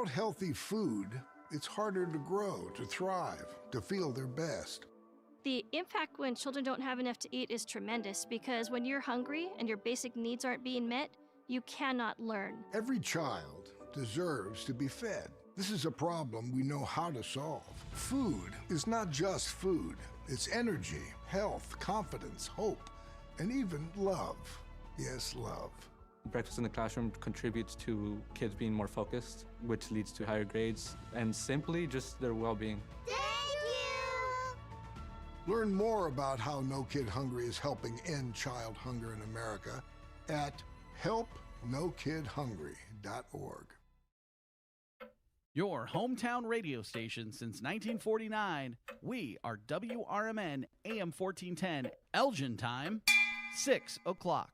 Without healthy food, it's harder to grow, to thrive, to feel their best. The impact when children don't have enough to eat is tremendous because when you're hungry and your basic needs aren't being met, you cannot learn. Every child deserves to be fed. This is a problem we know how to solve. Food is not just food. It's energy, health, confidence, hope, and even love. Yes, love. Breakfast in the classroom contributes to kids being more focused, which leads to higher grades, and simply just their well-being. Thank you! Learn more about how No Kid Hungry is helping end child hunger in America at helpnokidhungry.org. Your hometown radio station since 1949. We are WRMN AM 1410, Elgin time, 6 o'clock.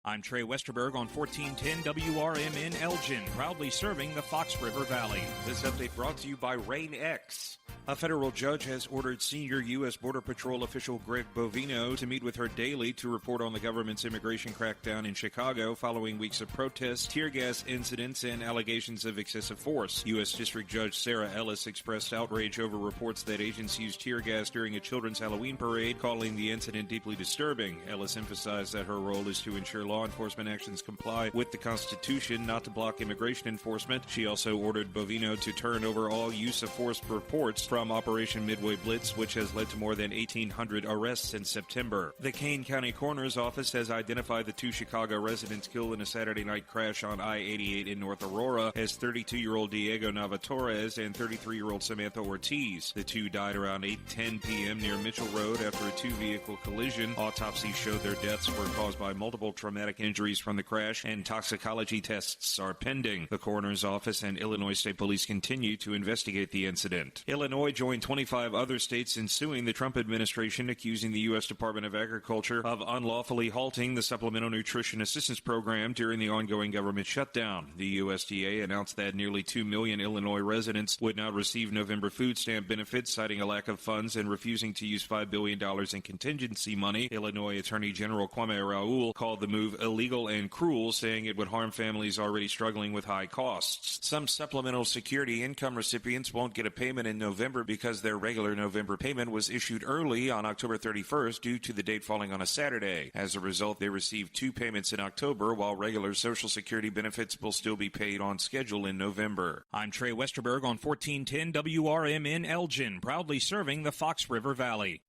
I'm Trey Westerberg on 1410 WRMN Elgin, proudly serving the Fox River Valley. This update brought to you by Rain X. A federal judge has ordered senior U.S. Border Patrol official Greg Bovino to meet with her daily to report on the government's immigration crackdown in Chicago following weeks of protests, tear gas incidents, and allegations of excessive force. U.S. District Judge Sarah Ellis expressed outrage over reports that agents used tear gas during a children's Halloween parade, calling the incident deeply disturbing. Ellis emphasized that her role is to ensure law enforcement actions comply with the Constitution, not to block immigration enforcement. She also ordered Bovino to turn over all use of force reports from Operation Midway Blitz, which has led to more than 1,800 arrests since September. The Kane County Coroner's Office has identified the two Chicago residents killed in a Saturday night crash on I-88 in North Aurora as 32-year-old Diego Navatorez and 33-year-old Samantha Ortiz. The two died around 8:10 p.m. near Mitchell Road after a two-vehicle collision. Autopsies showed their deaths were caused by multiple traumatic injuries from the crash, and toxicology tests are pending. The Coroner's Office and Illinois State Police continue to investigate the incident. Illinois joined 25 other states in suing the Trump administration, accusing the U.S. Department of Agriculture of unlawfully halting the Supplemental Nutrition Assistance Program during the ongoing government shutdown. The USDA announced that nearly 2 million Illinois residents would not receive November food stamp benefits, citing a lack of funds and refusing to use $5 billion in contingency money. Illinois Attorney General Kwame Raoul called the move illegal and cruel, saying it would harm families already struggling with high costs. Some supplemental security income recipients won't get a payment in November because their regular November payment was issued early on October 31st due to the date falling on a Saturday. As a result, they received 2 payments in October, while regular Social Security benefits will still be paid on schedule in November. I'm Trey Westerberg on 1410 WRMN Elgin, proudly serving the Fox River Valley.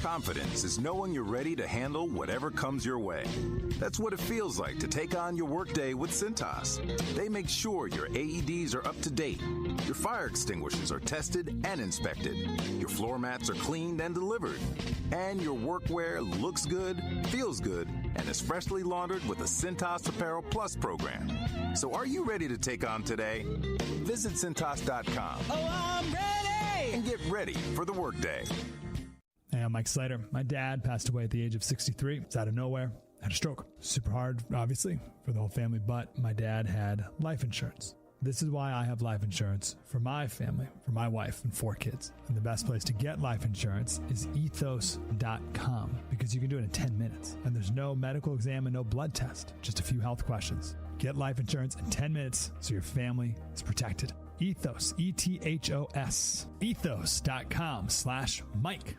Confidence is knowing you're ready to handle whatever comes your way. That's what it feels like to take on your workday with Cintas. They make sure your AEDs are up to date, your fire extinguishers are tested and inspected, your floor mats are cleaned and delivered, and your workwear looks good, feels good, and is freshly laundered with the Cintas Apparel Plus program. So are you ready to take on today? Visit Cintas.com. Oh, I'm ready! And get ready for the workday. Hey, I'm Mike Slater. My dad passed away at the age of 63. It's out of nowhere. Had a stroke. Super hard, obviously, for the whole family, but my dad had life insurance. This is why I have life insurance for my family, for my wife and 4 kids. And the best place to get life insurance is ethos.com, because you can do it in 10 minutes. And there's no medical exam and no blood test, just a few health questions. Get life insurance in 10 minutes so your family is protected. Ethos, E-T-H-O-S, ethos.com/Mike.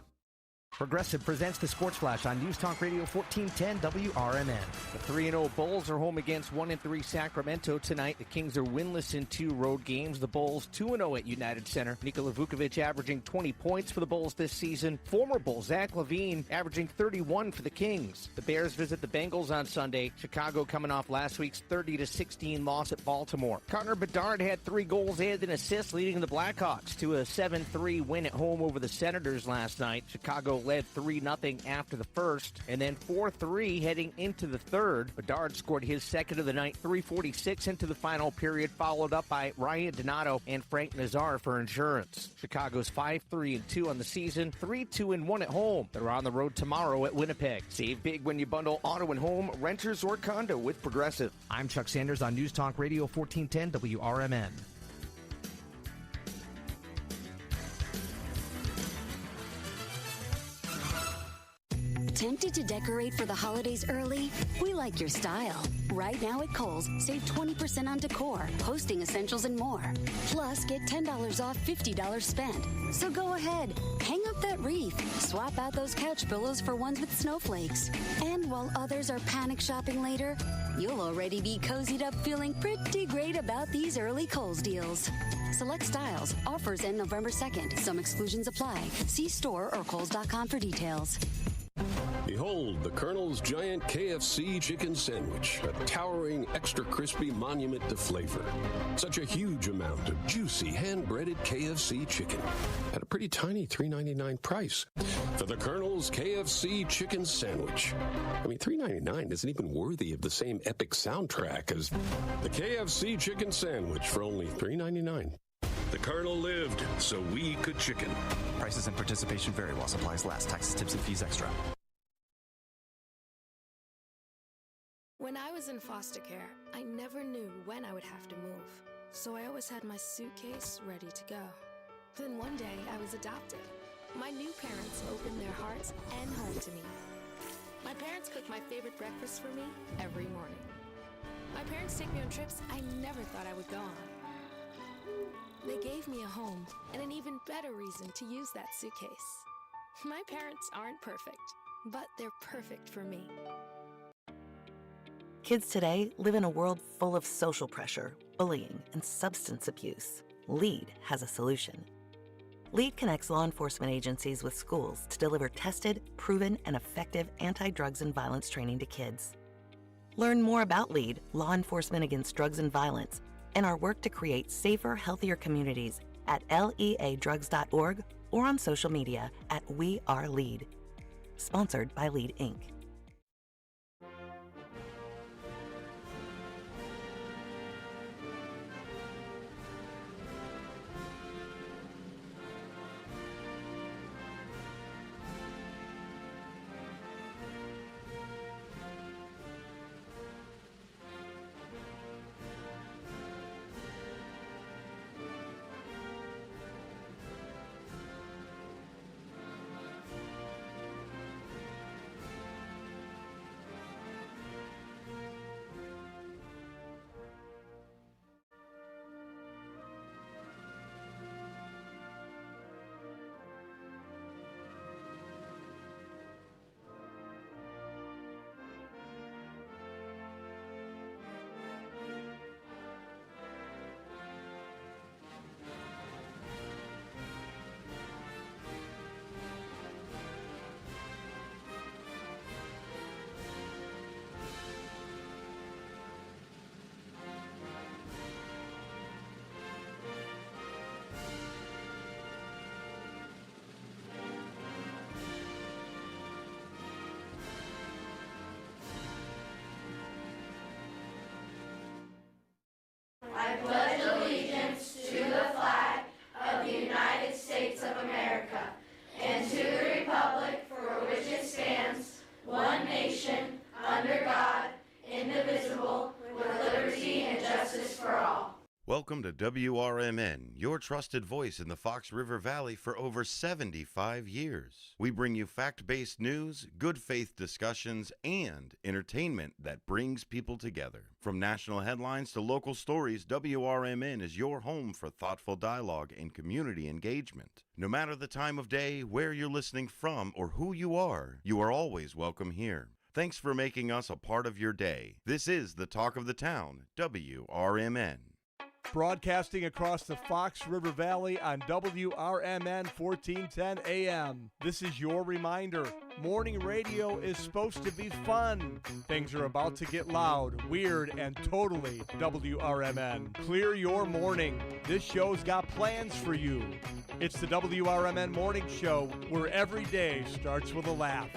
Progressive presents the Sports Flash on News Talk Radio 1410 WRMN. The 3-0 Bulls are home against 1-3 Sacramento tonight. The Kings are winless in 2 road games. The Bulls 2-0 at United Center. Nikola Vukovic averaging 20 points for the Bulls this season. Former Bull Zach LaVine averaging 31 for the Kings. The Bears visit the Bengals on Sunday. Chicago coming off last week's 30-16 loss at Baltimore. Connor Bedard had 3 goals and an assist, leading the Blackhawks to a 7-3 win at home over the Senators last night. Chicago led 3-0 after the first, and then 4-3 heading into the third. Bedard scored his second of the night, 3:46 into the final period, followed up by Ryan Donato and Frank Nazar for insurance. Chicago's 5-3-2 on the season, 3-2-1 at home. They're on the road tomorrow at Winnipeg. Save big when you bundle auto and home, renters, or condo with Progressive. I'm Chuck Sanders on News Talk Radio 1410 WRMN. Tempted to decorate for the holidays early? We like your style. Right now at Kohl's, save 20% on decor, hosting essentials, and more. Plus, get $10 off $50 spent. So go ahead, hang up that wreath, swap out those couch pillows for ones with snowflakes. And while others are panic shopping later, you'll already be cozied up feeling pretty great about these early Kohl's deals. Select styles. Offers end November 2nd. Some exclusions apply. See store or Kohls.com for details. Behold the Colonel's Giant KFC Chicken Sandwich, a towering, extra crispy monument to flavor. Such a huge amount of juicy, hand-breaded KFC chicken at a pretty tiny $3.99 price for the Colonel's KFC Chicken Sandwich. I mean, $3.99 isn't even worthy of the same epic soundtrack as the KFC Chicken Sandwich for only $3.99. The Colonel lived so we could chicken. Prices and participation vary while supplies last. Taxes, tips, and fees extra. When I was in foster care, I never knew when I would have to move, so I always had my suitcase ready to go. Then one day, I was adopted. My new parents opened their hearts and home to me. My parents cook my favorite breakfast for me every morning. My parents take me on trips I never thought I would go on. They gave me a home and an even better reason to use that suitcase. My parents aren't perfect, but they're perfect for me. Kids today live in a world full of social pressure, bullying, and substance abuse. LEAD has a solution. LEAD connects law enforcement agencies with schools to deliver tested, proven, and effective anti-drugs and violence training to kids. Learn more about LEAD, Law Enforcement Against Drugs and Violence, and our work to create safer, healthier communities at leadrugs.org or on social media at We Are LEAD. Sponsored by LEAD, Inc. I pledge allegiance to the flag of the United States of America and to the republic for which it stands, one nation, under God, indivisible, with liberty and justice for all. Welcome to WRMN, your trusted voice in the Fox River Valley for over 75 years. We bring you fact-based news, good faith discussions, and entertainment that brings people together. From national headlines to local stories, WRMN is your home for thoughtful dialogue and community engagement. No matter the time of day, where you're listening from, or who you are always welcome here. Thanks for making us a part of your day. This is the Talk of the Town, WRMN. Broadcasting across the Fox River Valley on WRMN 1410 AM. This is your reminder. Morning radio is supposed to be fun. Things are about to get loud, weird, and totally WRMN. Clear your morning. This show's got plans for you. It's the WRMN Morning Show, where every day starts with a laugh.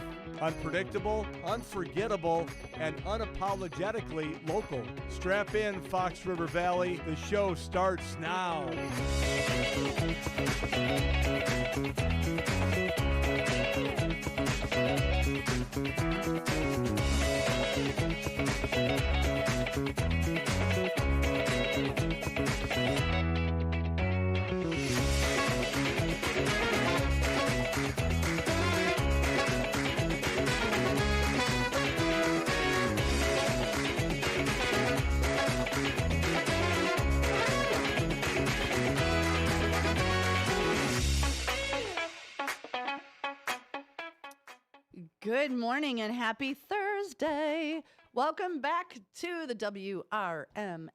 Unpredictable, unforgettable, and unapologetically local. Strap in, Fox River Valley. The show starts now. Good morning and happy Thursday. Welcome back to the WRMN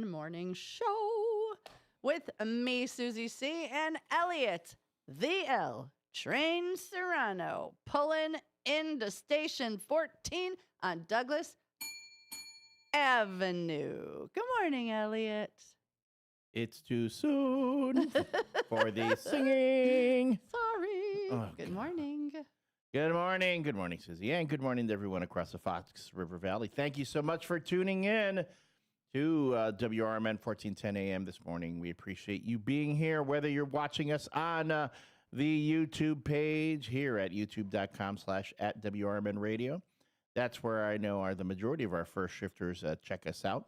Morning Show with me, Susie C., and Elliot, the L Train Serrano, pulling into Station 14 on Douglas Avenue. Good morning, Elliot. It's too soon for the singing. Sorry. Oh, Good morning. Good morning. Good morning, Susie. And good morning to everyone across the Fox River Valley. Thank you so much for tuning in to WRMN 1410 AM this morning. We appreciate you being here, whether you're watching us on the YouTube page here at youtube.com/@WRMN Radio. That's where I know are the majority of our first shifters check us out.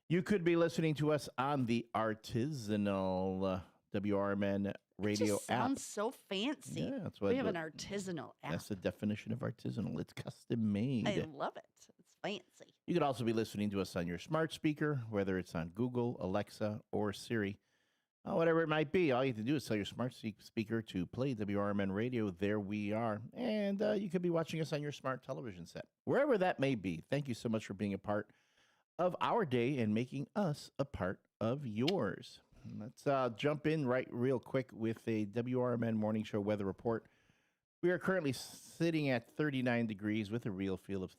You could be listening to us on the artisanal WRMN radio just app. Sounds so fancy. Yeah, that's what we have an artisanal app. That's the definition of artisanal. It's custom made. I love it. It's fancy. You could also be listening to us on your smart speaker, whether it's on Google, Alexa, or Siri. Whatever it might be, all you have to do is tell your smart speaker to play WRMN radio. There we are. And you could be watching us on your smart television set, wherever that may be. Thank you so much for being a part of our day and making us a part of yours. Let's jump in real quick with a WRMN Morning Show weather report. We are currently sitting at 39 degrees with a real feel of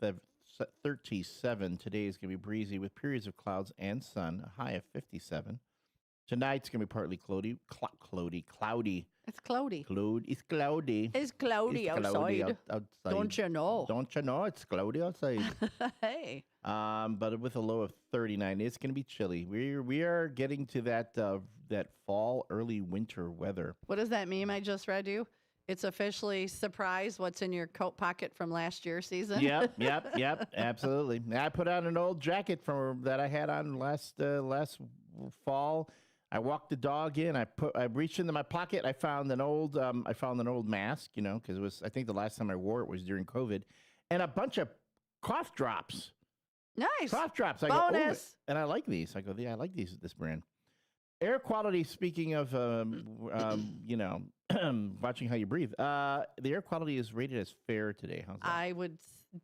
37. Today is going to be breezy with periods of clouds and sun, a high of 57. Tonight's going to be partly cloudy. It's cloudy. It's cloudy. It's cloudy outside. Don't you know? Don't you know? It's cloudy outside. Hey. But with a low of 39, it's going to be chilly. We are getting to that fall, early winter weather. What does that mean? I just read you. It's officially surprise what's in your coat pocket from last year's season. Yep, absolutely. I put on an old jacket that I had on last fall. I walked the dog in. I reached into my pocket. I found an old mask, because it was, I think the last time I wore it was during COVID, and a bunch of cough drops. Nice. Cough drops. Bonus. And I like these. I go, yeah, I like this brand. Air quality, speaking of, watching how you breathe, the air quality is rated as fair today. How's that? I would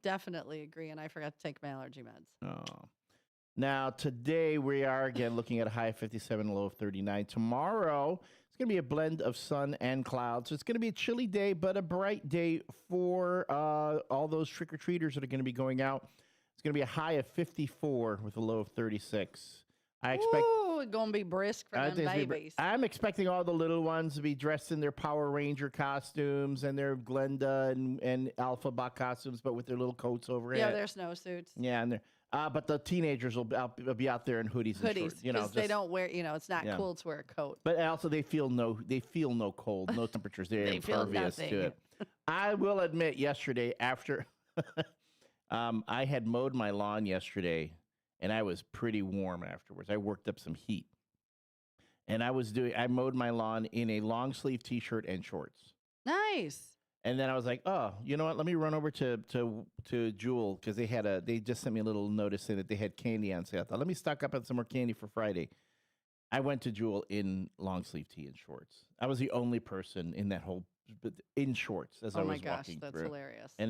definitely agree, and I forgot to take my allergy meds. Oh. Now, today we are, again, looking at a high of 57, a low of 39. Tomorrow, it's going to be a blend of sun and clouds. So it's going to be a chilly day, but a bright day for all those trick-or-treaters that are going to be going out. It's going to be a high of 54 with a low of 36. I expect. Ooh, it's going to be brisk for them babies. I'm expecting all the little ones to be dressed in their Power Ranger costumes and their Glenda and Alphabet costumes, but with their little coats over it. Yeah, their snowsuits. Yeah, and but the teenagers will be out there in hoodies and shorts. Because they don't wear. It's not cool to wear a coat. But also, they feel no cold, no temperatures. They're impervious to it. I will admit, yesterday after. I had mowed my lawn yesterday, and I was pretty warm afterwards. I worked up some heat. And I mowed my lawn in a long sleeve t-shirt and shorts. Nice. And then I was like, oh, you know what? Let me run over to Jewel, because they just sent me a little notice saying that they had candy on sale. I thought, let me stock up on some more candy for Friday. I went to Jewel in long sleeve tee and shorts. I was the only person in that whole in shorts as I was walking through. Oh my gosh, that's hilarious. And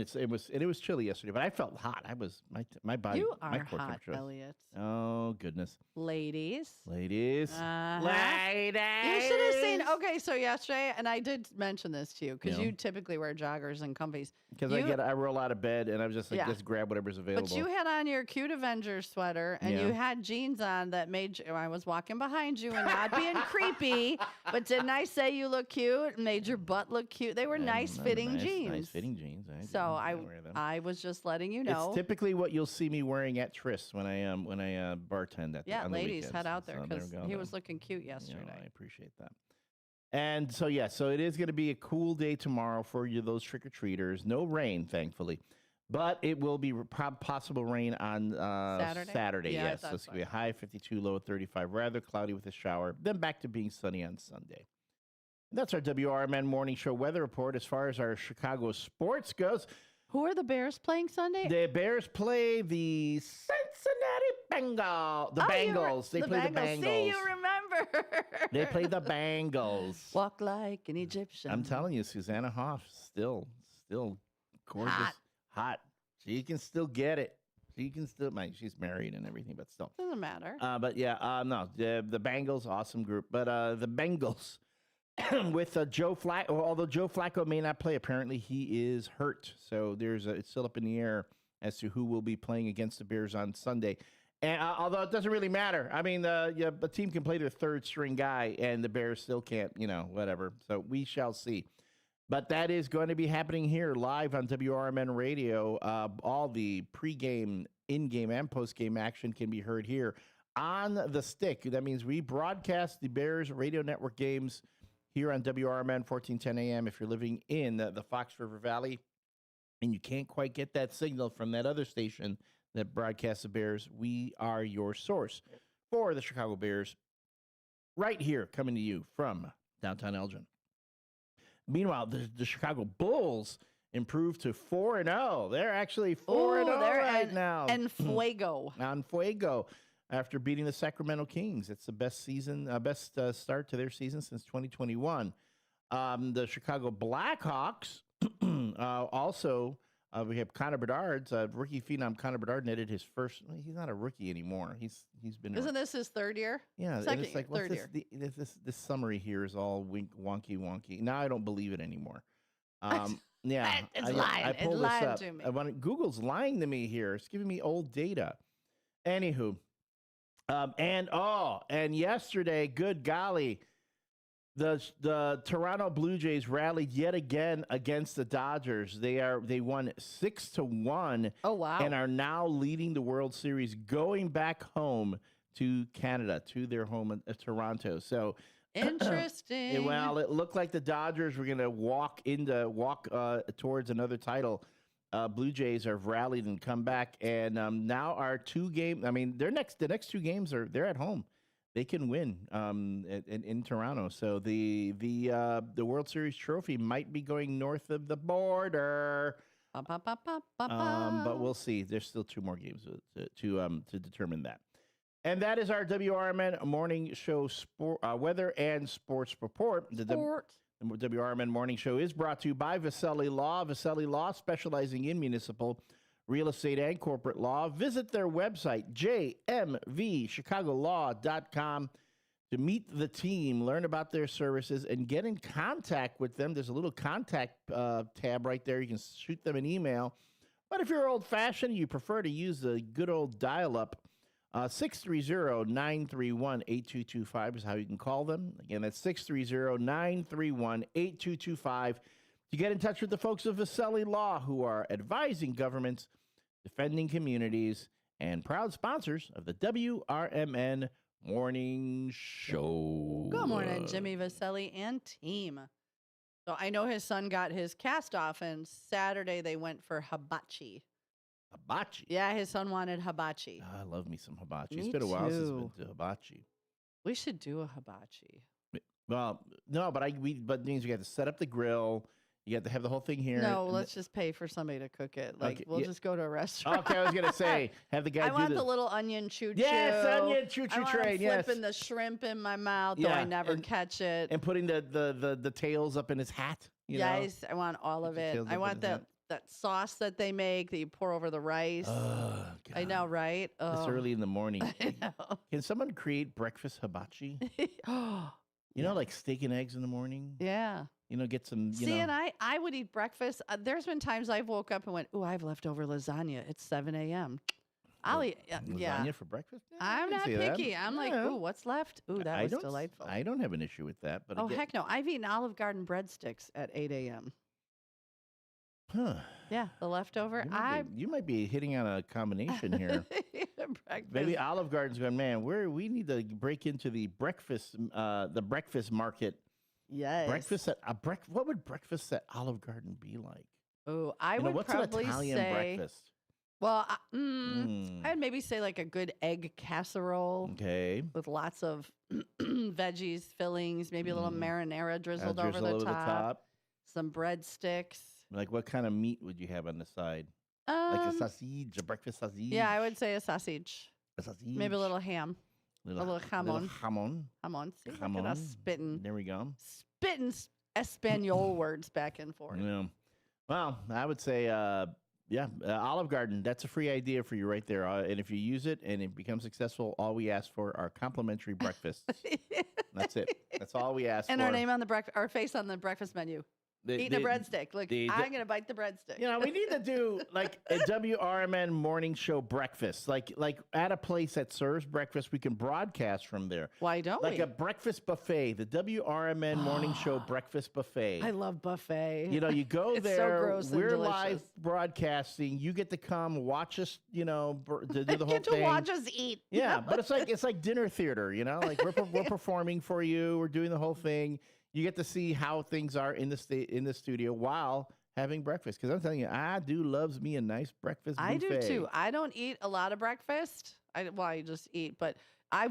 it was chilly yesterday, but I felt hot. I was my body. You my are hot, Elliot. Oh goodness. Ladies. Ladies. Ladies. You should have seen. Okay, so yesterday, and I did mention this to you because you typically wear joggers and comfies. Because I roll out of bed and I was just like, just grab whatever's available. But you had on your cute Avengers sweater and you had jeans on that made you. I was walking behind you and not being creepy, but didn't I say you look cute and made your butt look cute? They were nice fitting jeans. Nice fitting jeans. I was just letting you know. It's typically what you'll see me wearing at Tris when I bartend on the ladies, weekends. head out there because he was looking cute yesterday. I appreciate that. And so it is going to be a cool day tomorrow for those trick-or-treaters. No rain, thankfully. But it will be possible rain on Saturday. Yeah, yes, so it's going to be a high of 52, low of 35. Rather cloudy with a shower. Then back to being sunny on Sunday. That's our WRMN Morning Show weather report as far as our Chicago sports goes. Who are the Bears playing Sunday? The Bears play the Cincinnati Bengals. The Bengals. They play the Bengals. See, you remember. They play the Bengals. Walk like an Egyptian. I'm telling you, Susanna Hoff, still gorgeous. Hot. hot. She can still get it. She can still, she's married and everything, but still. Doesn't matter. But yeah, no, the Bengals, awesome group. But the Bengals with Joe Flacco, although Joe Flacco may not play, apparently he is hurt. So it's still up in the air as to who will be playing against the Bears on Sunday. And although it doesn't really matter. I mean, the team can play their third string guy and the Bears still can't, whatever. So we shall see. But that is going to be happening here live on WRMN Radio. All the pregame, in-game, and post-game action can be heard here on the stick. That means we broadcast the Bears Radio Network games here on WRMN 1410 AM. If you're living in the Fox River Valley and you can't quite get that signal from that other station that broadcasts the Bears, we are your source for the Chicago Bears right here coming to you from downtown Elgin. Meanwhile, the Chicago Bulls improved to 4-0. They're actually 4-0 right now. En fuego. On fuego after beating the Sacramento Kings. It's the best start to their season since 2021. The Chicago Blackhawks also, we have Connor Bedard's rookie phenom. Connor Bedard netted his first. He's not a rookie anymore. He's been. Isn't this his third year? Yeah, second it's like year, third year. This summary here is all wonky. Now I don't believe it anymore. Yeah, it's lying. I pulled it's this lying up. to me. Google's lying to me here. It's giving me old data. Anywho, and yesterday, good golly. The Toronto Blue Jays rallied yet again against the Dodgers. They won 6-1. Oh wow! And are now leading the World Series, going back home to Canada, to their home in Toronto. So interesting. Well, it looked like the Dodgers were going to walk towards another title. Blue Jays have rallied and come back, and now our 2 game. I mean, the next 2 games they're at home. They can win in Toronto. So the World Series trophy might be going north of the border. But we'll see. There's still 2 more games to determine that. And that is our WRMN morning show weather and sports report. The WRMN morning show is brought to you by Vasselli Law. Vasselli Law, specializing in municipal real estate and corporate law. Visit their website, jmvchicagolaw.com, to meet the team, learn about their services, and get in contact with them. There's a little contact tab right there. You can shoot them an email. But if you're old-fashioned, you prefer to use the good old dial-up, 630-931-8225 is how you can call them. Again, that's 630-931-8225 to get in touch with the folks of Vasselli Law, who are advising governments, defending communities, and proud sponsors of the WRMN Morning Show. Good morning, Jimmy Vasselli and team. So I know his son got his cast off, and Saturday they went for hibachi. Hibachi? Yeah, his son wanted hibachi. I love me some hibachi. Me It's been a while since too. I've been to hibachi. We should do a hibachi. Well, no, but it means you have to set up the grill. You have to have the whole thing here. No, let's just pay for somebody to cook it. Like, Okay, we'll yeah. just go to a restaurant. Okay, I was gonna say have the guy. I do want the little onion choo-choo. Yes, onion choo-choo I train. want Yes, flipping the shrimp in my mouth, though Yeah, I never and- catch it. and putting the tails up in his hat. You know? Yes, I want all of the it. tails I up want in his that sauce that they make that you pour over the rice. I know, right? It's Oh. early in the morning. I know. Can someone create breakfast hibachi? You know, like steak and eggs in the morning. Yeah. You know, get some. See, and I would eat breakfast. There's been times I've woke up and went, "Ooh, I have leftover lasagna. It's 7 a.m. I'll eat. Yeah. lasagna for breakfast. Yeah, I'm I can not see that. picky. I'm like, Yeah. ooh, what's left? Ooh, that I was don't- delightful. I don't have an issue with that. But Oh, again, heck no. I've eaten Olive Garden breadsticks at 8 a.m. Huh. Yeah, the leftover. You might be hitting on a combination here. Breakfast. Maybe Olive Garden's going, man. We need to break into the breakfast market. Yes. What would breakfast at Olive Garden be like? Oh, I You know, would what's probably an Italian say. breakfast? Well, I'd maybe say like a good egg casserole. Okay. With lots of veggies, fillings, maybe a little marinara drizzled over the top. Some breadsticks. Like what kind of meat would you have on the side? Like a sausage, a breakfast sausage? Yeah, I would say a sausage. A sausage. Maybe a little ham. A little jamon. Jamon. Jamon. See, look Jamon. at us spitting. There we go. Spitting Espanol words back and forth. Yeah. Well, I would say Yeah, Olive Garden. That's a free idea for you right there. And if you use it and it becomes successful, all we ask for are complimentary breakfasts. That's it. That's all we ask and for. our name on the our face on the breakfast menu. Eating a breadstick. Look, I'm going to bite the breadstick. You know, we need to do like a WRMN morning show breakfast. Like at a place that serves breakfast, we can broadcast from there. Why don't we? Like a breakfast buffet, the WRMN morning show breakfast buffet. I love buffet. You know, you go It's there. so gross and We're delicious. live broadcasting. You get to come watch us. You know, to do the whole Get to thing. watch us eat. Yeah, but it's like dinner theater. You know, like we're performing for you. We're doing the whole thing. You get to see how things are in the studio while having breakfast. Because I'm telling you, I do loves me a nice breakfast buffet. I do too. I don't eat a lot of breakfast. I just eat, but I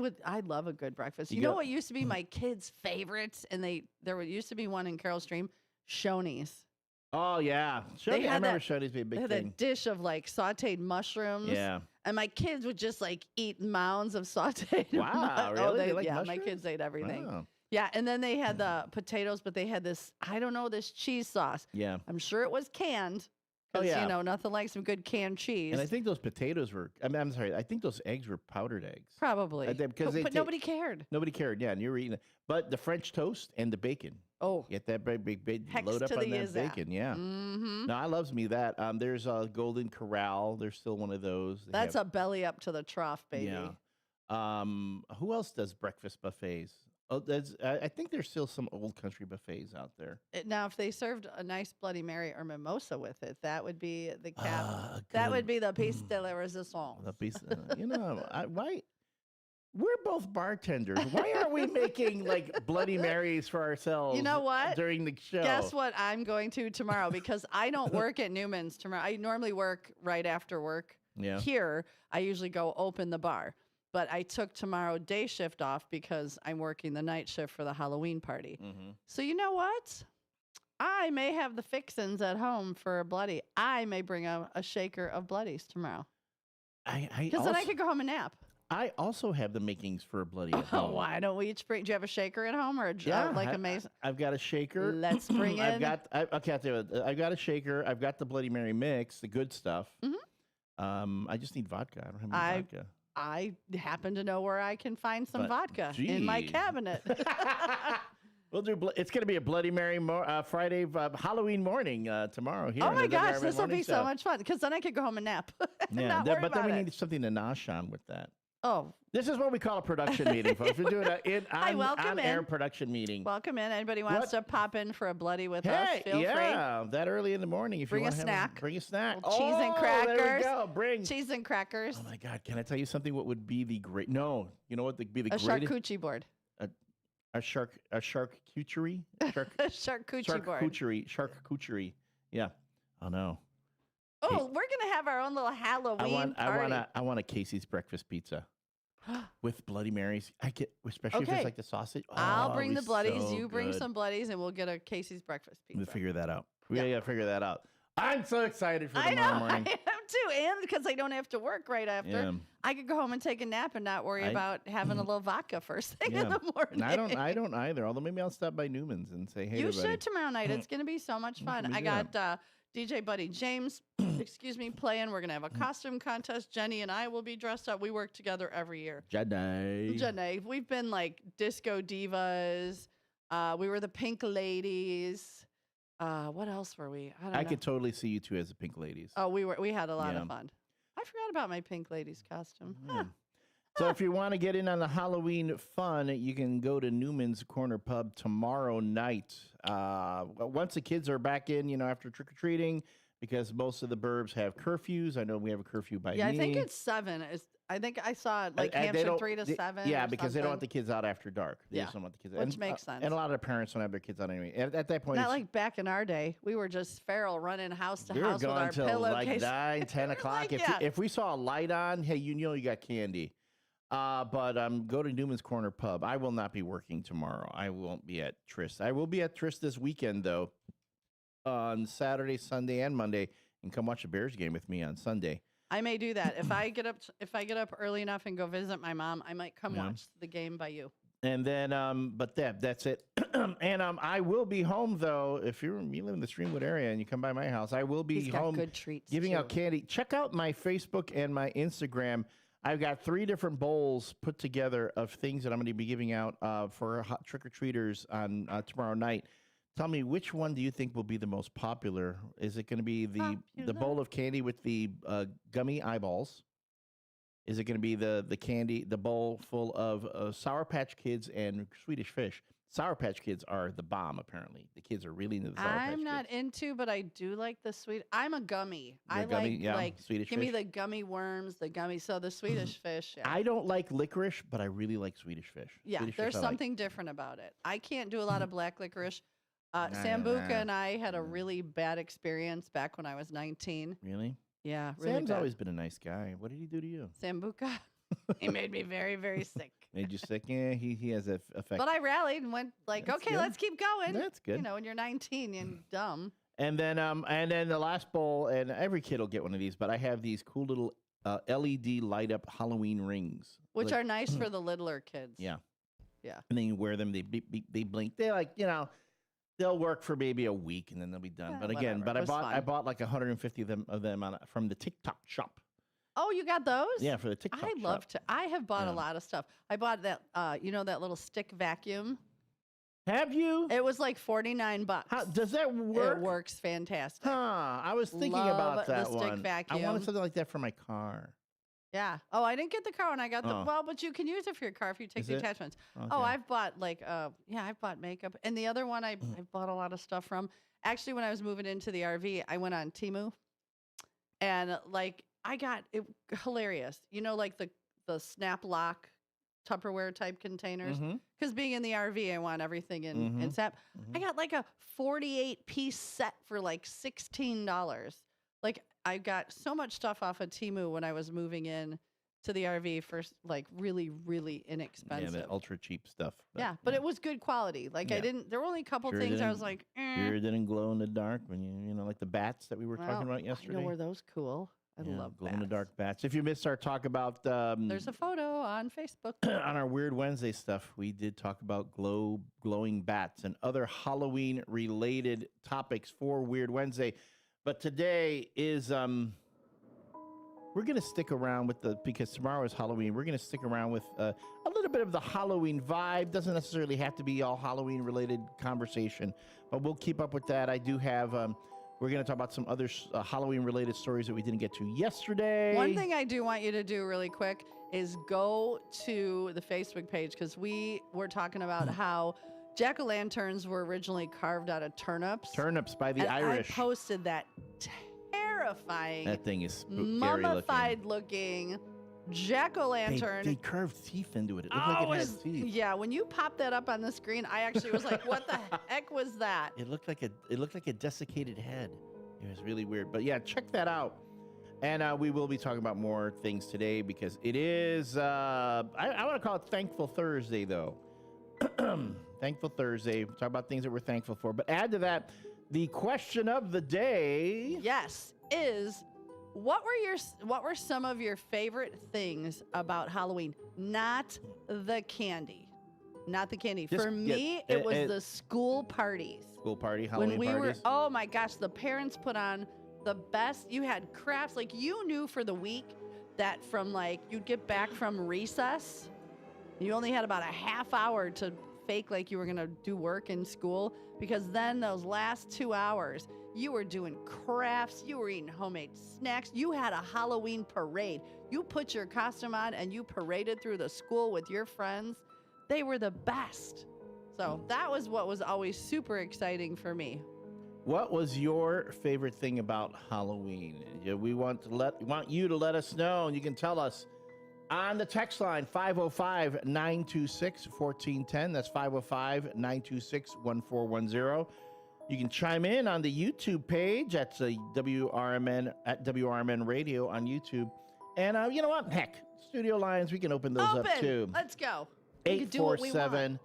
love a good breakfast. You know what used to be my kids' favorites, and there used to be one in Carroll Stream, Shoney's. Oh yeah, Shoney's. I remember Shoney's being a big they had thing. a dish of like sautéed mushrooms. Yeah. And my kids would just like eat mounds of sautéed. Wow, really? They like yeah, my mushrooms? kids ate everything. Wow. Yeah, and then they had the potatoes, but they had this, I don't know, this cheese sauce. Yeah. I'm sure it was canned. Oh, yeah. You know, nothing like some good canned cheese. And I think those potatoes were, I'm sorry, I think those eggs were powdered eggs. Probably. But nobody cared. Nobody cared, yeah, and you were eating it. But the French toast and the bacon. Oh. Get that big Hex load up to on the that Izzat. bacon, yeah. Mm-hmm. No, I loves me that. There's a Golden Corral. There's still one of those. They That's have- a belly up to the trough, baby. Yeah. Who else does breakfast buffets? Oh, I think there's still some old country buffets out there. Now, if they served a nice Bloody Mary or mimosa with it, that would be the cap. That would be the piece de la resistance. The piece, you know, why? We're both bartenders. Why aren't we making like Bloody Marys for ourselves? You know what? During the show. Guess what I'm going to tomorrow, because I don't work at Newman's tomorrow. I normally work right after work. Yeah. Here, I usually go open the bar. But I took tomorrow day shift off because I'm working the night shift for the Halloween party. Mm-hmm. So you know what? I may have the fixins at home for a Bloody. I may bring a shaker of Bloodies tomorrow. Because then I could go home and nap. I also have the makings for a Bloody at Oh, home. why don't we each bring? Do you have a shaker at home or a mason? I've got a shaker. Let's bring in. I've got a shaker. I've got the Bloody Mary mix, the good stuff. Mm-hmm. I just need vodka. I don't have any vodka. I happen to know where I can find some vodka in my cabinet. We'll do. It's going to be a Bloody Mary Friday Halloween morning tomorrow. Here Oh on my the gosh, WRMN this will Morning be Show. so much fun, because then I could go home and nap. Yeah, Not worry but then about we it. need something to nosh on with that. Oh, this is what we call a production meeting, folks. We're doing an welcome on-air in. production meeting. Welcome in. Anybody wants to pop in for a Bloody with us? Hey, Feel free. that early in the morning. If Bring you a want to snack. bring a snack. Cheese and crackers. There we go. Bring cheese and crackers. Oh my God! Can I tell you something? What would be the great? No, you know what would be the A greatest? charcuterie board. A charcuterie. A charcuterie board. Charcuterie. Yeah. Oh no. Oh, we're gonna have our own little Halloween party. I want a Casey's breakfast pizza. With Bloody Marys. Especially if Okay. there's like the sausage. I'll bring the it'd be Bloodies. so You bring good. some Bloodies, and we'll get a Casey's breakfast pizza. We'll figure that out. We gotta figure that out. I'm so excited for tomorrow I know, morning. I am too, and because I don't have to work right after, Yeah. I could go home and take a nap and not worry about having a little vodka first thing in the morning. And I don't either. Although maybe I'll stop by Newman's and say, hey, You everybody. should tomorrow night. It's going to be so much fun. I got DJ Buddy James, playing. We're going to have a costume contest. Jenny and I will be dressed up. We work together every year. Jenny. We've been like disco divas. We were the Pink Ladies. What else were we? I don't know. could totally see you two as the Pink Ladies. Oh, we had a lot of fun. I forgot about my Pink Ladies costume. Huh. So if you want to get in on the Halloween fun, you can go to Newman's Corner Pub tomorrow night. Once the kids are back in, after trick-or-treating, because most of the burbs have curfews. I know we have a curfew by Yeah, me. I think it's 7. I think I saw it like And they Hampshire don't- 3 to 7. Yeah, or because they don't want the something. kids out after dark. They just don't want the kids. Which makes sense. And a lot of parents don't have their kids out anyway. At that point, Not it's- like back in our day. We were just feral running house to we were house with going our till like pillowcase. 9, 10 o'clock. If we saw a light on, hey, you got candy. But go to Newman's Corner Pub. I will not be working tomorrow. I won't be at Tryst. I will be at Tryst this weekend, though, on Saturday, Sunday, and Monday, and come watch a Bears game with me on Sunday. I may do that if I get up early enough and go visit my mom. I might come watch the game by you. And then, but that's it. And I will be home, though. If you live in the Streamwood area and you come by my house, I will be He's got home good treats, giving too. out candy. Check out my Facebook and my Instagram. I've got 3 different bowls put together of things that I'm going to be giving out for trick-or-treaters on tomorrow night. Tell me, which one do you think will be the most popular? Is it going to be the bowl of candy with the gummy eyeballs? Is it going to be the bowl full of Sour Patch Kids and Swedish Fish? Sour Patch Kids are the bomb, apparently. The kids are really into the Sour Patch I'm not Kids. into, but I do like the sweet. I'm a gummy. You're a gummy, like Swedish give me Fish. the gummy worms, the gummy. So the Swedish Fish. Yeah. I don't like licorice, but I really like Swedish Fish. Yeah, Swedish there's Fish I like. something different about it. I can't do a lot of black licorice. Sambuca and I had a really bad experience back when I was 19. Really? Yeah, really Sam's bad. always been a nice guy. What did he do to you? Sambuca. He made me very, very sick. Made you sick? Yeah, he has an effect. But I rallied and went like, That's okay, good. let's keep going. That's good. You know, when you're 19 and dumb. And then the last bowl, and every kid will get one of these, but I have these cool little LED light up Halloween rings, Which are nice for the littler kids. Yeah. Yeah. And then you wear them, they beep, beep, they blink. They're like, they'll work for maybe a week and then they'll be done. Yeah, but again, whatever. It was I fun. bought like 150 of them from the TikTok shop. Oh, you got those? Yeah, for the TikTok I shop. love to. I have bought Yeah. a lot of stuff. I bought that, that little stick vacuum. Have you? It was like $49. How, does that work? It works fantastic. Huh. I was thinking Love about that the stick one. vacuum. I wanted something like that for my car. Yeah. Oh, I didn't get the car when I got the. Oh. Well, but you can use it for your car if you take Is the it? attachments. Okay. Oh, I've bought I've bought makeup, and the other one I bought a lot of stuff from. Actually, when I was moving into the RV, I went on Temu, and I got it hilarious. Like the snap lock Tupperware type containers. Mhm. Because being in the RV, I want everything in snap. I got like a 48-piece set for like $16. Like I got so much stuff off of Temu when I was moving in to the RV for like really, really inexpensive. Yeah, the ultra cheap stuff. But it was good quality. Like Yeah. there were only a couple Sure things I didn't- was like, Sure didn't glow in the dark when you like the bats that we were talking about I yesterday. were those cool? I love glow in the dark bats. If you missed our talk about There's a photo on Facebook. on our Weird Wednesday stuff, we did talk about glowing bats and other Halloween related topics for Weird Wednesday. But today is we're going to stick around because tomorrow is Halloween. We're going to stick around with a little bit of the Halloween vibe. Doesn't necessarily have to be all Halloween related conversation, but we'll keep up with that. I do have we're going to talk about some other Halloween related stories that we didn't get to yesterday. One thing I do want you to do really quick is go to the Facebook page because we were talking about how jack-o'-lanterns were originally carved out of turnips. Turnips by the And Irish. I posted that terrifying, That thing is scary mummified looking jack-o'-lantern. They carved teeth into it. It looked like it had teeth. Yeah, when you pop that up on the screen, I actually was like, what the heck was that? It looked like a desiccated head. It was really weird. But yeah, check that out. And we will be talking about more things today because it is I want to call it Thankful Thursday though. Thankful Thursday. Talk about things that we're thankful for. But add to that, the question of the day. Yes, is what were some of your favorite things about Halloween? Not the candy. Not the candy. Just For me, it was the school parties. School party, Halloween when we parties. oh my gosh, the parents put on the best. You had crafts. Like you knew for the week that from you'd get back from recess, you only had about a half hour to fake like you were going to do work in school because then those last 2 hours, you were doing crafts, you were eating homemade snacks, you had a Halloween parade. You put your costume on and you paraded through the school with your friends. They were the best. So that was what was always super exciting for me. What was your favorite thing about Halloween? We want you to let us know, and you can tell us on the text line 505-926-1410. That's 505-926-1410. You can chime in on the YouTube page. That's WRMN at WRMN Radio on YouTube. And you know what? Heck, studio lines, we can open those up too. Let's go. We can do what we want.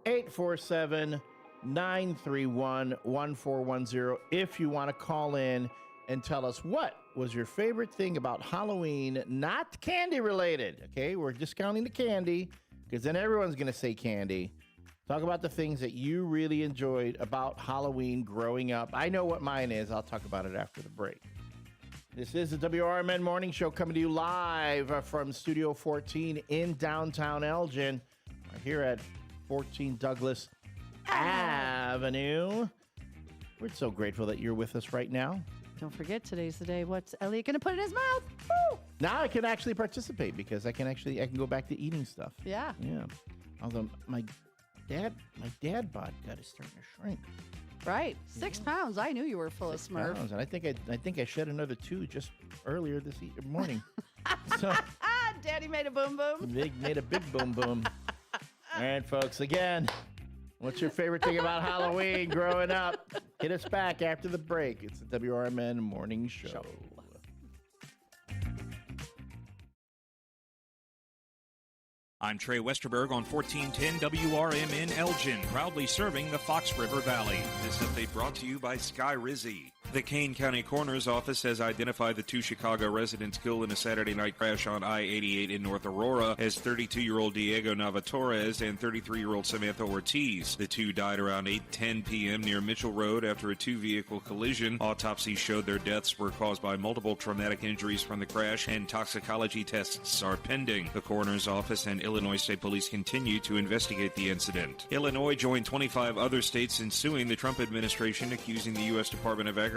847-931-1410 if you want to call in and tell us what was your favorite thing about Halloween, not candy related. Okay, we're discounting the candy. because then everyone's going to say candy. Talk about the things that you really enjoyed about Halloween growing up. I know what mine is. I'll talk about it after the break. This is the WRMN Morning Show coming to you live from Studio 14 in downtown Elgin, right here at 14 Douglas Avenue. We're so grateful that you're with us right now. Don't forget, today's the day. What's Elliot going to put in his mouth? Woo! Now I can actually participate because I can go back to eating stuff. Yeah. Yeah. Although my dad bod gut is starting to shrink. Right. 6 pounds. I knew you were full of Smurf. Pounds, and I think I shed another 2 just earlier this morning. So Daddy made a boom boom. Made a big boom boom. All right, folks. Again, what's your favorite thing about Halloween growing up? Hit us back after the break. It's the WRMN Morning Show. I'm Trey Westerberg on 1410 WRMN Elgin, proudly serving the Fox River Valley. This update brought to you by Sky Rizzi. The Kane County Coroner's Office has identified the 2 Chicago residents killed in a Saturday night crash on I-88 in North Aurora as 32-year-old Diego Navatorez and 33-year-old Samantha Ortiz. The 2 died around 8:10 p.m. near Mitchell Road after a 2-vehicle collision. Autopsies showed their deaths were caused by multiple traumatic injuries from the crash, and toxicology tests are pending. The Coroner's Office and Illinois State Police continue to investigate the incident. Illinois joined 25 other states in suing the Trump administration, accusing the U.S. Department of Agriculture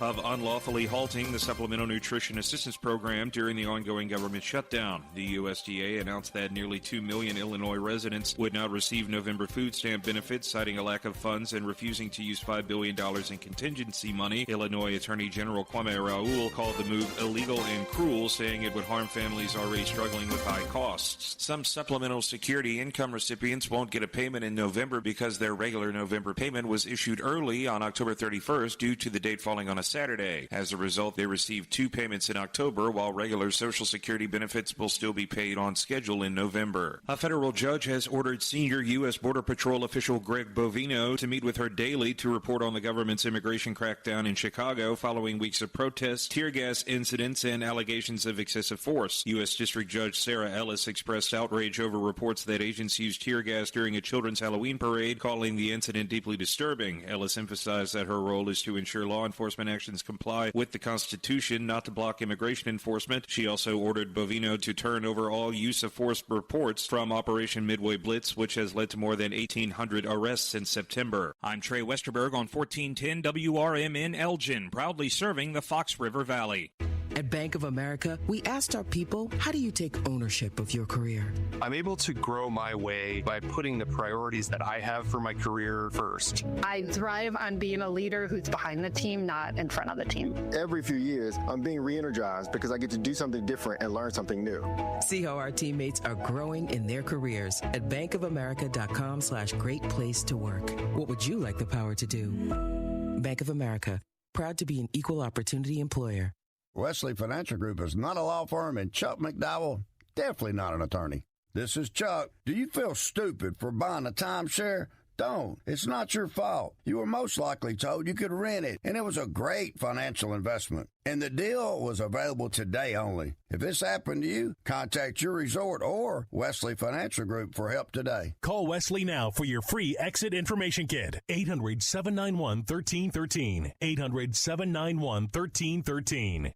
of unlawfully halting the Supplemental Nutrition Assistance Program during the ongoing government shutdown. The USDA announced that nearly 2 million Illinois residents would not receive November food stamp benefits, citing a lack of funds and refusing to use $5 billion in contingency money. Illinois Attorney General Kwame Raoul called the move illegal and cruel, saying it would harm families already struggling with high costs. Some supplemental security income recipients won't get a payment in November because their regular November payment was issued early on October 31st due to the date falling on a Saturday. As a result, they received 2 payments in October, while regular Social Security benefits will still be paid on schedule in November. A federal judge has ordered senior U.S. Border Patrol official Greg Bovino to meet with her daily to report on the government's immigration crackdown in Chicago following weeks of protests, tear gas incidents, and allegations of excessive force. U.S. District Judge Sarah Ellis expressed outrage over reports that agents used tear gas during a children's Halloween parade, calling the incident deeply disturbing. Ellis emphasized that her role is to ensure law enforcement actions comply with the Constitution, not to block immigration enforcement. She also ordered Bovino to turn over all use of force reports from Operation Midway Blitz, which has led to more than 1,800 arrests since September. I'm Trey Westerberg on 1410 WRMN Elgin, proudly serving the Fox River Valley. At Bank of America, we asked our people, how do you take ownership of your career? I'm able to grow my way by putting the priorities that I have for my career first. I thrive on being a leader who's behind the team, not in front of the team. Every few years, I'm being re-energized because I get to do something different and learn something new. See how our teammates are growing in their careers at bankofamerica.com/great place to work. What would you like the power to do? Bank of America, proud to be an equal opportunity employer. Wesley Financial Group is not a law firm, and Chuck McDowell, definitely not an attorney. This is Chuck. Do you feel stupid for buying a timeshare? Don't. It's not your fault. You were most likely told you could rent it, and it was a great financial investment. And the deal was available today only. If this happened to you, contact your resort or Wesley Financial Group for help today. Call Wesley now for your free exit information kit. 800-791-1313. 800-791-1313.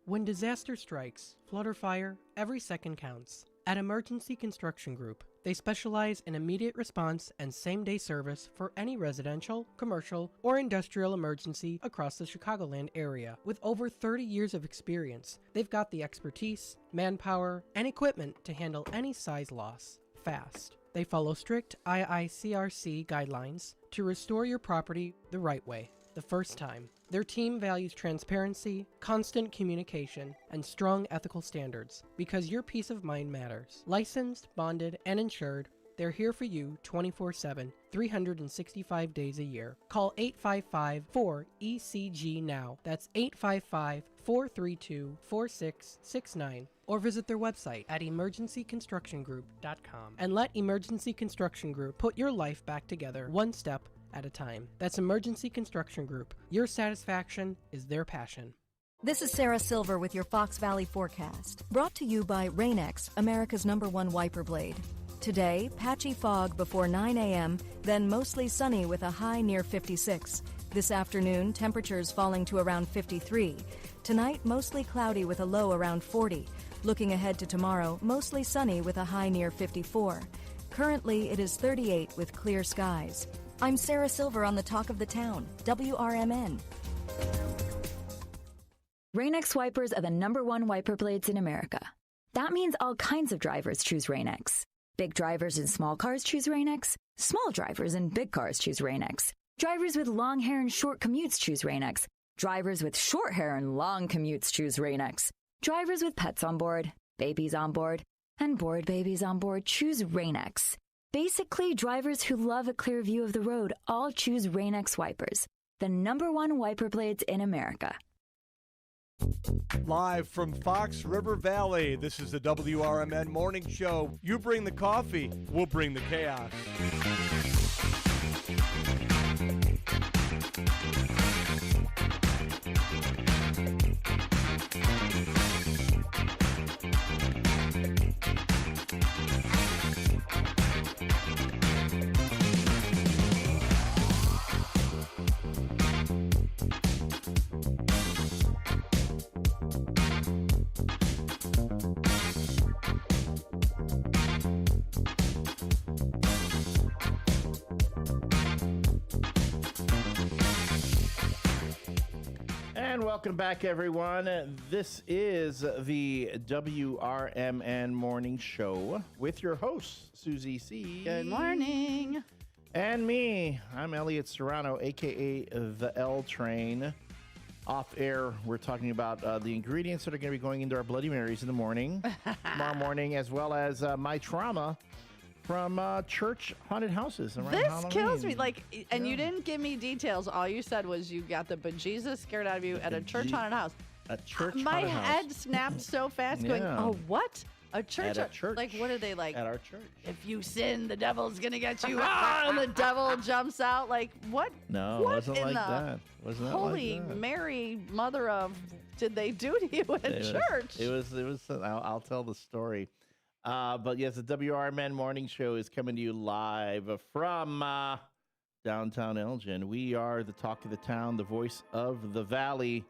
When disaster strikes, flood or fire, every second counts. At Emergency Construction Group, they specialize in immediate response and same-day service for any residential, commercial, or industrial emergency across the Chicagoland area. With over 30 years of experience, they've got the expertise, manpower, and equipment to handle any size loss fast. They follow strict IICRC guidelines to restore your property the right way, the first time. Their team values transparency, constant communication, and strong ethical standards because your peace of mind matters. Licensed, bonded, and insured, they're here for you 24/7, 365 days a year. Call 855-4ECG now. That's 855-432-4669. Or visit their website at emergencyconstructiongroup.com and let Emergency Construction Group put your life back together one step at a time. That's Emergency Construction Group. Your satisfaction is their passion. This is Sarah Silver with your Fox Valley forecast, brought to you by Rain-X, America's #1 wiper blade. Today, patchy fog before 9 a.m., then mostly sunny with a high near 56. This afternoon, temperatures falling to around 53. Tonight, mostly cloudy with a low around 40. Looking ahead to tomorrow, mostly sunny with a high near 54. Currently, it is 38 with clear skies. I'm Sarah Silver on the Talk of the Town, WRMN. Rain-X wipers are the #1 wiper blades in America. That means all kinds of drivers choose Rain-X. Big drivers in small cars choose Rain-X. Small drivers in big cars choose Rain-X. Drivers with long hair and short commutes choose Rain-X. Drivers with short hair and long commutes choose Rain-X. Drivers with pets on board, babies on board, and bored babies on board choose Rain-X. Basically, drivers who love a clear view of the road all choose Rain-X wipers, the #1 wiper blades in America. Live from Fox River Valley, this is the WRMN Morning Show. You bring the coffee, we'll bring the chaos. And welcome back, everyone. This is the WRMN Morning Show with your host, Susie C. Good morning. And me. I'm Elliot Serrano, a.k.a. the L Train. Off air, we're talking about the ingredients that are going to be going into our Bloody Marys in the morning, tomorrow morning, as well as my trauma from church haunted houses around This Halloween. kills me. And you didn't give me details. All you said was you got the bejesus scared out of you at a church haunted house. A church My haunted house. head snapped so fast going, oh, what? A church? At a church. Like, what are they like? At our church. If you sin, the devil's going to get you. And the devil jumps out. Like, what? No, what it wasn't in like the that. Wasn't that Holy like that? Mary, mother of, did they do to you at church? It was. I'll tell the story. But yes, the WRMN Morning Show is coming to you live from downtown Elgin. We are the talk of the town, the voice of the valley.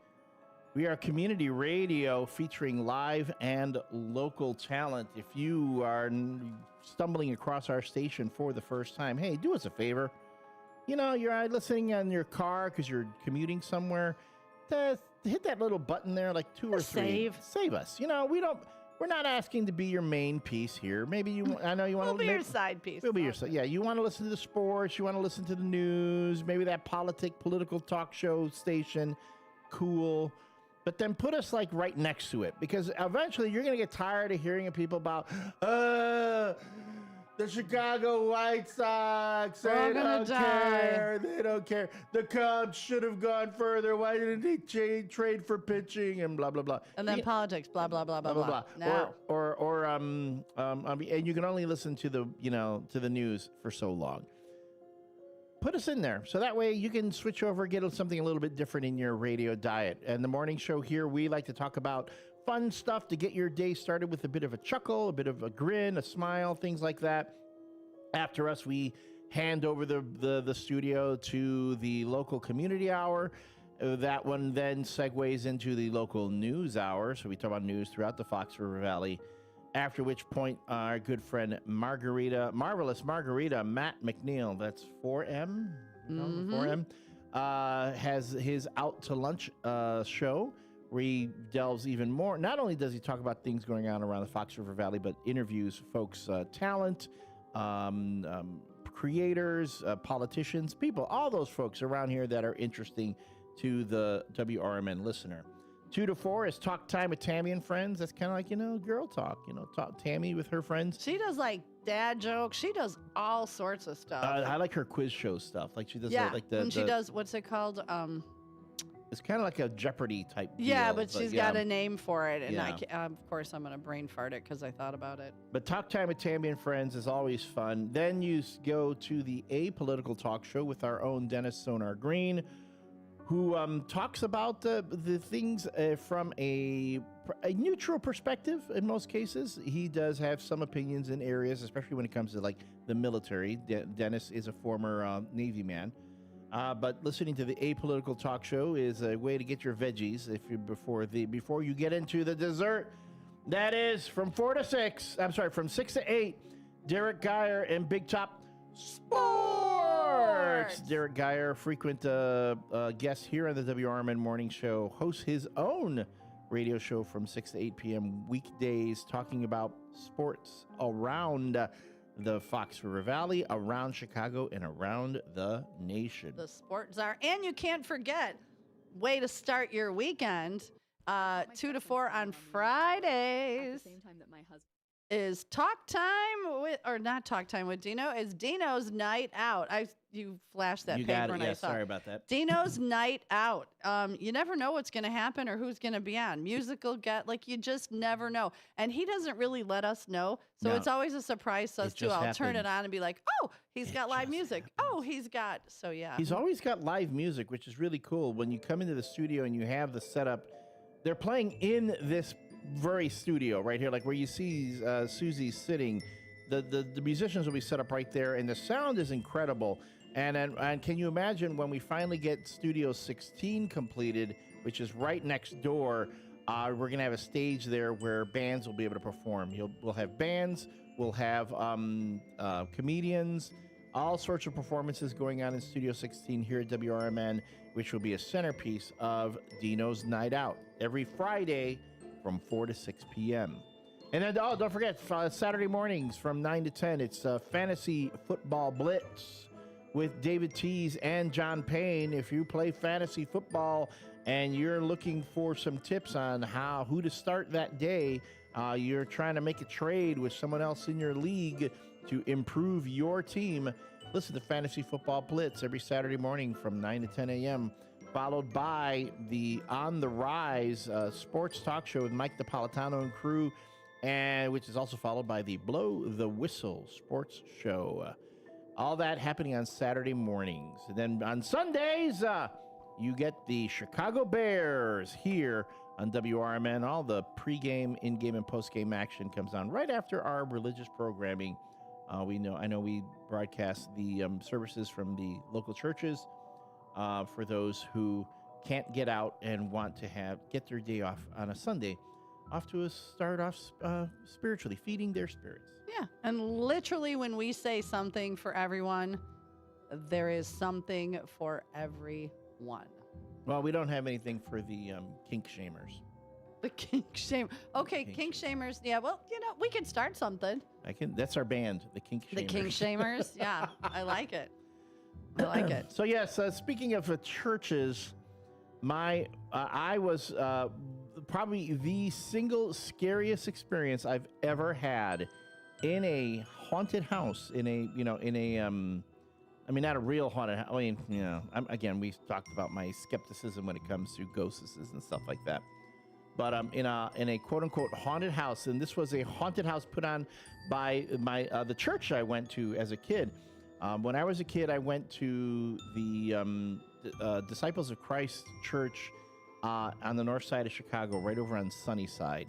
We are community radio featuring live and local talent. If you are stumbling across our station for the first time, hey, do us a favor. You know, you're listening in your car because you're commuting somewhere. Hit that little button there, like 2 or 3. Save us. You know, we're not asking to be your main piece here. Maybe I know you want to. We'll be your side piece. We'll be your side. Yeah, you want to listen to the sports. You want to listen to the news. Maybe that political talk show station. Cool. But then put us like right next to it, because eventually you're going to get tired of hearing people about the Chicago White Sox. They don't care. They don't care. The Cubs should have gone further. Why didn't they trade for pitching and blah blah blah. And then politics, blah blah blah blah blah. Now. And you can only listen to the news for so long. Put us in there, so that way you can switch over, get something a little bit different in your radio diet. And the morning show here, we like to talk about fun stuff to get your day started with a bit of a chuckle, a bit of a grin, a smile, things like that. After us, we hand over the studio to the local community hour. That one then segues into the local news hour. So we talk about news throughout the Fox River Valley. After which point, our good friend Marvelous Margarita, Matt McNeil, that's 4M, 4M, has his Out to Lunch show, where he delves even more. Not only does he talk about things going on around the Fox River Valley, but interviews folks, talent, creators, politicians, people, all those folks around here that are interesting to the WRMN listener. 2 to 4 is Talk Time with Tammy and Friends. That's kind of like, girl talk. Talk Tammy with her friends. She does like dad jokes. She does all sorts of stuff. I like her quiz show stuff. Like she does she does, what's it called? It's kind of like a Jeopardy type deal. Yeah, but she's got a name for it. And Yeah. of course, I'm going to brain fart it because I thought about it. But Talk Time with Tammy and Friends is always fun. Then you go to the Apolitical Talk Show with our own Dennis Sonar Green, who talks about the things from a neutral perspective in most cases. He does have some opinions in areas, especially when it comes to like the military. Dennis is a former Navy man. But listening to the Apolitical Talk Show is a way to get your veggies before you get into the dessert. That is from 6 to 8. Derek Geyer and Big Top Sports. Derek Geyer, frequent guest here on the WRMN Morning Show, hosts his own radio show from 6 to 8 p.m. weekdays, talking about sports around the Fox River Valley, around Chicago, and around the nation. The sports are, and you can't forget, way to start your weekend, 2 to 4 on Fridays. At the same time that my husband is talk time with, or not talk time with Dino, is Dino's Night Out. You flashed that paper and I saw. Sorry about that. Dino's Night Out. You never know what's going to happen or who's going to be on. Musical you just never know. And he doesn't really let us know. So it's always a surprise to us too. I'll turn it on and be like, oh, he's got live music. So yeah. He's always got live music, which is really cool. When you come into the studio and you have the setup, they're playing in this very studio right here, like where you see Susie sitting. The musicians will be set up right there, and the sound is incredible. And can you imagine when we finally get Studio 16 completed, which is right next door? We're going to have a stage there where bands will be able to perform. We'll have bands, we'll have comedians, all sorts of performances going on in Studio 16 here at WRMN, which will be a centerpiece of Dino's Night Out every Friday from 4 to 6 p.m. And then, don't forget, Saturday mornings from 9 to 10, it's Fantasy Football Blitz with David Tees and John Payne. If you play fantasy football and you're looking for some tips on who to start that day, you're trying to make a trade with someone else in your league to improve your team, listen to Fantasy Football Blitz every Saturday morning from 9 to 10 a.m., followed by the On the Rise sports talk show with Mike Napolitano and crew, and which is also followed by the Blow the Whistle sports show. All that happening on Saturday mornings. And then on Sundays, you get the Chicago Bears here on WRMN. All the pregame, in-game, and postgame action comes on right after our religious programming. I know we broadcast the services from the local churches for those who can't get out and want to get their day off on a Sunday, off to start off spiritually, feeding their spirits. Yeah, and literally when we say something for everyone, there is something for everyone. Well, we don't have anything for the kink shamers. The kink shame. Okay, kink shamers. Yeah, well, we can start something. That's our band, the Kink Shamers. The Kink Shamers. Yeah, I like it. I like it. So yes, speaking of churches, I was probably the single scariest experience I've ever had in a haunted house. Not a real haunted house. Again, we talked about my skepticism when it comes to ghosts and stuff like that. But in a quote unquote haunted house, and this was a haunted house put on by the church I went to as a kid. When I was a kid, I went to the Disciples of Christ Church on the north side of Chicago, right over on Sunnyside.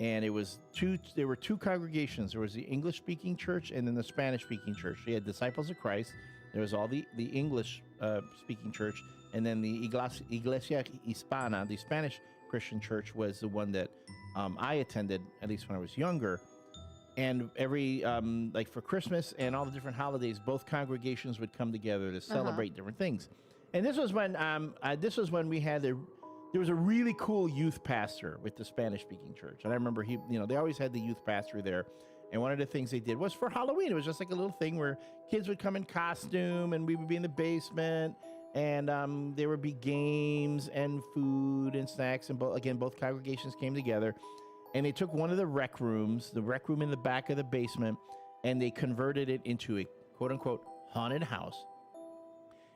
And there were two congregations. There was the English-speaking church and then the Spanish-speaking church. They had Disciples of Christ. There was all the English-speaking church. And then the Iglesia Hispana, the Spanish Christian church, was the one that I attended, at least when I was younger. And every, for Christmas and all the different holidays, both congregations would come together to celebrate different things. And this was when we had there was a really cool youth pastor with the Spanish-speaking church. And I remember they always had the youth pastor there. And one of the things they did was for Halloween. It was just like a little thing where kids would come in costume and we would be in the basement. And there would be games and food and snacks. And both congregations came together. And they took one of the rec room in the back of the basement, and they converted it into a quote-unquote haunted house.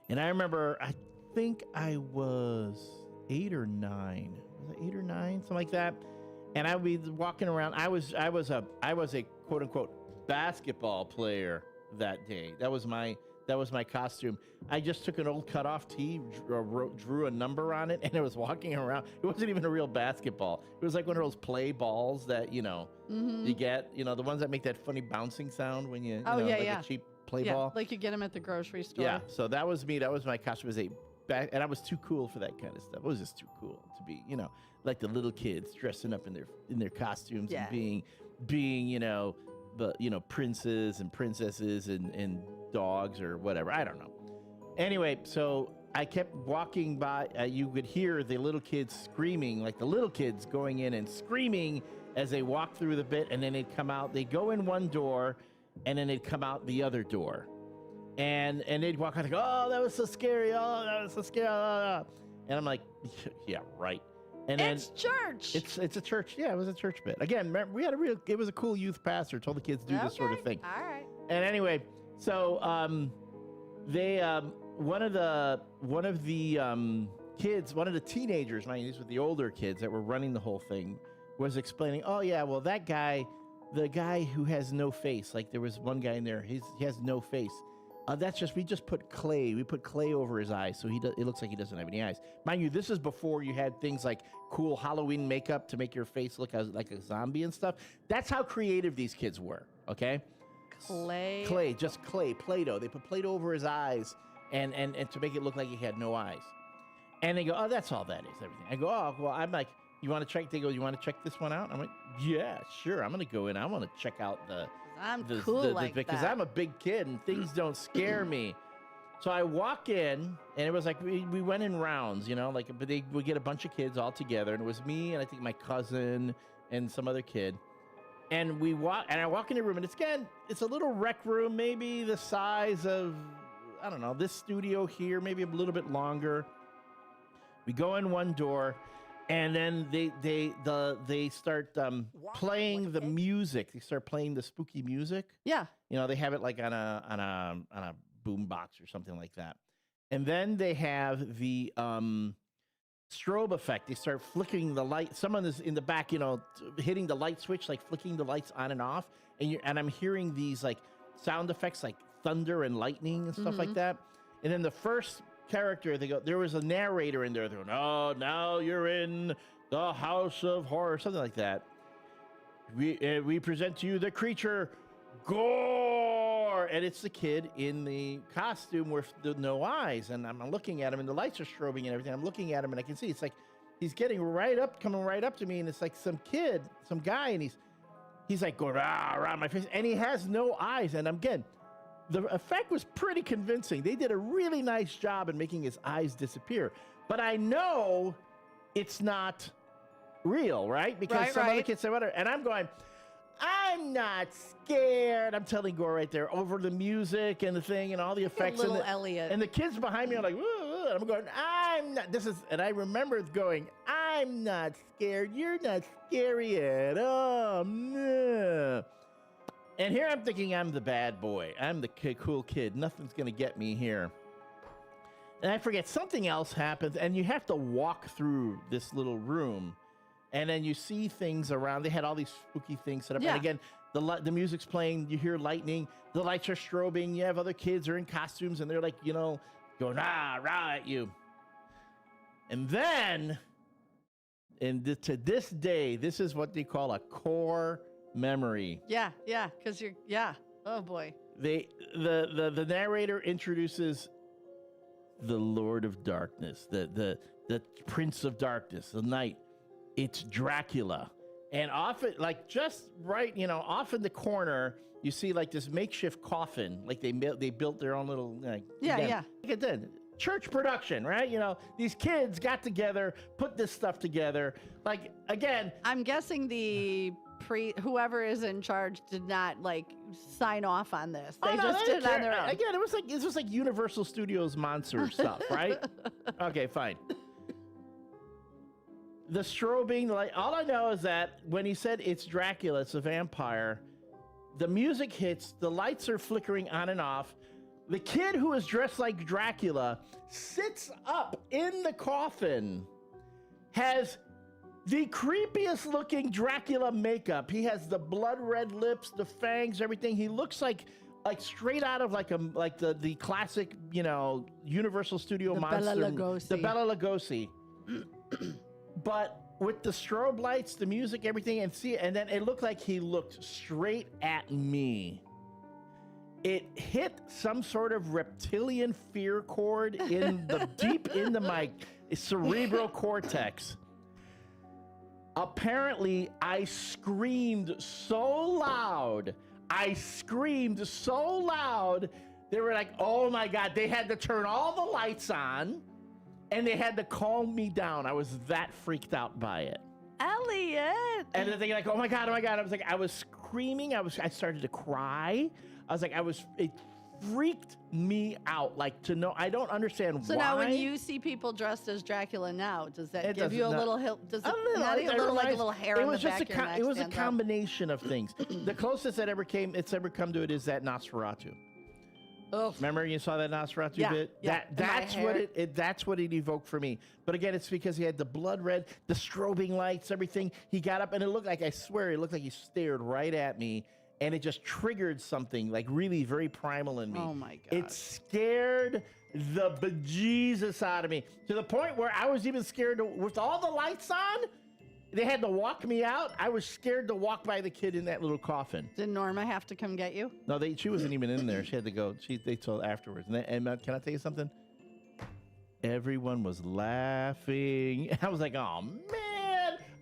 And I remember, I think I was 8 or 9. Was I 8 or 9? Something like that. And I would be walking around. I was a quote-unquote basketball player that day. That was my That was my costume. I just took an old cutoff tee, drew a number on it, and I was walking around. It wasn't even a real basketball. It was like one of those play balls that, you get, the ones that make that funny bouncing sound when you, a cheap play ball. Like you get them at the grocery store. Yeah, so that was me. That was my costume. And I was too cool for that kind of stuff. It was just too cool to be, like the little kids dressing up in their costumes and being, the princes and princesses and dogs or whatever. I don't know. Anyway, so I kept walking by. You could hear the little kids screaming, like the little kids going in and screaming as they walk through the bit, and then they'd come out. They'd go in one door, and then they'd come out the other door. And they'd walk out and go, "Oh, that was so scary. Oh, that was so scary." And I'm like, "Yeah, right." And it's church. It's a church. Yeah, it was a church bit. Again, remember, we had it was a cool youth pastor, told the kids to do this sort of thing. All right. And anyway, so they one of the kids, one of the teenagers, these were the older kids that were running the whole thing, was explaining, "Oh yeah, well that guy, the guy who has no face, like there was one guy in there, he has no face. That's just, we just put clay. We put clay over his eyes, so it looks like he doesn't have any eyes." Mind you, this is before you had things like cool Halloween makeup to make your face look like a zombie and stuff. That's how creative these kids were, okay? Clay, just clay, Play-Doh. They put Play-Doh over his eyes and to make it look like he had no eyes. And they go, "Oh, that's all that is, everything." I go, "Oh, well," I'm like, "You want to check?" They go, "You want to check this one out?" I'm like, "Yeah, sure. I'm going to go in. I want to check out because I'm a big kid and things don't scare me." So I walk in, and it was like we went in rounds, but we get a bunch of kids all together, and it was me and I think my cousin and some other kid. And I walk in the room, and it's a little rec room, maybe the size of, I don't know, this studio here, maybe a little bit longer. We go in one door, and then they start playing the music. They start playing the spooky music. Yeah. They have it like on a boom box or something like that. And then they have the strobe effect. They start flickering the light. Someone is in the back, hitting the light switch, like flicking the lights on and off. And I'm hearing these like sound effects, like thunder and lightning and stuff like that. And then the first character, there was a narrator in there. They're going, "Oh, now you're in the House of Horror," something like that. We present to you the creature Gore, and it's the kid in the costume with the no eyes. And I'm looking at him, and the lights are strobing and everything. I'm looking at him, and I can see it's like he's coming right up to me, and it's like some guy, and he's like going around my face, and he has no eyes. And again, the effect was pretty convincing. They did a really nice job in making his eyes disappear. But I know it's not real, right? Because some other kids say whatever. And I'm going, "I'm not scared." I'm telling Gore right there over the music and the thing and all the effects. Little Elliot. And the kids behind me are like, "Whoa," and I'm going, "I'm not." And I remember going, "I'm not scared. You're not scary at all." No. And here I'm thinking I'm the bad boy. I'm the cool kid. Nothing's going to get me here. And I forget, something else happens, and you have to walk through this little room, and then you see things around. They had all these spooky things set up. Yeah. And again, the music's playing. You hear lightning. The lights are strobing. You have other kids who are in costumes, and they're like, going, rah at you. And then, to this day, this is what they call a core memory. Yeah, because oh boy. The narrator introduces the Lord of Darkness, the Prince of Darkness, the night. It's Dracula. And often, like just right, off in the corner, you see like this makeshift coffin, like they built their own little yeah. Like it did. Church production, right? These kids got together, put this stuff together. Like, again, I'm guessing whoever is in charge did not sign off on this. They just did it on their own. Again, it was like Universal Studios monster stuff, right? Okay, fine. The strobing, all I know is that when he said it's Dracula, it's a vampire, the music hits, the lights are flickering on and off. The kid who is dressed like Dracula sits up in the coffin, has the creepiest looking Dracula makeup. He has the blood red lips, the fangs, everything. He looks like like straight out of like the classic, Universal Studio monster, the Bela Lugosi, but with the strobe lights, the music, everything, and then it looked like he looked straight at me. It hit some sort of reptilian fear chord in the deep into my cerebral cortex. Apparently, I screamed so loud. They were like, oh my God. They had to turn all the lights on and they had to calm me down. I was that freaked out by it. Elliot. And then they're like, oh my God. I was screaming. I started to cry. It freaked me out. Like, to know, I don't understand why. So now when you see people dressed as Dracula now, does that give you a little hair in the back of your neck? It was a combination of things. The closest it's ever come to it is that Nosferatu. Oh, remember you saw that Nosferatu bit? Yeah. That's what it evoked for me. But again, it's because he had the blood red, the strobing lights, everything. He got up and it looked like he stared right at me. And it just triggered something like really very primal in me. Oh my God. It scared the bejesus out of me to the point where I was even scared with all the lights on. They had to walk me out. I was scared to walk by the kid in that little coffin. Did Norma have to come get you? No, she wasn't even in there. She had to go. They told afterwards. And can I tell you something? Everyone was laughing. I was like, oh man.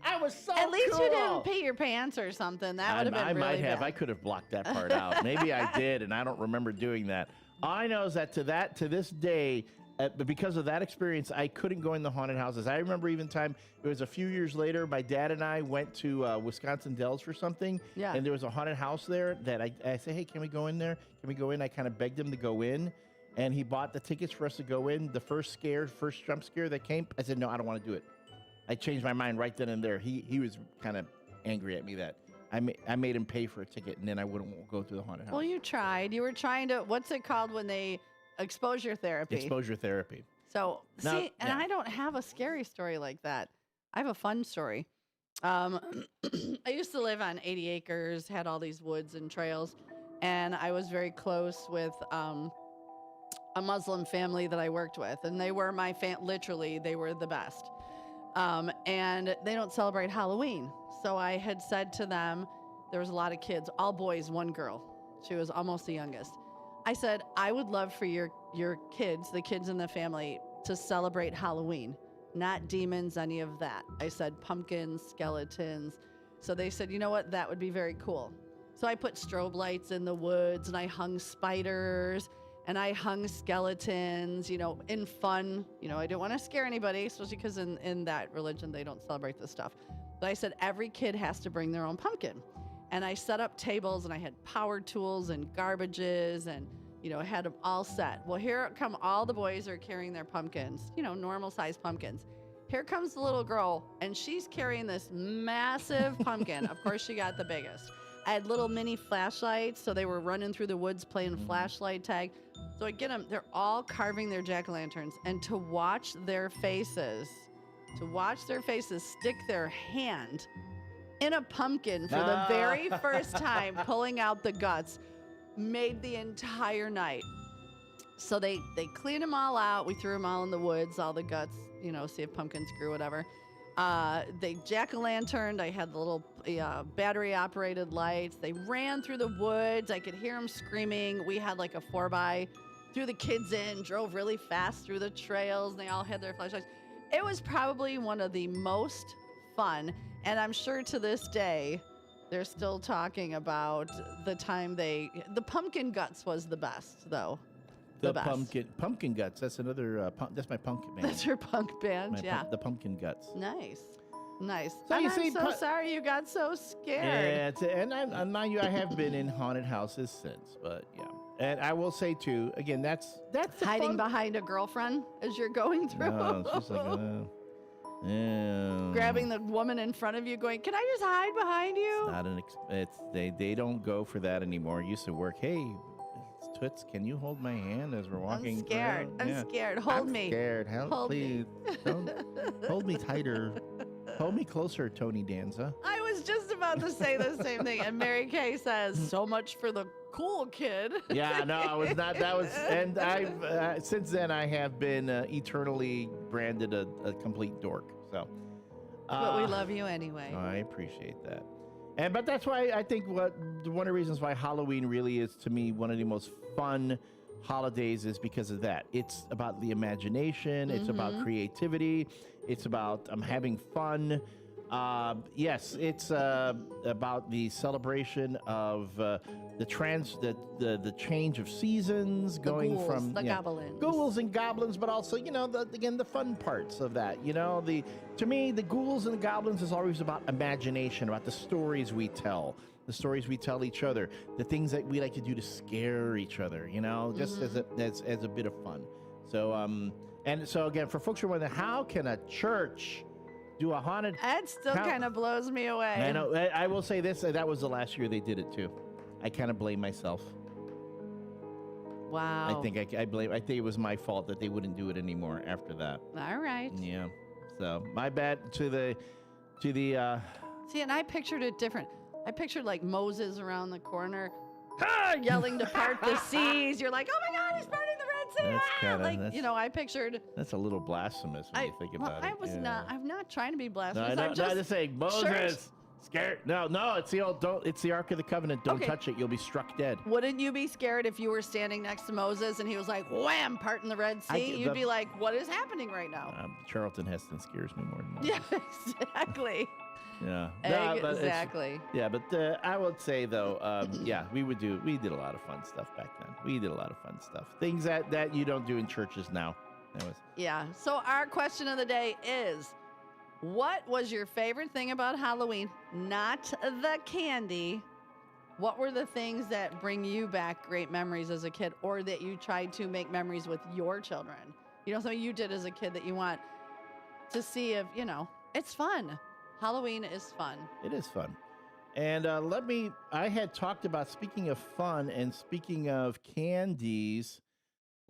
I was so At least cool. you didn't pee your pants or something. That would have been really I might have. bad. I could have blocked that part out. Maybe I did, and I don't remember doing that. All I know is that to this day, but because of that experience, I couldn't go in the haunted houses. I remember even time, it was a few years later, my dad and I went to Wisconsin Dells for something, and there was a haunted house there that I said, hey, can we go in there? Can we go in? I kind of begged him to go in, and he bought the tickets for us to go in. The first jump scare that came, I said, no, I don't want to do it. I changed my mind right then and there. He was kind of angry at me that I made him pay for a ticket, and then I wouldn't go through the haunted house. Well, you tried. You were trying to, what's it called when they, exposure therapy. Exposure therapy. So, I don't have a scary story like that. I have a fun story. I used to live on 80 acres, had all these woods and trails, and I was very close with a Muslim family that I worked with, and they were my literally, they were the best. And they don't celebrate Halloween. So I had said to them, there was a lot of kids, all boys, one girl. She was almost the youngest. I said, I would love for your kids, the kids in the family, to celebrate Halloween, not demons, any of that. I said pumpkins, skeletons. So they said, you know what? That would be very cool. So I put strobe lights in the woods, and I hung spiders, and I hung skeletons, in fun. I didn't want to scare anybody, especially because in that religion, they don't celebrate this stuff. But I said, every kid has to bring their own pumpkin. And I set up tables, and I had power tools and garbages, and, I had them all set. Well, here come all the boys are carrying their pumpkins, normal sized pumpkins. Here comes the little girl, and she's carrying this massive pumpkin. Of course, she got the biggest. I had little mini flashlights, so they were running through the woods playing flashlight tag. So I get them, they're all carving their jack-o'-lanterns, and to watch their faces stick their hand in a pumpkin for the very first time, pulling out the guts, made the entire night. So they cleaned them all out. We threw them all in the woods, all the guts, see if pumpkins grew, whatever. They jack-o'-lanterned. I had the little battery-operated lights. They ran through the woods. I could hear them screaming. We had like a 4x, threw the kids in, drove really fast through the trails, and they all had their flashlights. It was probably one of the most fun, and I'm sure to this day, they're still talking about the time the pumpkin guts was the best, though. The pumpkin guts. That's another. That's my punk band. That's your punk band, the pumpkin guts. Nice. So I'm so sorry you got so scared. Yeah, and mind you, I have been in haunted houses since, but yeah. And I will say too, again, that's hiding behind a girlfriend as you're going through. No, it's just like, grabbing the woman in front of you, going, "Can I just hide behind you?" It's not they don't go for that anymore. It used to work. Hey, Toots, can you hold my hand as we're walking? I'm scared. I'm scared. Hold me. Scared. Help, please. Don't hold me tighter. Hold me closer, Tony Danza. I was was just about to say the same thing. And Mary Kay says, so much for the cool kid. Yeah, no, I was not. That was, and I've since then I have been eternally branded a complete dork. So, but we love you anyway. I appreciate that. But that's why I think one of the reasons why Halloween really is to me one of the most fun holidays is because of that. It's about the imagination. It's about creativity. It's about having fun. Yes, it's about the celebration of the change of seasons, going ghouls, from goblins. Ghouls and goblins, but also the fun parts of that. To me, the ghouls and the goblins is always about imagination, about the stories we tell. The stories we tell each other, the things that we like to do to scare each other, just as a bit of fun. So, and so again, for folks who are wondering, how can a church do a haunted? That still kind of blows me away. I know. I will say this: that was the last year they did it too. I kind of blame myself. Wow. I think it was my fault that they wouldn't do it anymore after that. All right. Yeah. So my bad to the. See, and I pictured it different. I pictured like Moses around the corner, yelling to part the seas. You're like, oh my God, he's parting the Red Sea. I pictured. That's a little blasphemous when you think about it. I was not. I'm not trying to be blasphemous. I'm just saying, Moses. Scared? No, it's the old. It's the Ark of the Covenant. Don't touch it. You'll be struck dead. Wouldn't you be scared if you were standing next to Moses and he was like, wham, parting the Red Sea? You'd be like, what is happening right now? Charlton Heston scares me more than that. Yeah, exactly. Yeah. Exactly. But I would say though, we did a lot of fun stuff back then. We did a lot of fun stuff. Things that you don't do in churches now. Yeah. So our question of the day is, what was your favorite thing about Halloween? Not the candy. What were the things that bring you back great memories as a kid, or that you tried to make memories with your children? Something you did as a kid that you want to see if, it's fun. Halloween is fun. It is fun. And I had talked about, speaking of fun and speaking of candies,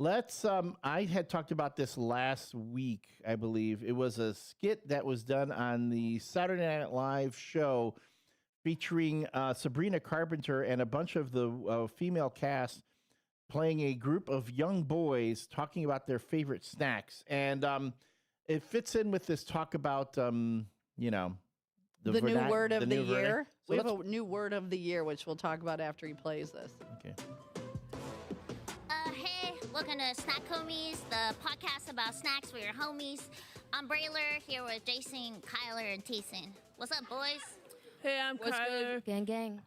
I had talked about this last week, I believe. It was a skit that was done on the Saturday Night Live show featuring Sabrina Carpenter and a bunch of the female cast playing a group of young boys talking about their favorite snacks. And it fits in with this talk about, the new word of the year. We have a new word of the year, which we'll talk about after he plays this. Okay. Hey, welcome to Snack Homies, the podcast about snacks for your homies. I'm Brayler, here with Jason, Kyler, and Tayson. What's up, boys? Hey, I'm Kyler. Gang, gang.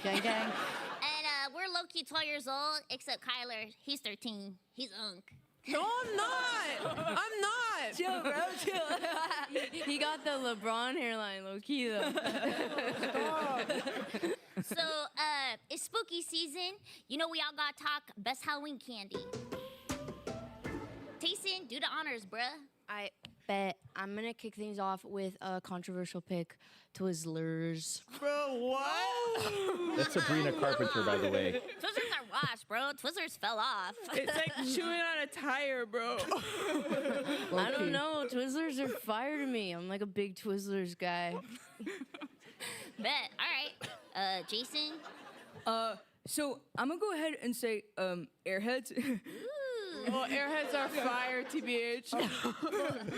Gang, gang. And we're low-key 12 years old, except Kyler. He's 13. He's unk. No, I'm not. I'm not. Chill, bro, chill. He got the LeBron hairline, low-key, though. So, it's spooky season. We all gotta talk best Halloween candy. Tayson, do the honors, bruh. I bet I'm gonna kick things off with a controversial pick, Twizzlers. Bro, what? That's Sabrina Carpenter, by the way. Twizzlers are washed, bro. Twizzlers fell off. It's like chewing on a tire, bro. I don't know. Twizzlers are fire to me. I'm like a big Twizzlers guy. Bet. All right. Jason? So I'm gonna go ahead and say Airheads. Well, Airheads are fire, TBH.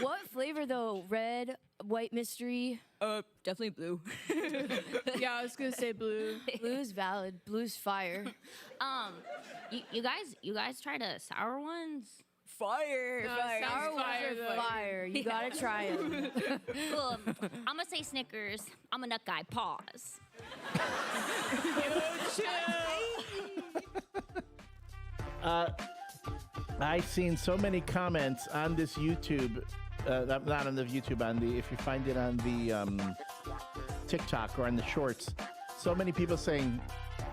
What flavor though? Red, white mystery? Definitely blue. Yeah, I was gonna say blue. Blue's valid. Blue's fire. You guys try the sour ones? Fire. No, Fire. sour ones are fire. You gotta try them. Cool. I'm gonna say Snickers. I'm a nut guy. Pause. Yo, chill. I've seen so many comments on this YouTube, not on the YouTube, if you find it on the TikTok or on the shorts, so many people saying,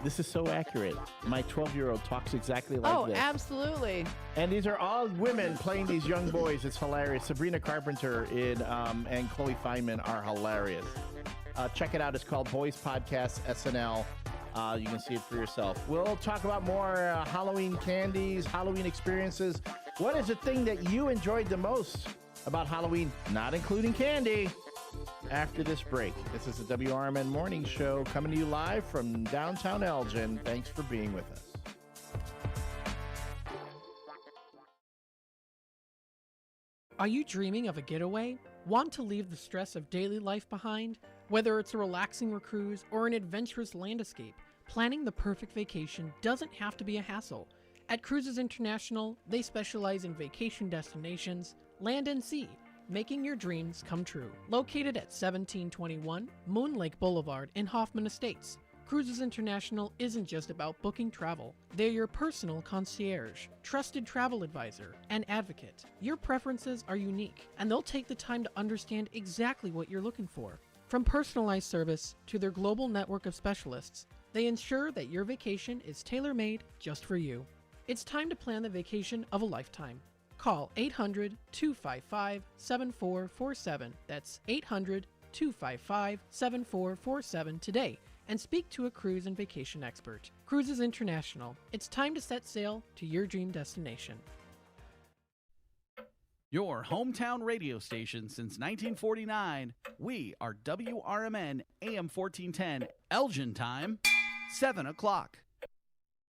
this is so accurate. My 12-year-old talks exactly like this. Oh, absolutely. And these are all women playing these young boys. It's hilarious. Sabrina Carpenter and Chloe Fineman are hilarious. Check it out. It's called Boys Podcast SNL. You can see it for yourself. We'll talk about more Halloween candies, Halloween experiences. What is the thing that you enjoyed the most about Halloween, not including candy? after this break. This is the WRMN Morning Show coming to you live from downtown Elgin. Thanks for being with us. Are you dreaming of a getaway? Want to leave the stress of daily life behind? Whether it's a relaxing cruise or an adventurous land escape, planning the perfect vacation doesn't have to be a hassle. At Cruises International, they specialize in vacation destinations, land and sea, making your dreams come true. Located at 1721 Moon Lake Boulevard in Hoffman Estates, Cruises International isn't just about booking travel. They're your personal concierge, trusted travel advisor, and advocate. Your preferences are unique, and they'll take the time to understand exactly what you're looking for. From personalized service to their global network of specialists, they ensure that your vacation is tailor-made just for you. It's time to plan the vacation of a lifetime. Call 800-255-7447. That's 800-255-7447 today and speak to a cruise and vacation expert. Cruises International. It's time to set sail to your dream destination. Your hometown radio station since 1949. We are WRMN AM 1410, Elgin time, 7 o'clock.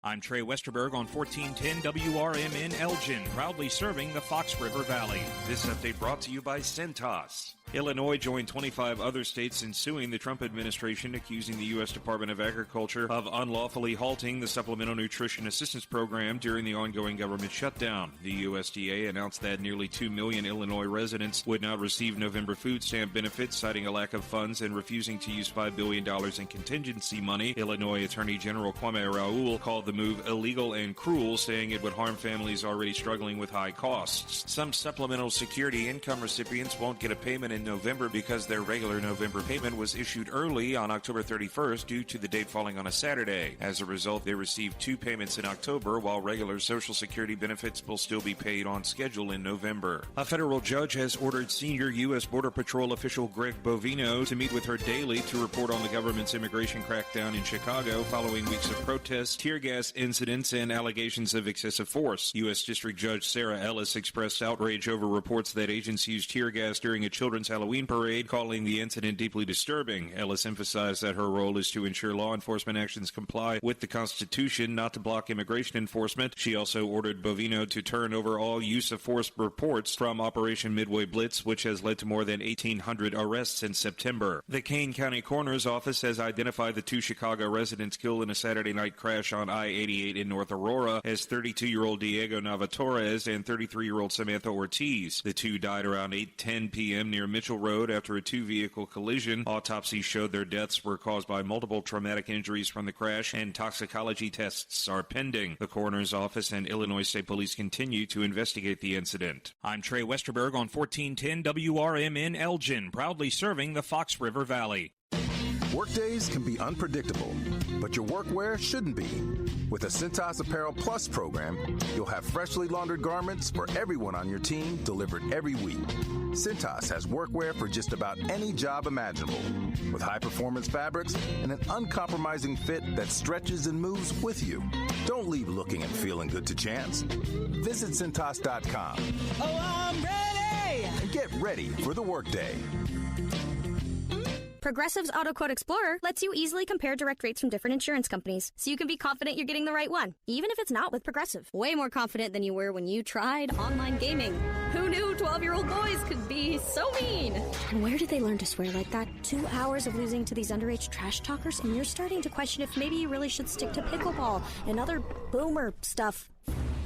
I'm Trey Westerberg on 1410 WRMN Elgin, proudly serving the Fox River Valley. This update brought to you by Centos. Illinois joined 25 other states in suing the Trump administration, accusing the U.S. Department of Agriculture of unlawfully halting the Supplemental Nutrition Assistance Program during the ongoing government shutdown. The USDA announced that nearly 2 million Illinois residents would not receive November food stamp benefits, citing a lack of funds and refusing to use $5 billion in contingency money. Illinois Attorney General Kwame Raoul called the move illegal and cruel, saying it would harm families already struggling with high costs. Some Supplemental Security income recipients won't get a payment in November because their regular November payment was issued early on October 31st due to the date falling on a Saturday. As a result, they received 2 payments in October, while regular Social Security benefits will still be paid on schedule in November. A federal judge has ordered senior U.S. Border Patrol official Greg Bovino to meet with her daily to report on the government's immigration crackdown in Chicago following weeks of protests, tear gas incidents, and allegations of excessive force. U.S. District Judge Sarah Ellis expressed outrage over reports that agents used tear gas during a children's Halloween parade, calling the incident deeply disturbing. Ellis emphasized that her role is to ensure law enforcement actions comply with the Constitution, not to block immigration enforcement. She also ordered Bovino to turn over all use of force reports from Operation Midway Blitz, which has led to more than 1,800 arrests since September. The Kane County Coroner's Office has identified the 2 Chicago residents killed in a Saturday night crash on I-88 in North Aurora as 32-year-old Diego Navatorez and 33-year-old Samantha Ortiz. The 2 died around 8:10 p.m. near Mitchell Road after a 2-vehicle collision. Autopsies showed their deaths were caused by multiple traumatic injuries from the crash, and toxicology tests are pending. The coroner's office and Illinois State Police continue to investigate the incident. I'm Trey Westerberg on 1410 WRMN Elgin, proudly serving the Fox River Valley. Workdays can be unpredictable, but your workwear shouldn't be. With the Centos Apparel Plus program, you'll have freshly laundered garments for everyone on your team delivered every week. Centos has workwear for just about any job imaginable, with high-performance fabrics and an uncompromising fit that stretches and moves with you. Don't leave looking and feeling good to chance. Visit Centos.com. Oh, I'm ready! And get ready for the workday. Progressive's Auto Quote Explorer lets you easily compare direct rates from different insurance companies, so you can be confident you're getting the right one, even if it's not with Progressive. Way more confident than you were when you tried online gaming. Who knew 12-year-old boys could be so mean? And where did they learn to swear like that? 2 hours of losing to these underage trash talkers, and you're starting to question if maybe you really should stick to pickleball and other boomer stuff.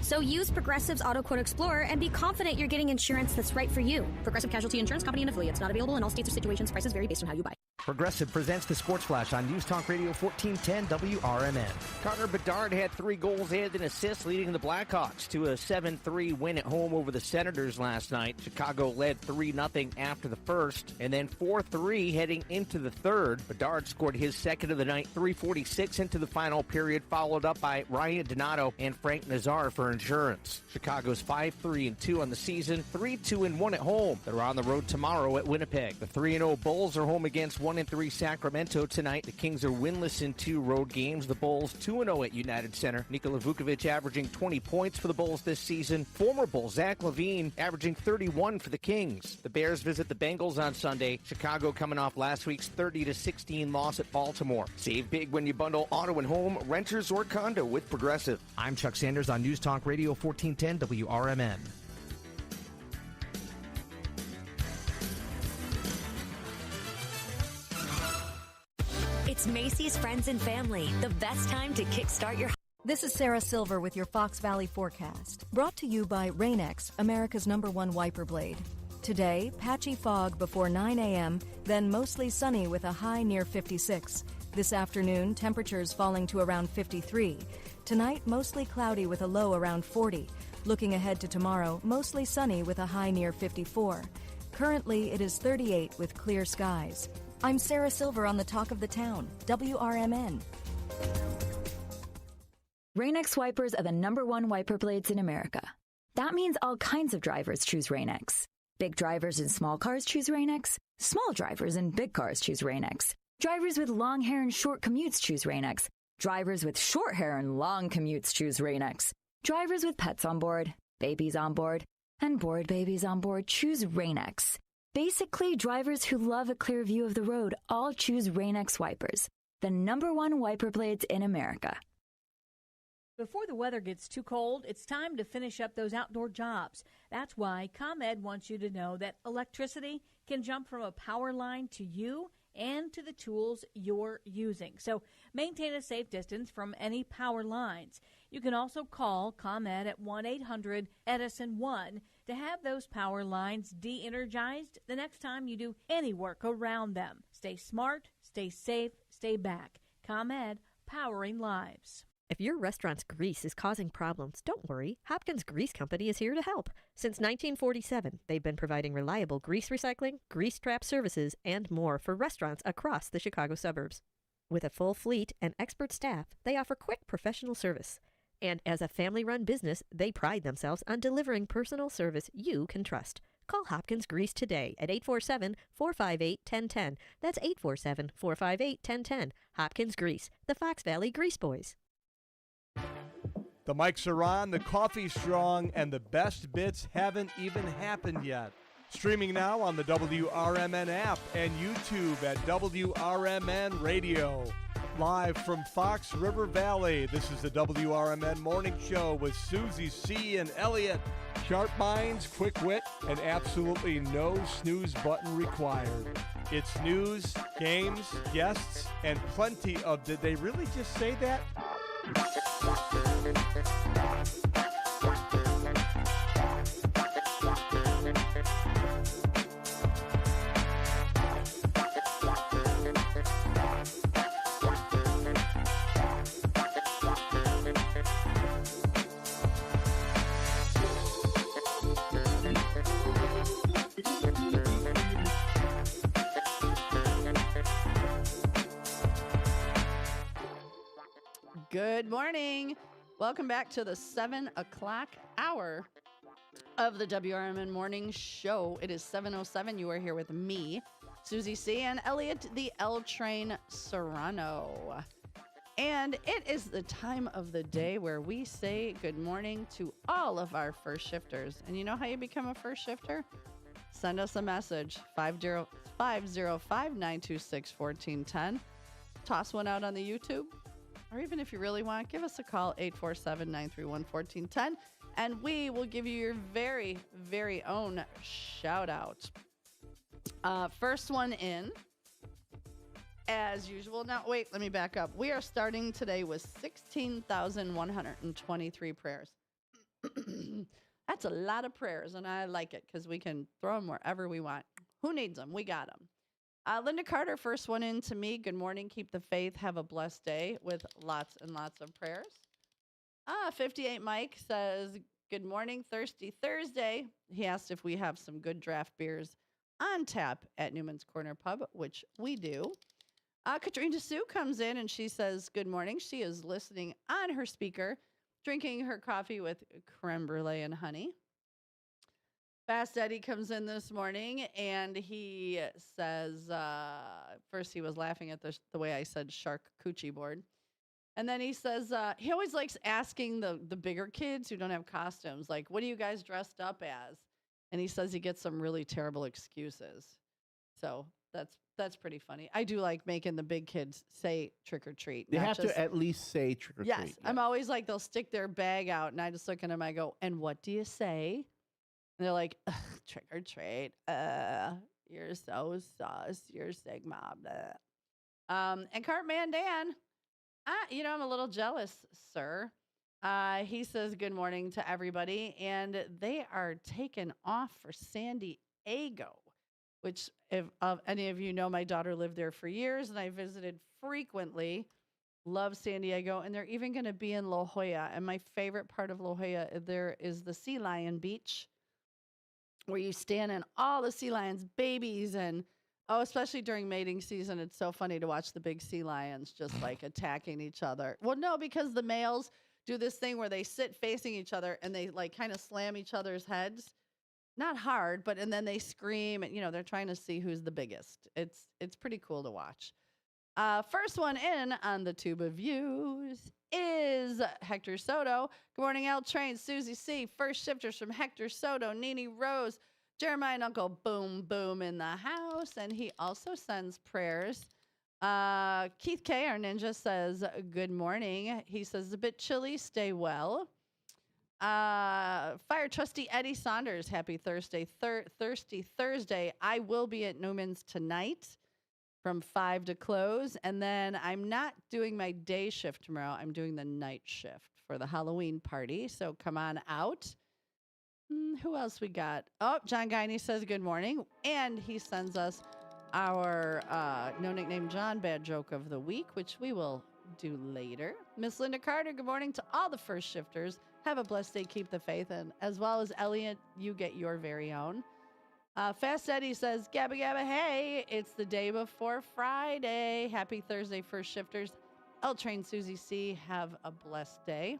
So use Progressive's Auto Quote Explorer and be confident you're getting insurance that's right for you. Progressive Casualty Insurance Company and affiliates. Not available in all states or situations. Prices vary based on how you buy. Progressive presents the Sports Flash on News Talk Radio 1410 WRMN. Connor Bedard had 3 goals and an assist, leading the Blackhawks to a 7-3 win at home over the Senators last night. Chicago led 3-0 after the first, and then 4-3 heading into the third. Bedard scored his second of the night, 3:46 into the final period, followed up by Ryan Donato and Frank Nazar for insurance. Chicago's 5-3-2 on the season, 3-2-1 at home. They're on the road tomorrow at Winnipeg. The 3-0 Bulls are home against one 1-3 Sacramento tonight. The Kings are winless in 2 road games. The Bulls 2-0 at United Center. Nikola Vukovic averaging 20 points for the Bulls this season. Former Bull Zach LaVine averaging 31 for the Kings. The Bears visit the Bengals on Sunday. Chicago coming off last week's 30-16 loss at Baltimore. Save big when you bundle auto and home, renters or condo with Progressive. I'm Chuck Sanders on News Talk Radio 1410 WRMN. It's Macy's Friends and Family, the best time to kickstart your... This is Sarah Silver with your Fox Valley forecast. Brought to you by Rain-X, America's #1 wiper blade. Today, patchy fog before 9 a.m., then mostly sunny with a high near 56. This afternoon, temperatures falling to around 53. Tonight, mostly cloudy with a low around 40. Looking ahead to tomorrow, mostly sunny with a high near 54. Currently, it is 38 with clear skies. I'm Sarah Silver on the Talk of the Town, WRMN. Rain-X wipers are the #1 wiper blades in America. That means all kinds of drivers choose Rain-X. Big drivers in small cars choose Rain-X. Small drivers in big cars choose Rain-X. Drivers with long hair and short commutes choose Rain-X. Drivers with short hair and long commutes choose Rain-X. Drivers with pets on board, babies on board, and bored babies on board choose Rain-X. Basically, drivers who love a clear view of the road all choose Rain-X wipers, the #1 wiper blades in America. Before the weather gets too cold, it's time to finish up those outdoor jobs. That's why ComEd wants you to know that electricity can jump from a power line to you and to the tools you're using. So maintain a safe distance from any power lines. You can also call ComEd at 1-800-EDISON-1 to have those power lines de-energized the next time you do any work around them. Stay smart, stay safe, stay back. ComEd, powering lives. If your restaurant's grease is causing problems, don't worry. Hopkins Grease Company is here to help. Since 1947, they've been providing reliable grease recycling, grease trap services, and more for restaurants across the Chicago suburbs. With a full fleet and expert staff, they offer quick professional service. And as a family-run business, they pride themselves on delivering personal service you can trust. Call Hopkins Grease today at 847-458-1010. That's 847-458-1010. Hopkins Grease, the Fox Valley Grease Boys. The mics are on, the coffee's strong, and the best bits haven't even happened yet. Streaming now on the WRMN app and YouTube at WRMN Radio. Live from Fox River Valley, this is the WRMN Morning Show with Susie C. and Elliot. Sharp minds, quick wit, and absolutely no snooze button required. It's news, games, guests, and plenty of did they really just say that? Good morning. Welcome back to the 7 o'clock hour of the WRMN Morning Show. It is 7:07. You are here with me, Susie C. and Elliot, the L Train Serrano. And it is the time of the day where we say good morning to all of our first shifters. And you know how you become a first shifter? Send us a message, 505-926-1410. Toss one out on the YouTube. Or even if you really want, give us a call, 847-931-1410, and we will give you your very, very own shout-out. First one in, as usual. Now, wait, let me back up. We are starting today with 16,123 prayers. That's a lot of prayers, and I like it because we can throw them wherever we want. Who needs them? We got them. Linda Carter, first one in to me. Good morning. Keep the faith. Have a blessed day with lots and lots of prayers. 58 Mike says, good morning. Thirsty Thursday. He asked if we have some good draft beers on tap at Newman's Corner Pub, which we do. Katrina Sue comes in and she says, good morning. She is listening on her speaker, drinking her coffee with creme brulee and honey. Fast Eddie comes in this morning and he says, first he was laughing at the way I said shark coochie board. And then he says, he always likes asking the bigger kids who don't have costumes, like, what are you guys dressed up as? And he says he gets some really terrible excuses. So that's pretty funny. I do like making the big kids say trick or treat. They have to at least say trick or treat. Yes. I'm always like, they'll stick their bag out and I just look at them, I go, and what do you say? And they're like, trick or treat. You're so sus. You're Sigma. Blah. And Cartman Dan, I'm a little jealous, sir. He says good morning to everybody. And they are taking off for San Diego, which if any of you know, my daughter lived there for years and I visited frequently. Love San Diego. And they're even going to be in La Jolla. And my favorite part of La Jolla, there is the Sea Lion Beach, where you stand in all the sea lions' babies and, especially during mating season, it's so funny to watch the big sea lions just like attacking each other. Well, no, because the males do this thing where they sit facing each other and they like kind of slam each other's heads. Not hard, and then they scream and, they're trying to see who's the biggest. It's pretty cool to watch. First one in on the Tube of Views is Hector Soto. Good morning, L Train, Susie C. First shifters from Hector Soto, Nene Rose, Jeremiah and Uncle Boom Boom in the house. And he also sends prayers. Keith K., our ninja, says good morning. He says a bit chilly, stay well. Fire Trustee Eddie Saunders, happy Thursday. Thirsty Thursday. I will be at Newman's tonight from 5 to close. And then I'm not doing my day shift tomorrow. I'm doing the night shift for the Halloween party. So come on out. Who else we got? Oh, John Guiney says good morning. And he sends us our No Nickname John bad joke of the week, which we will do later. Miss Linda Carter, good morning to all the first shifters. Have a blessed day. Keep the faith. And as well as Elliot, you get your very own. Fast Eddie says, Gabba Gabba, hey, it's the day before Friday. Happy Thursday, first shifters. L Train Susie C, have a blessed day.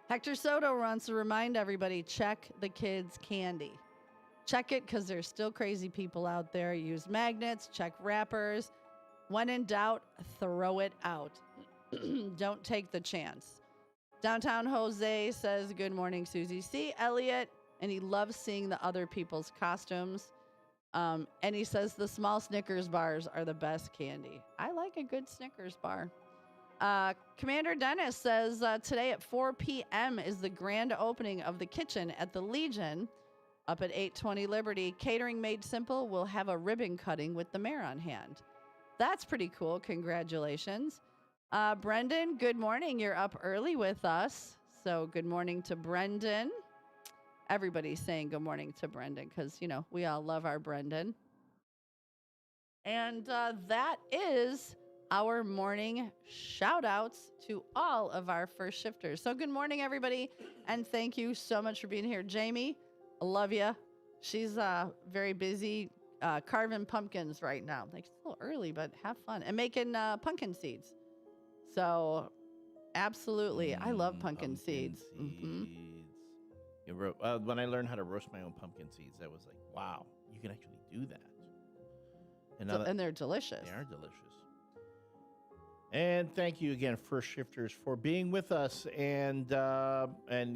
Hector Soto wants to remind everybody, check the kids' candy. Check it because there's still crazy people out there. Use magnets, check wrappers. When in doubt, throw it out. Don't take the chance. Downtown Jose says, good morning, Susie C. Elliot. And he loves seeing the other people's costumes. And he says the small Snickers bars are the best candy. I like a good Snickers bar. Commander Dennis says today at 4 p.m. is the grand opening of the kitchen at the Legion up at 820 Liberty. Catering made simple. We'll have a ribbon cutting with the mayor on hand. That's pretty cool. Congratulations. Brendan, good morning. You're up early with us. So good morning to Brendan. Everybody's saying good morning to Brendan because, we all love our Brendan. And that is our morning shout outs to all of our first shifters. So good morning, everybody. And thank you so much for being here. Jamie, I love you. She's very busy carving pumpkins right now. Like, it's a little early, but have fun. And making pumpkin seeds. So absolutely. I love pumpkin seeds. Mm-hmm. When I learned how to roast my own pumpkin seeds, I was like, wow, you can actually do that. And they're delicious. They are delicious. And thank you again, first shifters, for being with us and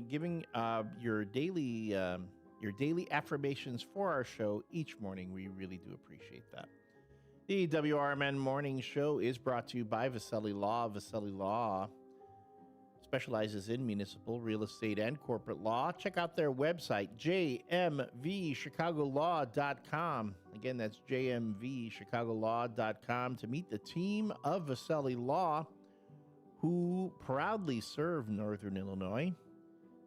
giving your daily affirmations for our show each morning. We really do appreciate that. The WRMN Morning Show is brought to you by Vasselli Law. Vasselli Law specializes in municipal, real estate, and corporate law. Check out their website, jmvchicagolaw.com. Again, that's jmvchicagolaw.com to meet the team of Vasselli Law, who proudly serve Northern Illinois.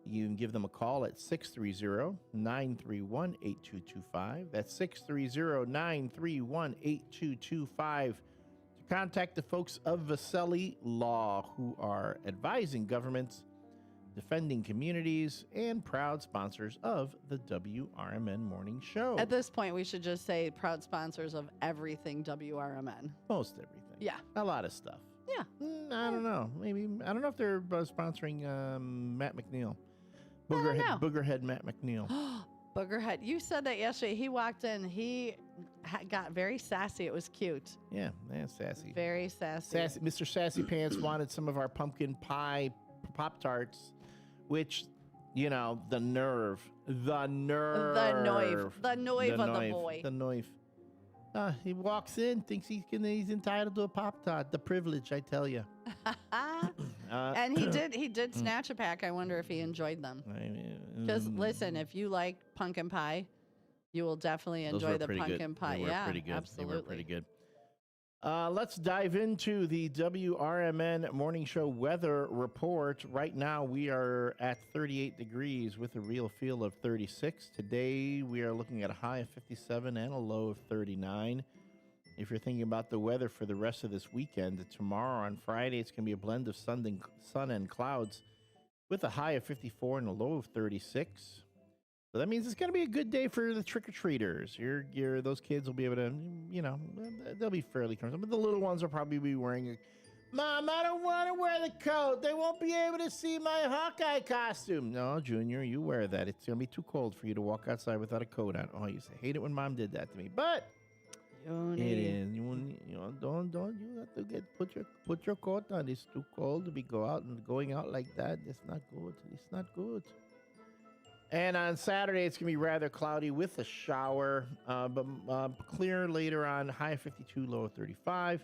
You can give them a call at 630-931-8225. That's 630-931-8225. Contact the folks of Vasselli Law, who are advising governments, defending communities, and proud sponsors of the WRMN Morning Show. At this point, we should just say proud sponsors of everything WRMN. Most everything. Yeah. A lot of stuff. Yeah. I don't know. I don't know if they're sponsoring Matt McNeil. Boogerhead Matt McNeil. Boogerhead. You said that yesterday. He walked in. He got very sassy. It was cute. Yeah, sassy. Very sassy. Mr. Sassy Pants wanted some of our pumpkin pie Pop-Tarts, which, you know, the nerve. The noive of the boy. The noive. He walks in, thinks he's entailed to a Pop-Tart. The privilege, I tell you. And he did snatch a pack. I wonder if he enjoyed them. Because listen, if you like pumpkin pie, you will definitely enjoy the pumpkin pie. They were yeah, pretty good. absolutely. They were pretty good. Let's dive into the WRMN Morning Show weather report. Right now, we are at 38 degrees with a real feel of 36. Today, we are looking at a high of 57 and a low of 39. If you're thinking about the weather for the rest of this weekend, tomorrow on Friday, it's going to be a blend of sun and clouds with a high of 54 and a low of 36. So that means it's going to be a good day for the trick-or-treaters. Those kids will be able to, you know, they'll be fairly comfortable. But the little ones will probably be wearing Mom, I don't want to wear the coat. They won't be able to see my Hawkeye costume. No, Junior, you wear that. It's going to be too cold for you to walk outside without a coat on. Oh, I used to hate it when Mom did that to me. But it is. You have to put your coat on. It's too cold to be going out like that. It's not good. It's not good. And on Saturday, it's going to be rather cloudy with a shower, but clear later on, high of 52, low of 35.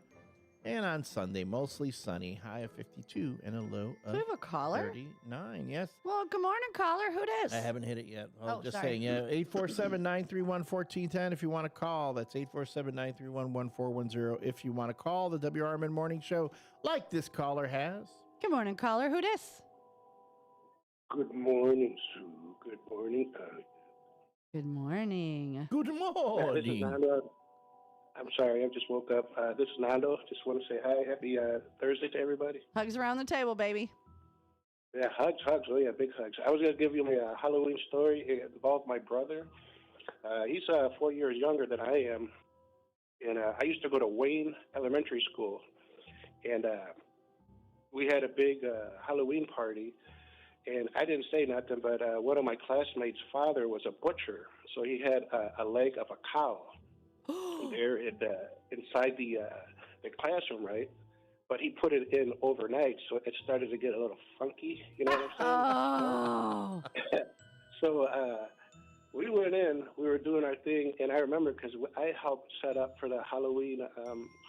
And on Sunday, mostly sunny, high of 52 and a low of Do we have a caller? 39. Yes. Well, good morning, caller. Who dis? I haven't hit it yet. Just sorry. saying. Yeah, 847-931-1410 if you want to call. That's 847-931-1410 if you want to call the WRMN Morning Show like this caller has. Good morning, caller. Who dis? Good morning, Sue. Good morning, Good morning. Good This is morning. Nando. I'm sorry, I just woke up. This is Nando. Just want to say hi. Happy Thursday to everybody. Hugs around the table, baby. Yeah, hugs. Oh, yeah, big hugs. I was going to give you my Halloween story. It involved my brother. He's 4 years younger than I am. And I used to go to Wayne Elementary School. And we had a big Halloween party. And I didn't say nothing, but one of my classmates' father was a butcher. So he had a leg of a cow there inside the classroom, right? But he put it in overnight, so it started to get a little funky. You know what I'm saying? So we went in, we were doing our thing, and I remember because I helped set up for the Halloween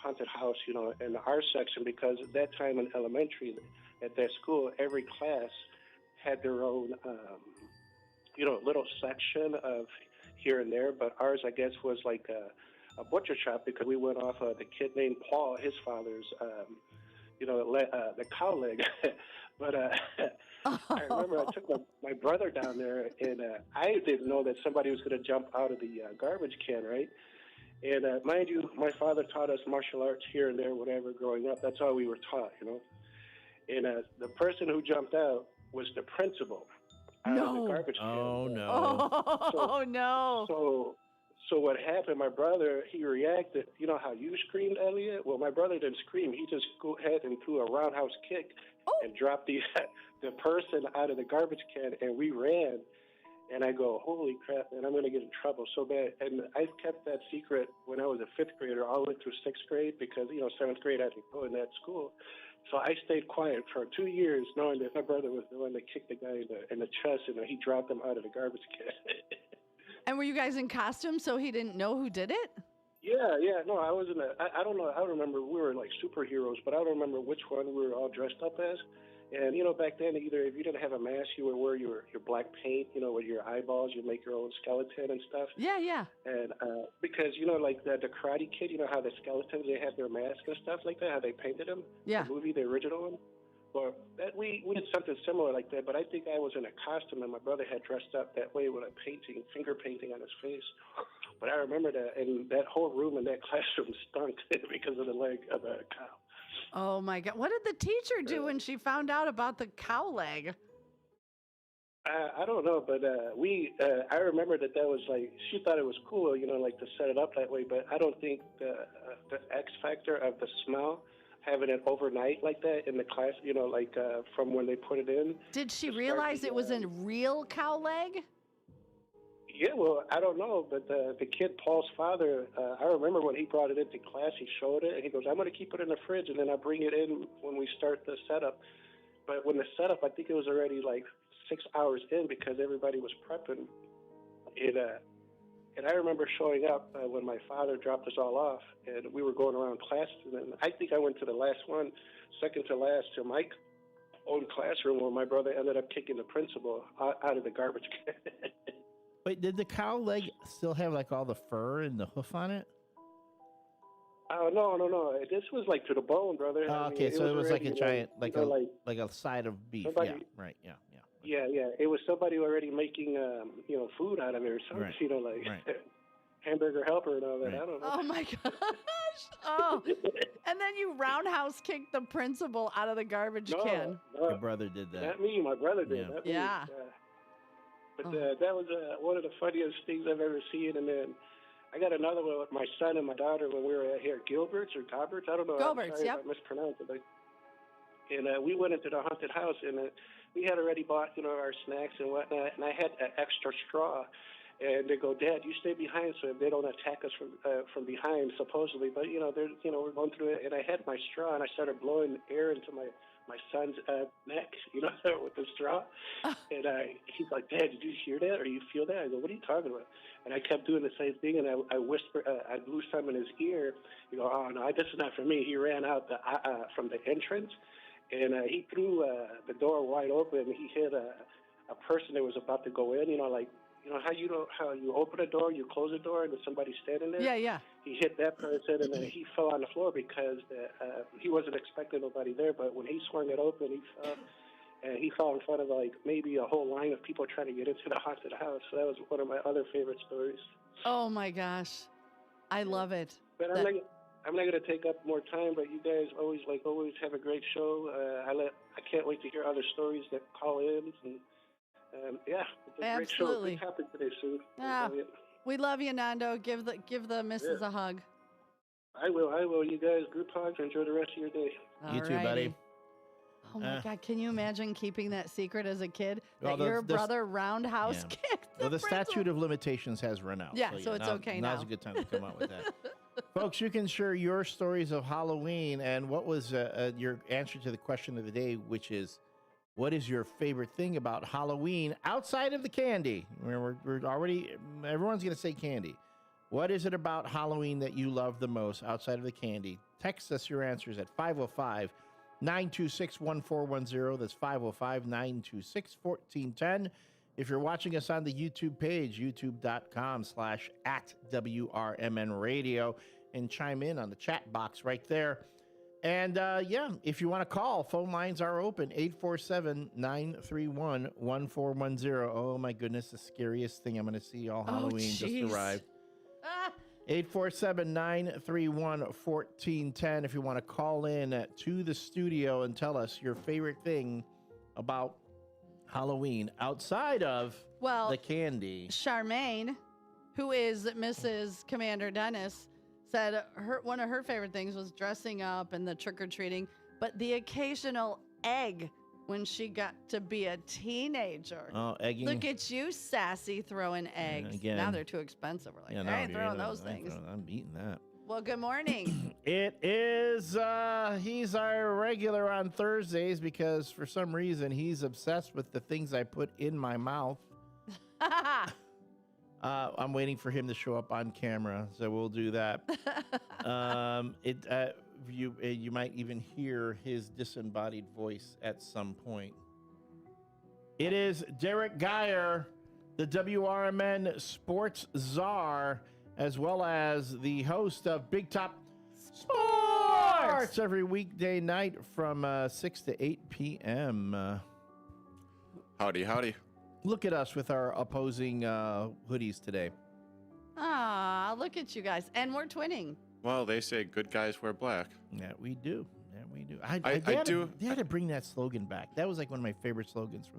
haunted house, you know, in our section, because at that time in elementary, at that school, every class had their own, little section of here and there. But ours, I guess, was like a butcher shop, because we went off the kid named Paul, his father's, the cow leg. But I remember I took my brother down there, and I didn't know that somebody was going to jump out of the garbage can, right? And mind you, my father taught us martial arts here and there, whatever, growing up. That's all we were taught, you know. And the person who jumped out was the principal out of the garbage can. Oh, no. Oh, no. So what happened, my brother, he reacted. You know how you screamed, Elliot? Well, my brother didn't scream. He just go ahead and threw a roundhouse kick and dropped the person out of the garbage can, and we ran. And I go, holy crap, man, I'm going to get in trouble so bad. And I kept that secret when I was a fifth grader all the way through sixth grade, because, seventh grade I didn't go in that school. So I stayed quiet for 2 years, knowing that my brother was the one that kicked the guy in the chest, and he dropped him out of the garbage can. And were you guys in costume so he didn't know who did it? Yeah. No, I was in I don't know. I don't remember. We were like superheroes, but I don't remember which one we were all dressed up as. And, back then, either if you didn't have a mask, you would wear your black paint, with your eyeballs. You make your own skeleton and stuff. Yeah. And because, like the Karate Kid, how the skeletons, they have their masks and stuff like that, how they painted them. Yeah. The movie, the original one. Well, we did something similar like that, but I think I was in a costume, and my brother had dressed up that way with a finger painting on his face. But I remember that, and that whole room in that classroom stunk because of the leg of the cow. Oh, my God. What did the teacher do when she found out about the cow leg? I don't know, but I remember that was like, she thought it was cool, like to set it up that way, but I don't think the X factor of the smell, having it overnight like that in the class, from when they put it in. Did she realize it was a real cow leg? Yeah, well, I don't know, but the kid, Paul's father, I remember when he brought it into class, he showed it, and he goes, I'm going to keep it in the fridge, and then I'll bring it in when we start the setup. But when the setup, I think it was already like 6 hours in because everybody was prepping. And I remember showing up when my father dropped us all off, and we were going around classes, and I think I went to the last one, second to last, to my own classroom where my brother ended up kicking the principal out of the garbage can. Wait, did the cow leg still have like all the fur and the hoof on it? Oh, no. This was like to the bone, brother. Oh, okay, so it was like a giant, like a side of beef. Somebody, yeah, right, yeah. Yeah. It was somebody already making, food out of it or something, right. Hamburger helper and all that. Right. I don't know. Oh my gosh! Oh, and then you roundhouse kicked the principal out of the garbage can. No, your brother did that. Not me. My brother did. Yeah. Not me. Yeah. But that was one of the funniest things I've ever seen. And then I got another one with my son and my daughter when we were here at Gilbert's or Gilbert's. I don't know. Gilbert's, I'm sorry if I mispronounced it. And we went into the haunted house, and we had already bought, our snacks and whatnot. And I had an extra straw. And they go, Dad, you stay behind so they don't attack us from behind, supposedly. But, we're going through it. And I had my straw, and I started blowing air into my son's neck, with the straw. And he's like, Dad, did you hear that or you feel that? I go, what are you talking about? And I kept doing the same thing, and I whispered, I blew some in his ear. You go, oh, no, this is not for me. He ran out from the entrance, and he threw the door wide open. He hit a person that was about to go in, how you open a door, you close a door, and there's somebody standing there? Yeah. He hit that person, and then he fell on the floor because he wasn't expecting nobody there. But when he swung it open, he fell. And he fell in front of, maybe a whole line of people trying to get into the haunted house. So that was one of my other favorite stories. Oh, my gosh. I love it. But I'm not going to take up more time, but you guys always have a great show. I can't wait to hear other stories that call in. And it's a great show. Good topic today, Sue. We love you, Nando. Give the missus a hug. I will. You guys, group hugs. Enjoy the rest of your day. You too, buddy. Oh my God! Can you imagine keeping that secret as a kid that Well, your brother roundhouse kicked? Well, the statute of limitations has run out. Yeah, so it's okay now. Now's a good time to come out with that. Folks, you can share your stories of Halloween and what was your answer to the question of the day, which is, what is your favorite thing about Halloween outside of the candy? We're already, everyone's going to say candy. What is it about Halloween that you love the most outside of the candy? Text us your answers at 505-926-1410. That's 505-926-1410. If you're watching us on the YouTube page, youtube.com/@WRMN Radio, and chime in on the chat box right there. And if you want to call, phone lines are open, 847-931-1410. Oh my goodness, the scariest thing I'm going to see all Halloween just arrived. 847-931-1410 if you want to call in to the studio and tell us your favorite thing about Halloween outside of the candy. Charmaine, who is Mrs. Commander Dennis, said one of her favorite things was dressing up and the trick-or-treating, but the occasional egg when she got to be a teenager. Oh, egging. Look at you, sassy, throwing eggs. Again. Now they're too expensive. We're like, I ain't throwing those things. I'm eating that. Well, good morning. It is, he's our regular on Thursdays because for some reason he's obsessed with the things I put in my mouth. I'm waiting for him to show up on camera, so we'll do that. You might even hear his disembodied voice at some point. It is Derek Geyer, the WRMN Sports Czar, as well as the host of Big Top Sports every weekday night from 6 to 8 p.m. Howdy. Look at us with our opposing hoodies today. Ah, look at you guys. And we're twinning. Well, they say good guys wear black. Yeah, we do. I do. They had to bring that slogan back. That was like one of my favorite slogans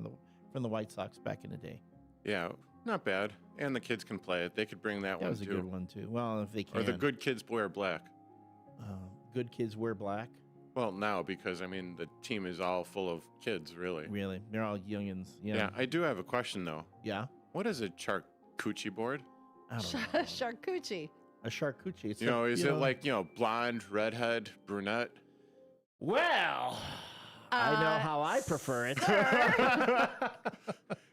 from the White Sox back in the day. Yeah, not bad. And the kids can play it. They could bring that one, too. That was a good one, too. Well, if they can. Or the good kids wear black. Good kids wear black? Well, now, because, the team is all full of kids, really. Really? They're all youngins. Yeah. Yeah, I do have a question, though. Yeah? What is a coochie board? I don't know. Charcuterie. A charcuterie. It's You know, is it like, blonde, redhead, brunette? Well, I know how I prefer it.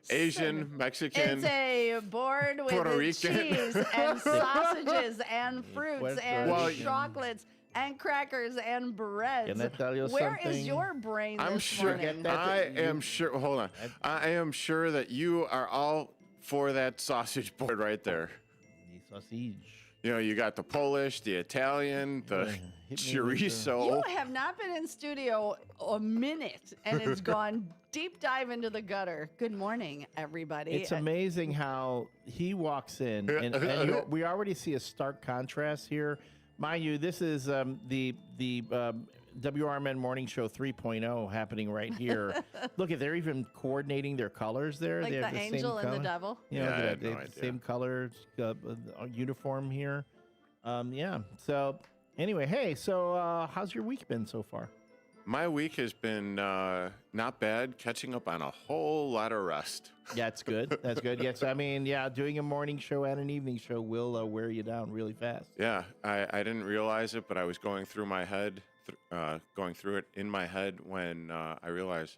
Asian, Mexican. It's a board Puerto with Rican. cheese and sausages and fruits and Rican. chocolates and crackers and breads. Can I tell you Where is something? your brain I'm this sure. morning? I am sure. Hold on. I am sure that you are all for that sausage board right there. The sausage. You know, you got the Polish, the Italian, the chorizo. You have not been in studio a minute, and it's gone deep dive into the gutter. Good morning, everybody. It's amazing how he walks in, and we already see a stark contrast here. Mind you, this is the WRMN Morning Show 3.0 happening right here. Look, if they're even coordinating their colors there. Like they have the same angel and the color. devil? You know, Yeah, I they had no have the idea. same color uniform here. Yeah. So anyway, hey, so how's your week been so far? My week has been not bad, catching up on a whole lot of rest. Yeah, it's good. That's good. Yes, I mean, yeah, doing a morning show and an evening show will wear you down really fast. Yeah, I didn't realize it, but I was going through my head, going through it in my head when I realized,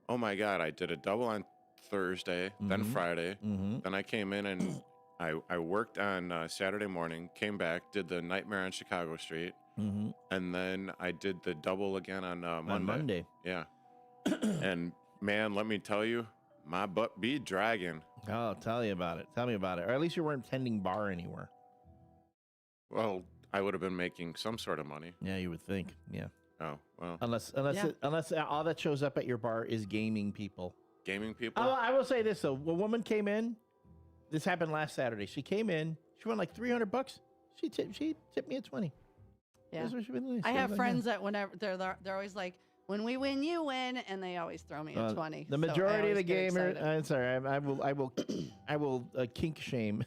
oh my God, I did a double on Thursday, then Friday. Then I came in and I worked on Saturday morning, came back, did the Nightmare on Chicago Street. And then I did the double again on Monday. On Monday. Yeah. And man, let me tell you, my butt be dragging. Oh, tell me about it. Tell me about it. Or at least you weren't tending bar anywhere. Well, I would have been making some sort of money. Yeah, you would think. Yeah. Oh, well. Unless Yeah. all that shows up at your bar is gaming people. Gaming people? I will say this, though. A woman came in. This happened last Saturday. She came in. She won like $300. She tipped me at 20. Yeah. That's what she really I said. have friends that whenever they're always like, when we win, you win, and they always throw me a 20. The So I majority of always the get gamers. excited. I'm sorry. I will kink shame.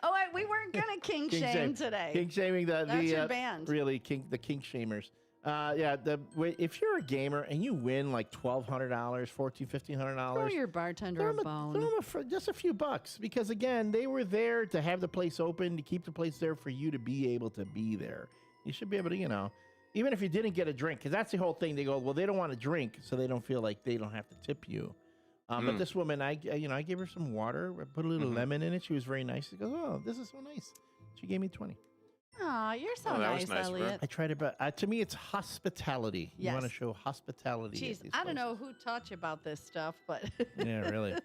Oh, we weren't gonna kink shame today. Kink shaming That's your band. Really, the kink shamers. Yeah. If you're a gamer and you win like $1,200, $1,400, $1,500, Throw your bartender a bone. throw them just a few bucks, because again, they were there to have the place open, to keep the place there for you to be able to be there. You should be able to, even if you didn't get a drink, because that's the whole thing. They go, well, they don't want to drink, so they don't feel like they don't have to tip you. But this woman, I gave her some water, I put a little lemon in it. She was very nice. She goes, oh, this is so nice. She gave me 20. Aw, you're so that was nice, nice of her. Elliot. I tried it, but to me, it's hospitality. You want to Yes. show hospitality. at Jeez, these I don't places. know who taught you about this stuff, but Yeah, really.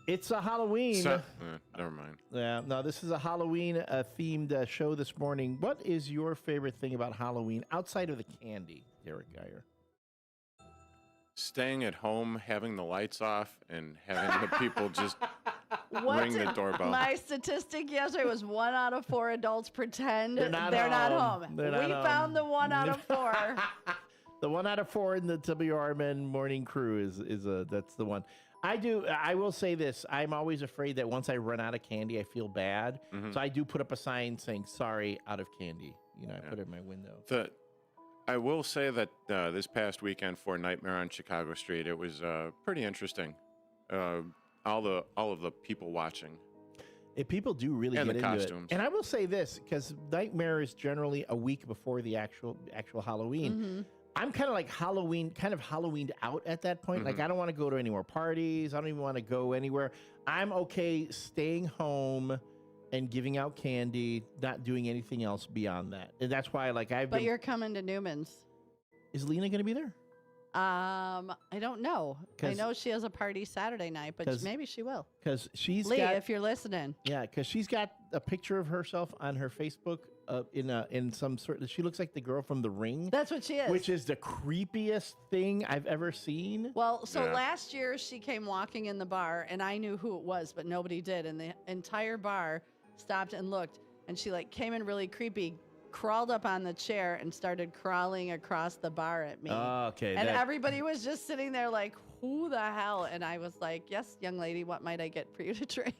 It's a Halloween. Never mind. Yeah, no, this is a Halloween themed show this morning. What is your favorite thing about Halloween outside of the candy, Derek Geyer? Staying at home, having the lights off, and having the people just What ring the doorbell. My statistic yesterday was 1 out of 4 adults pretend They're not home. They're not we home. found the 1 out of 4. The 1 out of 4 in the WRMN morning crew is that's the one. I will say this. I'm always afraid that once I run out of candy, I feel bad. So I do put up a sign saying, sorry, out of candy. I put it in my window. I will say that this past weekend for Nightmare on Chicago Street, it was pretty interesting. All of the people watching. People do really And get the into costumes. it. And I will say this, because Nightmare is generally a week before the actual Halloween. I'm kind of like Halloweened out at that point. Like, I don't want to go to any more parties. I don't even want to go anywhere. I'm okay staying home and giving out candy, not doing anything else beyond that. And that's why, But you're coming to Newman's. Is Lena going to be there? I don't know. I know she has a party Saturday night, but maybe she will. Because she's Lee, got, if you're listening. Yeah, because she's got a picture of herself on her Facebook in some sort. She looks like the girl from The Ring. That's what she is. Which is the creepiest thing I've ever seen. Well, so last year she came walking in the bar, and I knew who it was, but nobody did. And the entire bar stopped and looked, and she came in really creepy, crawled up on the chair, and started crawling across the bar at me. Oh, okay. And everybody was just sitting there like, who the hell? And I was like, yes, young lady, what might I get for you to drink?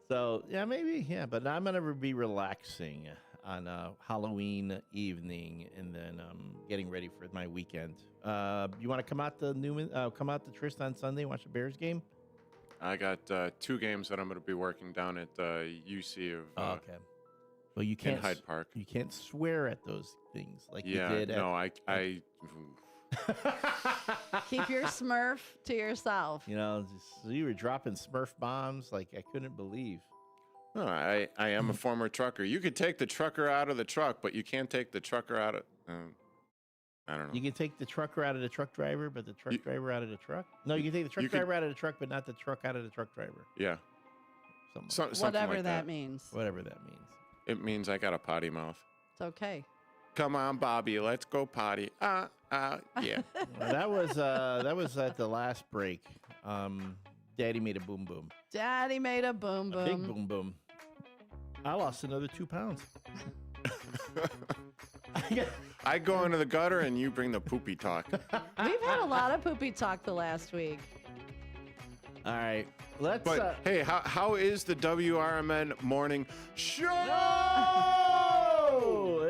So, yeah, maybe, yeah. But I'm going to be relaxing on Halloween evening and then getting ready for my weekend. You want to come out to Newman, come out to Trist on Sunday and watch the Bears game? I got 2 games that I'm going to be working down at UC of okay. Well, you in can't Hyde Park. You can't swear at those things like Yeah, you did. no, I Keep your Smurf to yourself. You know, you were dropping Smurf bombs like I couldn't believe. No, I am a former trucker. You could take the trucker out of the truck, but you can't take the trucker out of. I don't know. You can take the trucker out of the truck driver, but the truck driver out of the truck. No, you can take the truck driver out of the truck, but not the truck out of the truck driver. Yeah. Something Whatever like that means. Whatever that means. It means I got a potty mouth. It's okay. Come on, Bobby, let's go potty. Yeah. Well, that was at the last break. Daddy made a boom boom. Daddy made a boom boom. A big boom boom. I lost another 2 pounds. I go into the gutter and you bring the poopy talk. We've had a lot of poopy talk the last week. All right. Let's. But hey, how is the WRMN morning show?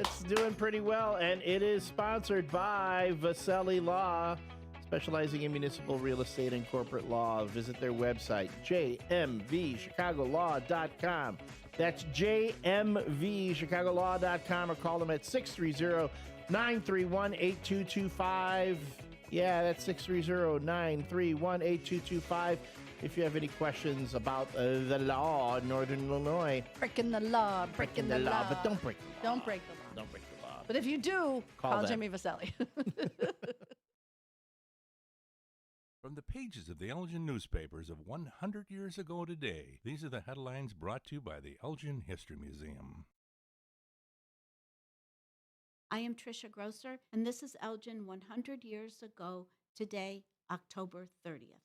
It's doing pretty well, and it is sponsored by Vaselli Law, specializing in municipal real estate and corporate law. Visit their website, jmvchicagolaw.com. That's jmvchicagolaw.com, or call them at 630-931-8225. Yeah, that's 630-931-8225. If you have any questions about the law in Northern Illinois. Breaking the law, breaking the law. But don't break the law. Don't break the law. Don't break the law. But if you do, call them. Jimmy Vaselli. From the pages of the Elgin newspapers of 100 years ago today, these are the headlines brought to you by the Elgin History Museum. I am Tricia Grosser, and this is Elgin 100 years ago today, October 30th.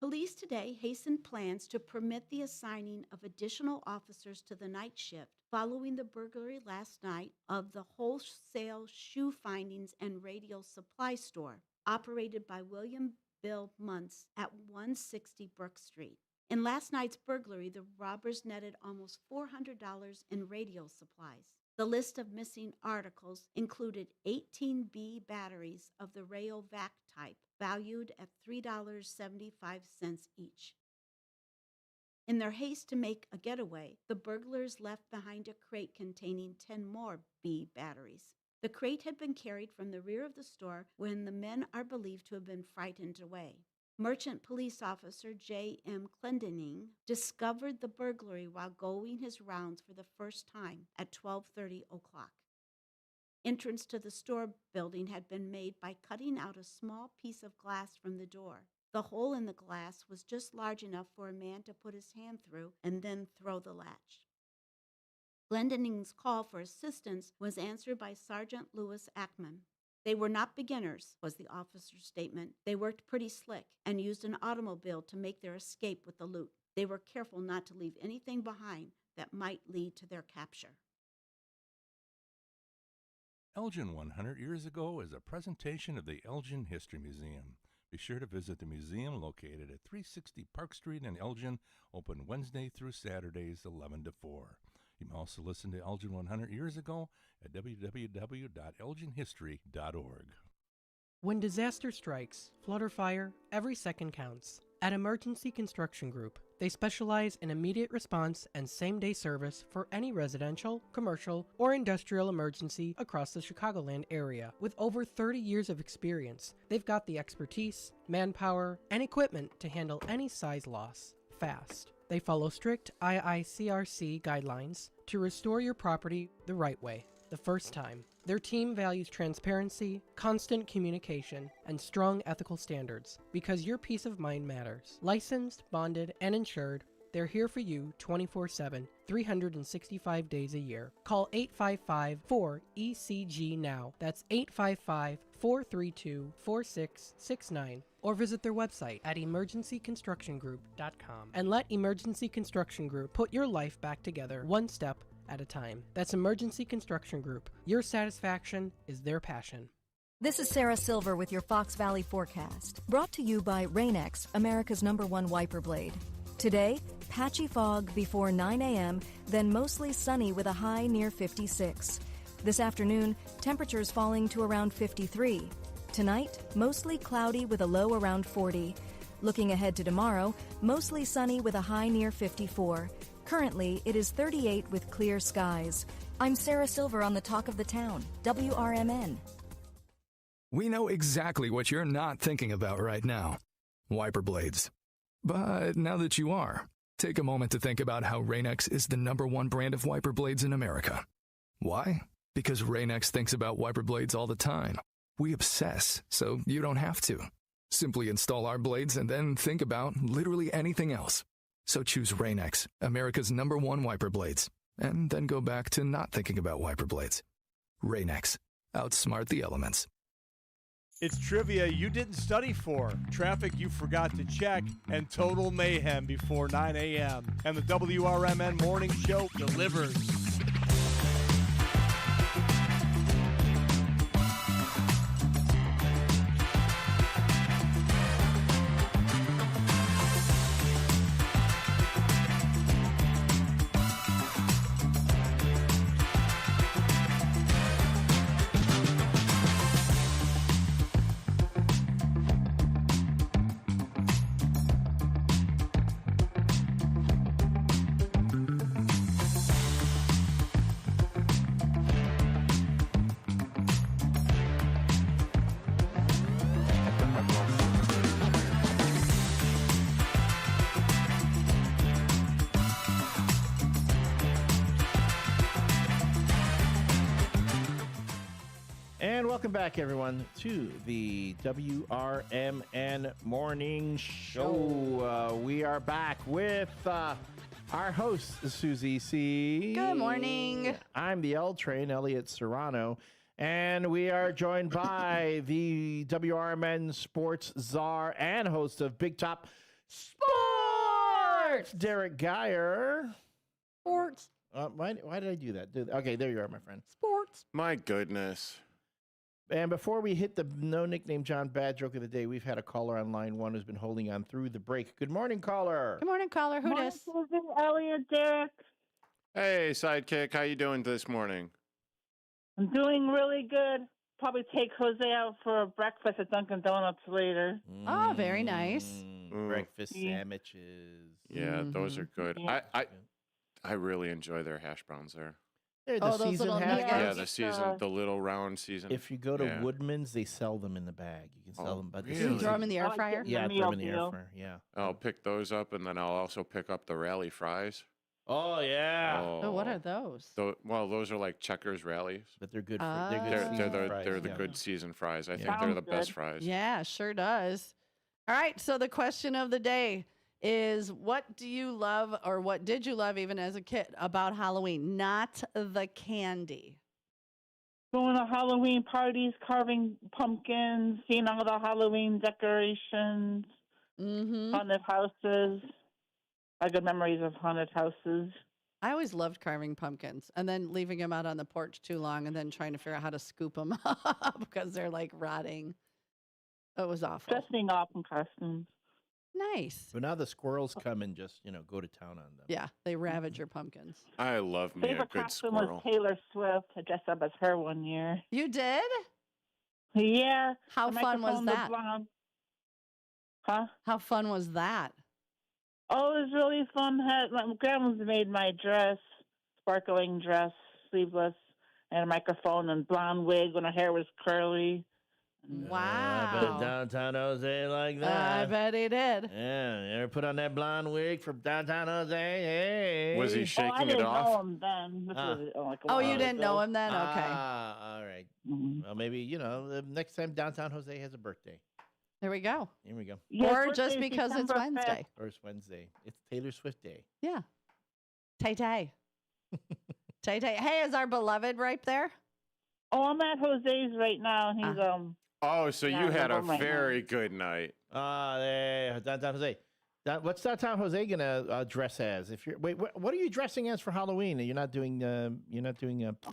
Police today hastened plans to permit the assigning of additional officers to the night shift following the burglary last night of the wholesale shoe findings and radial supply store operated by William Bill Muntz at 160 Brook Street. In last night's burglary, the robbers netted almost $400 in radial supplies. The list of missing articles included 18B batteries of the Rayovac type, valued at $3.75 each. In their haste to make a getaway, the burglars left behind a crate containing 10 more B batteries. The crate had been carried from the rear of the store when the men are believed to have been frightened away. Merchant Police Officer J.M. Clendening discovered the burglary while going his rounds for the first time at 12:30 o'clock. Entrance to the store building had been made by cutting out a small piece of glass from the door. The hole in the glass was just large enough for a man to put his hand through and then throw the latch. Glendening's call for assistance was answered by Sergeant Louis Ackman. They were not beginners, was the officer's statement. They worked pretty slick and used an automobile to make their escape with the loot. They were careful not to leave anything behind that might lead to their capture. Elgin 100 years ago is a presentation of the Elgin History Museum. Be sure to visit the museum located at 360 Park Street in Elgin, open Wednesday through Saturdays 11 to 4. You can also listen to Elgin 100 years ago at www.elginhistory.org. When disaster strikes, flood or fire, every second counts. At Emergency Construction Group, they specialize in immediate response and same-day service for any residential, commercial, or industrial emergency across the Chicagoland area. With over 30 years of experience, they've got the expertise, manpower, and equipment to handle any size loss fast. They follow strict IICRC guidelines to restore your property the right way, the first time. Their team values transparency, constant communication, and strong ethical standards because your peace of mind matters. Licensed, bonded, and insured, they're here for you 24/7, 365 days a year. Call 855-4ECG now. That's 855-432-4669. Or visit their website at emergencyconstructiongroup.com and let Emergency Construction Group put your life back together one step at a time. That's Emergency Construction Group. Your satisfaction is their passion. This is Sarah Silver with your Fox Valley forecast, brought to you by Rain-X, America's #1 wiper blade. Today, patchy fog before 9 a.m., then mostly sunny with a high near 56. This afternoon, temperatures falling to around 53. Tonight, mostly cloudy with a low around 40. Looking ahead to tomorrow, mostly sunny with a high near 54. Currently, it is 38 with clear skies. I'm Sarah Silver on the Talk of the Town, WRMN. We know exactly what you're not thinking about right now. Wiper blades. But now that you are, take a moment to think about how Rain-X is the #1 brand of wiper blades in America. Why? Because Rain-X thinks about wiper blades all the time. We obsess, so you don't have to. Simply install our blades and then think about literally anything else. So choose Rain-X, America's #1 wiper blades, and then go back to not thinking about wiper blades. Rain-X. Outsmart the elements. It's trivia you didn't study for, traffic you forgot to check, and total mayhem before 9 a.m. And the WRMN Morning Show delivers. Welcome back, everyone, to the WRMN Morning Show. We are back with our host, Susie C. Good morning. I'm the L Train, Elliot Serrano, and we are joined by the WRMN Sports Czar and host of Big Top Sports, Derek Geyer. Sports. Why did I do that? Okay, there you are, my friend. Sports. My goodness. And before we hit the no nickname John bad joke of the day, we've had a caller on line 1 who's been holding on through the break. Good morning, caller. Good morning, caller. Who dis? Elliot, Derek. Hey, sidekick. How you doing this morning? I'm doing really good. Probably take Jose out for breakfast at Dunkin' Donuts later. Oh, very nice. Breakfast sandwiches. Yeah, those are good. Yeah. I really enjoy their hash browns there. They're the season hash browns. Yeah, the little round season. If you go to Woodman's, they sell them in the bag. You can sell them. But really? You throw them in the air fryer? Yeah, throw them in the air fryer. Yeah. I'll pick those up, and then I'll also pick up the rally fries. Oh yeah. Oh, what are those? Well, those are like Checkers rallies, but they're good. They're the good season fries. I think they're the best fries. Yeah, sure does. All right. So the question of the day is, what do you love, or what did you love even as a kid about Halloween? Not the candy. Going to Halloween parties, carving pumpkins, seeing all the Halloween decorations, haunted houses. I have good memories of haunted houses. I always loved carving pumpkins and then leaving them out on the porch too long and then trying to figure out how to scoop them up because they're like rotting. It was awful. Dressing up in costumes. Nice. But now the squirrels come and just, go to town on them. Yeah, they ravage your pumpkins. I love me Favorite a good costume squirrel. was Taylor Swift. I dressed up as her one year. You did? Yeah. How The fun was microphone that? blonde. Huh? How fun was that? Oh, it was really fun. My grandma's made my dress, sparkling dress, sleeveless, and a microphone and blonde wig when her hair was curly. Wow. But downtown Jose like that. I bet he did. Yeah, you ever put on that blonde wig from downtown Jose? Hey. Was he I shaking didn't it off? know him then. This was, like a Oh, while you didn't ago. know him then? Okay. All right. Well, maybe, the next time downtown Jose has a birthday. There we go. Here we go. Yeah, Or his just birthday's because it's December 5th. Wednesday. Or it's Wednesday. It's Taylor Swift Day. Yeah. Tay-tay. Tay-tay. Hey, is our beloved right there? Oh, I'm at Jose's right now. He's Oh, so Yeah, you had a I'm right now. very good night. There, downtown Jose. What's downtown Jose gonna dress as? If you're what are you dressing as for Halloween? You're not doing. I'm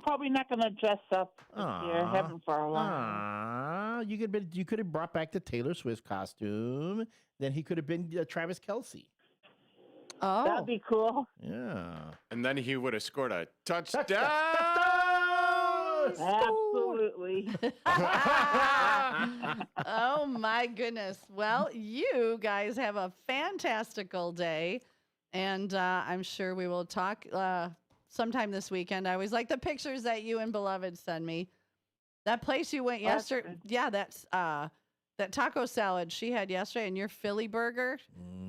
probably not going to dress up this year. Haven't for a while. You could have brought back the Taylor Swift costume. Then he could have been Travis Kelce. Oh, That'd be cool. Yeah. And then he would have scored a touchdown. Let's Absolutely. Oh, my goodness. Well, you guys have a fantastical day. And I'm sure we will talk sometime this weekend. I always like the pictures that you and Beloved send me. That place you went yesterday. Yeah, that's that taco salad she had yesterday and your Philly burger.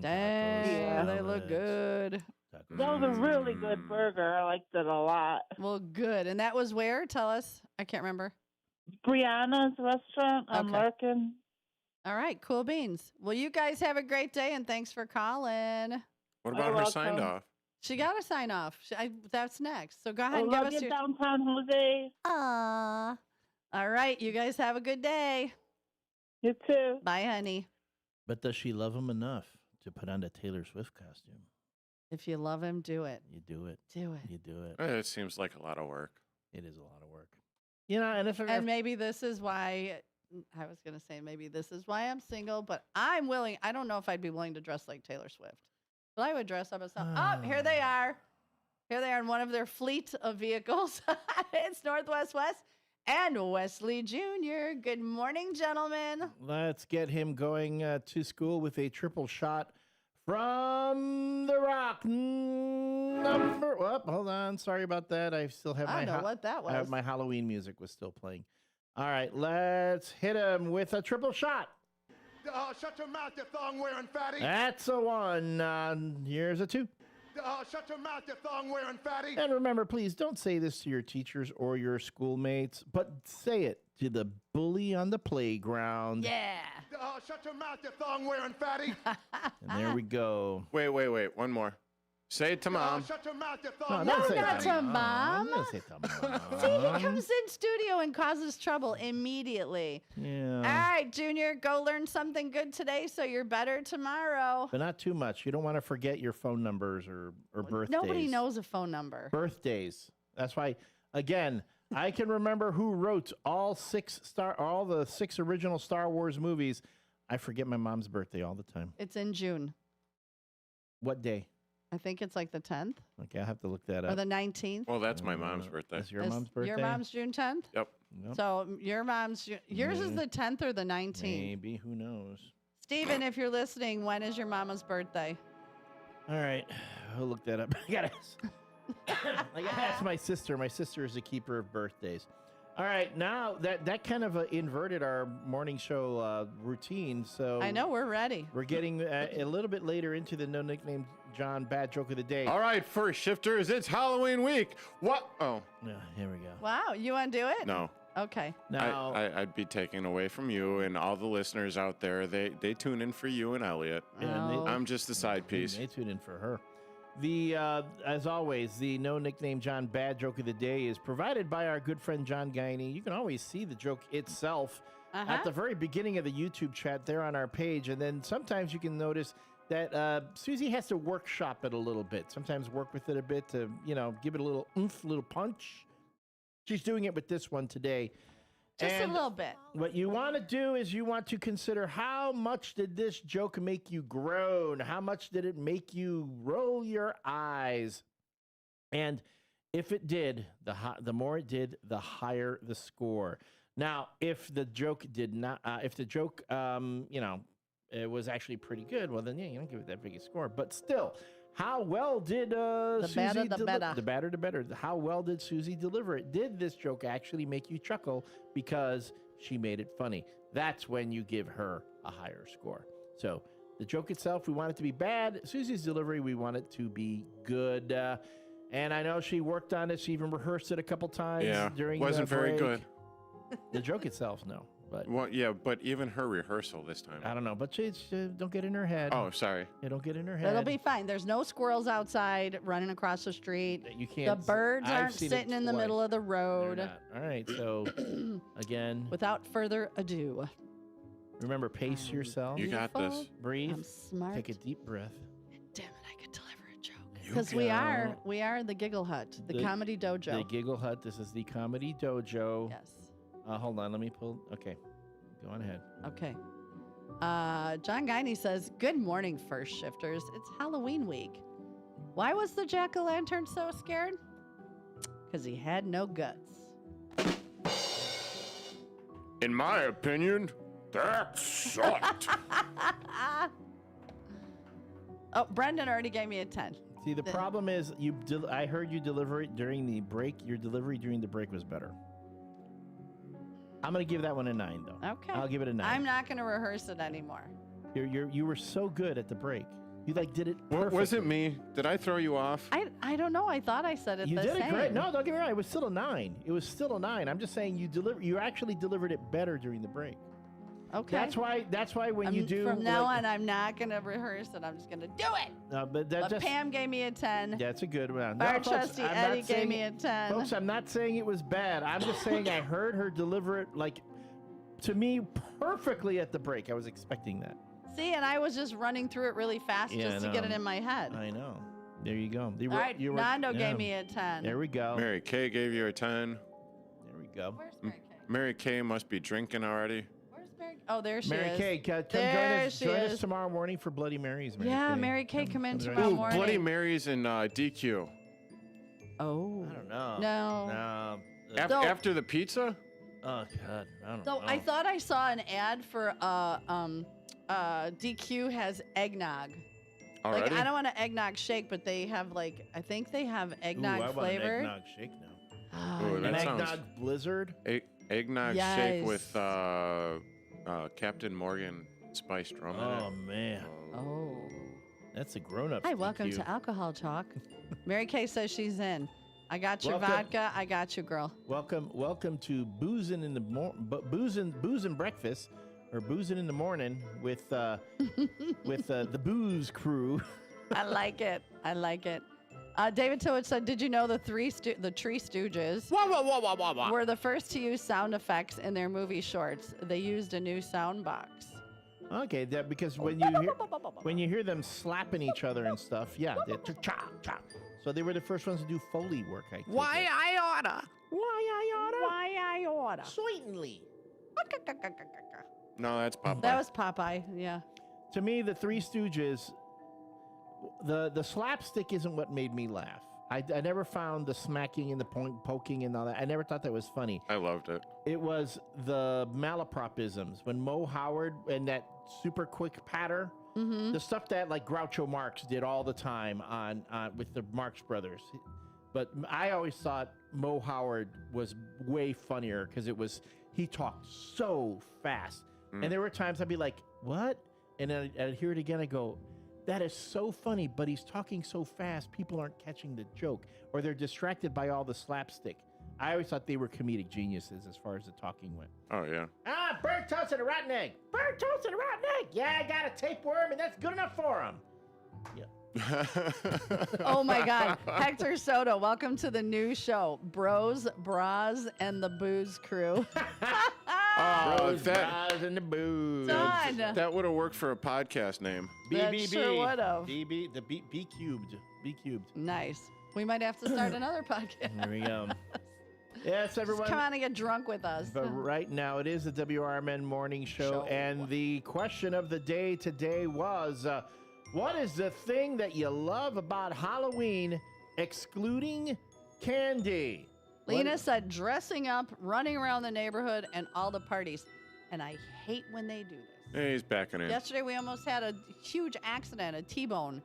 Dang, they look good. That was a really good burger. I liked it a lot. Well, good. And that was where? Tell us. I can't remember. Brianna's restaurant on Larkin. All right, cool beans. Well, you guys have a great day, and thanks for calling. What about her sign off? She got a sign off. That's next. So go ahead and I give love us you, your downtown Jose. Aww. All right, you guys have a good day. You too. Bye, honey. But does she love him enough to put on a Taylor Swift costume? If you love him, do it. You do it. Do it. You do it. It seems like a lot of work. It is a lot of work. You know, And maybe this is why I was going to say maybe this is why I'm single, but I'm willing. I don't know if I'd be willing to dress like Taylor Swift, but I would dress up as some. Oh, here they are. Here they are in one of their fleet of vehicles. It's Northwest West and Wesley Jr. Good morning, gentlemen. Let's get him going to school with a triple shot from the Rock. Hold on. Sorry about that. I still have I don't know what that was. My Halloween music was still playing. All right, let's hit him with a triple shot. Shut your mouth, you thong-wearing fatty. That's a one. Here's a two. Shut your mouth, you thong-wearing fatty. And remember, please don't say this to your teachers or your schoolmates, but say it to the bully on the playground. Yeah. Shut your mouth, you thong-wearing fatty. And there we go. Wait. One more. Say it to mom. Shut your mouth, you No, not to mom. Say it to mom. See, he comes in studio and causes trouble immediately. Yeah. All right, Junior, go learn something good today so you're better tomorrow. But not too much. You don't want to forget your phone numbers or birthdays. Nobody knows a phone number. Birthdays. That's why, again, I can remember who wrote all the six original Star Wars movies. I forget my mom's birthday all the time. It's in June. What day? I think it's like the 10th. Okay, I have to look that up. Or the 19th. Well, that's my mom's birthday. That's your mom's birthday? Your mom's June 10th? Yep. So yours is the 10th or the 19th? Maybe. Who knows? Steven, if you're listening, when is your mama's birthday? All right. I'll look that up. I gotta ask my sister. My sister is a keeper of birthdays. All right. Now, that kind of inverted our morning show routine. So I know. We're ready. We're getting a little bit later into the No Nickname John Bad Joke of the Day. All right, first shifters, it's Halloween week. What? Oh. Yeah, here we go. Wow. You want to do it? No. Okay. Now, I'd be taking away from you and all the listeners out there. They tune in for you and Elliot. I'm just the side piece. They tune in for her. As always, the No Nickname John Bad Joke of the Day is provided by our good friend John Guiney. You can always see the joke itself at the very beginning of the YouTube chat there on our page. And then sometimes you can notice that Susie has to workshop it a little bit. Sometimes work with it a bit to, give it a little oomph, little punch. She's doing it with this one today. Just a little bit. What you want to do is you want to consider how much did this joke make you groan? How much did it make you roll your eyes? And if it did, the more it did, the higher the score. Now, if the joke did not, it was actually pretty good, well, then, you don't give it that big a score. But still, how well did Susie deliver? The better, the better. How well did Susie deliver it? Did this joke actually make you chuckle because she made it funny? That's when you give her a higher score. So the joke itself, we want it to be bad. Susie's delivery, we want it to be good. And I know she worked on it. She even rehearsed it a couple times during the break. Wasn't very good. The joke itself, no. But but even her rehearsal this time. I don't know, but she don't get in her head. Oh, sorry. Yeah, don't get in her head. It'll be fine. There's no squirrels outside running across the street. You can't. The birds aren't sitting in the middle of the road. All right, so again. Without further ado. Remember, pace yourself. You got this. Breathe. I'm smart. Take a deep breath. Damn it, I could deliver a joke. Because we are the Giggle Hut, the Comedy Dojo. The Giggle Hut. This is the Comedy Dojo. Yes. Hold on, let me pull. Okay, go on ahead. Okay. John Guiney says, "Good morning, first shifters. It's Halloween week. Why was the jack-o'-lantern so scared? Because he had no guts." In my opinion, that sucked. Oh, Brendan already gave me a 10. See, the problem is I heard you deliver it during the break. Your delivery during the break was better. I'm going to give that one a 9, though. Okay. I'll give it a 9. I'm not going to rehearse it anymore. You were so good at the break. You did it perfectly. Was it me? Did I throw you off? I don't know. I thought I said it You the did same. it great. No, don't get me wrong. It was still a 9. It was still a 9. I'm just saying you actually delivered it better during the break. Okay. That's why when you do from now on, I'm not going to rehearse it. I'm just going to do it. But Pam gave me a 10. Yeah, it's a good one. Our folks, trusty I'm Eddie not gave saying- me a 10. Folks, I'm not saying it was bad. I'm just saying I heard her deliver it to me perfectly at the break. I was expecting that. See, and I was just running through it really fast just to get it in my head. I know. There you go. All right, Nando gave me a 10. There we go. Mary Kay gave you a 10. There we go. Where's Mary Kay? Mary Kay must be drinking already. Where's Mary? Oh, there she Mary is. Kay, come join us tomorrow morning for Bloody Marys. Mary Kay, come in tomorrow morning. Bloody Marys and DQ. Oh. I don't know. No. After the pizza? Oh, God. I don't So know. I thought I saw an ad for DQ has eggnog. Already? I don't want an eggnog shake, but they have I think they have eggnog Ooh, I flavor. want an eggnog shake now. Ooh, An that eggnog sounds- blizzard? Eggnog Yes. shake with Captain Morgan spiced rum in it. Oh, man. Oh. That's a grown-up. Hi, welcome to Alcohol Talk. Mary Kay says she's in. I got your Welcome. vodka. I got you, girl. Welcome to boozing in the boozing breakfast or boozing in the morning with the booze crew. I like it. I like it. David Tillett said, "Did you know the Tree Stooges were the first to use sound effects in their movie shorts? They used a new sound box." Okay, because when you hear them slapping each other and stuff, yeah, chop chop. So they were the first ones to do Foley work. I think. Why I oughta. Certainly. No, that's Popeye. That was Popeye. Yeah. To me, the Three Stooges, the slapstick isn't what made me laugh. I never found the smacking and the poking and all that. I never thought that was funny. I loved it. It was the malapropisms when Mo Howard and that super quick patter, the stuff that Groucho Marx did all the time on with the Marx Brothers. But I always thought Mo Howard was way funnier because he talked so fast. And there were times I'd be like, what? And then I'd hear it again. I go, that is so funny, but he's talking so fast, people aren't catching the joke, or they're distracted by all the slapstick. I always thought they were comedic geniuses as far as the talking went. Oh, yeah. Burnt toast and a rotten egg. Burnt toast and a rotten egg. Yeah, I got a tapeworm, and that's good enough for him. Yeah. Oh my God. Hector Soto, welcome to the new show, Bros, Bras, and the Booze Crew. Bros, bras, and the booze. Done. That would have worked for a podcast name. That sure would've. B cubed. B cubed. Nice. We might have to start another podcast. There we go. Yes, everyone. Just come on and get drunk with us. But right now, it is the WRMN Morning Show, and the question of the day today was, what is the thing that you love about Halloween, excluding candy? Lena said dressing up, running around the neighborhood, and all the parties. And I hate when they do this. Hey, he's backing in. Yesterday, we almost had a huge accident, a T-bone.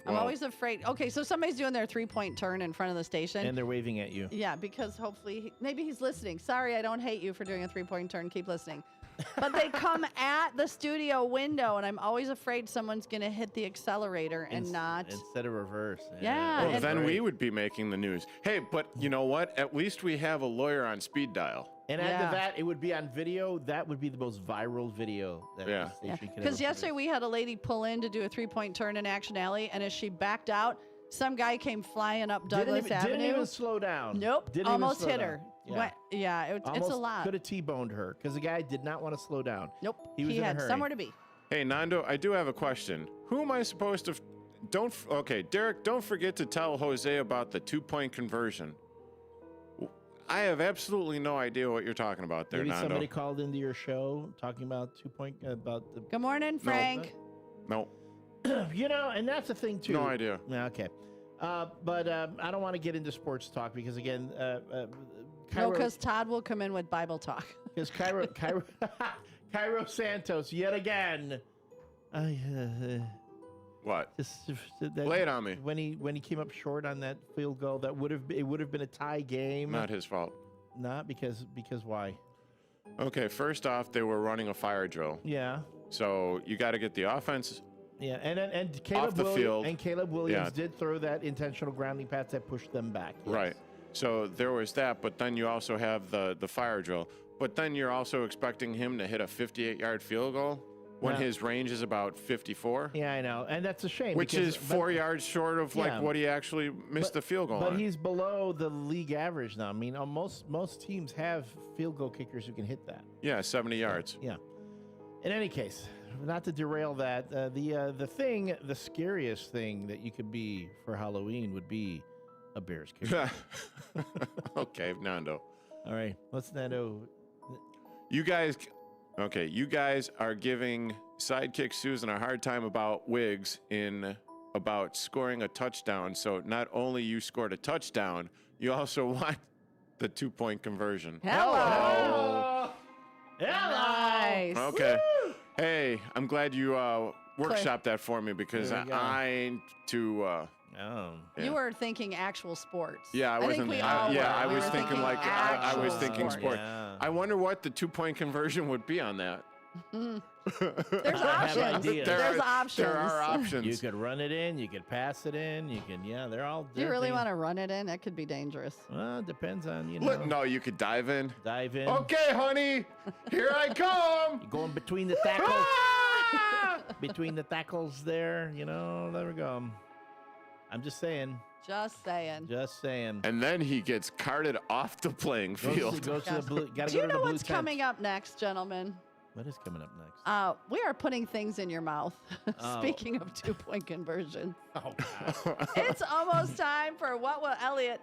I'm Well- always afraid. Okay, so somebody's doing their three-point turn in front of the station. And they're waving at you. Yeah, because hopefully, maybe he's listening. Sorry, I don't hate you for doing a three-point turn. Keep listening. But they come at the studio window, and I'm always afraid someone's going to hit the accelerator and not. Instead of reverse. Yeah, Well, then we would be making the news. Hey, but you know what? At least we have a lawyer on speed dial. And after that, it would be on video. That would be the most viral video that the station could Because ever yesterday we had a lady pull in to do a three-point turn in Action Alley, and as she backed out, some guy came flying up Douglas Avenue. Didn't even slow down. Nope. Didn't even Almost slow hit down. her. Yeah. It's a lot. Could have T-boned her because the guy did not want to slow down. Nope. He was in a had hurry. somewhere to be. Hey, Nando, I do have a question. Who am I supposed to... Derek, don't forget to tell Jose about the two-point conversion. I have absolutely no idea what you're talking about there, Maybe Nando. somebody called into your show talking about about the. Good morning, Frank. No. You know, and that's the thing too. No idea. Okay, but I don't want to get into sports talk because again, No, because Todd will come in with Bible talk. Because Cairo Santos yet again. What? That, lay it on me. When he came up short on that field goal, it would have been a tie game. Not his fault. Not because why? Okay, first off, they were running a fire drill. Yeah. So you got to get the offense. Yeah, and Caleb Williams did throw that intentional grounding pass that pushed them back. Yes. Right. So there was that, but then you also have the fire drill. But then you're also expecting him to hit a 58-yard field goal when his range is about 54. Yeah, I know, and that's a shame. Which is 4 yards short of what he actually missed the field goal on. But he's below the league average now. I mean, most teams have field goal kickers who can hit that. Yeah, 70 yards. Yeah. In any case, not to derail that, the scariest thing that you could be for Halloween would be a Bears kicker. Okay, Nando. All right, what's Nando? You guys are giving Sidekick Susan a hard time about Wiggs about scoring a touchdown. So not only you scored a touchdown, you also want the 2-point conversion. Hello. Nice. Okay. Woo! Hey, I'm glad you workshopped that for me because I ain't too. You were thinking actual sports. Yeah, I wasn't. I was thinking like I was thinking sport. Yeah. I wonder what the 2-point conversion would be on that. There's options. There's options. There are options. You could run it in. You could pass it in. You can. Yeah, they're all. Do you really want to run it in? That could be dangerous. Well, it depends on No, you could dive in. Dive in. Okay, honey, here I come. You're going between the tackles. Between the tackles there. There we go. I'm just saying. Just saying. And then he gets carted off the playing field. Goes to the blue. Do you know what's coming up next, gentlemen? What is coming up next? We are putting things in your mouth. Speaking of 2-point conversion. Oh, God. It's almost time for what will Elliot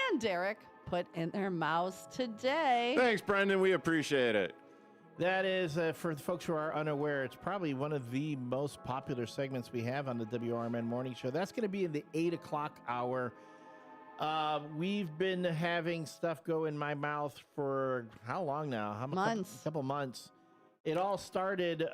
and Derek put in their mouths today. Thanks, Brendan. We appreciate it. That is, for the folks who are unaware, it's probably one of the most popular segments we have on the WRMN Morning Show. That's going to be in the 8 o'clock hour. We've been having stuff go in my mouth for how long now? Months. A couple months. It all started,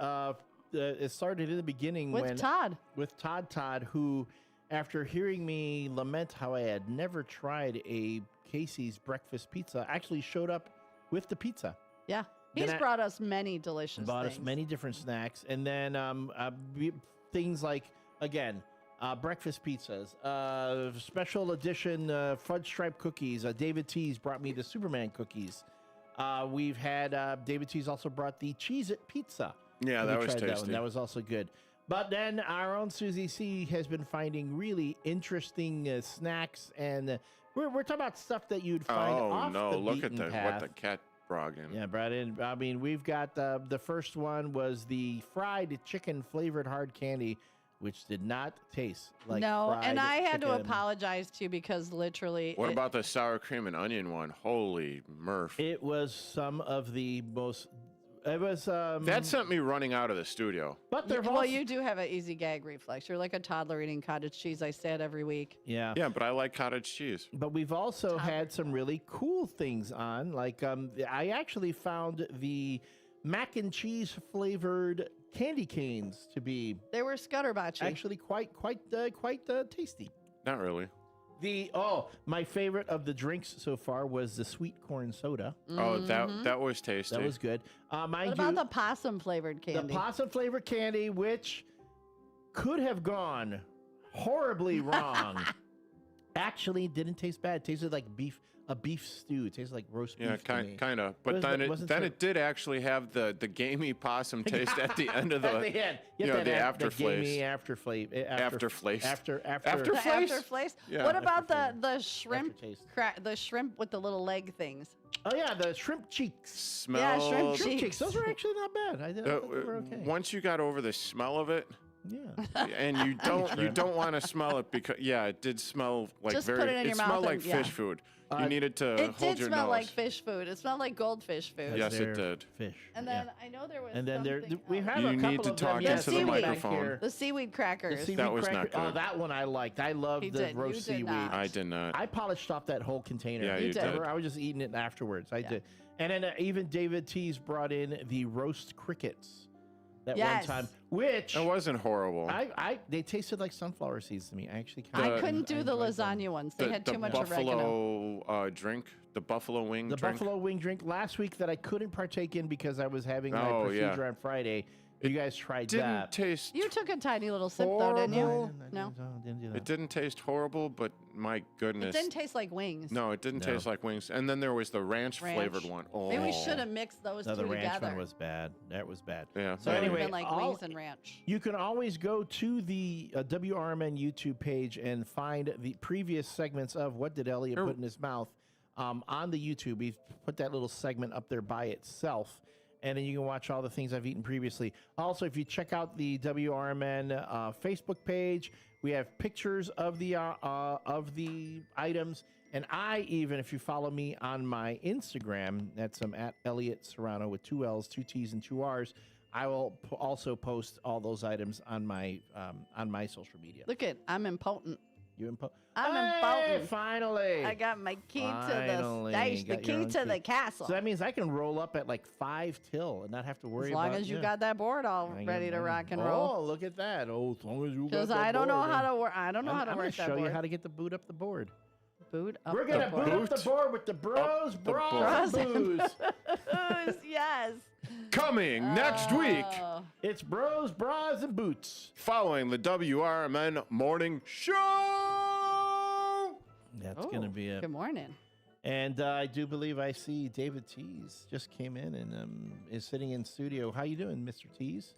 it started in the beginning with Todd. With Todd, who, after hearing me lament how I had never tried a Casey's breakfast pizza, actually showed up with the pizza. Yeah. He's brought us many delicious things. Brought us many different snacks. And then things like, again, breakfast pizzas, special edition fudge stripe cookies. David T's brought me the Superman cookies. We've had David T's also brought the Cheez-It pizza. Yeah, that was tasty. That was also good. But then our own Susie C has been finding really interesting snacks. And we're talking about stuff that you'd find off the look at beaten path. What the cat brought in. Yeah, brought in. I mean, we've got the first one was the fried chicken flavored hard candy, which did not taste like fried and I had to chicken. apologize to you because literally. What about the sour cream and onion one? Holy Murph! It was some of the most. It was. That sent me running out of the studio. But you do have an easy gag reflex. You're like a toddler eating cottage cheese. I say it every week. Yeah. Yeah, but I like cottage cheese. But we've also had some really cool things on. Like I actually found the mac and cheese flavored candy canes to be. They were scutterbotchy. Actually, quite tasty. Not really. My favorite of the drinks so far was the sweet corn soda. Oh, that was tasty. That was good. What about the possum flavored candy? The possum flavored candy, which could have gone horribly wrong, actually didn't taste bad. It tasted like a beef stew. It tasted like roast beef. Yeah, kind of. But it did actually have the gamey possum taste at the end of the. At the end. The afterflavor. Afterflavor. Yeah. What about the shrimp? The shrimp with the little leg things. Oh yeah, the shrimp cheeks. Shrimp cheeks. Those were actually not bad. I thought they were okay. Once you got over the smell of it. Yeah. And you don't want to smell it because it did smell like Just put it in your mouth smelled like and, fish food. You needed to It hold did your smell nose. like fish food. It smelled like goldfish food. Yes, it did. Fish. And then I know there was And then something we have You a couple need to of talk them. into the microphone. The seaweed crackers. The seaweed That was cracker. not good. Oh, that one I liked. I loved He the did. roast You did seaweed. not. I did not. I polished off that whole container. Yeah, you did. I was just eating it afterwards. I did. And then even David T's brought in the roast crickets that Yes. one time, which It wasn't horrible. they tasted like sunflower seeds to me. I actually I couldn't do the lasagna ones. They had too much oregano. buffalo drink, the buffalo wing The drink. buffalo wing drink last week that I couldn't partake in because I was having my Oh, yeah. procedure on Friday. You guys tried Didn't that. taste. You took a tiny little sip, though, didn't you? Horrible. No. Didn't do that. It didn't taste horrible, but my It goodness. didn't taste like wings. No, it didn't No. taste like wings. And then there was the ranch flavored one. Oh. Maybe we should have mixed those No, two the ranch together. one was bad. That was bad. Yeah. So It would've anyway, been like wings and ranch. you can always go to the WRMN YouTube page and find the previous segments of What Did Elliot Put in His Mouth on the YouTube. We've put that little segment up there by itself. And then you can watch all the things I've eaten previously. Also, if you check out the WRMN Facebook page, we have pictures of the items. And I even, if you follow me on my Instagram, that's at Elliot Serrano with 2 L's, 2 T's, and 2 R's. I will also post all those items on my social media. Look at, I'm impotent. I'm impotent. Finally. I got my key to the Finally, stage, the got your key own to key. the castle. So that means I can roll up at like 5 till and not have to worry As about long as you yeah. got that board all I ready got to mine. rock and roll. Oh, look at that. Oh, as long as you got Because that I don't know board, how then- to work. I don't know how to I'm work gonna that show board. you how to get the boot up the board. Boot up We're gonna the board. boot up the board with the bros, bras, and booze. Yes. Coming next week. It's bros, bras, and boots. Following the WRMN Morning Show. That's gonna be it. Good morning. And I do believe I see David Tees just came in and is sitting in studio. How you doing, Mr. Tees?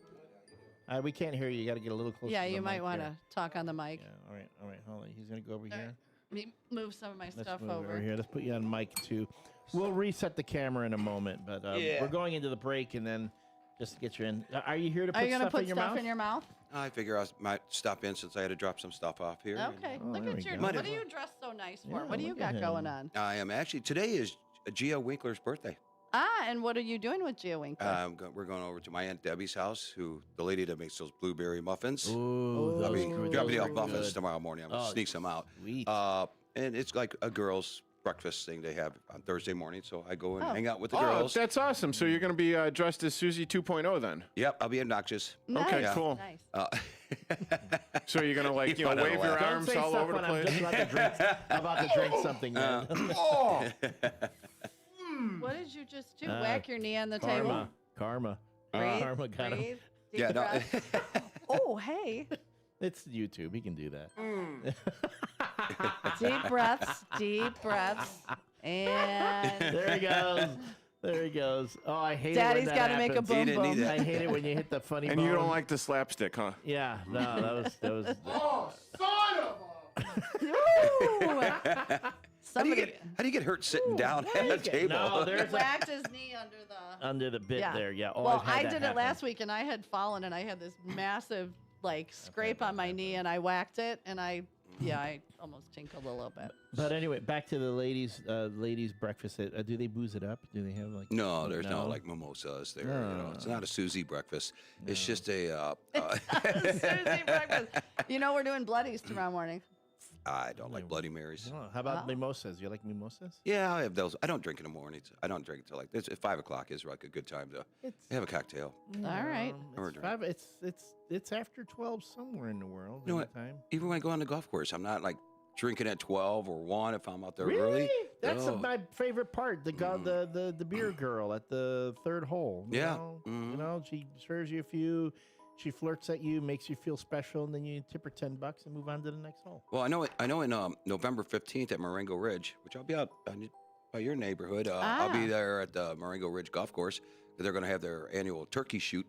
We can't hear you. You got to get a little closer. Yeah, to the you might mic want here. to talk on the mic. Yeah, all right. Hold on. He's gonna go over here. Let me move some of my Let's stuff move over. here. Let's put you on mic too. We'll reset the camera in a moment, but we're going into the break and then just to get you in. Are you here to put Are you gonna stuff put in your stuff mouth? in your mouth? I figure I might stop in since I had to drop some stuff off here. Okay. Oh, Look there at we your. go. What are you dressed so nice for? Yeah, What do you look at got him. going on? I am actually, today is Gia Winkler's birthday. And what are you doing with Gia Winkler? We're going over to my Aunt Debbie's house, the lady that makes those blueberry muffins. Ooh, I'll be those dropping are off muffins good. tomorrow morning. I'm going to sneak some out. Sweet. And it's like a girls' breakfast thing they have on Thursday morning, so I go and hang out with the Oh, girls. that's awesome. So you're going to be dressed as Susie 2.0 then? Yep, I'll be obnoxious. Okay, Yeah. cool. Nice. So you're going to Make fun of wave the your laugh. arms Don't say all stuff over the when I'm place? just about to drink something. Man. What did you just do? Whack your knee on the table? Karma. Breathe, Karma got him. breathe. Deep Yeah, no. breath. Oh, hey. It's YouTube. He can do that. Deep breaths. Deep breaths. And There he goes. There he goes. Oh, I hate Daddy's it when got that to make a happens. boom didn't need boom. it. I hate it when you hit the funny And bone. you don't like the slapstick, huh? Yeah, no, that was. Oh, son of a... Ooh. How do you get hurt sitting down at a table? No, there's a, Whacked his knee under the bit Yeah. there. Yeah. Oh, Well, I've had I that did it happen. last week, and I had fallen, and I had this massive scrape on my knee, and I whacked it, and I almost tinkled a little bit. But anyway, back to the ladies' breakfast. Do they booze it up? Do they have like? No, there's no like mimosas there. You know, it's not a Susie breakfast. It's just a. Susie breakfast. You know, we're doing bloodies tomorrow morning. I don't like Bloody Marys. Oh, how about mimosas? You like mimosas? Yeah, I have those. I don't drink in the mornings. I don't drink until it's 5 o'clock is like a good time to have a cocktail. All right. Or It's, drink. it's after 12 somewhere in the world. You know what? Time. Even when I go on the golf course, I'm not like drinking at 12 or 1 if I'm out there Really? early. That's No. my favorite part. The beer girl at the third hole. You Yeah. know? You know, she serves you a few. She flirts at you, makes you feel special, and then you tip her $10 and move on to the next hole. Well, I know in November 15th at Marengo Ridge, which I'll be out by your neighborhood. I'll be there at the Marengo Ridge Golf Course. They're going to have their annual turkey shoot.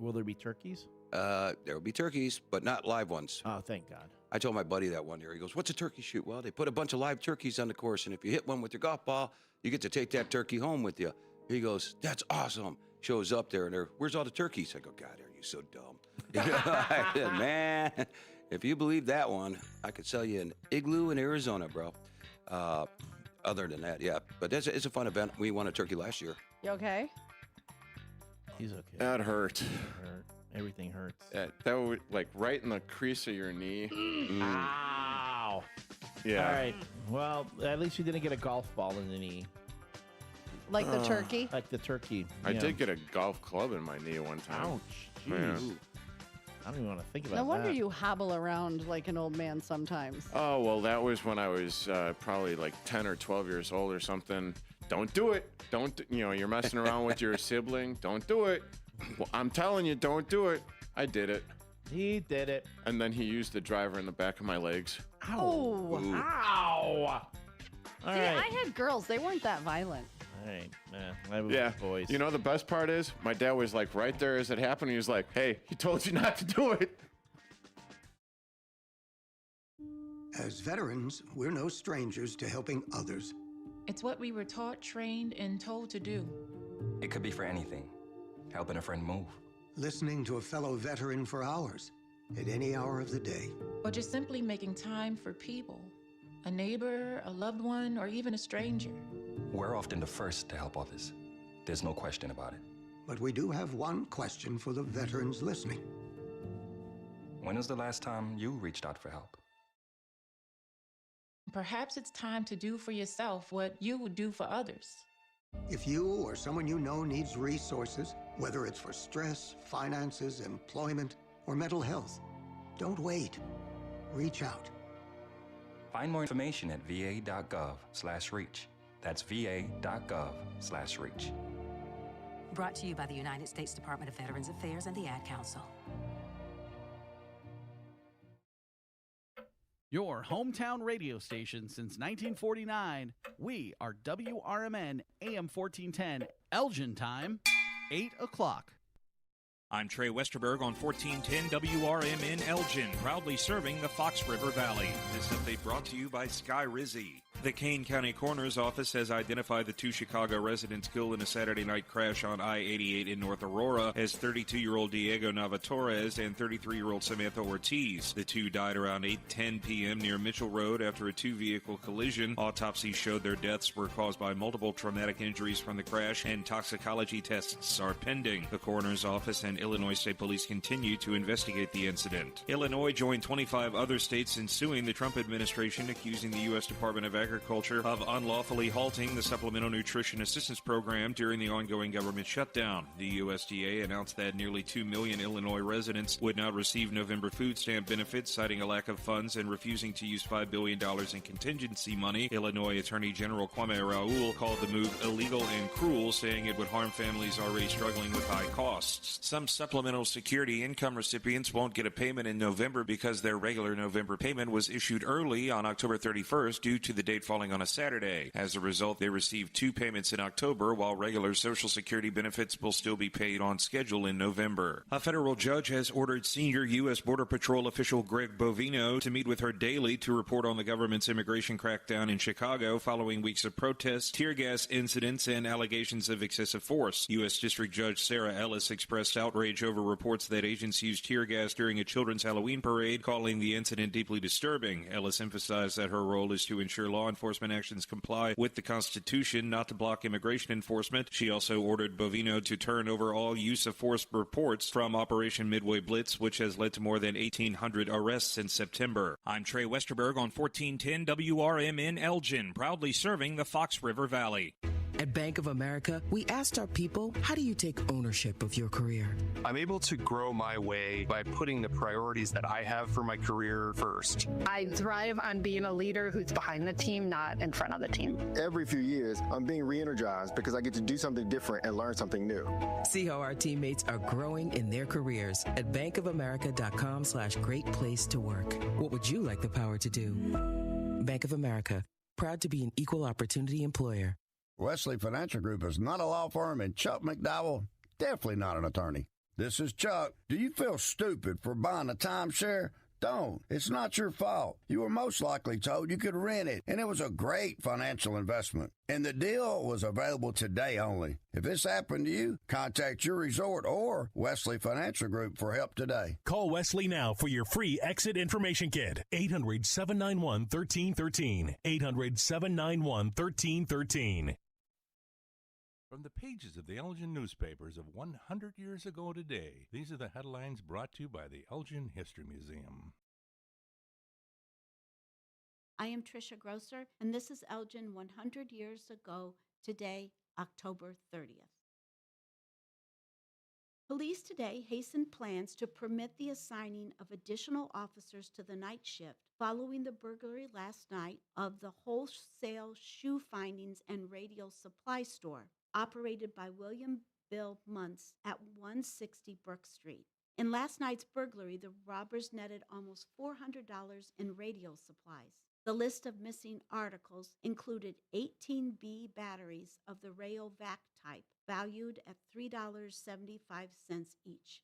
Will there be turkeys? There will be turkeys, but not live ones. Oh, thank God. I told my buddy that one year. He goes, "What's a turkey shoot?" Well, they put a bunch of live turkeys on the course, and if you hit one with your golf ball, you get to take that turkey home with you. He goes, "That's awesome." Shows up there, and where's all the turkeys? I go, "God, are you so dumb?" I said, "Man, if you believe that one, I could sell you an igloo in Arizona, bro." Other than that, yeah. But it's a fun event. We won a turkey last year. You okay? He's okay. That hurt. Everything hurts. That was like right in the crease of your knee. Ow. Yeah. All right. Well, at least you didn't get a golf ball in the knee. Like the turkey? Like the turkey. I did get a golf club in my knee one time. Ouch. Yeah. Jeez. I don't even want to think about that. No wonder you hobble around like an old man sometimes. Oh, well, that was when I was probably like 10 or 12 years old or something. Don't do it. You're messing around with your sibling. Don't do it. Well, I'm telling you, don't do it. I did it. He did it. And then he used the driver in the back of my legs. Ow. Oh. Ow. All See, right. I had girls. They weren't that violent. All right. I was Yeah. boys. You know, the best part is my dad was like right there as it happened. He was like, hey, he told you not to do it. As veterans, we're no strangers to helping others. It's what we were taught, trained, and told to do. It could be for anything. Helping a friend move. Listening to a fellow veteran for hours, at any hour of the day. Or just simply making time for people. A neighbor, a loved one, or even a stranger. We're often the first to help others. There's no question about it. But we do have one question for the veterans listening. When was the last time you reached out for help? Perhaps it's time to do for yourself what you would do for others. If you or someone you know needs resources, whether it's for stress, finances, employment, or mental health, don't wait. Reach out. Find more information at va.gov/reach. That's va.gov/reach. Brought to you by the United States Department of Veterans Affairs and the Ad Council. Your hometown radio station since 1949. We are WRMN AM 1410, Elgin time, 8 o'clock. I'm Trey Westerberg on 1410 WRMN Elgin, proudly serving the Fox River Valley. This update brought to you by Sky Rizzi. The Kane County Coroner's Office has identified the two Chicago residents killed in a Saturday night crash on I-88 in North Aurora as 32-year-old Diego Navatorez and 33-year-old Samantha Ortiz. The two died around 8:10 p.m. near Mitchell Road after a two-vehicle collision. Autopsies showed their deaths were caused by multiple traumatic injuries from the crash, and toxicology tests are pending. The Coroner's Office and Illinois State Police continue to investigate the incident. Illinois joined 25 other states in suing the Trump administration, accusing the U.S. Department of Agriculture of unlawfully halting the Supplemental Nutrition Assistance Program during the ongoing government shutdown. The USDA announced that nearly 2 million Illinois residents would not receive November food stamp benefits, citing a lack of funds and refusing to use $5 billion in contingency money. Illinois Attorney General Kwame Raoul called the move illegal and cruel, saying it would harm families already struggling with high costs. Some supplemental security income recipients won't get a payment in November because their regular November payment was issued early on October 31st due to the date falling on a Saturday. As a result, they received 2 payments in October, while regular Social Security benefits will still be paid on schedule in November. A federal judge has ordered senior U.S. Border Patrol official Greg Bovino to meet with her daily to report on the government's immigration crackdown in Chicago following weeks of protests, tear gas incidents, and allegations of excessive force. U.S. District Judge Sarah Ellis expressed outrage over reports that agents used tear gas during a children's Halloween parade, calling the incident deeply disturbing. Ellis emphasized that her role is to ensure law enforcement actions comply with the Constitution, not to block immigration enforcement. She also ordered Bovino to turn over all use of force reports from Operation Midway Blitz, which has led to more than 1,800 arrests since September. I'm Trey Westerberg on 1410 WRMN Elgin, proudly serving the Fox River Valley. At Bank of America, we asked our people, how do you take ownership of your career? I'm able to grow my way by putting the priorities that I have for my career first. I thrive on being a leader who's behind the team, not in front of the team. Every few years, I'm being re-energized because I get to do something different and learn something new. See how our teammates are growing in their careers at bankofamerica.com/great place to work. What would you like the power to do? Bank of America, proud to be an equal opportunity employer. Wesley Financial Group is not a law firm, and Chuck McDowell, definitely not an attorney. This is Chuck. Do you feel stupid for buying a timeshare? Don't. It's not your fault. You were most likely told you could rent it, and it was a great financial investment. And the deal was available today only. If this happened to you, contact your resort or Wesley Financial Group for help today. Call Wesley now for your free exit information kit. 800-791-1313. 800-791-1313. From the pages of the Elgin newspapers of 100 years ago today, these are the headlines brought to you by the Elgin History Museum. I am Tricia Grosser, and this is Elgin 100 years ago today, October 30th. Police today hastened plans to permit the assigning of additional officers to the night shift following the burglary last night of the wholesale shoe findings and radio supply store operated by William Bill Muntz at 160 Brook Street. In last night's burglary, the robbers netted almost $400 in radio supplies. The list of missing articles included 18B batteries of the Rayovac type, valued at $3.75 each.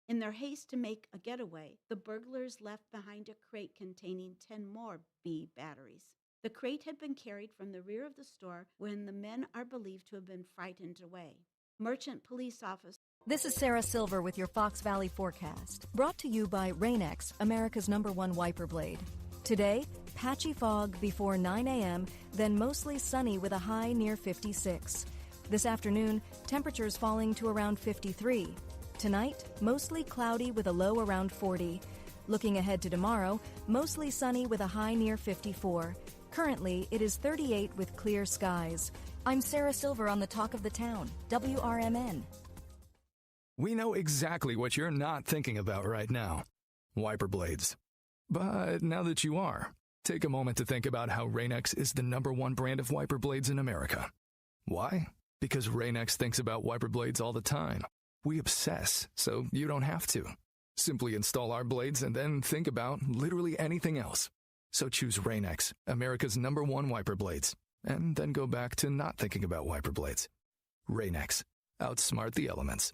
In their haste to make a getaway, the burglars left behind a crate containing 10 more B batteries. The crate had been carried from the rear of the store when the men are believed to have been frightened away. Merchant police officer. This is Sarah Silver with your Fox Valley forecast, brought to you by Rain-X, America's #1 wiper blade. Today, patchy fog before 9 a.m., then mostly sunny with a high near 56. This afternoon, temperatures falling to around 53. Tonight, mostly cloudy with a low around 40. Looking ahead to tomorrow, mostly sunny with a high near 54. Currently, it is 38 with clear skies. I'm Sarah Silver on the Talk of the Town, WRMN. We know exactly what you're not thinking about right now. Wiper blades. But now that you are, take a moment to think about how Rain-X is the #1 brand of wiper blades in America. Why? Because Rain-X thinks about wiper blades all the time. We obsess, so you don't have to. Simply install our blades and then think about literally anything else. So choose Rain-X, America's #1 wiper blades, and then go back to not thinking about wiper blades. Rain-X. Outsmart the elements.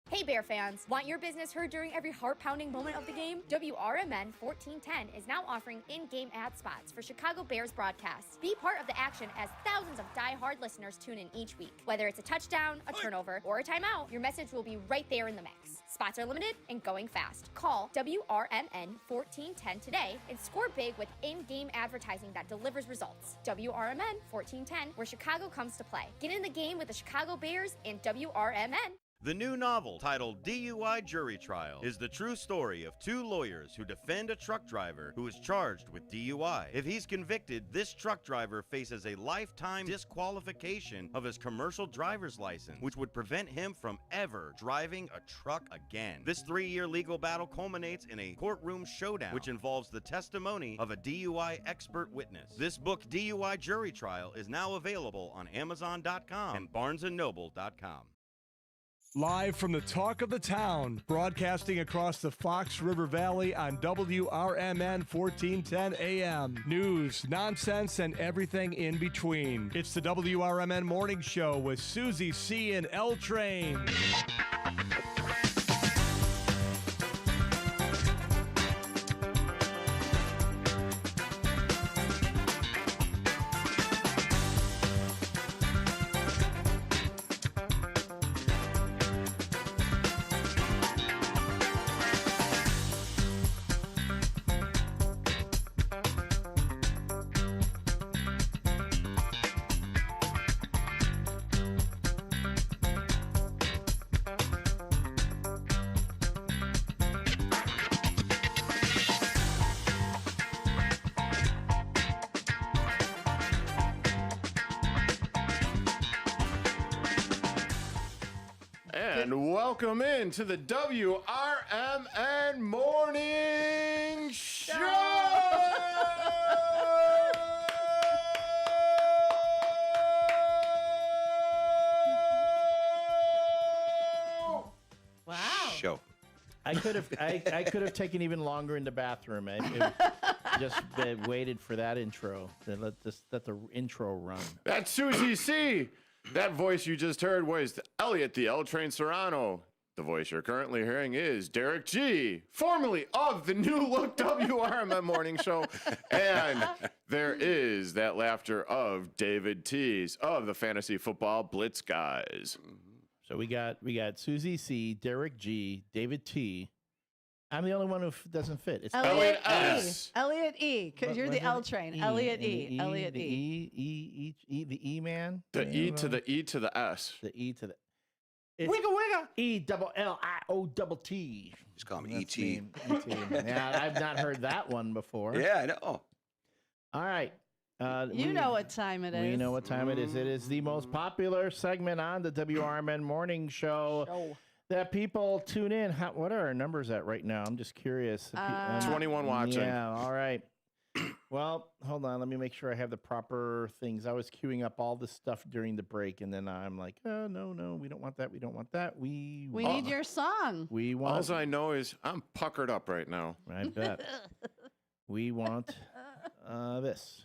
Hey Bear fans, want your business heard during every heart-pounding moment of the game? WRMN 1410 is now offering in-game ad spots for Chicago Bears broadcasts. Be part of the action as thousands of die-hard listeners tune in each week. Whether it's a touchdown, a turnover, or a timeout, your message will be right there in the mix. Spots are limited and going fast. Call WRMN 1410 today and score big with in-game advertising that delivers results. WRMN 1410, where Chicago comes to play. Get in the game with the Chicago Bears and WRMN. The new novel, titled DUI Jury Trial, is the true story of two lawyers who defend a truck driver who is charged with DUI. If he's convicted, this truck driver faces a lifetime disqualification of his commercial driver's license, which would prevent him from ever driving a truck again. This 3-year legal battle culminates in a courtroom showdown, which involves the testimony of a DUI expert witness. This book, DUI Jury Trial, is now available on Amazon.com and BarnesandNoble.com. Live from the Talk of the Town, broadcasting across the Fox River Valley on WRMN 1410 AM. News, nonsense, and everything in between. It's the WRMN Morning Show with Susie C. and L Train. And welcome in to the WRMN Morning Show! Wow. Show. I could have taken even longer in the bathroom. I just waited for that intro. Let the intro run. That's Susie C. That voice you just heard was Elliot the L Train Serrano. The voice you're currently hearing is Derek G., formerly of the New Look WRMN Morning Show. And there is that laughter of David Tees of the Fantasy Football Blitz Guys. So we got Susie C., Derek G., David T. I'm the only one who doesn't fit. It's Elliot E. S. Elliot E. Because you're the L train. Elliot E. Elliot E. The E man. The E to the E to the S. The E to the. Wiggle wiggle. E-double-L-I-O-double-T. Just call me E.T. Yeah, I've not heard that one before. Yeah, I know. All right. You know what time it is. We know what time it is. It is the most popular segment on the WRMN Morning Show that people tune in. What are our numbers at right now? I'm just curious. 21 watching. Yeah, all right. Well, hold on. Let me make sure I have the proper things. I was queuing up all this stuff during the break, and then I'm like, oh, no, we don't want that. We don't want that. We need your song. We want. All I know is I'm puckered up right now. I bet. We want this.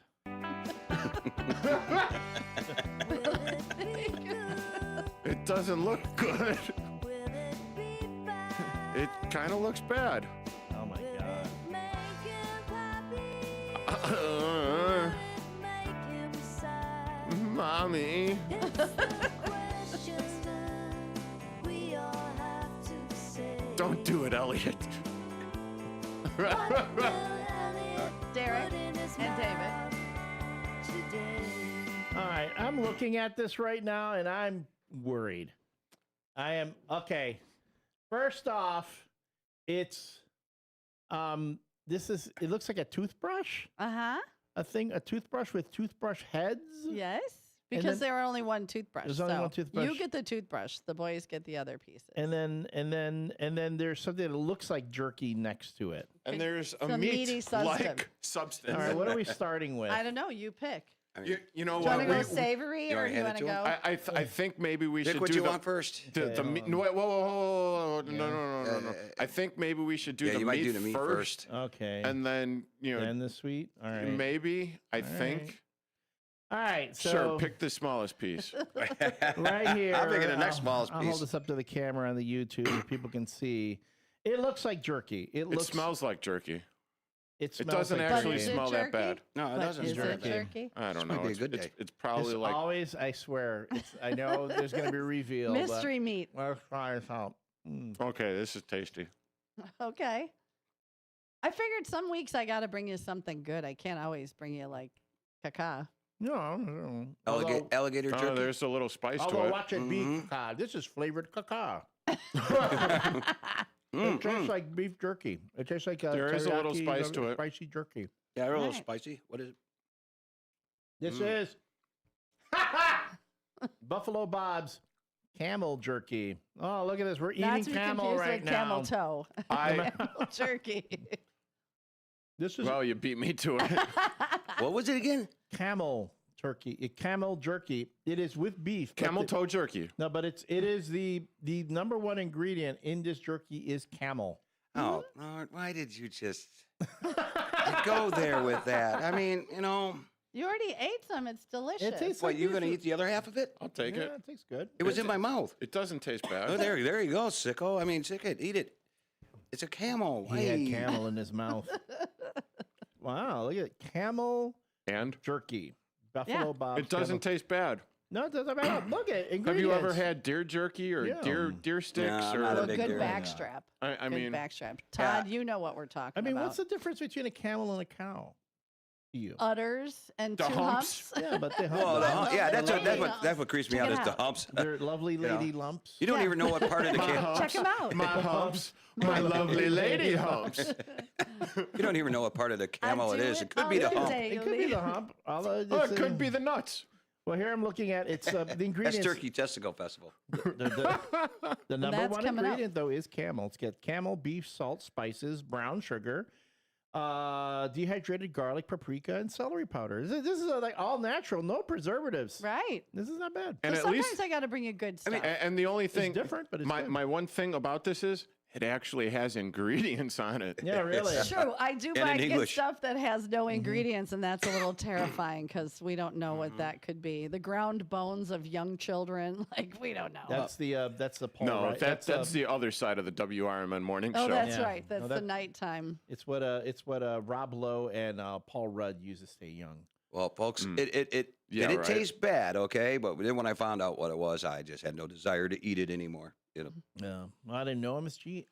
It doesn't look good. It kind of looks bad. Oh, my God. Mommy. Don't do it, Elliot. Derek and David. All right, I'm looking at this right now, and I'm worried. I am okay. First off, it's it looks like a toothbrush. A toothbrush with toothbrush heads. Yes, because there are only one toothbrush. There's only one toothbrush. You get the toothbrush. The boys get the other pieces. And then there's something that looks like jerky next to it. And there's a Some meaty meat-like substance. All right, what are we starting with? I don't know. You pick. You know Do what? you want to go savory or you want to go? I think maybe we Pick should what do you want first. Whoa. No. I think maybe we should do the you might meat do the meat first. Okay. And then, then the sweet. All right. Maybe, I think. All right. So Sure, pick the smallest piece. right here. I'm picking the next smallest I'll piece. hold this up to the camera on the YouTube so people can see. It looks like jerky. It smells like jerky. It doesn't like actually jerky. smell that bad. No, it doesn't. Is it jerky? I don't This know. might be a good day. It's probably It's like always, I swear. I know there's going to be a reveal. Mystery meat. Let's try this out. okay. This is tasty. Okay. I figured some weeks I got to bring you something good. I can't always bring you like caca. No. Alligator jerky. Oh, there's a little spice to Although it. watch it be caca. This is flavored caca. It tastes like beef jerky. It tastes like There is a little spice to it. Spicy jerky. Yeah, a little spicy. What is it? This is Buffalo Bob's camel jerky. Oh, look at this. We're Not eating to be camel confused right with now. camel toe. Camel jerky. This is Well, you beat me to it. What was it again? camel turkey. Camel jerky. It is with beef. but Camel toe jerky. No, but it is the number one ingredient in this jerky is camel. Oh, Lord, why did you just go there with that? I mean, You already ate some. It's delicious. It tastes what, like you going to beef. eat the other half of it? I'll take Yeah, it. it tastes good. It was in my mouth. It doesn't taste bad. Oh, there you go, sicko. I mean, sick it. Eat it. It's a camel. He had camel in his mouth. Wow, look at it. Camel And jerky. Buffalo Bob's. it doesn't taste bad. No, it doesn't matter. Look at it. Have Ingredients. you ever had deer jerky or Yeah. deer sticks? No, or not a A big good deer. backstrap. I Good mean, backstrap. Todd, you know what we're talking I mean, about. what's the difference between a camel and a cow? To you? Udders and The two humps. humps. Yeah, but they hump. Well, Yeah, that's what creeps me Check out it is the out. humps. They're lovely lady lumps. You don't Yeah. even know what part of the My camel. humps, Check 'em out. My humps. My lovely lady humps. You don't even know what part of the camel it do is. it It could be the all hump. day. It could be the hump. Although Oh, it's, it could be the nuts. Well, here I'm looking at it's the ingredients. That's Turkey Testicle Festival. The number That's one coming up. ingredient though is camel. It's got camel, beef, salt, spices, brown sugar, dehydrated garlic, paprika, and celery powder. This is like all natural, no preservatives. Right. This is not bad. And So at sometimes least, I got to bring you good stuff. and the only thing, different, but it's good. my one thing about this is It actually has ingredients on it. Yeah, really. It's true. I do And in get English. stuff that has no ingredients, and that's a little terrifying because we don't know what that could be. The ground bones of young children, like we don't know. That's the Paul. No, right? that's the other side of the WRMN morning Oh, show. that's right. That's the nighttime. It's what Rob Lowe and Paul Rudd use to stay young. Well, folks, it didn't taste bad, okay? But then when I found out what it was, I just had no desire to eat it anymore. You know? No, I didn't know MSG,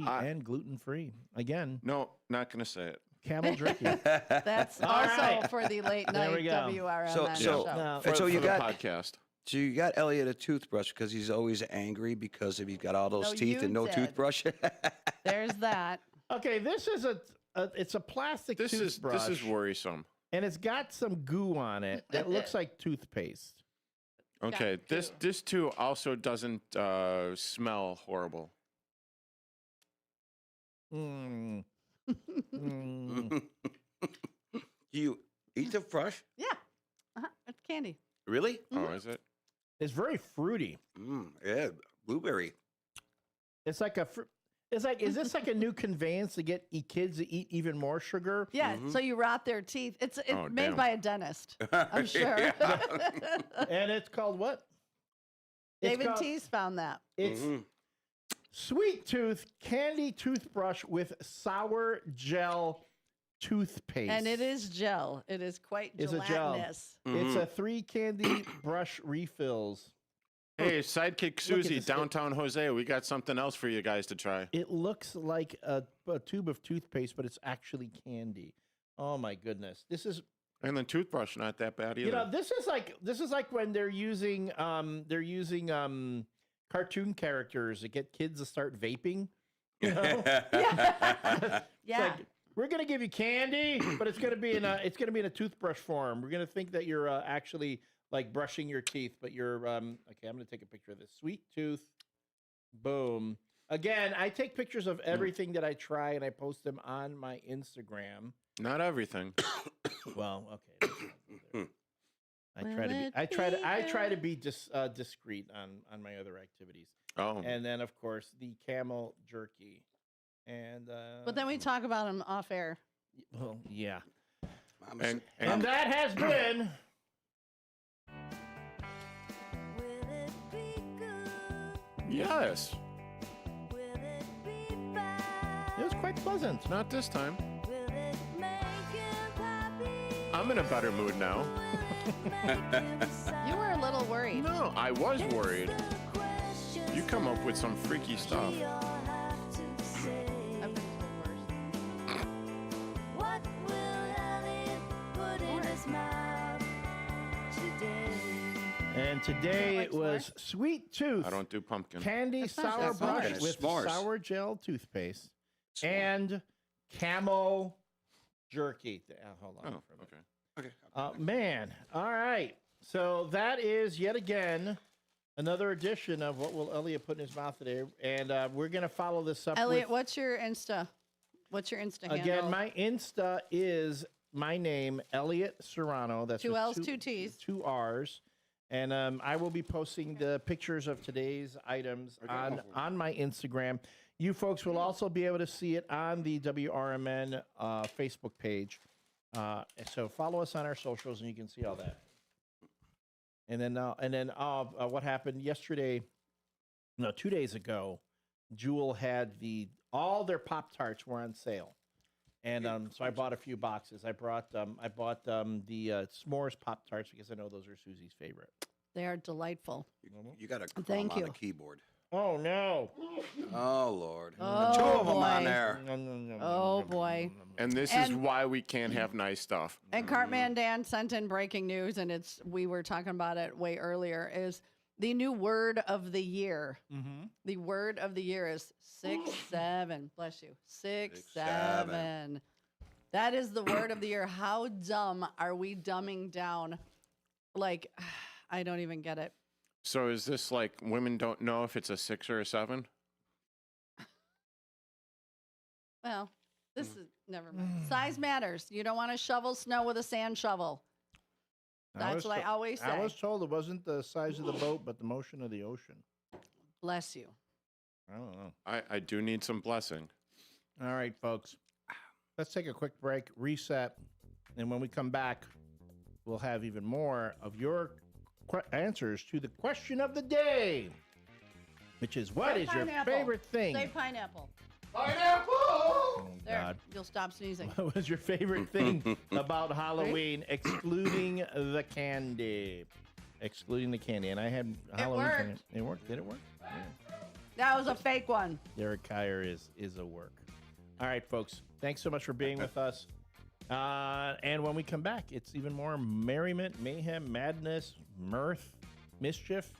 and gluten free. Again, no, not gonna say it. Camel jerky. That's also for the late night WRMN show. So you got podcast. So you got Elliot a toothbrush because he's always angry because he's got all those teeth and no toothbrush. There's that. Okay, this is it's a plastic toothbrush. This is worrisome. And it's got some goo on it that looks like toothpaste. Okay, this too also doesn't smell horrible. Do you eat the brush? Yeah, it's candy. Really? Oh, is it? It's very fruity. Yeah, blueberry. It's like is this like a new conveyance to get kids to eat even more sugar? Yeah, so you rot their teeth. It's made damn. by a dentist, I'm sure. And it's called what? David Tease found that. It's Sweet Tooth Candy Toothbrush with Sour Gel Toothpaste. And it is gel. It is quite It's a gel. gelatinous. It's a 3 candy brush refills. Hey, Sidekick Look at Susie, this. downtown Jose, we got something else for you guys to try. It looks like a tube of toothpaste, but it's actually candy. Oh my goodness. This is And the toothbrush, not that bad either. You know, this is like when they're using cartoon characters to get kids to start vaping. You know? Yeah. Like, we're gonna give you candy, but it's gonna be in a toothbrush form. We're gonna think that you're actually like brushing your teeth, but you're okay. I'm gonna take a picture of this Sweet Tooth. Boom. Again, I take pictures of everything that I try and I post them on my Instagram. Not everything. Well, okay. I try to be discreet on my other activities. Oh. And then of course the camel jerky. And But then we talk about them off air. well, yeah. And that has been yes. It was quite pleasant. Not this time. I'm in a better mood now. You were a little worried. No, I was worried. You come up with some freaky stuff. And today it was Sweet Tooth. I don't do pumpkin. Candy sour brush with sour gel toothpaste and camo jerky. Hold on. Okay. Man. All right. So that is yet again another edition of What Will Elliot Put in His Mouth Today. And we're going to follow this up Elliot, with, what's your Insta? What's your Insta handle? again, my Insta is my name, Elliot Serrano. That's 2 with L's, 2 T's. 2 R's. And I will be posting the pictures of today's items on my Instagram. You folks will also be able to see it on the WRMN Facebook page. So follow us on our socials, and you can see all that. And then what happened yesterday? No, 2 days ago, Jewel had all their Pop-Tarts were on sale. And so I bought a few boxes. I bought the s'mores Pop-Tarts because I know those are Susie's favorite. They are delightful. You got a crumb Thank on you. the keyboard. Oh, no. Oh, Lord. Oh, 2 of them boy. on there. Oh, boy. And this is why we can't have nice stuff. And Cartman Dan sent in breaking news, and we were talking about it way earlier, is the new word of the year. Mm-hmm. The word of the year is 6-7. Bless you. 6-7. That is the word of the year. How dumb are we dumbing down? Like, I don't even get it. So is this like women don't know if it's a 6 or a 7? Well, this is never mind. Size matters. You don't want to shovel snow with a sand shovel. That's what I always say. I was told it wasn't the size of the boat, but the motion of the ocean. Bless you. I don't know. I do need some blessing. All right, folks. Let's take a quick break, reset, and when we come back, we'll have even more of your answers to the question of the day, which is, what is your favorite thing? Say pineapple. Pineapple! Oh, There, God. you'll stop sneezing. What was your favorite thing about Halloween, excluding the candy? Excluding the candy. And I had Halloween worked. candy. It worked? Did it work? Yeah. That was a fake one. Derek Kyer is a work. All right, folks. Thanks so much for being with us. And when we come back, it's even more merriment, mayhem, madness, mirth, mischief.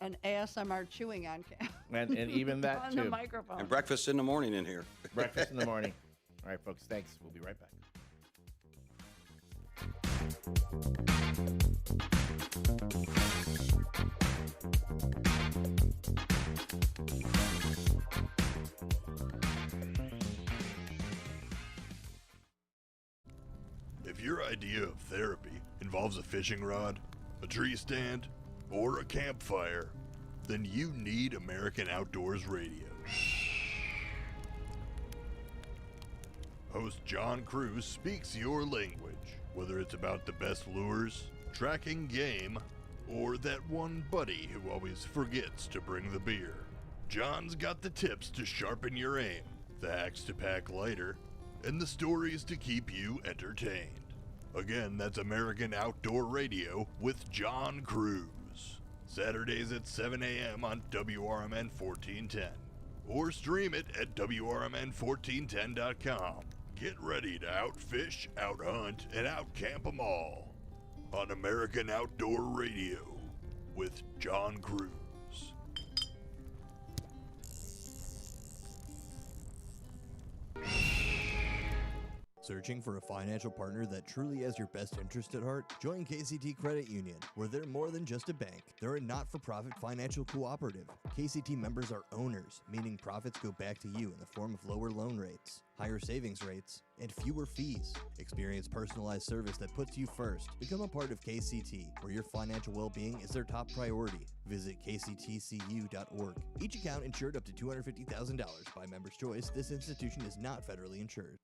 And ASMR chewing on And even that, on too. the microphone. And breakfast in the morning in here. Breakfast in the morning. All right, folks. Thanks. We'll be right back. If your idea of therapy involves a fishing rod, a tree stand, or a campfire, then you need American Outdoors Radio. Host John Cruz speaks your language, whether it's about the best lures, tracking game, or that one buddy who always forgets to bring the beer. John's got the tips to sharpen your aim, the hacks to pack lighter, and the stories to keep you entertained. Again, that's American Outdoor Radio with John Cruz. Saturdays at 7 a.m. on WRMN 1410. Or stream it at WRMN1410.com. Get ready to outfish, outhunt, and outcamp them all on American Outdoor Radio with John Cruz. Searching for a financial partner that truly has your best interest at heart? Join KCT Credit Union, where they're more than just a bank. They're a not-for-profit financial cooperative. KCT members are owners, meaning profits go back to you in the form of lower loan rates, higher savings rates, and fewer fees. Experience personalized service that puts you first. Become a part of KCT, where your financial well-being is their top priority. Visit kctcu.org. Each account insured up to $250,000 by member's choice. This institution is not federally insured.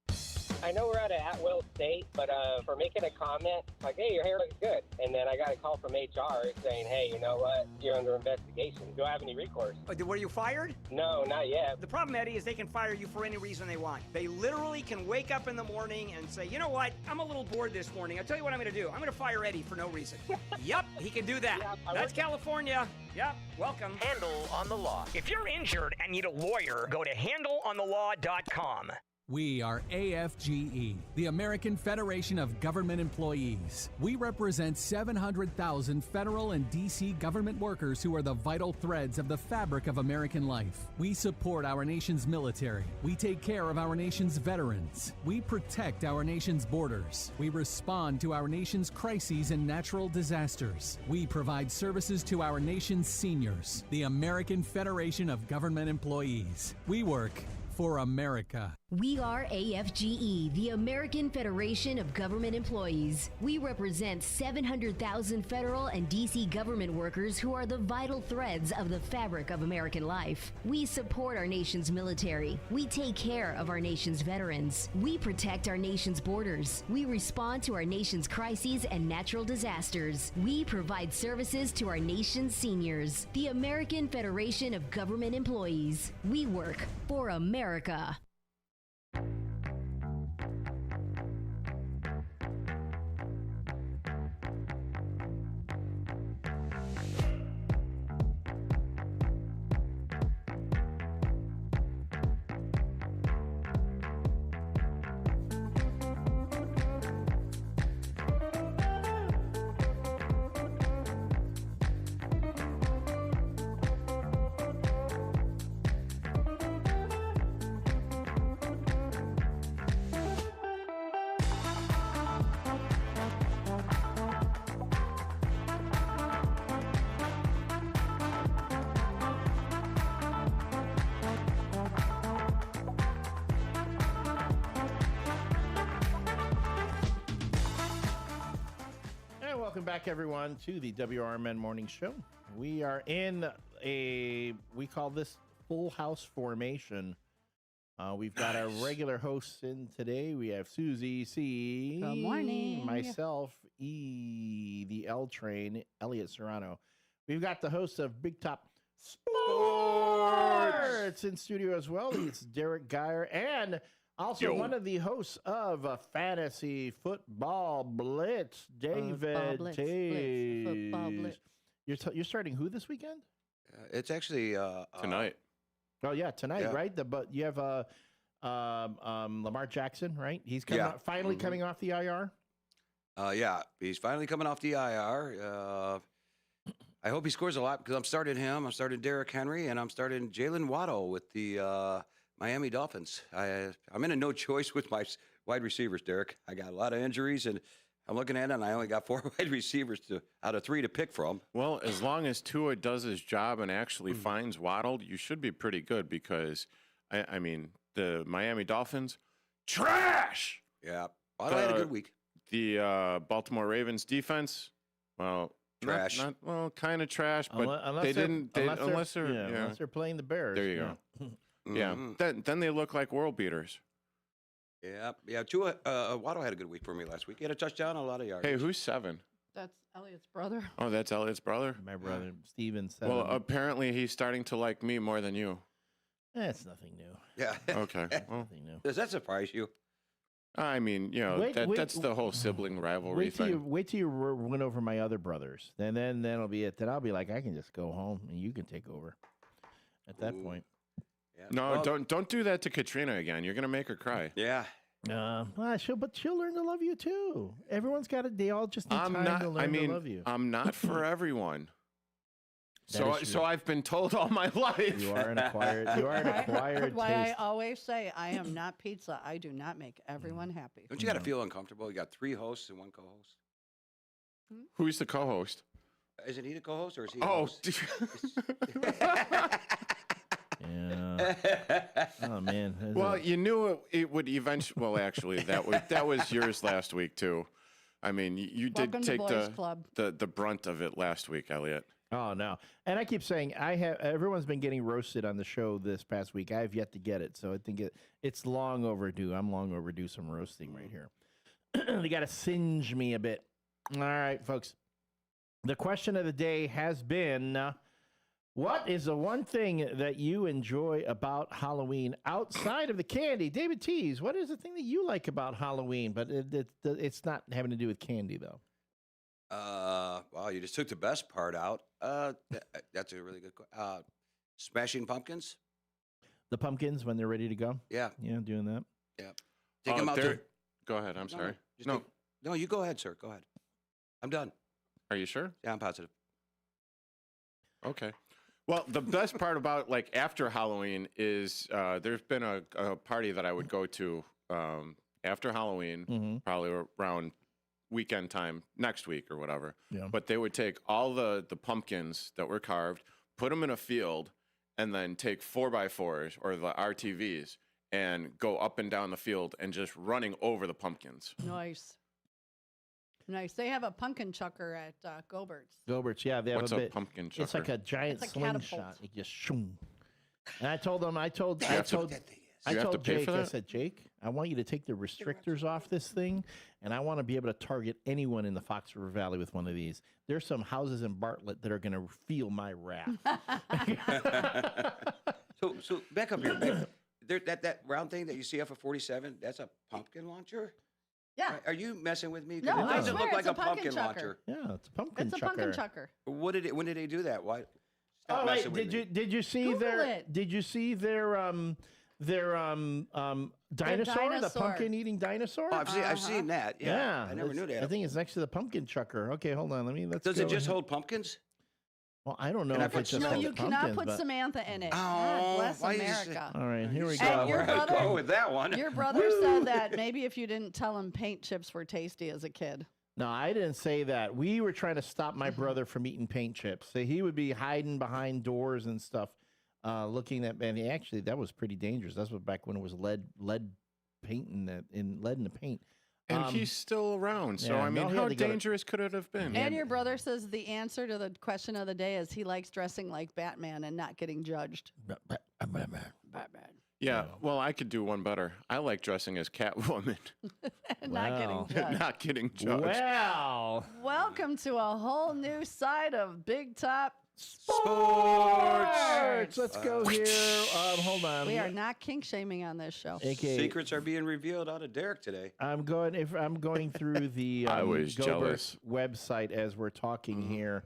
I know we're at an at-will state, but for making a comment, like, hey, your hair looks good. And then I got a call from HR saying, hey, you know what? You're under investigation. Do I have any recourse? Were you fired? No, not yet. The problem, Eddie, is they can fire you for any reason they want. They literally can wake up in the morning and say, you know what? I'm a little bored this morning. I'll tell you what I'm going to do. I'm going to fire Eddie for no reason. Yup, he can do that. Yeah, that's California. Yep, welcome. Handle on the Law. If you're injured and need a lawyer, go to handleonthelaw.com. We are AFGE, the American Federation of Government Employees. We represent 700,000 federal and D.C. government workers who are the vital threads of the fabric of American life. We support our nation's military. We take care of our nation's veterans. We protect our nation's borders. We respond to our nation's crises and natural disasters. We provide services to our nation's seniors. The American Federation of Government Employees. We work for America. We are AFGE, the American Federation of Government Employees. We represent 700,000 federal and D.C. government workers who are the vital threads of the fabric of American life. We support our nation's military. We take care of our nation's veterans. We protect our nation's borders. We respond to our nation's crises and natural disasters. We provide services to our nation's seniors. The American Federation of Government Employees. We work for America. Welcome back, everyone, to the WRMN Morning Show. We are in we call this full house formation. We've got our regular hosts in today. We have Susie C. Good morning. Myself, E. The L Train, Elliot Serrano. We've got the host of Big Top Sports in studio as well. It's Derek Geyer, and also one of the hosts of Fantasy Football Blitz, David Tays. Football Blitz. You're starting who this weekend? It's actually tonight. Oh yeah, tonight, Yeah. right? But you have Lamar Jackson, right? He's coming out, finally coming off the IR. Yeah, he's finally coming off the IR. I hope he scores a lot because I'm starting him. I'm starting Derrick Henry, and I'm starting Jalen Waddle with the Miami Dolphins. I'm in a no choice with my wide receivers, Derek. I got a lot of injuries, and I'm looking at it, and I only got 4 wide receivers out of 3 to pick from. Well, as long as Tua does his job and actually finds Waddle, you should be pretty good because, I mean, the Miami Dolphins, trash! Yeah, Waddle had a good week. The Baltimore Ravens defense, well, trash. Kind of trash, but unless they're playing the Bears. There you go. Yeah, then they look like world beaters. Yeah. Tua Waddle had a good week for me last week. He had a touchdown, a lot of yards. Hey, who's 7? That's Elliot's brother. Oh, that's Elliot's brother? My brother, Steven, 7. Well, apparently he's starting to like me more than you. That's nothing new. Yeah. Okay. Well, nothing new. Does that surprise you? I mean, that's the whole sibling rivalry thing. Wait till you win over my other brothers. Then that'll be it. Then I'll be like, I can just go home and you can take over at that point. Yeah. No, don't do that to Katrina again. You're gonna make her cry. Yeah. But she'll learn to love you too. Everyone's got it. They all just need time to learn to love you. I'm not for everyone. So I've been told all my life. You are an acquired That's why I taste. always say I am not pizza. I do not make everyone happy. Don't you got to feel uncomfortable? You got 3 hosts and 1 co-host. Who's the co-host? Isn't he the co-host or is he? Oh, yeah. Oh man. Well, you knew it would eventually. Well, actually, that was yours last week too. I mean, you did Welcome to take Boys Club. the brunt of it last week, Elliot. Oh no! And I keep saying everyone's been getting roasted on the show this past week. I have yet to get it, so I think it's long overdue. I'm long overdue some roasting right here. They got to singe me a bit. All right, folks. The question of the day has been, what is the one thing that you enjoy about Halloween outside of the candy? David Tees, what is the thing that you like about Halloween? But it's not having to do with candy, though. Wow, you just took the best part out. That's a really good question. Smashing pumpkins? The pumpkins when they're ready to go? Yeah. Yeah, doing that. Yeah. Take them out to... Go ahead, I'm sorry. No, you go ahead, sir. Go ahead. I'm done. Are you sure? Yeah, I'm positive. Okay. Well, the best part about after Halloween is there's been a party that I would go to after Halloween, probably around weekend time next week or whatever. Yeah. But they would take all the pumpkins that were carved, put them in a field, and then take 4x4s or the RTVs and go up and down the field and just running over the pumpkins. Nice. They have a pumpkin chucker at Gobert's. Gobert's, yeah. They have What's a a bit. pumpkin It's like chucker? a giant It's a catapult. slingshot. It just shoom. And I told You have to pay Jake, for I that? said, Jake, I want you to take the restrictors off this thing, and I want to be able to target anyone in the Fox River Valley with one of these. There's some houses in Bartlett that are going to feel my wrath. So back up here. That round thing that you see off of 47, that's a pumpkin launcher? Yeah. Are you messing with me? 'Cause No, it I doesn't swear, look like it's a a pumpkin pumpkin chucker. launcher. Yeah, it's a pumpkin It's a chucker. pumpkin chucker. When did they do that? Why? Stop Oh messing wait, with me. did you see Google their it. did you see their dinosaur, the pumpkin eating dinosaur? Oh, I've seen that. Yeah, I never knew that. I think it's next to the pumpkin chucker. Okay, hold on. Let's Does go it just ahead. hold pumpkins? Well, I don't know Can I if put it just No, holds you cannot pumpkins, put but- Samantha in it. Oh, God bless why you say- America. All right, here we And go. your brother, Go with that one. Your brother said that maybe if you didn't tell him paint chips were tasty as a kid. No, I didn't say that. We were trying to stop my brother from eating paint chips. So he would be hiding behind doors and stuff, looking at. And actually, that was pretty dangerous. That's what back when it was lead paint in lead in the paint. And he's still around. So, yeah, I mean, no, he how had to go to- dangerous could it have been? And your brother says the answer to the question of the day is he likes dressing like Batman and not getting judged. Batman. Yeah, well, I could do one better. I like dressing as Catwoman. Not getting judged. Not getting judged. Well, Welcome to a whole new side of Big Top Sports. Let's go here. Hold on. We are not kink shaming on this show. Secrets are being revealed out of Derek today. I'm going through the I was Gobert jealous. website as we're talking here,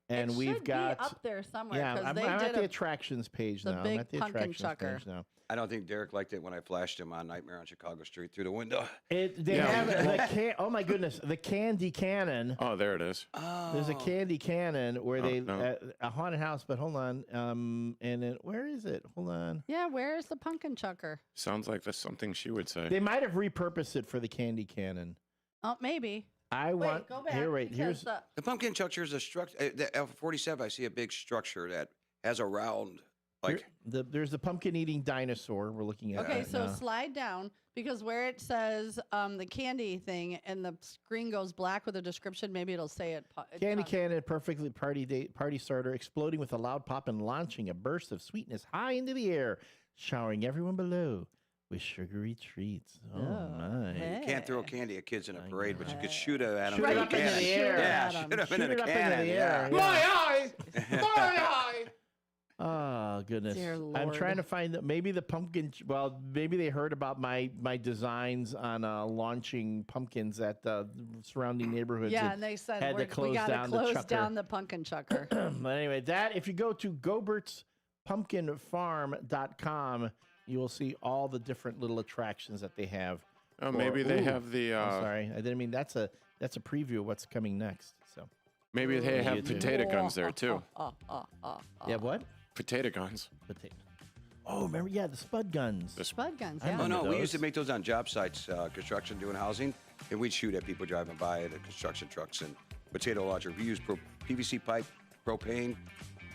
and It we've should got be up there somewhere. Yeah, 'cause I'm they at did the attractions page the now. big I'm at the pumpkin attractions chucker. page now. I don't think Derek liked it when I flashed him on Nightmare on Chicago Street through the window. They have oh my goodness, the candy cannon. Oh, there it is. There's a candy cannon where they no. a haunted house, but hold on, and then where is it? Hold on. Yeah, where's the pumpkin chucker? Sounds like that's something she would say. They might have repurposed it for the candy cannon. Oh, maybe. Go back. Here's the pumpkin chucker is a structure. The F-47, I see a big structure that has a round, like there's the pumpkin eating dinosaur we're looking at. Okay, right so now. slide down because where it says the candy thing and the screen goes black with a description, maybe it'll say it. Candy cannon, perfectly party starter, exploding with a loud pop and launching a burst of sweetness high into the air, showering everyone below with sugary treats. Oh my! You can't throw candy at kids in a parade, but you could shoot it at them. Shoot it with a up into cannon. the air. Yeah, Shoot shoot them it into the up into cannon. the air, Yeah. yeah. My eye! My eye! Oh goodness! Dear I'm Lord. trying to find maybe the pumpkin. Well, maybe they heard about my designs on launching pumpkins at surrounding neighborhoods. Yeah, and they said had to we close got to down close the chucker. down the pumpkin chucker. But anyway, if you go to Gobert'sPumpkinFarm.com, you will see all the different little attractions that they have. Oh, maybe they have the. I'm sorry, I didn't mean that's a preview of what's coming next. So Maybe they have potato guns there too. Yeah, what? Potato guns. Oh, remember? Yeah, the spud guns. Spud guns. I Yeah. Oh no, remember we used to those. make those on job sites, construction, doing housing, and we'd shoot at people driving by the construction trucks and potato launcher. We used PVC pipe, propane,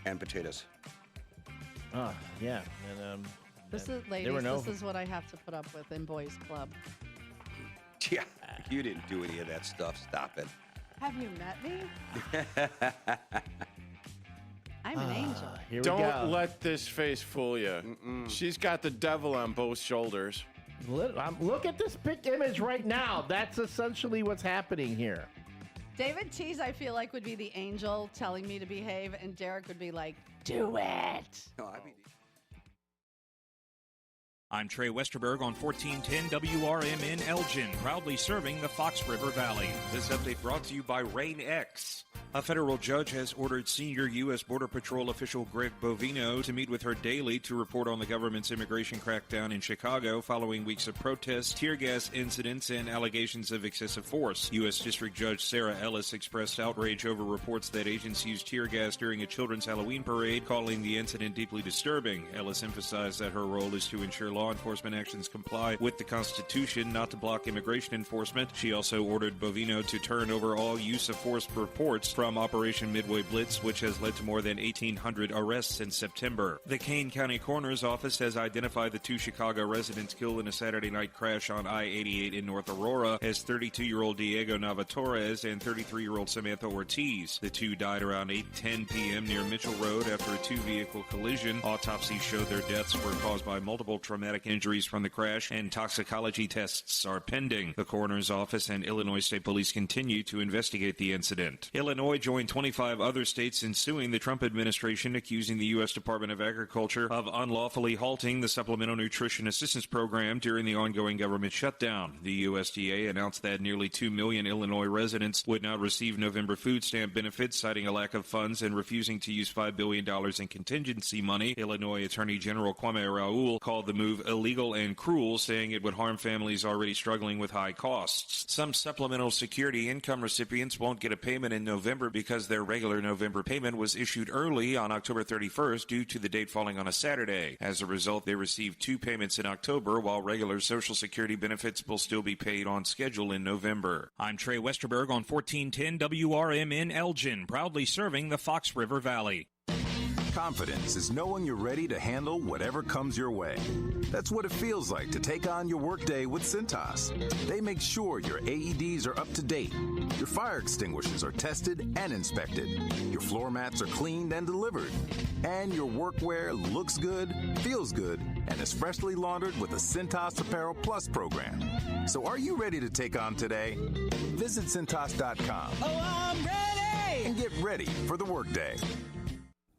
and potatoes. Oh, yeah, and This there is, ladies, were no. this is what I have to put up with in boys' club. Yeah, you didn't do any of that stuff. Stop it. Have you met me? I'm an angel. Here we Don't go. let this face fool you. She's got the devil on both shoulders. Look at this image right now. That's essentially what's happening here. David Tease, I feel like, would be the angel telling me to behave, and Derek would be like, do it. No, I mean, I'm Trey Westerberg on 1410 WRMN Elgin, proudly serving the Fox River Valley. This update brought to you by Rain X. A federal judge has ordered senior U.S. Border Patrol official Greg Bovino to meet with her daily to report on the government's immigration crackdown in Chicago following weeks of protests, tear gas incidents, and allegations of excessive force. U.S. District Judge Sarah Ellis expressed outrage over reports that agents used tear gas during a children's Halloween parade, calling the incident deeply disturbing. Ellis emphasized that her role is to ensure law enforcement actions comply with the Constitution, not to block immigration enforcement. She also ordered Bovino to turn over all use of force reports from Operation Midway Blitz, which has led to more than 1,800 arrests since September. The Kane County Coroner's Office has identified the two Chicago residents killed in a Saturday night crash on I-88 in North Aurora as 32-year-old Diego Navatorez and 33-year-old Samantha Ortiz. The two died around 8:10 p.m. near Mitchell Road after a two-vehicle collision. Autopsies showed their deaths were caused by multiple traumatic injuries from the crash, and toxicology tests are pending. The Coroner's Office and Illinois State Police continue to investigate the incident. Illinois joined 25 other states in suing the Trump administration, accusing the U.S. Department of Agriculture of unlawfully halting the Supplemental Nutrition Assistance Program during the ongoing government shutdown. The USDA announced that nearly 2 million Illinois residents would not receive November food stamp benefits, citing a lack of funds and refusing to use $5 billion in contingency money. Illinois Attorney General Kwame Raoul called the move illegal and cruel, saying it would harm families already struggling with high costs. Some supplemental security income recipients won't get a payment in November because their regular November payment was issued early on October 31st due to the date falling on a Saturday. As a result, they received 2 payments in October, while regular Social Security benefits will still be paid on schedule in November. I'm Trey Westerberg on 1410 WRMN Elgin, proudly serving the Fox River Valley. Confidence is knowing you're ready to handle whatever comes your way. That's what it feels like to take on your workday with Cintas. They make sure your AEDs are up to date, your fire extinguishers are tested and inspected, your floor mats are cleaned and delivered, and your workwear looks good, feels good, and is freshly laundered with the Cintas Apparel Plus program. So are you ready to take on today? Visit Cintas.com. Oh, I'm ready! And get ready for the workday.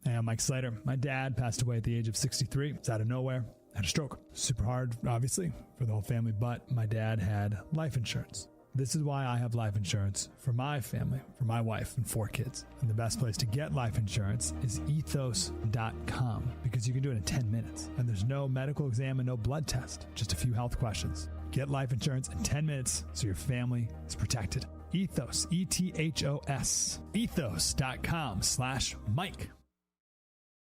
Hey, I'm Mike Slater. My dad passed away at the age of 63. It's out of nowhere. Had a stroke. Super hard, obviously, for the whole family, but my dad had life insurance. This is why I have life insurance for my family, for my wife and 4 kids. And the best place to get life insurance is ethos.com, because you can do it in 10 minutes. And there's no medical exam and no blood test, just a few health questions. Get life insurance in 10 minutes so your family is protected. Ethos, E-T-H-O-S, ethos.com/Mike.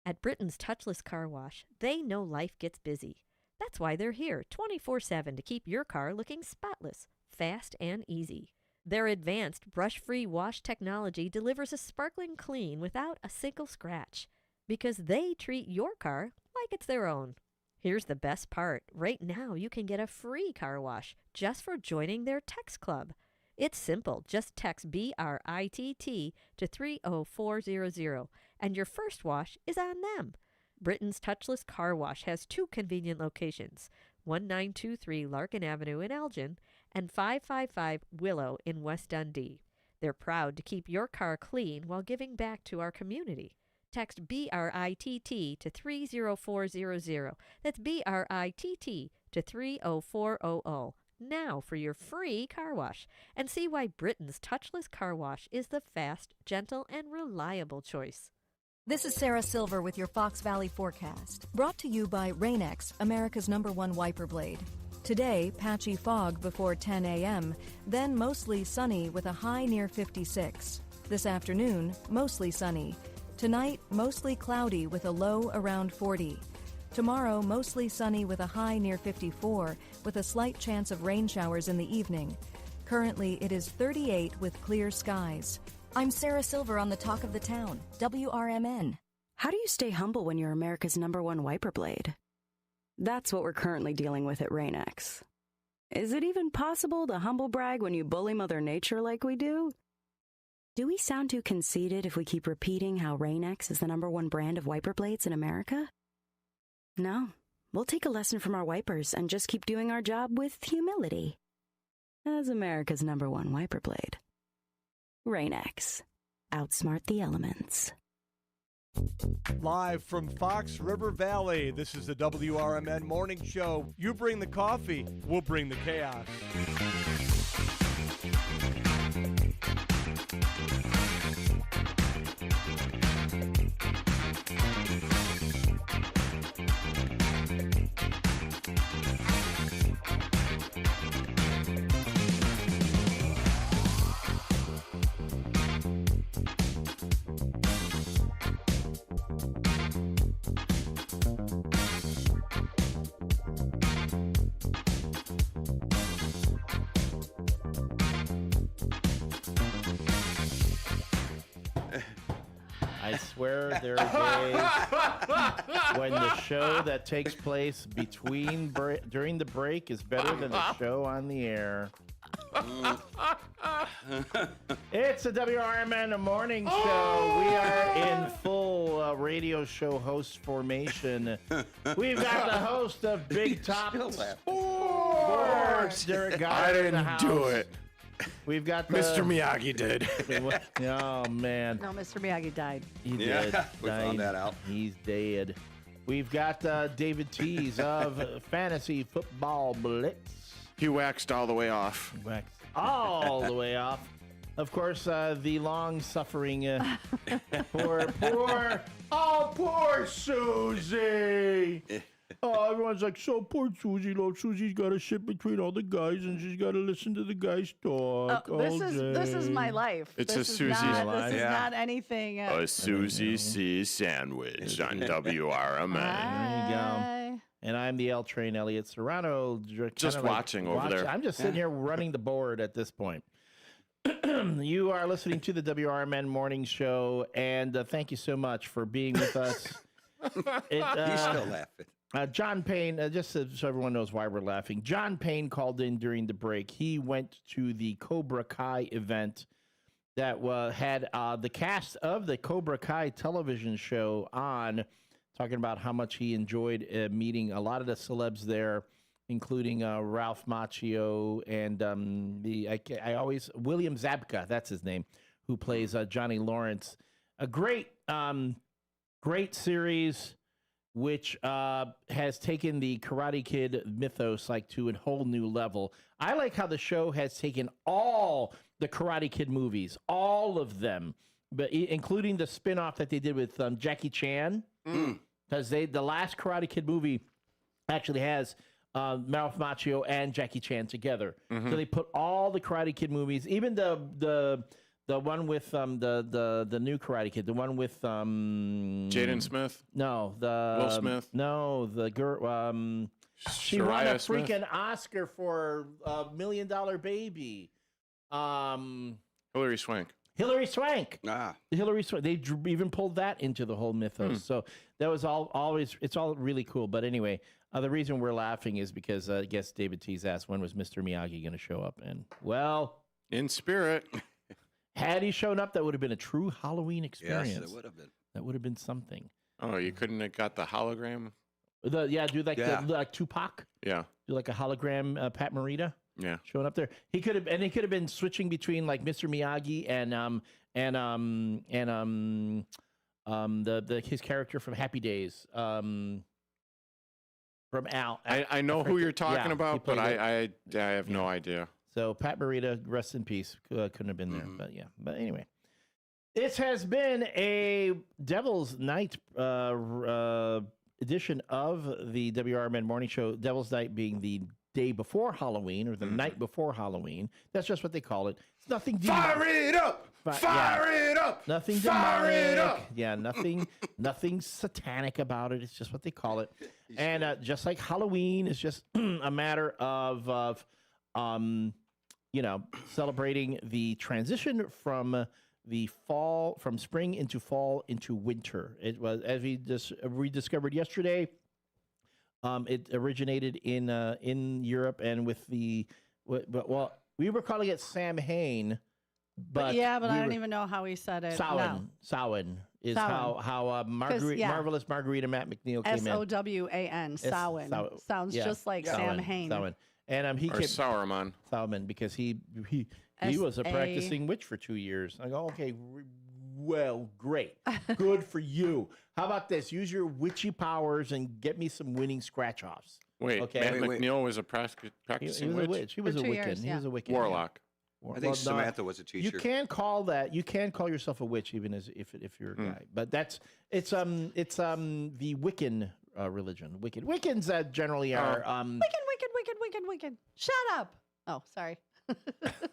At Britain's Touchless Car Wash, they know life gets busy. That's why they're here 24/7 to keep your car looking spotless, fast, and easy. Their advanced brush-free wash technology delivers a sparkling clean without a single scratch, because they treat your car like it's their own. Here's the best part. Right now, you can get a free car wash just for joining their text club. It's simple. Just text BRITT to 30400, and your first wash is on them. Britain's Touchless Car Wash has 2 convenient locations, 1923 Larkin Avenue in Elgin and 555 Willow in West Dundee. They're proud to keep your car clean while giving back to our community. Text BRITT to 30400. That's BRITT to 30400. Now for your free car wash, and see why Britain's Touchless Car Wash is the fast, gentle, and reliable choice. This is Sarah Silver with your Fox Valley forecast, brought to you by Rain-X, America's #1 wiper blade. Today, patchy fog before 10 a.m., then mostly sunny with a high near 56. This afternoon, mostly sunny. Tonight, mostly cloudy with a low around 40. Tomorrow, mostly sunny with a high near 54, with a slight chance of rain showers in the evening. Currently, it is 38 with clear skies. I'm Sarah Silver on the Talk of the Town, WRMN. How do you stay humble when you're America's #1 wiper blade? That's what we're currently dealing with at Rain-X. Is it even possible to humble brag when you bully Mother Nature like we do? Do we sound too conceited if we keep repeating how Rain-X is the #1 brand of wiper blades in America? No, we'll take a lesson from our wipers and just keep doing our job with humility. As America's #1 wiper blade. Rain-X. Outsmart the elements. Live from Fox River Valley, this is the WRMN Morning Show. You bring the coffee, we'll bring the chaos. I swear there are days when the show that takes place between during the break is better than the show on the air. It's the WRMN Morning Show. We are in full radio show host formation. We've got the host of Big Top Sports, Derek Guy. I didn't do it. We've got Mr. Miyagi did. Oh, man. No, Mr. Miyagi died. He did. We found that out. He's dead. We've got David Tees of Fantasy Football Blitz. He waxed all the way off. Waxed all the way off. Of course, the long-suffering poor Susie. Oh, everyone's like, so poor Susie. Susie's got to sit between all the guys, and she's got to listen to the guys talk. This is my life. It's this a Susie's life. This is not anything. A Susie C sandwich on WRMN. There you go. And I'm the L Train Elliott Serrano. Just watching over there. I'm just sitting here running the board at this point. You are listening to the WRMN Morning Show, and thank you so much for being with us. He's still laughing. John Payne, just so everyone knows why we're laughing, John Payne called in during the break. He went to the Cobra Kai event that had the cast of the Cobra Kai television show on, talking about how much he enjoyed meeting a lot of the celebs there, including Ralph Macchio and William Zabka, that's his name, who plays Johnny Lawrence. A great series, which has taken the Karate Kid mythos to a whole new level. I like how the show has taken all the Karate Kid movies, all of them, but including the spin-off that they did with Jackie Chan, because the last Karate Kid movie actually has Ralph Macchio and Jackie Chan together. So they put all the Karate Kid movies, even the one with the new Karate Kid, the one with Jaden Smith. No, Will Smith. No, the girl. She won a freaking Oscar for $1 Million Baby. Hilary Swank. Hilary Swank. Hilary Swank. They even pulled that into the whole mythos. So that was it's all really cool. But anyway, the reason we're laughing is because I guess David T's asked when was Mr. Miyagi going to show up, and in spirit. Had he shown up, that would have been a true Halloween experience. Yes, it would have been. That would have been something. Oh, you couldn't have got the hologram? Do like Tupac. Yeah. Do like a hologram Pat Morita. Yeah. Showing up there. He could have been switching between like Mr. Miyagi and his character from Happy Days. From Al. I know who you're talking about, but I have no idea. So Pat Morita, rest in peace, couldn't have been there. But yeah. But anyway, this has been a Devil's Night edition of the WRMN Morning Show. Devil's Night being the day before Halloween or the night before Halloween. That's just what they call it. It's nothing. Fire it up! Fire it up! Nothing Fire demonic. it up! Yeah, nothing satanic about it. It's just what they call it. And just like Halloween is just a matter of celebrating the transition from the fall, from spring into fall into winter. It was, as we discovered yesterday, it originated in Europe, and with we were calling it Samhain, but I don't even know how he said it. Samhain is how Marvelous Margarita Matt McNeil came in. Sowan. Samhain. Sounds just like Samhain. Samhain. And he or Sauron, because he was a practicing witch for 2 years. I go, okay, well, great, good for you. How about this? Use your witchy powers and get me some winning scratch-offs. Wait, okay? Matt McNeil was a practicing witch? witch? He was a Wiccan. He was a Wiccan. Warlock. I think Samantha was a teacher. You can call that. You can call yourself a witch, even if you're a guy. But it's the Wiccan religion. Wiccans generally are Wiccan. Shut up. Oh, sorry.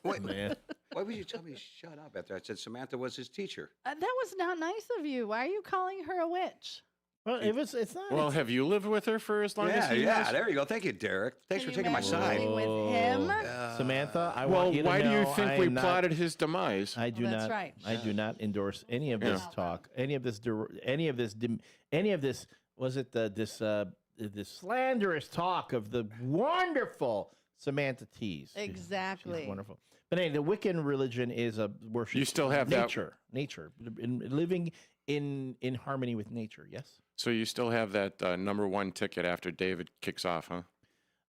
Wait, man. Why would you tell me to shut up after I said Samantha was his teacher? That was not nice of you. Why are you calling her a witch? Well, it's not. Well, have you lived with her for as long as he has? Yeah, there you go. Thank you, Derek. Thanks for taking my side. With him? Samantha, I want you to know. Why do you think we plotted his demise? I do not. Right. I do not endorse any of this talk. Any of this. Was it this slanderous talk of the wonderful Samantha Tees? Exactly. She's wonderful. But anyway, the Wiccan religion is a worship. You still have nature, living in harmony with nature. Yes. So you still have that #1 ticket after David kicks off, huh?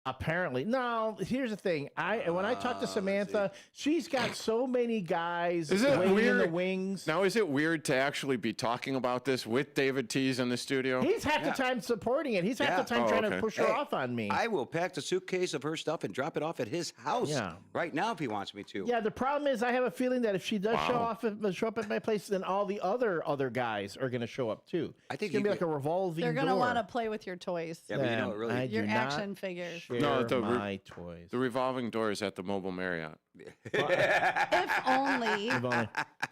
Apparently. No, here's the thing. When I talk to Samantha, she's got so many guys waiting in the wings. Now, is it weird to actually be talking about this with David Tees in the studio? He's half the time supporting it. He's half the time trying to push her off on me. I will pack the suitcase of her stuff and drop it off at his house right now if he wants me to. Yeah, the problem is I have a feeling that if she does show up at my place, then all the other guys are going to show up too. I think it's going to be like a revolving door. They're going to want to play with your toys. Yeah, but you know, really, your action figures. No, my toys. The revolving door is at the Mobile Marriott. If only.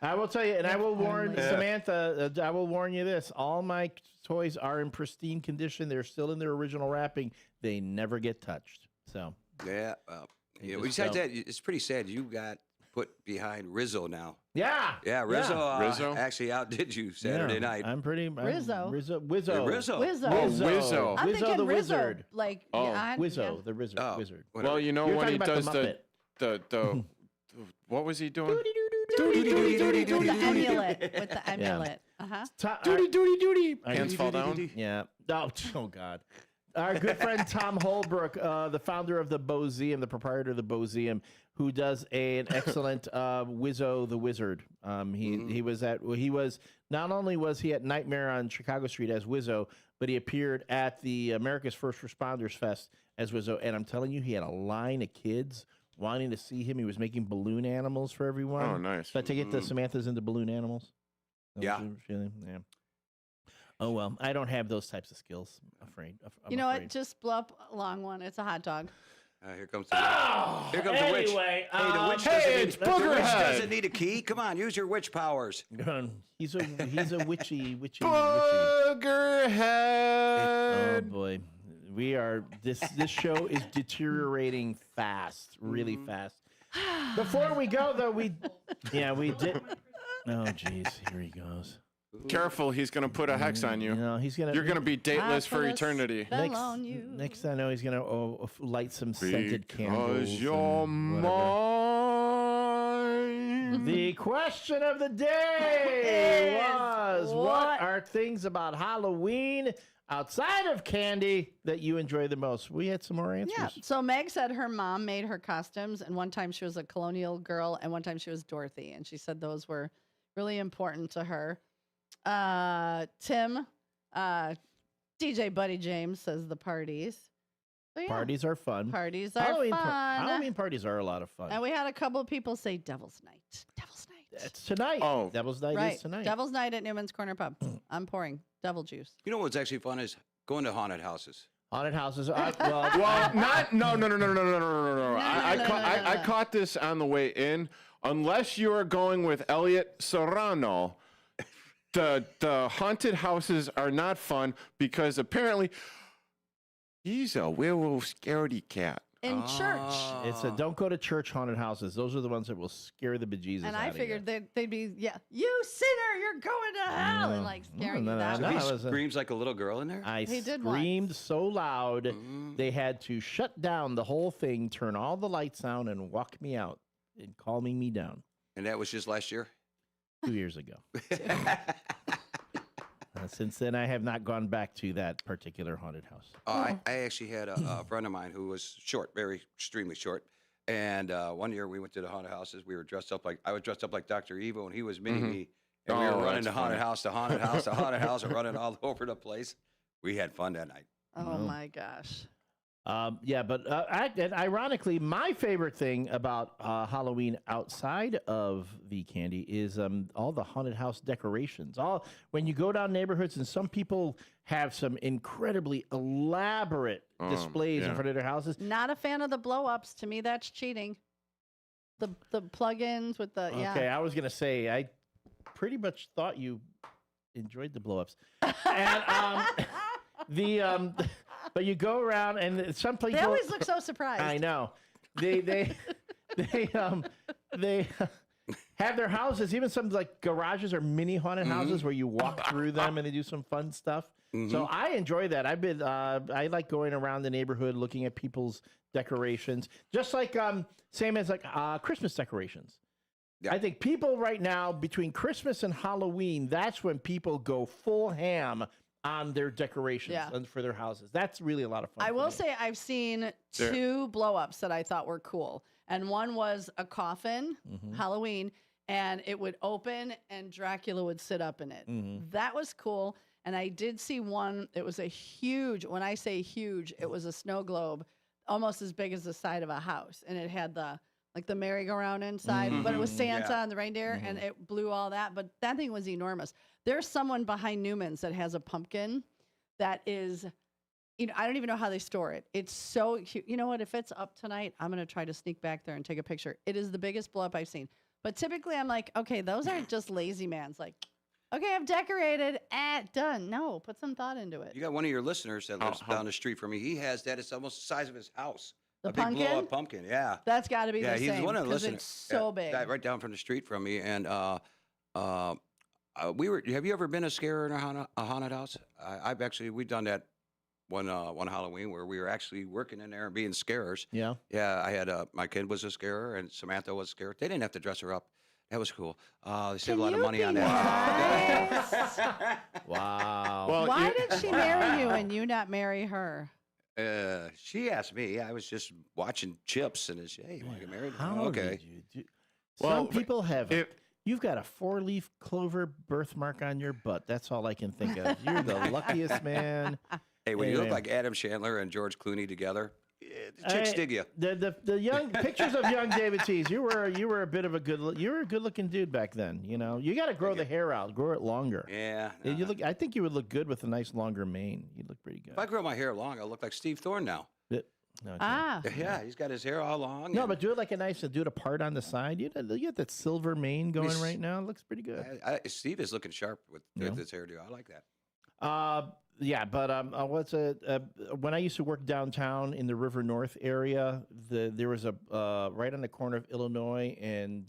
I will tell you, and I will warn Samantha, I will warn you this. All my toys are in pristine condition. They're still in their original wrapping. They never get touched. So. Yeah. Besides that, it's pretty sad. You got put behind Rizzo now. Yeah. Yeah, Rizzo, Yeah. Rizzo? actually outdid you Saturday night. Rizzo. Rizzo. Rizzo. Wizzo. Oh, Wizzo. I'm Wizzo thinking the Rizzo, wizard. like Oh. Wizzo the wizard. Wizard. Well, you know You're when talking he about does the the what was he doing? with the amulet. With the amulet. Doody. Pants fall down. Yeah. Oh God. Our good friend Tom Holbrook, the founder of the Bozeum, the proprietor of the Bozeum, who does an excellent Wizzo the Wizard. He was not only was he at Nightmare on Chicago Street as Wizzo, but he appeared at the America's First Responders Fest as Wizzo. And I'm telling you, he had a line of kids wanting to see him. He was making balloon animals for everyone. Oh, nice. So I take it that Samantha's into balloon animals. Yeah. Yeah. Oh, well, I don't have those types of skills, I'm afraid. You know what? Just blow up a long one. It's a hot dog. Here comes the Here comes the witch. Anyway, Hey, the witch it's the witch Boogerhead. doesn't need a key. Come on, use your witch powers. He's a witchy. Boogerhead. Oh boy, this show is deteriorating fast, really fast. Before we go though, we did. Oh jeez, here he goes. Careful, he's gonna put a hex on you. You're gonna be dateless for eternity. Next I know he's gonna light some scented candles. Because you're mine. The question of the day was, what are things about Halloween outside of candy that you enjoy the most? We had some more answers. Yeah. So Meg said her mom made her costumes, and one time she was a colonial girl, and one time she was Dorothy, and she said those were really important to her. Tim, DJ Buddy James says the parties. So, yeah. Parties are fun. Parties are Halloween fun. Halloween parties are a lot of fun. And we had a couple of people say Devil's Night. Devil's Night. It's tonight. Oh, Devil's Night Right. is tonight. Devil's Night at Newman's Corner Pub. I'm pouring devil juice. You know what's actually fun is going to haunted houses. Haunted houses. Well, not no. I caught this on the way in. Unless you are going with Elliot Serrano, the haunted houses are not fun because apparently he's a werewolf scaredy cat. In church. It's don't go to church haunted houses. Those are the ones that will scare the bejesus And out I of figured they'd be, you sinner, you're going to hell, and like scaring you that way. He screams like a little girl in there? He did screamed so loud, they had to shut down the whole thing, turn all the lights on, and walk me out and calming me down. And that was just last year? 2 years ago. Since then, I have not gone back to that particular haunted house. I actually had a friend of mine who was short, very extremely short. And one year we went to the haunted houses. We were dressed up like, I was dressed up like Dr. Evil, and he was Mini-Me. And we were running to haunted house to haunted house to haunted house and running all over the place. We had fun that night. Oh, my gosh. But ironically, my favorite thing about Halloween outside of the candy is all the haunted house decorations. When you go down neighborhoods, and some people have some incredibly elaborate displays in front of their houses. Not a fan of the blow-ups. To me, that's cheating. The plug-ins with the, Okay, I was going to say, I pretty much thought you enjoyed the blow-ups. And but you go around, and some people... They always look so surprised. I know. They have their houses, even some like garages or mini haunted houses where you walk through them and they do some fun stuff. So I enjoy that. I like going around the neighborhood looking at people's decorations, just like same as like Christmas decorations. Yeah. I think people right now, between Christmas and Halloween, that's when people go full ham on their decorations for their houses. That's really a lot of fun. I will say I've seen two blow-ups that I thought were cool. And one was a coffin, Halloween, and it would open and Dracula would sit up in it. That was cool. And I did see one, it was a huge, when I say huge, it was a snow globe almost as big as the side of a house. And it had the merry-go-round inside, but it was Santa and the reindeer, and it blew all that. But that thing was enormous. There's someone behind Newman's that has a pumpkin that is, I don't even know how they store it. It's so cute. You know what? If it's up tonight, I'm going to try to sneak back there and take a picture. It is the biggest blow up I've seen. But typically I'm like, okay, those aren't just lazy man's. Like, okay, I've decorated. Done. No, put some thought into it. You got one of your listeners that lives down the street from me. He has that. It's almost the size of his house. The a big pumpkin? blow-up pumpkin, yeah. That's got to be the same. Yeah, he's one of the 'cause listeners. It's so big. Right down from the street from me, and we were. Have you ever been a scarer in a haunted house? We've done that one Halloween where we were actually working in there and being scarers. Yeah. Yeah, I had my kid was a scarer and Samantha was a scarer. They didn't have to dress her up. That was cool. They saved a lot of money on that. Wow. Well, Why did she marry you and you not marry her? She asked me. I was just watching Chips and she, hey, you want to get married? How Okay. did you do? Well, Some people have. You've got a 4-leaf clover birthmark on your butt. That's all I can think of. You're the luckiest man. Hey, when you look Anyway. like Adam Chandler and George Clooney together, the chicks dig you. The young pictures of young David Tees. You were a bit of a good looking dude back then. You know, you got to grow the hair out, grow it longer. Yeah. You look. I think you would look good with a nice longer mane. You look pretty good. If I grow my hair long, I'll look like Steve Thorne now. Yeah, he's got his hair all long. No, but do it like a nice, do it apart on the side. You got that silver mane going right now. It looks pretty good. Steve is looking sharp with his hairdo. I like that. Yeah, but when I used to work downtown in the River North area, there was a right on the corner of Illinois and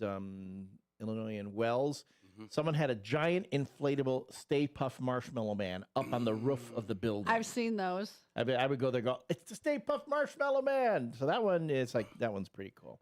Wells. Someone had a giant inflatable Stay Puft Marshmallow Man up on the roof of the building. I've seen those. I would go there, and go, it's the Stay Puft Marshmallow Man. So that one's pretty cool.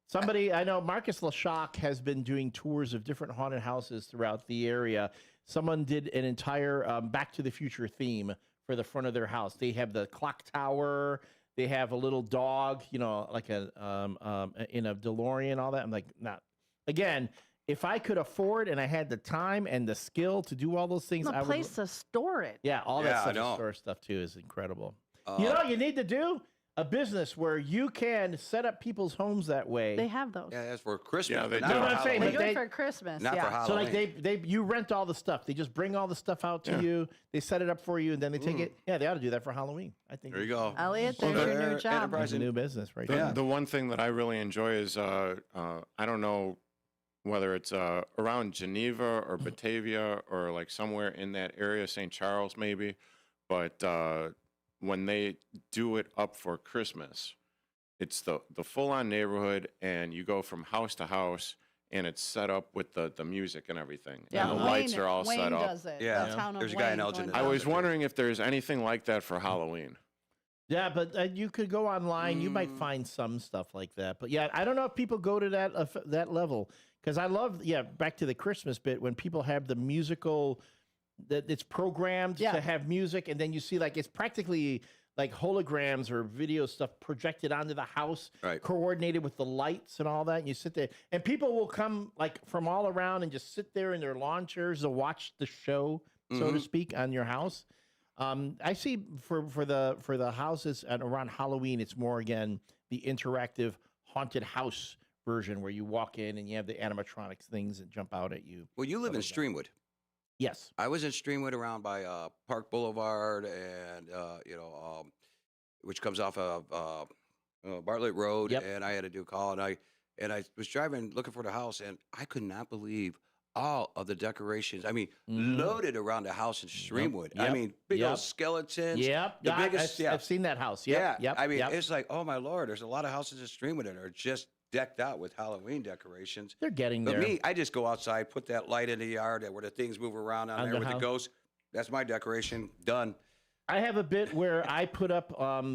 Somebody I know, Marcus LaShock, has been doing tours of different haunted houses throughout the area. Someone did an entire Back to the Future theme for the front of their house. They have the clock tower. They have a little dog, like in a DeLorean, all that. I'm like, not again. If I could afford and I had the time and the skill to do all those things, A place to store it. Yeah, all that stuff to store stuff too is incredible. You know what you need to do? A business where you can set up people's homes that way. They have those. Yeah, that's for Christmas. Yeah, they but do. not No, for I'm saying, They Halloween. do it for Christmas. Not for yeah. So Halloween. like you rent all the stuff. They just bring all the stuff out to you. They set it up for you, and then they take it. Yeah, they ought to do that for Halloween. I think. There you go. Elliot, there's your new job. There's a new business right there. The one thing that I really enjoy is I don't know whether it's around Geneva or Batavia or like somewhere in that area, St. Charles maybe, but when they do it up for Christmas, it's the full-on neighborhood, and you go from house to house, and it's set up with the music and everything. Yeah, and the lights are all Wayne set up. does it. Yeah. The town of There's a guy in Wayne Elgin going that I does was it. wondering if there's anything like that for Halloween. Yeah, but you could go online. You might find some stuff like that. But yeah, I don't know if people go to that level, because I love back to the Christmas bit when people have the musical that it's programmed to have music, and then you see like it's practically like holograms or video stuff projected onto the house, coordinated with the lights and all that. And you sit there, and people will come like from all around and just sit there in their lawn chairs to watch the show, so to speak, on your house. I see for the houses and around Halloween, it's more again the interactive haunted house version where you walk in and you have the animatronics things that jump out at you. Well, you live in Streamwood. Yes, I was in Streamwood around by Park Boulevard and which comes off of Bartlett Road, and I had to do a call, and I was driving looking for the house, and I could not believe all of the decorations. I mean, loaded around the house in Streamwood. I mean, big old skeletons. The biggest. I've seen that house. I mean, it's like, oh my Lord, there's a lot of houses in Streamwood that are just decked out with Halloween decorations. They're getting there. But me, I just go outside, put that light in the yard where the things move around on there the with house. the ghosts. That's my decoration. Done. I have a bit where I put up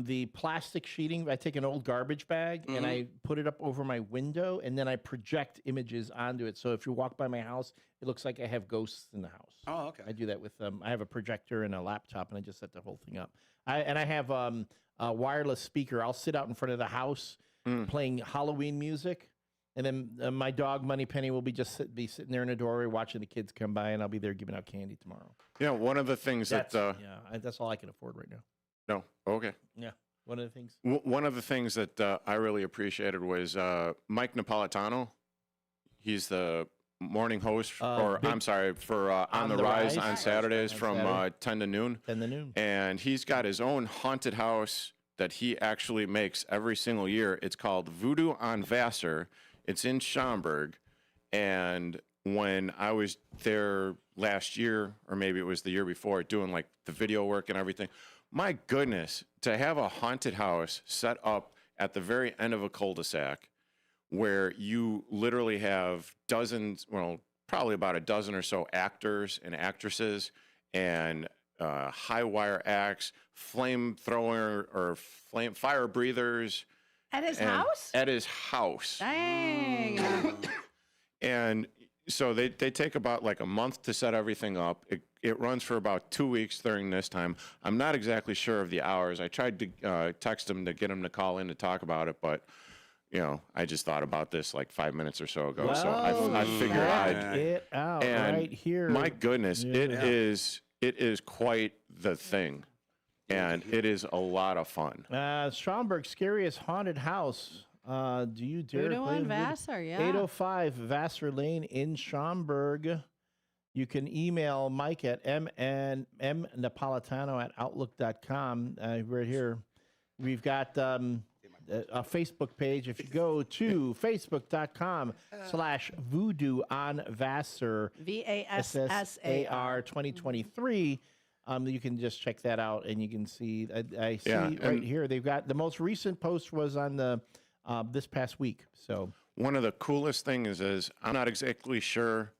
the plastic sheeting. I take an old garbage bag and I put it up over my window, and then I project images onto it. So if you walk by my house, it looks like I have ghosts in the house. Oh, okay. I do that with I have a projector and a laptop, and I just set the whole thing up. I have a wireless speaker. I'll sit out in front of the house playing Halloween music, and then my dog Moneypenny will be sitting there in the doorway watching the kids come by, and I'll be there giving out candy tomorrow. Yeah, one of the things that's all I can afford right now. No, okay. Yeah, one of the things. One of the things that I really appreciated was Mike Napolitano. He's the morning host, for On the Rise on Saturdays from 10 to noon. 10 to noon. And he's got his own haunted house that he actually makes every single year. It's called Voodoo on Vassar. It's in Schaumburg. And when I was there last year, or maybe it was the year before, doing like the video work and everything, my goodness, to have a haunted house set up at the very end of a cul-de-sac where you literally have dozens, well, probably about a dozen or so actors and actresses and high wire acts, flamethrower or fire breathers. At his house? At his house. Dang. And so they take about like a month to set everything up. It runs for about 2 weeks during this time. I'm not exactly sure of the hours. I tried to text him to get him to call in to talk about it, but I just thought about this like 5 minutes or so ago. So I figured I'd it out and right here. My goodness, it is quite the thing, and it is a lot of fun. Stromberg's Scariest Haunted House. Do you dare Voodoo play on Vassar, yeah. 805 Vassar Lane in Stromberg. You can email Mike at mnapolitano@outlook.com. Right here, we've got a Facebook page. If you go to facebook.com/voodoo on Vassar, VASSAR 2023, you can just check that out, and you can see. I see Yeah, right here. They've got the most recent post was on the this past week. So one of the coolest things is I'm not exactly sure.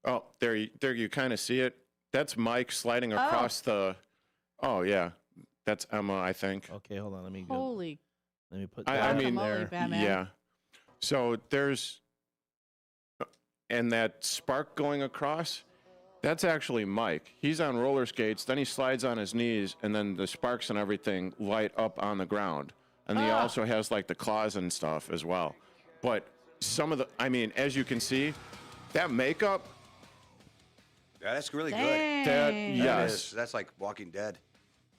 Oh, there you kind of see it. That's Mike sliding across the. Oh yeah, that's Emma, I think. Okay, hold on. Let me put. I mean, there. yeah. So there's, and that spark going across, that's actually Mike. He's on roller skates, then he slides on his knees, and then the sparks and everything light up on the ground. And he also has like the claws and stuff as well. But some of the, as you can see, that makeup. Yeah, that's really Dang. good. Yes. That's like Walking Dead.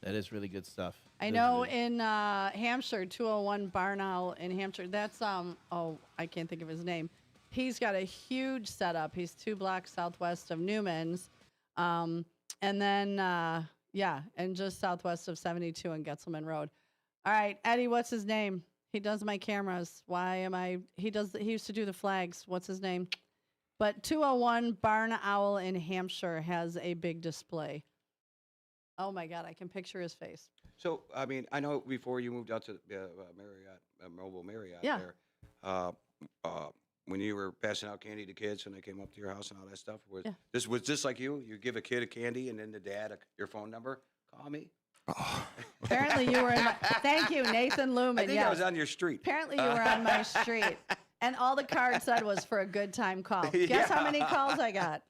That is really good stuff. I know in Hampshire, 201 Barn Owl in Hampshire, that's, I can't think of his name. He's got a huge setup. He's 2 blocks southwest of Newman's. And then, and just southwest of 72 and Getzelman Road. All right, Eddie, what's his name? He does my cameras. He used to do the flags. What's his name? But 201 Barn Owl in Hampshire has a big display. Oh my God, I can picture his face. So, I know before you moved out to Marriott, Mobile Marriott there, when you were passing out candy to kids when they came up to your house and all that stuff, was this like you? You give a kid a candy and then the dad your phone number? Call me. Oh. Apparently you were in my, thank you, Nathan Lumen. I think I was on your street. Apparently you were on my street. And all the card said was for a good time call. Guess how many calls I got?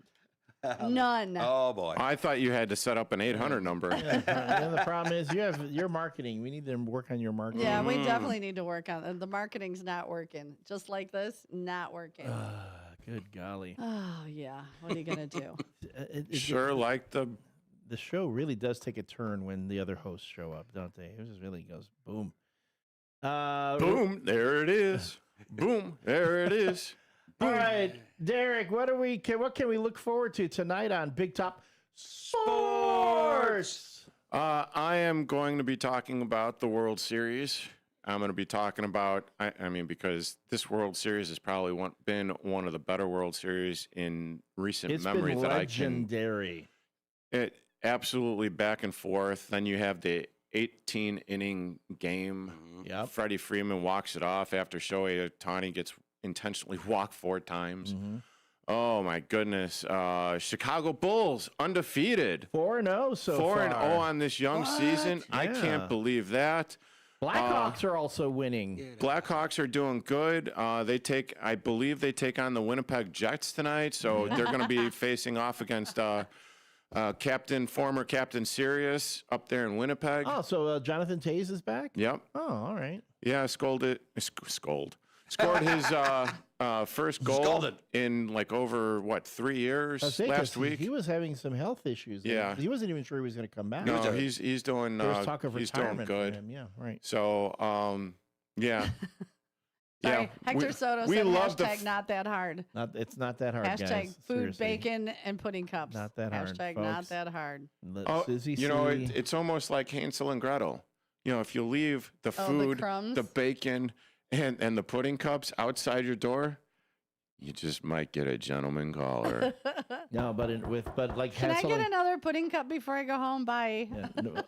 None. Oh, boy. I thought you had to set up an 800 number. The problem is you have your marketing. We need to work on your marketing. Yeah, we definitely need to work on it. The marketing's not working. Just like this, not working. Good golly. Oh, yeah. What are you going to do? Like the show really does take a turn when the other hosts show up, don't they? It just really goes boom. Boom, there it is. Boom, there it is. All right, Derek, what can we look forward to tonight on Big Top Sports? I am going to be talking about the World Series. I'm going to be talking about, because this World Series has probably been one of the better World Series in recent memory that I can. Legendary. It absolutely back and forth. Then you have the 18-inning game. Yep. Freddie Freeman walks it off after Shohei Ohtani gets intentionally walked 4 times. Oh, my goodness. Chicago Bulls, undefeated. 4-0 so far. 4-0 on this young season. Yeah. I can't believe that. Blackhawks are also winning. Blackhawks are doing good. I believe they take on the Winnipeg Jets tonight, so they're going to be facing off against former Captain Sirius up there in Winnipeg. Oh, so Jonathan Toews is back? Yep. Oh, all right. Yeah, scored his first goal in like over 3 years last week. He was having some health issues. Yeah, he wasn't even sure he was going to come back. No, he's doing. There was talk of he's doing retirement good. for him. Yeah, right. So, yeah. Sorry, Hector Soto said hashtag not that hard. It's not that hard, hashtag guys. food, Seriously. Bacon, and pudding cups. Not that hard, Hashtag folks. not that hard. It's almost like Hansel and Gretel. If you leave the food, the bacon, and the pudding cups outside your door, you just might get a gentleman caller. No, but like Can I Hansel get and, another pudding cup before I go home? Bye.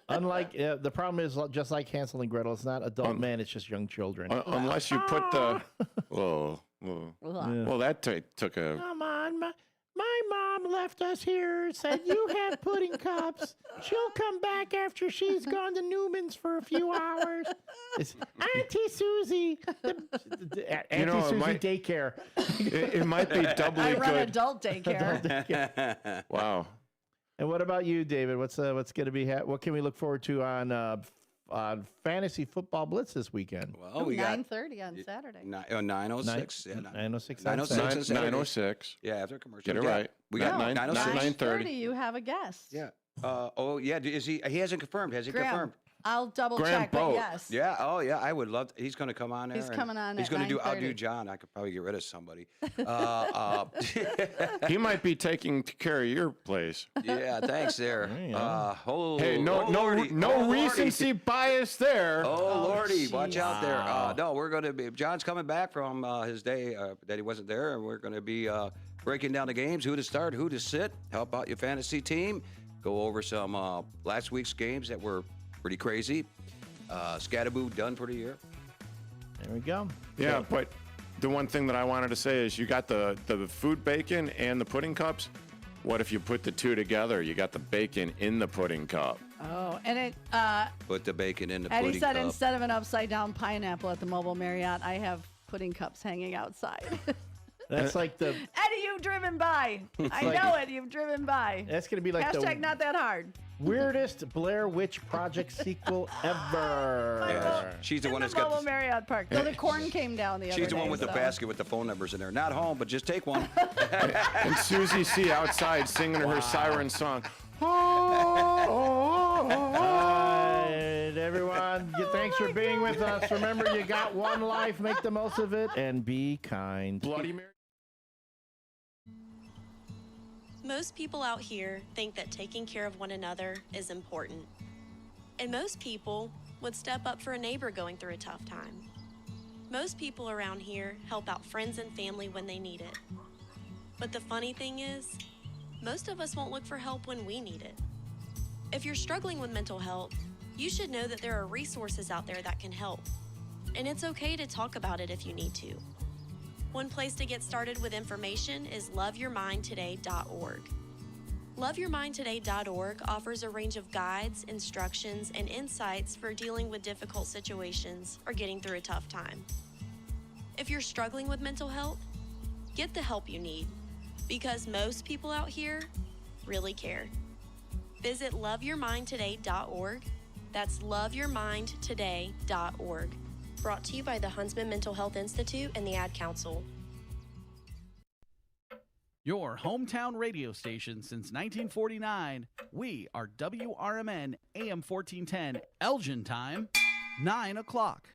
unlike the problem is just like Hansel and Gretel, it's not adult men, it's just young children. Unless you put the well, that took a. Come on, my mom left us here, said you have pudding cups. She'll come back after she's gone to Newman's for a few hours. It's Auntie Susie. Auntie Susie daycare. It might be doubly I good. run adult daycare. Wow. And what about you, David? What's going to be? What can we look forward to on Fantasy Football Blitz this weekend? Well, we got 9:30 on Saturday. 9:06. Yeah, 9:06. 9:06. Yeah, after commercial. Get it right. We got 9:06. 9:30. You have a guest. Yeah. Is he? He hasn't confirmed. Has he Graham. confirmed? I'll double check, but yes. Yeah. Oh, yeah. I would love. He's going to come on there. He's coming on. He's going to do. I'll do John. I could probably get rid of somebody. He might be taking care of your place. Yeah. Thanks there. Hey, no recency bias there. Oh, Lordy, watch out there. No, we're going to be. John's coming back from his day that he wasn't there, and we're going to be breaking down the games, who to start, who to sit, help out your fantasy team, go over some last week's games that were pretty crazy. Scatterboo done for the year. There we go. Yeah, but the one thing that I wanted to say is you got the food bacon and the pudding cups. What if you put the two together? You got the bacon in the pudding cup. Oh, and it. Put the bacon in the Eddie pudding said cup. instead of an upside down pineapple at the Mobile Marriott, I have pudding cups hanging outside. That's like the. Eddie, you've driven by. I know it. You've driven by. That's going to be like Hashtag the not that hard. weirdest Blair Witch Project sequel ever. Yeah, she's the one that's got. Mobile Marriott Park. Though the corn came down the other day. She's the one with the basket with the phone numbers in there. Not home, but just take one. And Susie C outside singing her siren song. Everyone, thanks for being with us. Remember, you got one life. Make the most of it and be kind. Bloody Mary. Most people out here think that taking care of one another is important. And most people would step up for a neighbor going through a tough time. Most people around here help out friends and family when they need it. But the funny thing is, most of us won't look for help when we need it. If you're struggling with mental health, you should know that there are resources out there that can help. And it's okay to talk about it if you need to. One place to get started with information is loveyourmindtoday.org. Loveyourmindtoday.org offers a range of guides, instructions, and insights for dealing with difficult situations or getting through a tough time. If you're struggling with mental health, get the help you need, because most people out here really care. Visit loveyourmindtoday.org. That's loveyourmindtoday.org. Brought to you by the Huntsman Mental Health Institute and the Ad Council. Your hometown radio station since 1949. We are WRMN AM 1410, Elgin time, 9 o'clock.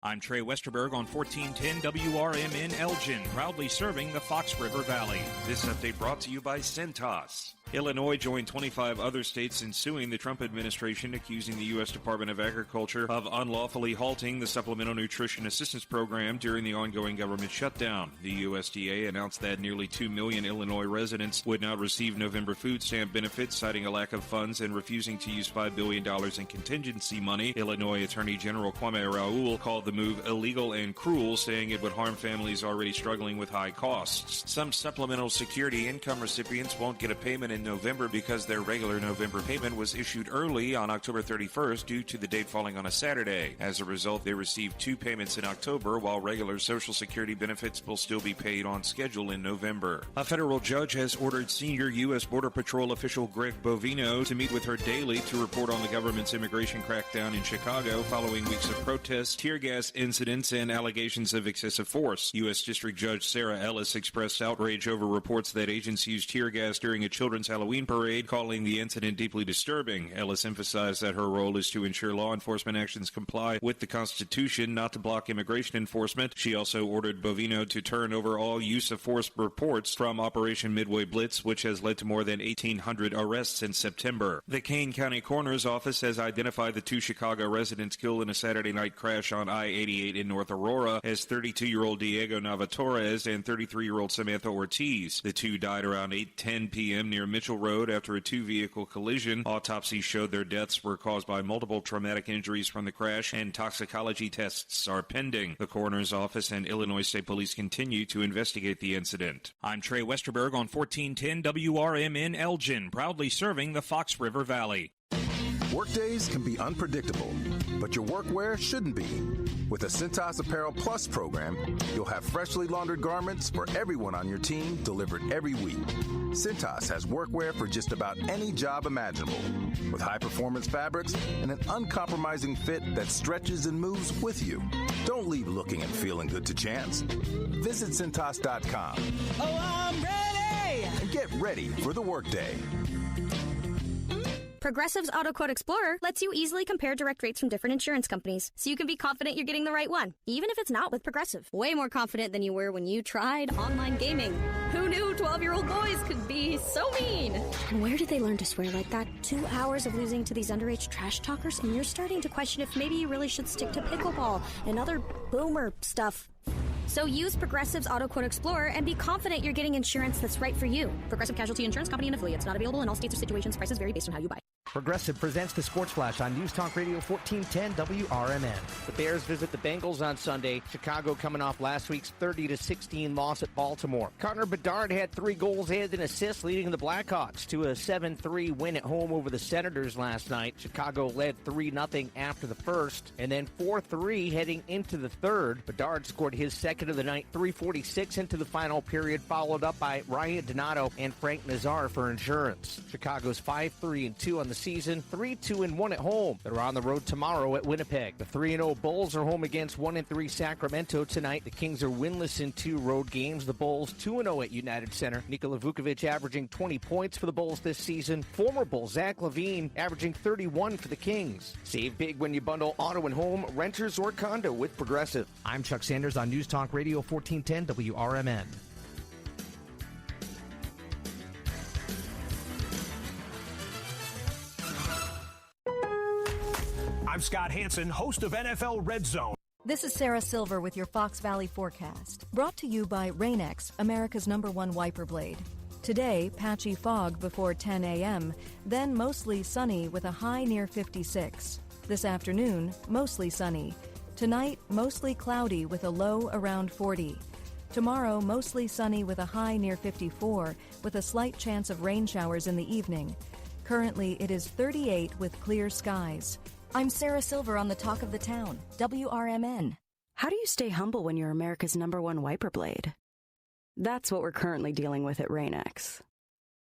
I'm Trey Westerberg on 1410 WRMN Elgin, proudly serving the Fox River Valley. This update brought to you by Centos. Illinois joined 25 other states in suing the Trump administration, accusing the U.S. Department of Agriculture of unlawfully halting the Supplemental Nutrition Assistance Program during the ongoing government shutdown. The USDA announced that nearly 2 million Illinois residents would not receive November food stamp benefits, citing a lack of funds and refusing to use $5 billion in contingency money. Illinois Attorney General Kwame Raoul called the move illegal and cruel, saying it would harm families already struggling with high costs. Some Supplemental Security income recipients won't get a payment in November because their regular November payment was issued early on October 31st due to the date falling on a Saturday. As a result, they received 2 payments in October, while regular Social Security benefits will still be paid on schedule in November. A federal judge has ordered senior U.S. Border Patrol official Greg Bovino to meet with her daily to report on the government's immigration crackdown in Chicago following weeks of protests, tear gas incidents, and allegations of excessive force. U.S. District Judge Sarah Ellis expressed outrage over reports that agents used tear gas during a children's Children's Halloween Parade, calling the incident deeply disturbing. Ellis emphasized that her role is to ensure law enforcement actions comply with the Constitution, not to block immigration enforcement. She also ordered Bovino to turn over all use of force reports from Operation Midway Blitz, which has led to more than 1,800 arrests in September. The Kane County Coroner's Office has identified the 2 Chicago residents killed in a Saturday night crash on I-88 in North Aurora as 32-year-old Diego Navatorez and 33-year-old Samantha Ortiz. The two died around 8:10 p.m. near Mitchell Road after a 2-vehicle collision. Autopsies showed their deaths were caused by multiple traumatic injuries from the crash, and toxicology tests are pending. The Coroner's Office and Illinois State Police continue to investigate the incident. I'm Trey Westerberg on 1410 WRMN Elgin, proudly serving the Fox River Valley. Workdays can be unpredictable, but your workwear shouldn't be. With the Cintas Apparel Plus program, you'll have freshly laundered garments for everyone on your team delivered every week. Cintas has workwear for just about any job imaginable, with high-performance fabrics and an uncompromising fit that stretches and moves with you. Don't leave looking and feeling good to chance. Visit Cintas.com. Oh, I'm ready! And get ready for the workday. Progressive's Auto Quote Explorer lets you easily compare direct rates from different insurance companies, so you can be confident you're getting the right one, even if it's not with Progressive. Way more confident than you were when you tried online gaming. Who knew 12-year-old boys could be so mean? And where did they learn to swear like that? 2 hours of losing to these underage trash talkers, and you're starting to question if maybe you really should stick to pickleball and other boomer stuff. So use Progressive's Auto Quote Explorer and be confident you're getting insurance that's right for you. Progressive Casualty Insurance Company and affiliates. Not available in all states or situations. Prices vary based on how you buy. Progressive presents the Sports Flash on News Talk Radio 1410 WRMN. The Bears visit the Bengals on Sunday. Chicago coming off last week's 30-16 loss at Baltimore. Connor Bedard had 3 goals and an assist, leading the Blackhawks to a 7-3 win at home over the Senators last night. Chicago led 3-0 after the first, and then 4-3 heading into the third. Bedard scored his second of the night, 3:46 into the final period, followed up by Ryan Donato and Frank Nazar for insurance. Chicago's 5-3-2 on the season, 3-2-1 at home. They're on the road tomorrow at Winnipeg. The 3-0 Bulls are home against 1-3 Sacramento tonight. The Kings are winless in 2 road games. The Bulls 2-0 at United Center. Nikola Vukovic averaging 20 points for the Bulls this season. Former Bull Zach LaVine averaging 31 for the Kings. Save big when you bundle auto and home, renters, or condo with Progressive. I'm Chuck Sanders on News Talk Radio 1410 WRMN. I'm Scott Hansen, host of NFL Red Zone. This is Sarah Silver with your Fox Valley forecast. Brought to you by Rain-X, America's #1 wiper blade. Today, patchy fog before 10 a.m., then mostly sunny with a high near 56. This afternoon, mostly sunny. Tonight, mostly cloudy with a low around 40. Tomorrow, mostly sunny with a high near 54, with a slight chance of rain showers in the evening. Currently, it is 38 with clear skies. I'm Sarah Silver on the Talk of the Town, WRMN. How do you stay humble when you're America's #1 wiper blade? That's what we're currently dealing with at Rain-X.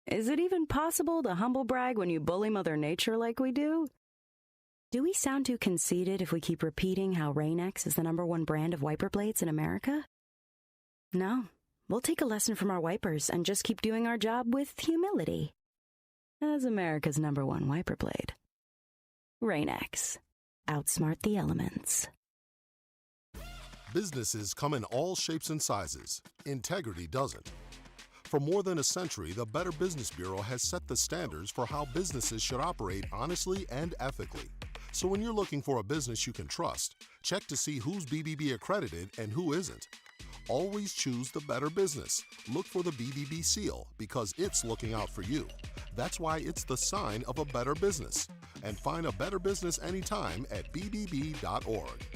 Is it even possible to humble brag when you bully Mother Nature like we do? Do we sound too conceited if we keep repeating how Rain-X is the #1 brand of wiper blades in America? No, we'll take a lesson from our wipers and just keep doing our job with humility. As America's #1 wiper blade. Rain-X. Outsmart the elements. Businesses come in all shapes and sizes. Integrity doesn't. For more than a century, the Better Business Bureau has set the standards for how businesses should operate honestly and ethically. So when you're looking for a business you can trust, check to see who's BBB accredited and who isn't. Always choose the better business. Look for the BBB seal because it's looking out for you. That's why it's the sign of a better business. And find a better business anytime at bbb.org.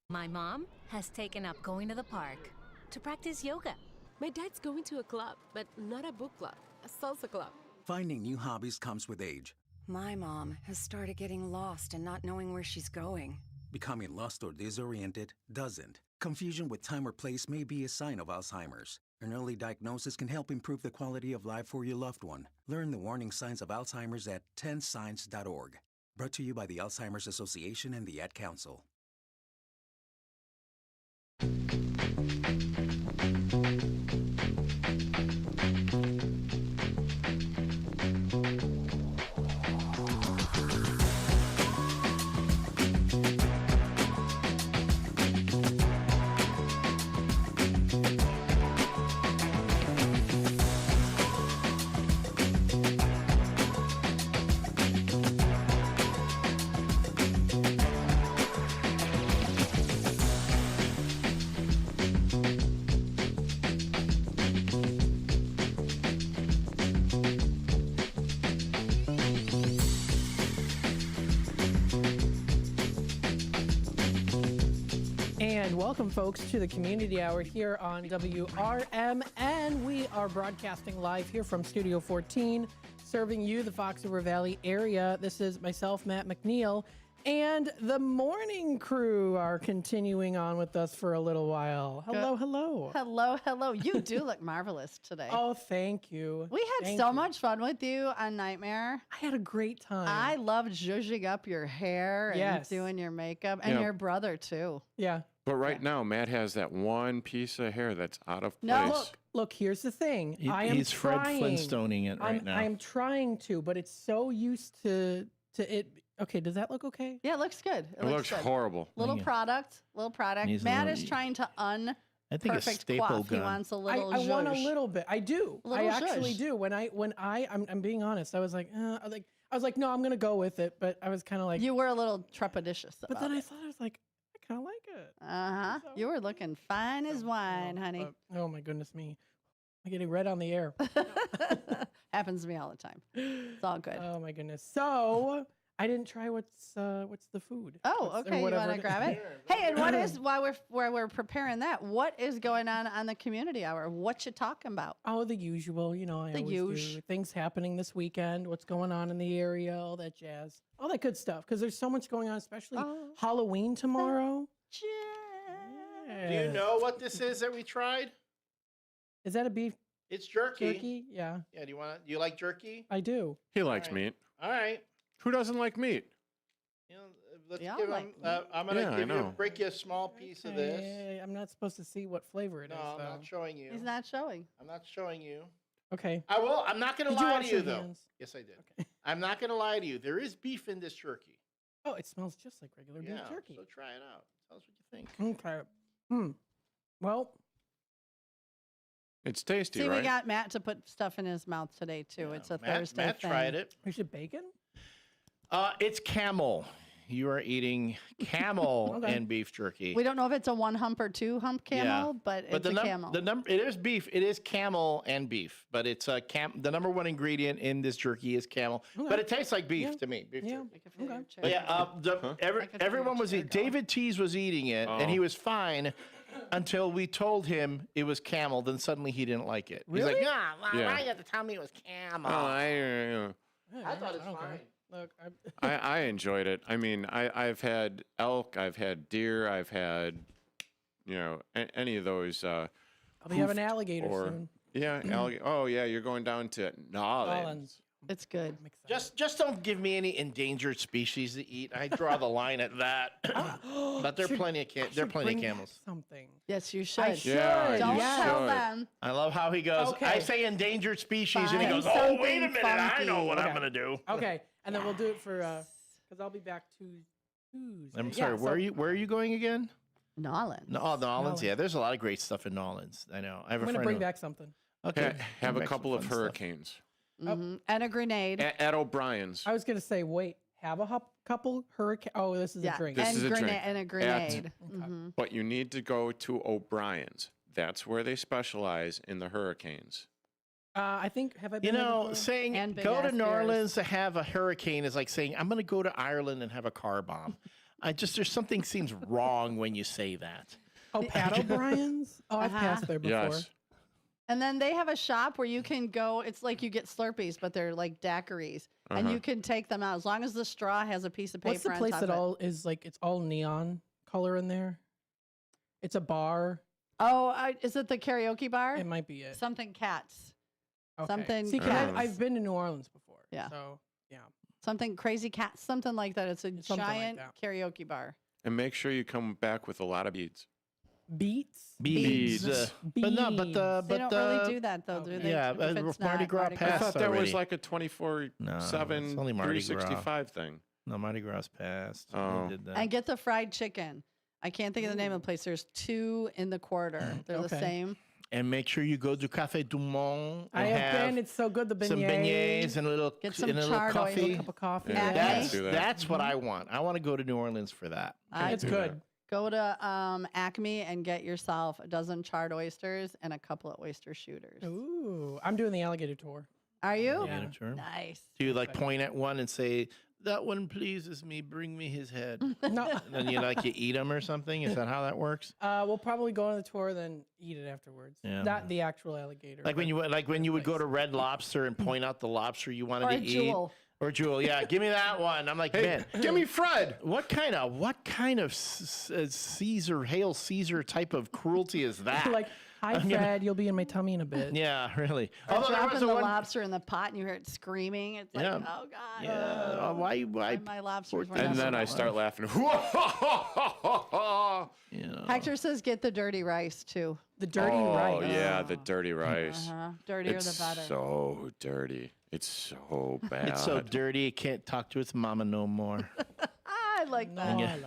My mom has taken up going to the park to practice yoga. My dad's going to a club, but not a book club, a salsa club. Finding new hobbies comes with age. My mom has started getting lost and not knowing where she's going. Becoming lost or disoriented doesn't. Confusion with time or place may be a sign of Alzheimer's. An early diagnosis can help improve the quality of life for your loved one. Learn the warning signs of Alzheimer's at 10signs.org. Brought to you by the Alzheimer's Association and the Ad Council. And welcome, folks, to the Community Hour here on WRMN. We are broadcasting live here from Studio 14, serving you, the Fox River Valley area. This is myself, Matt McNeil, and the morning crew are continuing on with us for a little while. Hello, hello. Hello, hello. You do look marvelous today. Oh, thank you. We had so much fun with you on Nightmare. I had a great time. I loved zhuzhing up your hair and doing your makeup, and your brother, too. Yeah. But right now, Matt has that one piece of hair that's out of place. No, look, here's the thing. He's Fred Flintstoning it right now. I'm trying to, but it's so used to it. Okay, does that look okay? Yeah, it looks good. It looks good. horrible. Little product. Matt is trying to I think a perfect staple coif. gun. He wants a little I want a little bit. I do. I actually zhuzh. do. I'm being honest. I was like, no, I'm gonna go with it. But I was kind of like, you were a little trepidatious. But then I thought I was like, I kind of like it. So you were looking fine as wine, honey. Oh my goodness me, I'm getting red on the air. Happens to me all the time. It's all good. Oh my goodness. So I didn't try what's the food. Oh, okay. You want to grab it? Hey, and what is while we're preparing that? What is going on the community hour? What you talking about? Oh, the usual. I always do. Things happening this weekend. What's going on in the area? All that jazz. All that good stuff. Because there's so much going on, especially Halloween tomorrow. Do you know what this is that we tried? Is that a beef? It's jerky. Jerky? Yeah. Yeah. Do you like jerky? I do. He likes meat. All right. Who doesn't like meat? Let's give him. I'm gonna break you a small piece of this. I'm not supposed to see what flavor it is. No, I'm not showing you. He's not showing. I'm not showing you. Okay. I will. I'm not gonna Did you lie wash to your you though. hands? Yes, I did. Okay. I'm not gonna lie to you. There is beef in this jerky. Oh, it smells just like regular beef jerky. So try it out. Tell us what you think. Okay. Well, it's tasty, See, right? we got Matt to put stuff in his mouth today too. It's a Thursday Matt thing. tried it. Is it bacon? It's camel. You are eating camel and beef jerky. We don't know if it's a 1 hump or 2 hump camel, but it's a camel. It is beef. It is camel and beef, but it's the number one ingredient in this jerky is camel. Okay. But it tastes like beef to me. Beef jerky. Okay. But yeah, everyone was eating. David Tease was eating it, and he was fine until we told him it was camel. Then suddenly he didn't like it. Really? He's like, why you have to tell me it was camel? I thought it was fine. Look, I enjoyed it. I mean, I've had elk, I've had deer, I've had, any of those. I'll be having alligator soon. Yeah, alligator. Oh, yeah, you're going down to Nolens. It's good. Just don't give me any endangered species to eat. I draw the line at that. But there are plenty of camels. Something. Yes, you should. I should. Don't Yeah. tell them. I love how he goes. Okay. I say endangered species, and he Find goes, "Oh, wait a something minute! I know funky." what I'm gonna do." Okay, and then we'll do it for because I'll be back Tuesday. I'm sorry. Where are you going again? Nolens. Nolens. Yeah, there's a lot of great stuff in Nolens. I know. I have I'm a gonna friend. bring back something. Okay. Have a couple of hurricanes. And a grenade. At O'Brien's. I was gonna say, wait, have a couple hurricane. Oh, this is a drink. This is a drink. And a grenade. But you need to go to O'Brien's. That's where they specialize in the hurricanes. I think, have I been there before? Saying And big go to ass New beers. Orleans to have a hurricane is like saying I'm going to go to Ireland and have a car bomb. There's something seems wrong when you say that. Oh, Pat O'Brien's? Oh, I've passed there before. Yes. And then they have a shop where you can go. It's like you get Slurpees, but they're like daiquiris, and you can take them out as long as the straw has a piece of paper. What's the on place top that of it. all is like? It's all neon color in there. It's a bar. Oh, is it the karaoke bar? It might be it. Something cats. Okay. Something. See, 'cause I've been to New Orleans before. Yeah. So yeah. Something crazy cats. Something like that. It's a Something like giant that. karaoke bar. And make sure you come back with a lot of beads. Beets. Beads. But no, but They don't really do that though, do they? Yeah, If it's Mardi not Gras Mardi passed I thought that already. was like a 24/7, it's only Mardi Gras. 365 thing. No, Mardi Gras passed. Oh. They did that. And get the fried chicken. I can't think of the name of the place. There's 2 in the quarter. They're the Okay. same. And make sure you go to Café du Monde. I and have been. It's so good. The beignets. some beignets and a little Get some and a little chardoy. coffee. Little cup of coffee. Yeah, Yeah. let's do that. That's what I want. I want to go to New Orleans for that. It's do good. that. Go to Acme and get yourself a dozen charred oysters and a couple of oyster shooters. Ooh, I'm doing the alligator tour. Are you? Yeah. Sure. Nice. Do you like point at one and say, that one pleases me. Bring me his head. No. And then you eat him or something. Is that how that works? We'll probably go on the tour, then eat it afterwards. Yeah. Not the actual alligator. Like when you would go to Red Lobster and point out the lobster you wanted Or to a eat. jewel. Or Jewel, yeah, give me that one. I'm like, Hey, man, give me Fred. What kind of Caesar, Hail Caesar type of cruelty is that? Like, hi, Fred, you'll be in my tummy in a bit. Yeah, really. Or Although there dropping was the one, lobster in the pot and you hear it screaming. It's like, Yeah. oh, God. Yeah. Why? My lobsters were And not then so I good. start laughing. Hector says get the dirty rice, too. The dirty Oh, yeah, the dirty rice. Dirtier It's the better. so dirty. It's so bad. It's so dirty, it can't talk to its mama no more. I like that. New Orleans.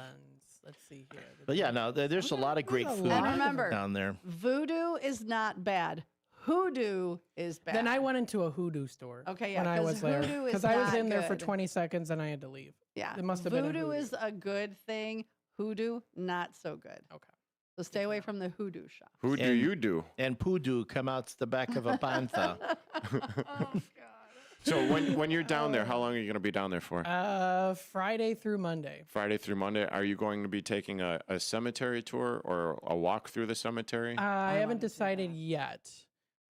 Let's see here. But yeah, no, there's a lot of great food And remember, down there. voodoo is not bad. Hoodoo is bad. Then I went into a hoodoo store. Okay, yeah, when I 'cause was there hoodoo is because I was not in there for good. 20 seconds and I had to leave. Yeah. It must have been a voodoo hoodoo. is a good thing. Hoodoo, not so good. Okay. So stay away from the hoodoo shop. Who do you do? And poodoo come out the back of a panther. So when you're down there, how long are you going to be down there for? Friday through Monday. Friday through Monday. Are you going to be taking a cemetery tour or a walk through the cemetery? I haven't decided yet,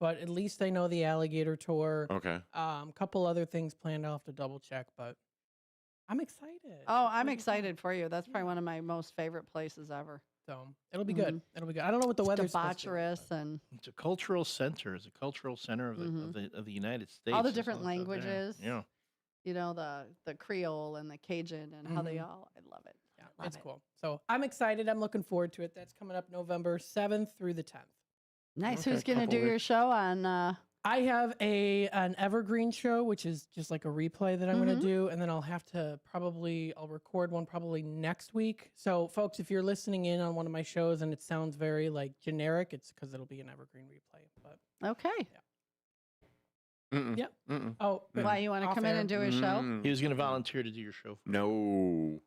but at least I know the alligator tour. Okay. Couple other things planned. I'll have to double check, but I'm excited. Oh, I'm excited for you. That's probably one of my most favorite places ever. So it'll be good. It'll be good. I don't know what the weather's supposed to be. Debaucherous and It's a cultural center. It's a cultural center of the United States. all the It's different all out there. languages. Yeah. You know, the Creole and the Cajun and how they all, I love it. Yeah, Love it's it. cool. So I'm excited. I'm looking forward to it. That's coming up November 7th through the 10th. Nice. Okay, Who's going to couple do your show on? I have an evergreen show, which is just like a replay that I'm going to do, and then I'll record one probably next week. So, folks, if you're listening in on one of my shows and it sounds very like generic, it's because it'll be an evergreen replay. But Okay. Yep. Mm-mm. Oh, good. Why, you want to Off come in air. and do a show? He was going to volunteer to do your show. No.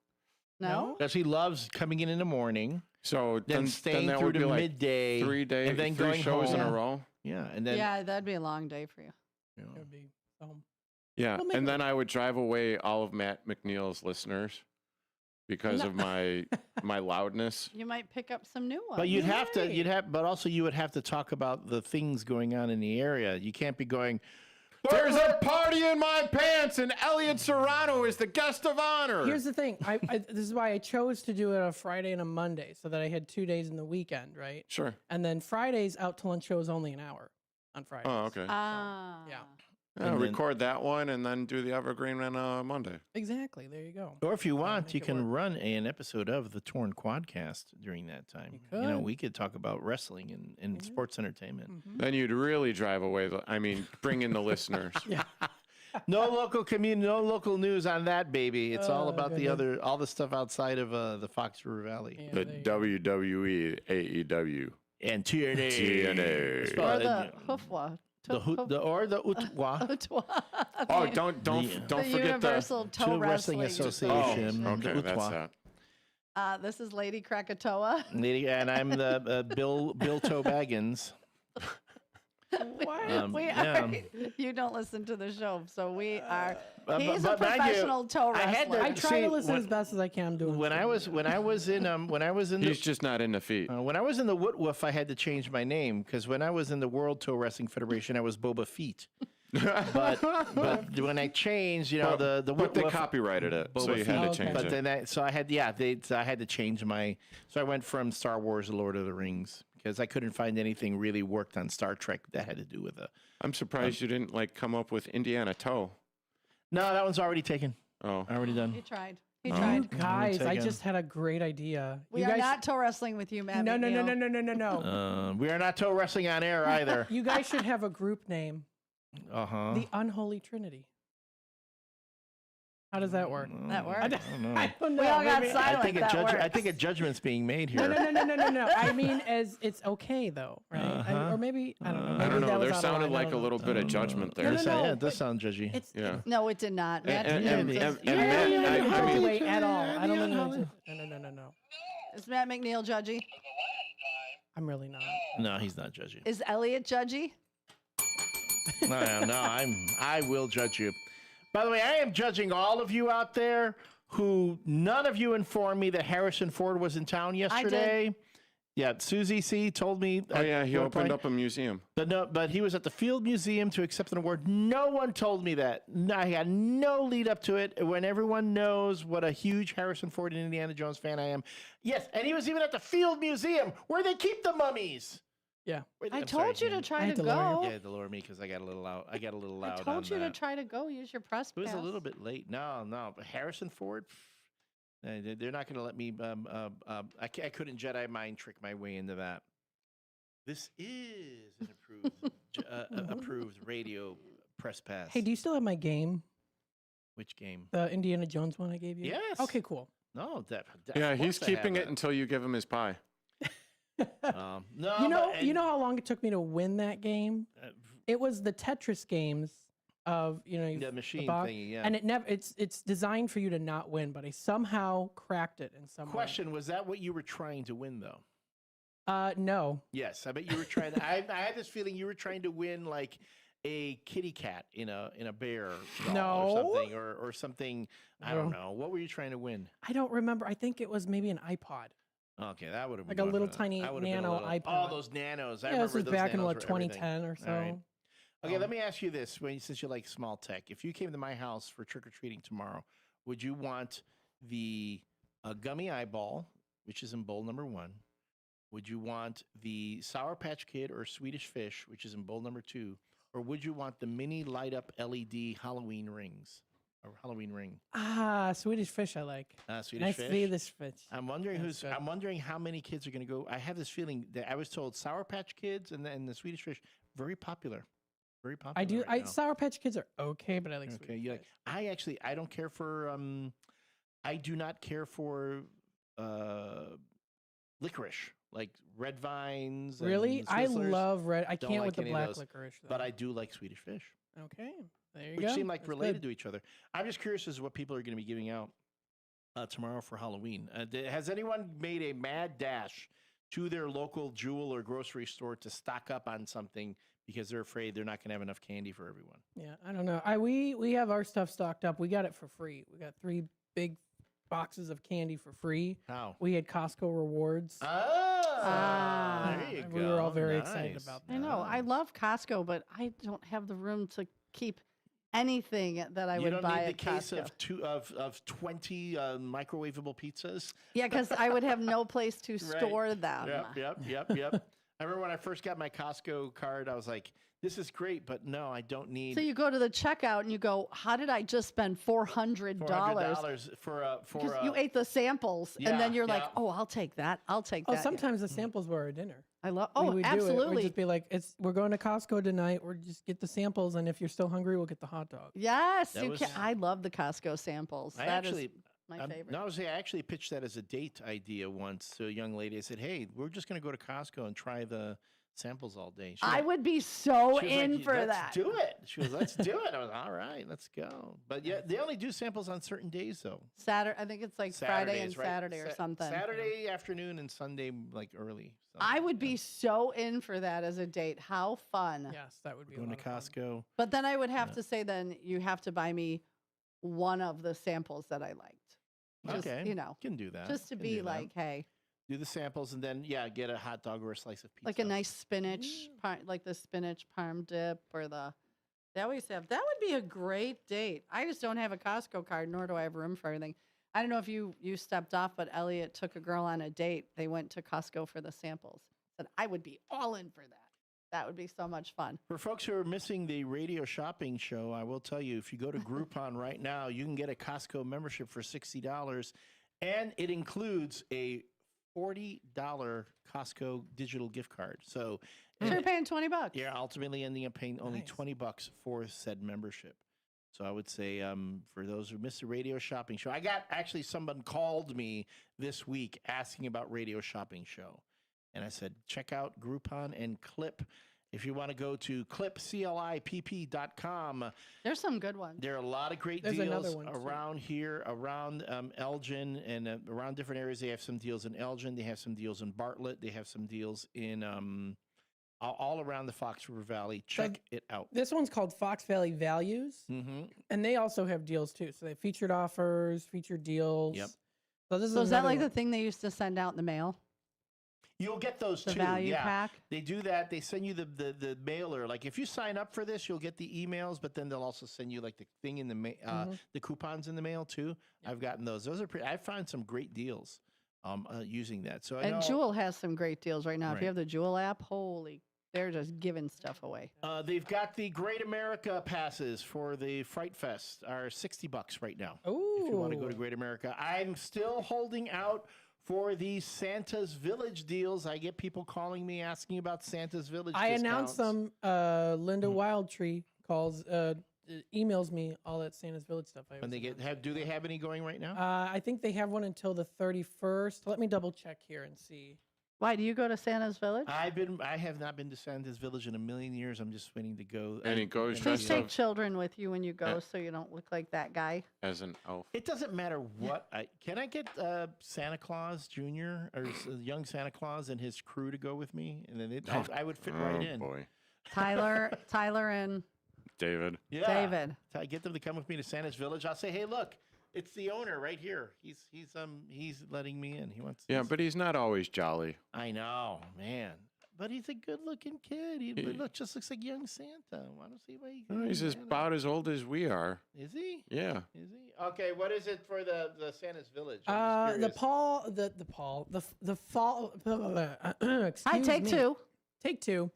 No? Because he loves coming in the morning. So then staying that through would be to like midday. 3 days, and then 3 going shows home. in a row. Yeah, and then Yeah, that'd be a long day for you. It would be. Yeah, We'll make and it- then I would drive away all of Matt McNeil's listeners because of my loudness. You might pick up some new ones. But you would have to talk about the things going on in the area. You can't be going, There's a party in my pants, and Elliot Serrano is the guest of honor. Here's the thing. This is why I chose to do it on a Friday and a Monday, so that I had 2 days in the weekend, right? Sure. And then Fridays out to lunch show is only an hour on Fridays. Oh, okay. Ah. Yeah. Yeah, And then- record that one and then do the Evergreen on Monday. Exactly. There you go. or if you want, you can run an episode of the Torn Quadcast during that time. You know, could. we could talk about wrestling and sports entertainment. Then you'd really drive away. Bring in the listeners. No local community, no local news on that, baby. It's all Oh, about goodness. all the stuff outside of the Fox River Valley. The WWE, AEW, and TNA. TNA. Or the hoofwa. The Utwa. Oh, don't The forget Universal Toe Two Wrestling Wrestling. Association. Oh, okay, the that's Utwa. that. This is Lady Krakatoa. And I'm the Bill Toe Baggins. We yeah. are. You don't listen to the show, so we are. But- He's but a mind you, professional toe I had wrestler. to- I try to See, listen when- as best as I can. I'm doing When I was in He's just not in the feet. when I was in the Wootwoof, I had to change my name because when I was in the World Toe Wrestling Federation, I was Boba Feet. but when I changed, you know, the But they Wootwoof- copyrighted it, so Boba you had to Fett. change But it. then I had to change my. So I went from Star Wars to Lord of the Rings because I couldn't find anything really worked on Star Trek that had to do with I'm surprised you didn't come up with Indiana Toe. No, that one's already taken. Oh, already done. He tried. He Oh. tried. Guys, I Taken. just had a great idea. We you are guys, not toe wrestling with you, Matt. No. McNeil. We are not toe wrestling on air either. You guys should have a group name, Uh-huh. the Unholy Trinity. How does that work? That works. I don't know. I don't know. We all got Maybe- silent. I think a judgment's being made here. No. I mean, as it's okay though, right? Or maybe I don't know. Maybe I don't that know. was There out of sounded line. I like don't a know. little bit of judgment there. Yeah, it does sound judgy. It's Yeah. No, it did not. Matt And- McNeil and- just- and- and Matt- I mean- Wait at all. I don't know. No. Is Matt McNeil judgy? I'm really not. No, he's not judgy. Is Elliot judgy? No, I will judge you. By the way, I am judging all of you out there who none of you informed me that Harrison Ford was in town yesterday. I did. Yeah, Susie C. told me. Oh, yeah, he opened up a museum. But he was at the Field Museum to accept an award. No one told me that. I had no lead up to it when everyone knows what a huge Harrison Ford and Indiana Jones fan I am. Yes, and he was even at the Field Museum where they keep the mummies. Yeah. I told you to try to go. Yeah, to lower me because I got a little loud. I loud. I told you to try to go. Use your press pass. It was a little bit late. No. But Harrison Ford, they're not going to let me. I couldn't Jedi mind trick my way into that. This is an approved radio press pass. Hey, do you still have my game? Which game? The Indiana Jones one I gave you? Yes. Okay, cool. No, yeah, he's keeping it until you give him his pie. No, you know how long it took me to win that game? It was the Tetris games of the machine thingy, yeah. And it's designed for you to not win, but I somehow cracked it in some Question: was that what you were trying to win, though? No. Yes, I bet you were trying. I had this feeling you were trying to win like a kitty cat in a bear doll or something or something. I don't know. What were you trying to win? I don't remember. I think it was maybe an iPod. Okay, that would have like been a little tiny nano iPod. Oh, those nanos! Yeah, this was back in 2010 or so. Right. Okay, let me ask you this: since you like small tech, if you came to my house for trick or treating tomorrow, would you want the gummy eyeball, which is in bowl number 1? Would you want the Sour Patch Kid or Swedish Fish, which is in bowl number 2, or would you want the mini light up LED Halloween rings? Or Halloween ring. Swedish Fish I like. Swedish Fish. Swedish Fish. I'm wondering I'm wondering how many kids are going to go. I have this feeling that I was told Sour Patch Kids and the Swedish Fish very popular. Very popular. I do. Right now. Sour Patch Kids are okay, but I like Swedish you Fish. like. I don't care for. I do not care for licorice, like red vines. Really, and I Swizzlers. love red. I Don't can't like with the any of black those, licorice. Though. But I do like Swedish Fish. Okay, there you Which go. seem like That's related good. to each other. I'm just curious as to what people are going to be giving out tomorrow for Halloween. Has anyone made a mad dash to their local jewel or grocery store to stock up on something because they're afraid they're not going to have enough candy for everyone? Yeah, I don't know. We have our stuff stocked up. We got it for free. We got 3 big boxes of candy for free. How? We had Costco rewards. There you go. We were all very excited about that. I know. I love Costco, but I don't have the room to keep anything that I You would don't buy need the at case Costco. of 20 microwavable pizzas. Yeah, because I would have no place to store them. Yep. I remember when I first got my Costco card, I was like, this is great, but no, I don't need So you go to the checkout and you go, how did I just spend $400? for You ate the samples, and then you're like, yeah. oh, I'll take that. I'll take Oh, that. sometimes the samples were our dinner. I love. We Oh, would do it. absolutely. We'd just be like, we're going to Costco tonight. We're just get the samples, and if you're still hungry, we'll get the hot dog. Yes, That you was- can. I love the Costco samples. That is my favorite. No, I actually pitched that as a date idea once to a young lady. I said, hey, we're just going to go to Costco and try the samples all day. I would be so she was in like, for let's that. do it. She was, let's do it. I was, all right, let's go. But yeah, they only do samples on certain days, though. Saturday, I think it's like Friday and Saturdays, right? Saturday or something. Saturday afternoon and Sunday, like early. So, I would be so in for that as a date. How fun. Yes, that would be going to Costco. But then I would have to say, then you have to buy me one of the samples that I liked. Just, Okay, you know, can do that. just to Can be do that. like, hey, Do the samples and then, get a hot dog or a slice of pizza. like a nice spinach, like the spinach parm dip or they always have. That would be a great date. I just don't have a Costco card, nor do I have room for everything. I don't know if you stepped off, but Elliot took a girl on a date. They went to Costco for the samples. Said I would be all in for that. That would be so much fun. For folks who are missing the radio shopping show, I will tell you, if you go to Groupon right now, you can get a Costco membership for $60, and it includes a $40 Costco digital gift card. So you're paying $20. You're ultimately ending up paying only $20 for said membership. So I would say for those who missed the radio shopping show, someone called me this week asking about radio shopping show. And I said, check out Groupon and Clip. If you want to go to clip.com. There's some good ones. There are a lot of great There's another deals one, too. around here, around Elgin, and around different areas. They have some deals in Elgin. They have some deals in Bartlett. They have some deals in all around the Fox River Valley. Check it out. This one's called Fox Valley Values, and they also have deals too. So they have featured offers, featured deals. Yep. So this So is that another like one. the thing they used to send out in the mail? You'll get those The too. value pack? They do that. They send you the mailer. Like if you sign up for this, you'll get the emails, but then they'll also send you like the thing in the the coupons in the mail too. I've gotten those. Those are pretty. I found some great deals using that. So I know, And Jewel has some great deals right now. If Right. you have the Jewel app, holy, they're just giving stuff away. they've got the Great America passes for the Fright Fest are $60 right now. Ooh. If you want to go to Great America, I'm still holding out for the Santa's Village deals. I get people calling me asking about Santa's Village. I announced discounts. some. Linda Wildtree calls, emails me all that Santa's Village stuff. When they do they have any going right now? I think they have one until the 31st. Let me double check here and see. Why do you go to Santa's Village? I have not been to Santa's Village in a million years. I'm just waiting to go. And he goes Please dressed take up children with you when you go, so you don't look like that guy. as an elf. It doesn't matter what can I get Santa Claus Jr. or young Santa Claus and his crew to go with me, and then I would fit right in. Boy. Tyler and David. David. I get them to come with me to Santa's Village. I'll say, hey, look, it's the owner right here. He's letting me in. He wants. Yeah, but he's not always jolly. I know, man. But he's a good-looking kid. He looks like young Santa. I don't see why he. He's about as old as we are. Is he? Yeah. Is he? Okay. What is it for the Santa's Village? The fall. Excuse Hi, take me. two. Take two.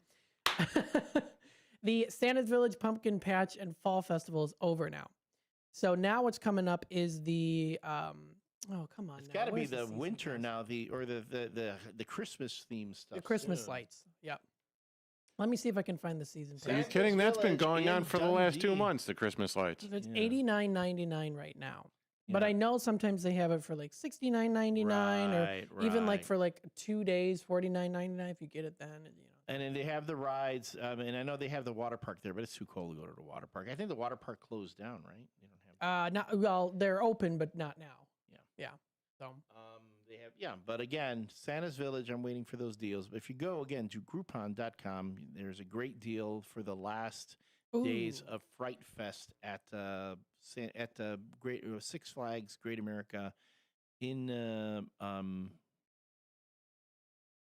The Santa's Village Pumpkin Patch and Fall Festival is over now. So now what's coming up is the oh come on, It's got to be the winter now, the Christmas theme stuff. The Christmas lights. Yep. Let me see if I can find the season. Are you pass. kidding? That's been Village going on in for the last 2 Dundee. months, the Christmas lights. It's $89.99 right now. But I know sometimes they have it for like $69.99 or even like right. for like 2 days, $49.99 if you get it then. And then they have the rides, and I know they have the water park there, but it's too cold to go to the water park. I think the water park closed down, right? They don't have. Not well, they're open, but not now. Yeah. So they have, but again, Santa's Village, I'm waiting for those deals. But if you go again to Groupon.com, there's a great deal for the last days of Fright Fest at Great Six Flags Great America in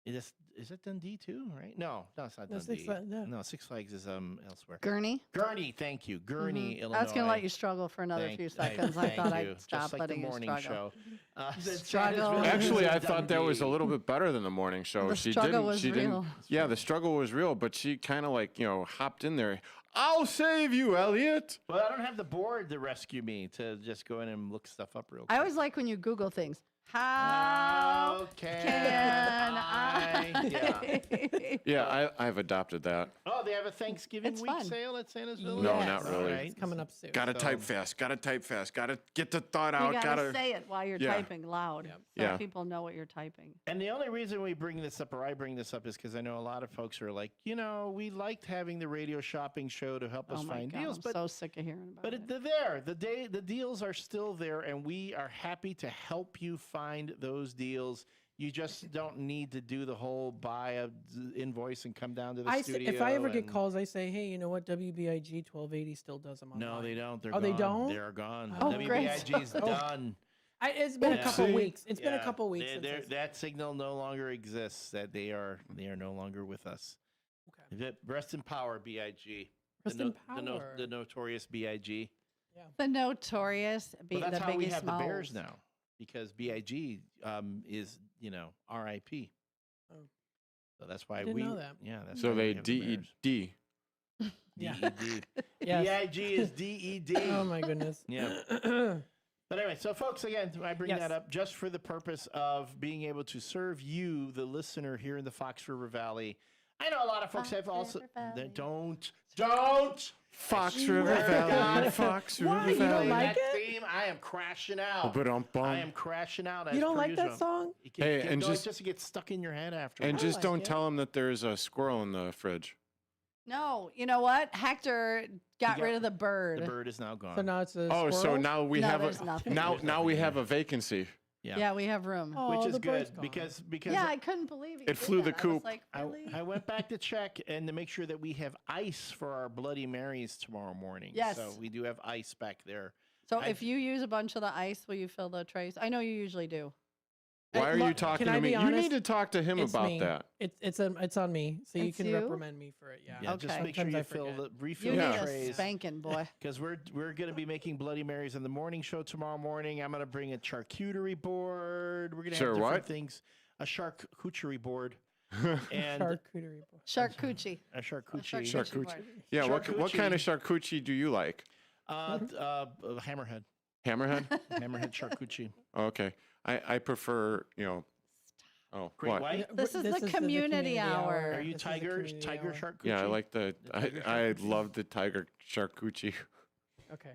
is it Dundee too? Right? No, it's not No, Dundee. Six Flags, no. No, Six Flags is elsewhere. Gurney? Gurney, thank you. Gurney, Illinois. I was going to let you struggle for another few seconds. I thought you. I'd stop Just like letting the morning you struggle. show. Struggle. Actually, I thought that was a little bit better than the morning show. The struggle was real. Yeah, the struggle was real, but she kind of hopped in there. I'll save you, Elliot. Well, I don't have the board to rescue me to just go in and look stuff up real quick. I always like when you Google things. How can I? Yeah, I've adopted that. Oh, they have a Thanksgiving It's week fun. sale at Santa's Village? No, not really. All right. it's coming up soon. Gotta type fast. Gotta type fast. Gotta get the thought out. You gotta say it while you're Yeah. typing loud, so Yeah. people know what you're typing. And the only reason we bring this up, or I bring this up, is because I know a lot of folks are like, we liked having the radio shopping show to help us Oh my find God, deals, I'm but so sick of hearing about it. they're there. The deals are still there, and we are happy to help you find those deals. You just don't need to do the whole buy a invoice and come down to the studio. If I ever get calls, I say, hey, you know what? WBIG 1280 still does them online. No, they don't. They're oh, gone. they don't? They're gone. Oh, WBIG's great. done. It's been a couple weeks. It's been a couple weeks. That signal no longer exists. That they are no longer with us. Okay. Rest in power, BIG. Rest in power. The notorious BIG. Yeah. The notorious, Well, that's the how we biggest have the Bears mouths. now, because BIG is RIP. Oh. So that's why I didn't we know that. Yeah, that's So why they we have the Bears. DED. Yeah. DED. Yes. BIG is DED. Oh my goodness. Yeah. But anyway, so folks, again, I bring that up just for the purpose of being able to serve you, the listener, here in the Fox River Valley. I know a lot of folks have also don't Fox River Valley. Fox River Why? You don't Valley. like that it? theme. I am crashing out. Ba-dum-bum. I am crashing out. You as don't per like that usual. song? Hey, and no, just- it just gets stuck in your head after. And just like don't it. tell them that there's a squirrel in the fridge. No, you know what? Hector got got- rid of the bird. The bird is now gone. So now it's a Oh, so squirrel? now we No, have there's nothing. now we have a vacancy. Yeah, we have room. Oh, which is the bird's good gone. because Yeah, I couldn't believe It flew the I was coop. like, really? I went back to check and to make sure that we have ice for our Bloody Marys tomorrow morning. Yes. So we do have ice back there. So if you use a bunch of the ice, will you fill the trays? I know you usually do. Why are you talking can I to me? be You honest? need to talk to him It's about me. that. It's on me, so you It's can you? reprimand me for it. Yeah. Yeah, just make sure Sometimes you I forget. refill You the need a trays. spanking, boy. Because we're going to be making Bloody Marys in the morning show tomorrow morning. I'm going to bring a charcuterie board. We're going to have different what? things. A charcuterie board. And Charcuterie board. Charcuterie. a charcuterie. Charcuterie. Yeah, what kind of charcuterie do you like? Hammerhead. Hammerhead? Hammerhead charcuterie. Okay. I prefer, Oh, Great what? white. This is the community hour. Are you This is the tiger community hour. charcuterie? Yeah, I like the tiger I charcuterie? love the tiger charcuterie. Okay.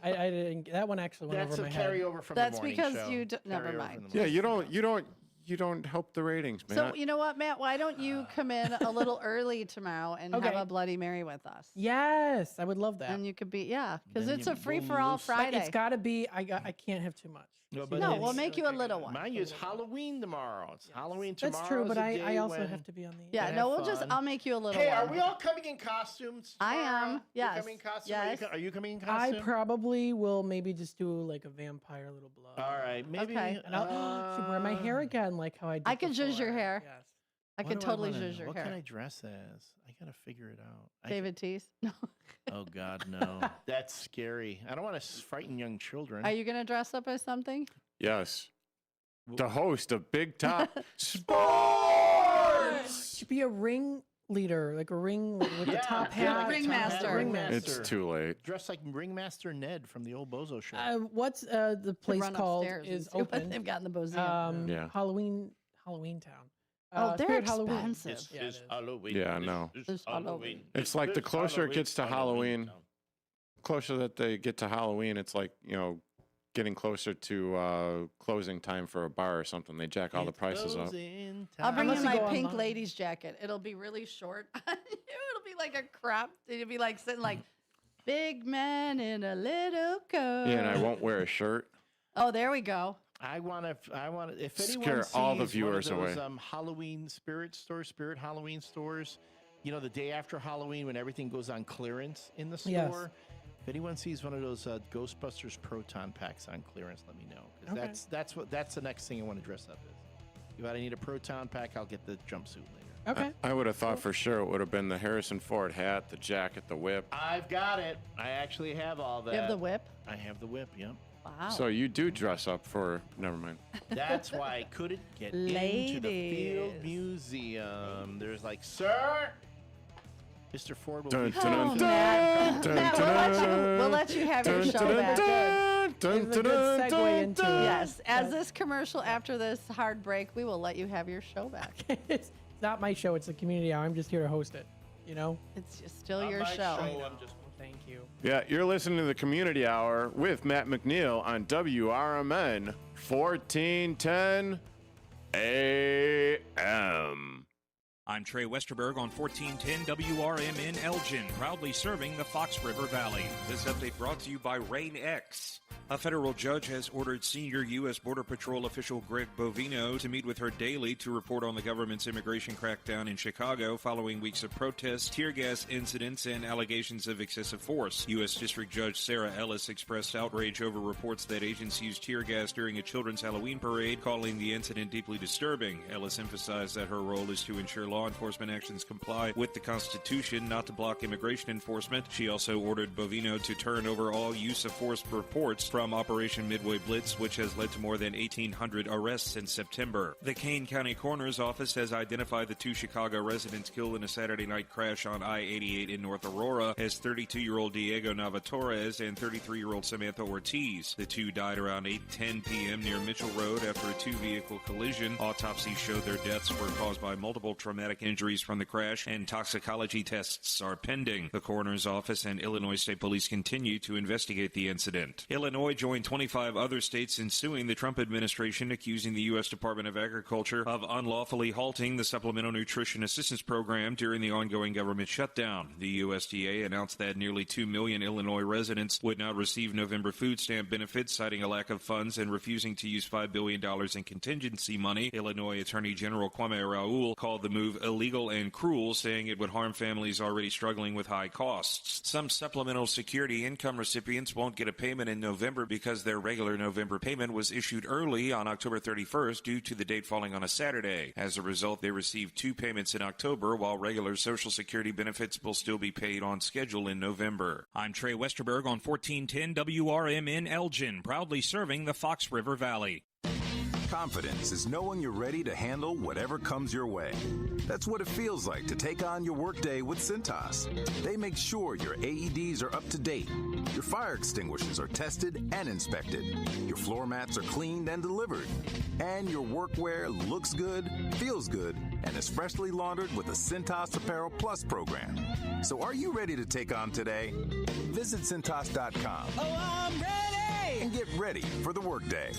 I didn't. That one actually went That's over a my head. carryover from That's the morning because show. you never Carryover mind. from the Yeah, morning you don't help the ratings, man. So you know what, Matt? Why don't you come in a little early tomorrow and have Okay. a Bloody Mary with us? Yes, I would love that. And you could be because Then it's you a free will for all lose- But Friday. it's got to be. I can't have too much. No, No, we'll it's- make you a little one. Mind you, it's Halloween tomorrow. It's Halloween tomorrow. That's true, but is a I day also when have to be on the. Yeah, have no, we'll just fun. I'll make you a little Hey, one. are we all coming in costumes? I tomorrow? am. You're Yes. coming in costume? Yes. Are you coming in I costume? probably will maybe just do like a vampire little blood. All right, maybe. Okay. And I'll should wear my hair again, like how I did. I could zhuzh your before. hair. Yes. I What could do totally wanna- zhuzh your What hair. can I dress as? I gotta figure it out. David Teese. No. Oh God, no. That's scary. I don't want to frighten young children. Are you gonna dress up as something? Yes. The host of Big Top Sports. Should be a ring leader, like a ring with the top hat. Ringmaster. Ringmaster. It's too late. Dressed like Ringmaster Ned from the old Bozo show. What's the place Run called upstairs and is see what open. they've got in the museum. Yeah. Halloween Town. Oh, they're Spirit Halloween. expensive. Yeah, it is. Halloween. Yeah, I know. It's Halloween. It's like the closer it gets to Halloween, closer that they get to Halloween, it's like, getting closer to closing time for a bar or something. They jack all the prices up. I'll bring Unless you you my go pink online. ladies jacket. It'll be really short on you. It'll be like a crop. It'll be like sitting like big man in a little coat. Yeah, and I won't wear a shirt. Oh, there we go. I want to. If anyone Scare sees all the viewers one of those, away. Halloween spirit Halloween stores, the day after Halloween when everything goes on clearance in the store. Yes. If anyone sees one of those Ghostbusters proton packs on clearance, let me know because Okay. that's the next thing I want to dress up as. If I need a proton pack, I'll get the jumpsuit later. Okay. I would have thought for sure it would have been the Harrison Ford hat, the jacket, the whip. I've got it. I actually have all that. You have the whip? I have the whip. Yep. Wow. So you do dress up for. Never mind. That's why I couldn't get into the Field Ladies. Museum. There's like, sir, Mr. Ford will Dun, be dun, Oh, dun, Matt. dun, Matt, dun, we'll let you have your dun, show dun, back. dun, dun, It's a good dun, segue dun, into dun. Yes. As this commercial after this hard break, we will let you have your show back. It's not my show. It's the community hour. I'm just here to host it. It's just still On your my show. I'm just Thank you. Yeah, you're listening to the Community Hour with Matt McNeil on WRMN 1410 AM. I'm Trey Westerberg on 1410 WRMN Elgin, proudly serving the Fox River Valley. This update brought to you by Rain X. A federal judge has ordered senior U.S. Border Patrol official Greg Bovino to meet with her daily to report on the government's immigration crackdown in Chicago following weeks of protests, tear gas incidents, and allegations of excessive force. U.S. District Judge Sarah Ellis expressed outrage over reports that agents used tear gas during a children's Halloween parade, calling the incident deeply disturbing. Ellis emphasized that her role is to ensure law enforcement actions comply with the Constitution, not to block immigration enforcement. She also ordered Bovino to turn over all use of force reports from Operation Midway Blitz, which has led to more than 1,800 arrests since September. The Kane County Coroner's Office has identified the two Chicago residents killed in a Saturday night crash on I-88 in North Aurora as 32-year-old Diego Navatorez and 33-year-old Samantha Ortiz. The two died around 8:10 p.m. near Mitchell Road after a two-vehicle collision. Autopsies showed their deaths were caused by multiple traumatic injuries from the crash, and toxicology tests are pending. The Coroner's Office and Illinois State Police continue to investigate the incident. Illinois Illinois joined 25 other states in suing the Trump administration, accusing the U.S. Department of Agriculture of unlawfully halting the Supplemental Nutrition Assistance Program during the ongoing government shutdown. The USDA announced that nearly 2 million Illinois residents would not receive November food stamp benefits, citing a lack of funds and refusing to use $5 billion in contingency money. Illinois Attorney General Kwame Raoul called the move illegal and cruel, saying it would harm families already struggling with high costs. Some supplemental security income recipients won't get a payment in November because their regular November payment was issued early on October 31st due to the date falling on a Saturday. As a result, they received 2 payments in October, while regular Social Security benefits will still be paid on schedule in November. I'm Trey Westerberg on 1410 WRMN Elgin, proudly serving the Fox River Valley. Confidence is knowing you're ready to handle whatever comes your way. That's what it feels like to take on your workday with Cintas. They make sure your AEDs are up to date, your fire extinguishers are tested and inspected, your floor mats are cleaned and delivered, and your workwear looks good, feels good, and is freshly laundered with the Cintas Apparel Plus program. So are you ready to take on today? Visit Cintas.com. Oh, I'm ready! And get ready for the workday.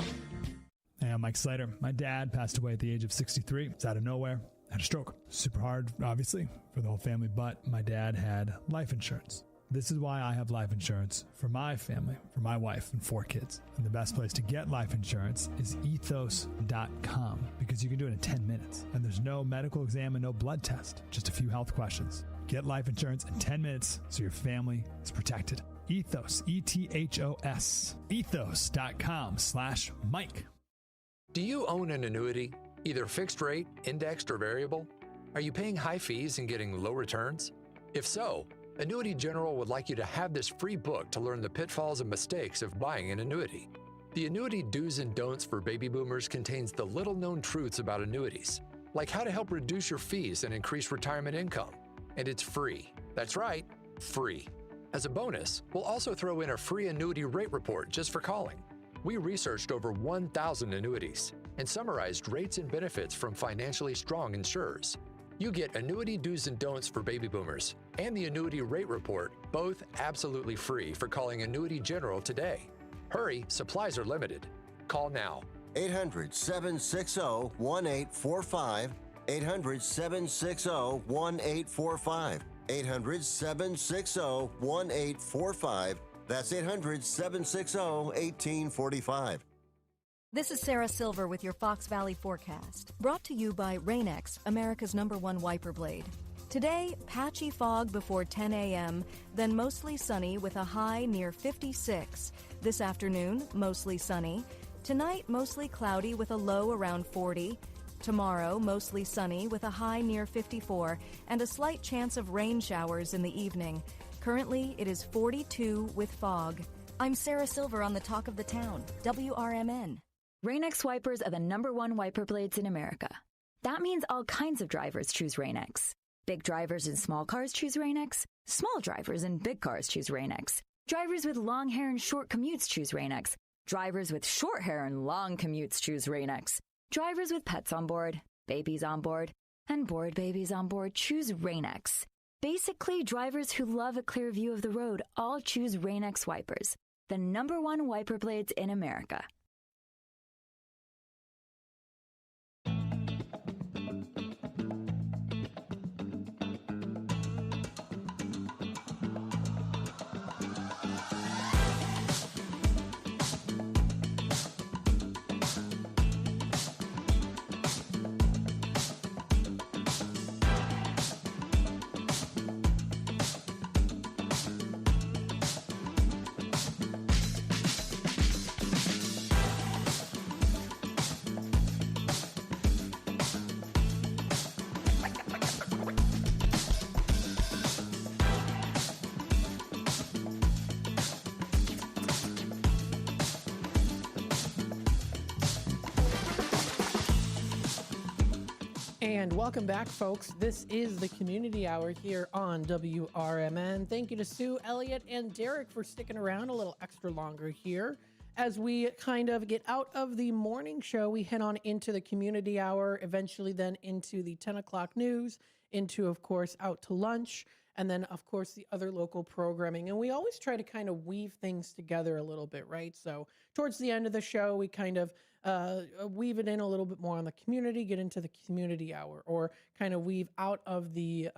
Hey, I'm Mike Slater. My dad passed away at the age of 63. It's out of nowhere. Had a stroke. Super hard, obviously, for the whole family, but my dad had life insurance. This is why I have life insurance for my family, for my wife and 4 kids. And the best place to get life insurance is ethos.com, because you can do it in 10 minutes. And there's no medical exam and no blood test, just a few health questions. Get life insurance in 10 minutes so your family is protected. Ethos, E-T-H-O-S, ethos.com/Mike. Do you own an annuity, either fixed rate, indexed, or variable? Are you paying high fees and getting low returns? If so, Annuity General would like you to have this free book to learn the pitfalls and mistakes of buying an annuity. The Annuity Do's and Don'ts for Baby Boomers contains the little-known truths about annuities, like how to help reduce your fees and increase retirement income. And it's free. That's right, free. As a bonus, we'll also throw in a free annuity rate report just for calling. We researched over 1,000 annuities and summarized rates and benefits from financially strong insurers. You get Annuity Do's and Don'ts for Baby Boomers and the Annuity Rate Report, both absolutely free for calling Annuity General today. Hurry, supplies are limited. Call now. 800-760-1845. 800-760-1845. 800-760-1845. That's 800-760-1845. This is Sarah Silver with your Fox Valley forecast, brought to you by Rain-X, America's #1 wiper blade. Today, patchy fog before 10 a.m., then mostly sunny with a high near 56. This afternoon, mostly sunny. Tonight, mostly cloudy with a low around 40. Tomorrow, mostly sunny with a high near 54 and a slight chance of rain showers in the evening. Currently, it is 42 with fog. I'm Sarah Silver on the Talk of the Town, WRMN. Rain-X wipers are the #1 wiper blades in America. That means all kinds of drivers choose Rain-X. Big drivers in small cars choose Rain-X. Small drivers in big cars choose Rain-X. Drivers with long hair and short commutes choose Rain-X. Drivers with short hair and long commutes choose Rain-X. Drivers with pets on board, babies on board, and bored babies on board choose Rain-X. Basically, drivers who love a clear view of the road all choose Rain-X wipers, the #1 wiper blades in America. And welcome back, folks. This is the Community Hour here on WRMN. Thank you to Sue, Elliot, and Derek for sticking around a little extra longer here. As we kind of get out of the morning show, we head on into the Community Hour, eventually then into the 10 o'clock news, into, of course, out to lunch. and then, of course, the other local programming. And we always try to kind of weave things together a little bit, right? So towards the end of the show, we kind of weave it in a little bit more on the community, get into the community hour, or kind of weave out of the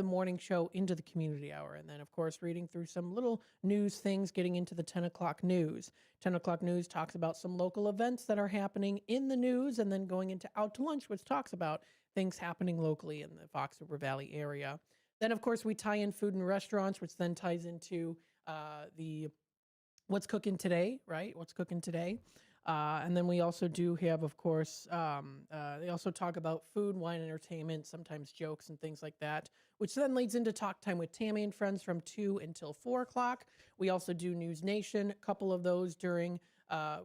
morning show into the community hour. And then, of course, reading through some little news things, getting into the 10 o'clock news. 10 o'clock news talks about some local events that are happening in the news, and then going into Out to Lunch, which talks about things happening locally in the Fox River Valley area. Then, of course, we tie in food and restaurants, which then ties into the What's Cooking Today, right? What's Cooking Today. And then we also do have, of course, they also talk about food, wine, entertainment, sometimes jokes and things like that, which then leads into Talk Time with Tammy and Friends from 2 until 4 o'clock. We also do News Nation, a couple of those during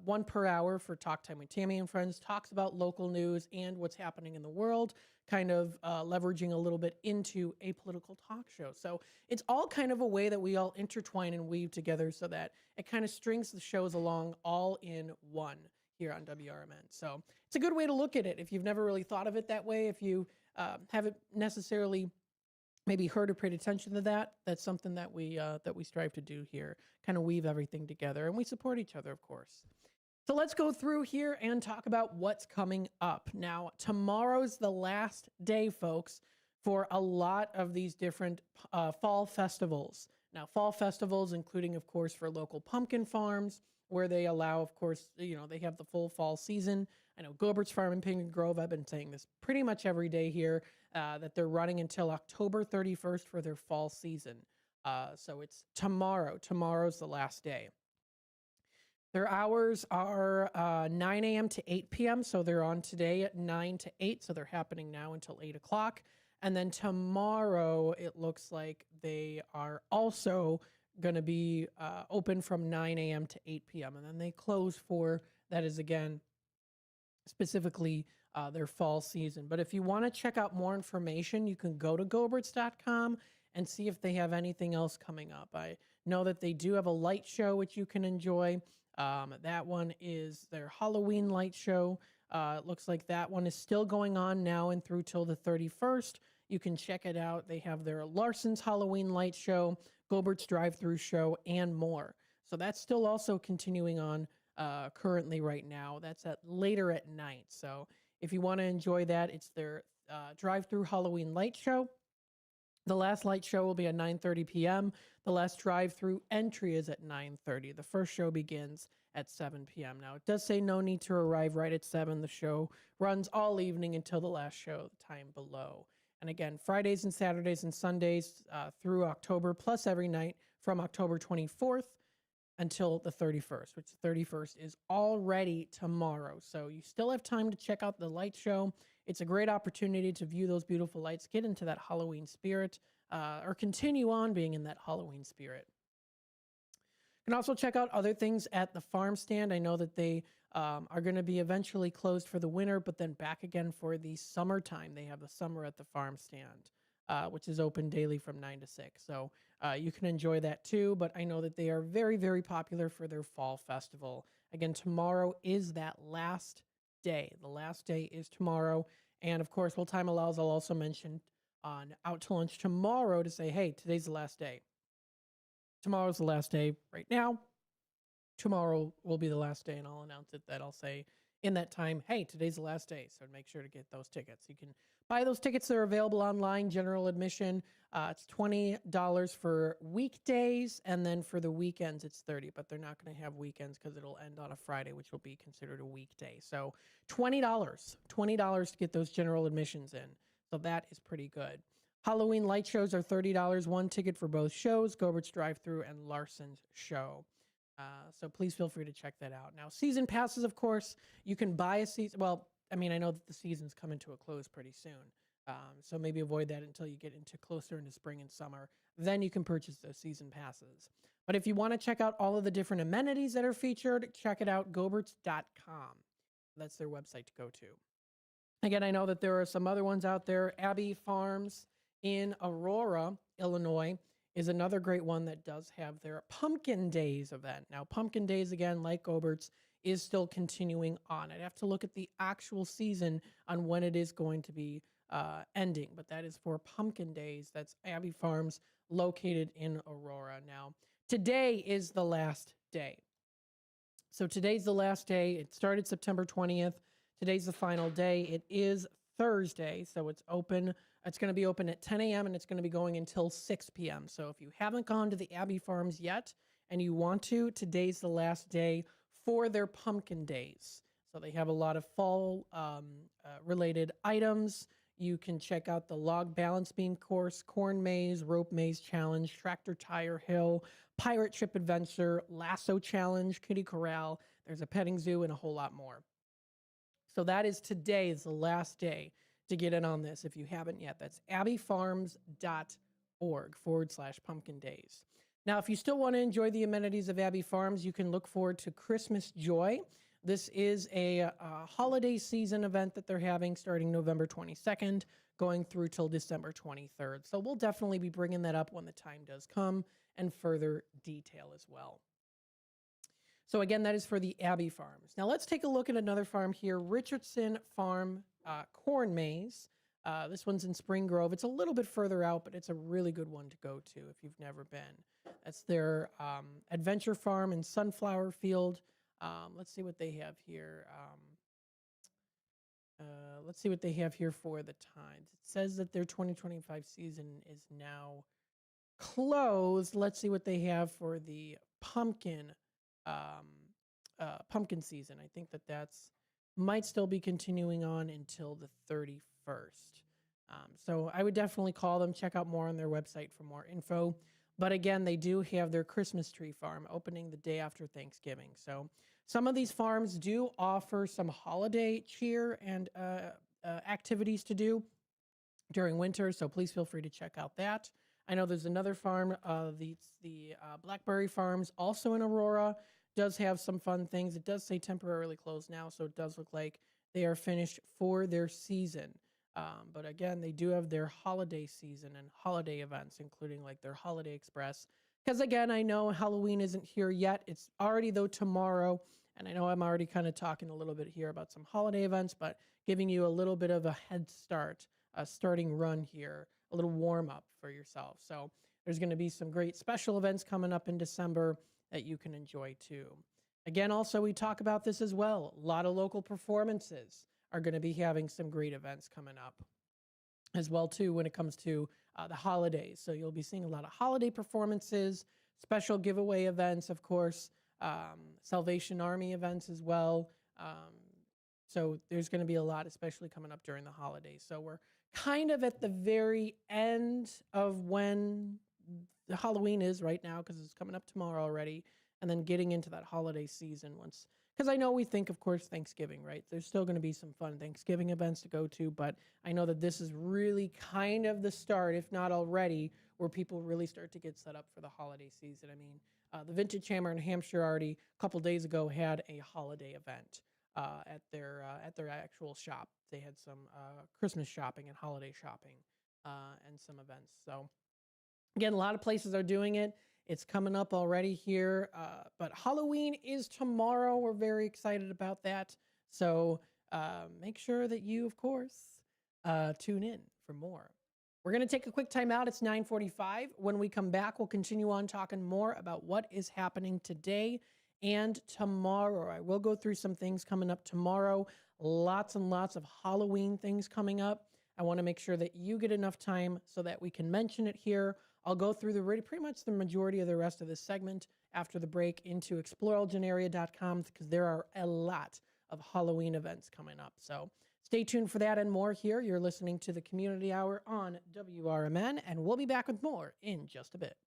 1 per hour for Talk Time with Tammy and Friends, talks about local news and what's happening in the world, kind of leveraging a little bit into a political talk show. So it's all kind of a way that we all intertwine and weave together so that it kind of strings the shows along all in one here on WRMN. So it's a good way to look at it if you've never really thought of it that way. If you haven't necessarily maybe heard or paid attention to that, that's something that we strive to do here, kind of weave everything together, and we support each other, of course. So let's go through here and talk about what's coming up. Now, tomorrow's the last day, folks, for a lot of these different fall festivals. Now, fall festivals, including, of course, for local pumpkin farms, where they allow, of course, they have the full fall season. I know Gobert's Farm in Pinyon Grove, I've been saying this pretty much every day here, that they're running until October 31st for their fall season. So it's tomorrow. Tomorrow's the last day. Their hours are 9 a.m. to 8 p.m., so they're on today at 9 to 8, so they're happening now until 8 o'clock. And then tomorrow, it looks like they are also going to be open from 9 a.m. to 8 p.m., and then they close for, that is, again, specifically their fall season. But if you want to check out more information, you can go to goberts.com and see if they have anything else coming up. I know that they do have a light show, which you can enjoy. That one is their Halloween light show. It looks like that one is still going on now and through till the 31st. You can check it out. They have their Larson's Halloween light show, Gobert's drive-through show, and more. So that's still also continuing on currently right now. That's later at night. So if you want to enjoy that, it's their drive-through Halloween light show. The last light show will be at 9:30 p.m. The last drive-through entry is at 9:30. The first show begins at 7 p.m. Now, it does say no need to arrive right at 7. The show runs all evening until the last show, the time below. And again, Fridays and Saturdays and Sundays through October, plus every night from October 24th until the 31st, which the 31st is already tomorrow. So you still have time to check out the light show. It's a great opportunity to view those beautiful lights, get into that Halloween spirit, or continue on being in that Halloween spirit. You can also check out other things at the farm stand. I know that they are going to be eventually closed for the winter, but then back again for the summertime. They have the summer at the farm stand, which is open daily from 9 to 6. So you can enjoy that too, but I know that they are very, very popular for their fall festival. Again, tomorrow is that last day. The last day is tomorrow. And of course, while time allows, I'll also mention on Out to Lunch tomorrow to say, hey, today's the last day. Tomorrow's the last day right now. Tomorrow will be the last day, and I'll announce it that I'll say in that time, hey, today's the last day, so make sure to get those tickets. You can buy those tickets. They're available online, general admission. It's $20 for weekdays, and then for the weekends, it's $30, but they're not going to have weekends because it'll end on a Friday, which will be considered a weekday. So $20 to get those general admissions in. So that is pretty good. Halloween light shows are $30, one ticket for both shows, Gobert's Drive-Thru and Larson's show. So please feel free to check that out. Now, season passes, of course, you can buy a season. Well, I mean, I know that the season's coming to a close pretty soon. So maybe avoid that until you get closer into spring and summer. Then you can purchase those season passes. But if you want to check out all of the different amenities that are featured, check it out, goberts.com. That's their website to go to. Again, I know that there are some other ones out there. Abbey Farms in Aurora, Illinois, is another great one that does have their Pumpkin Days event. Now, Pumpkin Days, again, like Gobert's, is still continuing on. I'd have to look at the actual season on when it is going to be ending, but that is for Pumpkin Days. That's Abbey Farms located in Aurora. Now, today is the last day. So today's the last day. It started September 20th. Today's the final day. It is Thursday, so it's open. It's going to be open at 10 a.m. and it's going to be going until 6 p.m. So if you haven't gone to the Abbey Farms yet and you want to, today's the last day for their Pumpkin Days. So they have a lot of fall related items. You can check out the log balance beam course, corn maze, rope maze challenge, tractor tire hill, pirate ship adventure, lasso challenge, kiddie corral. There's a petting zoo and a whole lot more. So that is today is the last day to get in on this if you haven't yet. That's abbeyfarms.org/pumpkin days. Now, if you still want to enjoy the amenities of Abbey Farms, you can look forward to Christmas Joy. This is a holiday season event that they're having starting November 22nd, going through till December 23rd. So we'll definitely be bringing that up when the time does come and further detail as well. So again, that is for the Abbey Farms. Now let's take a look at another farm here, Richardson Farm Corn Maze. This one's in Spring Grove. It's a little bit further out, but it's a really good one to go to if you've never been. That's their adventure farm and sunflower field. Let's see what they have here. Let's see what they have here for the times. It says that their 2025 season is now closed. Let's see what they have for the pumpkin season. I think that's might still be continuing on until the 31st. So I would definitely call them, check out more on their website for more info. But again, they do have their Christmas tree farm opening the day after Thanksgiving. So some of these farms do offer some holiday cheer and activities to do during winter. So please feel free to check out that. I know there's another farm, the Blackberry Farms, also in Aurora, does have some fun things. It does say temporarily closed now, so it does look like they are finished for their season. But again, they do have their holiday season and holiday events, including like their Holiday Express. Because again, I know Halloween isn't here yet. It's already, though, tomorrow. And I know I'm already kind of talking a little bit here about some holiday events, but giving you a little bit of a head start, a starting run here, a little warm up for yourself. So there's going to be some great special events coming up in December that you can enjoy too. Again, also, we talk about this as well. A lot of local performances are going to be having some great events coming up as well too when it comes to the holidays. So you'll be seeing a lot of holiday performances, special giveaway events, of course, Salvation Army events as well. So there's going to be a lot, especially coming up during the holidays. So we're kind of at the very end of when the Halloween is right now, because it's coming up tomorrow already, and then getting into that holiday season once. Because I know we think, of course, Thanksgiving, right? There's still going to be some fun Thanksgiving events to go to, but I know that this is really kind of the start, if not already, where people really start to get set up for the holiday season. I mean, the Vintage Hammer in Hampshire already a couple days ago had a holiday event at their actual shop. They had some Christmas shopping and holiday shopping and some events. So again, a lot of places are doing it. It's coming up already here, but Halloween is tomorrow. We're very excited about that. So make sure that you, of course, tune in for more. We're going to take a quick time out. It's 9:45. When we come back, we'll continue on talking more about what is happening today and tomorrow. I will go through some things coming up tomorrow. Lots and lots of Halloween things coming up. I want to make sure that you get enough time so that we can mention it here. I'll go through pretty much the majority of the rest of this segment after the break into exploreelginarea.com because there are a lot of Halloween events coming up. So stay tuned for that and more here. You're listening to the Community Hour on WRMN, and we'll be back with more in just a bit.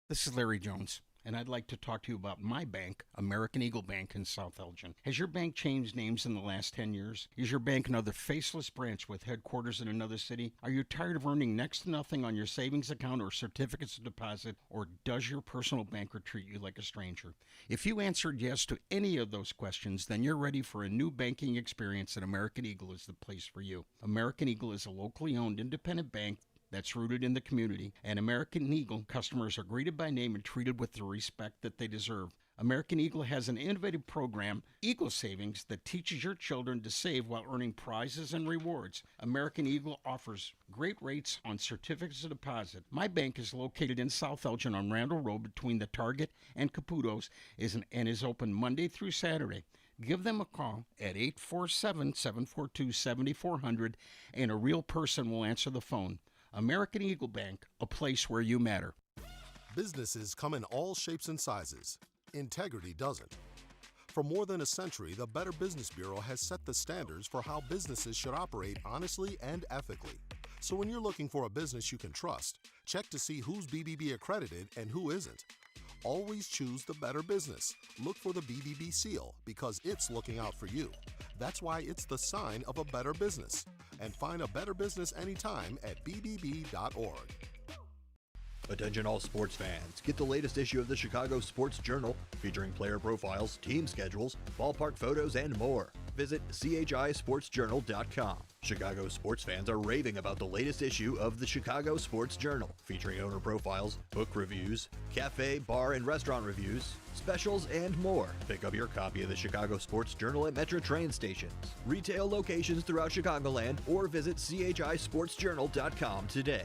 This is Larry Jones, and I'd like to talk to you about my bank, American Eagle Bank in South Elgin. Has your bank changed names in the last 10 years? Is your bank another faceless branch with headquarters in another city? Are you tired of earning next to nothing on your savings account or certificates of deposit, or does your personal banker treat you like a stranger? If you answered yes to any of those questions, then you're ready for a new banking experience, and American Eagle is the place for you. American Eagle is a locally owned independent bank that's rooted in the community, and American Eagle customers are greeted by name and treated with the respect that they deserve. American Eagle has an innovative program, Eagle Savings, that teaches your children to save while earning prizes and rewards. American Eagle offers great rates on certificates of deposit. My bank is located in South Elgin on Randall Road between the Target and Caputo's and is open Monday through Saturday. Give them a call at 847-742-7400 and a real person will answer the phone. American Eagle Bank, a place where you matter. Businesses come in all shapes and sizes. Integrity doesn't. For more than a century, the Better Business Bureau has set the standards for how businesses should operate honestly and ethically. So when you're looking for a business you can trust, check to see who's BBB accredited and who isn't. Always choose the Better Business. Look for the BBB seal because it's looking out for you. That's why it's the sign of a better business. And find a better business anytime at bbb.org. Attention all sports fans. Get the latest issue of the Chicago Sports Journal featuring player profiles, team schedules, ballpark photos, and more. Visit chisportsjournal.com. Chicago sports fans are raving about the latest issue of the Chicago Sports Journal, featuring owner profiles, book reviews, cafe, bar, and restaurant reviews, specials, and more. Pick up your copy of the Chicago Sports Journal at Metro train stations, retail locations throughout Chicagoland, or visit chisportsjournal.com today.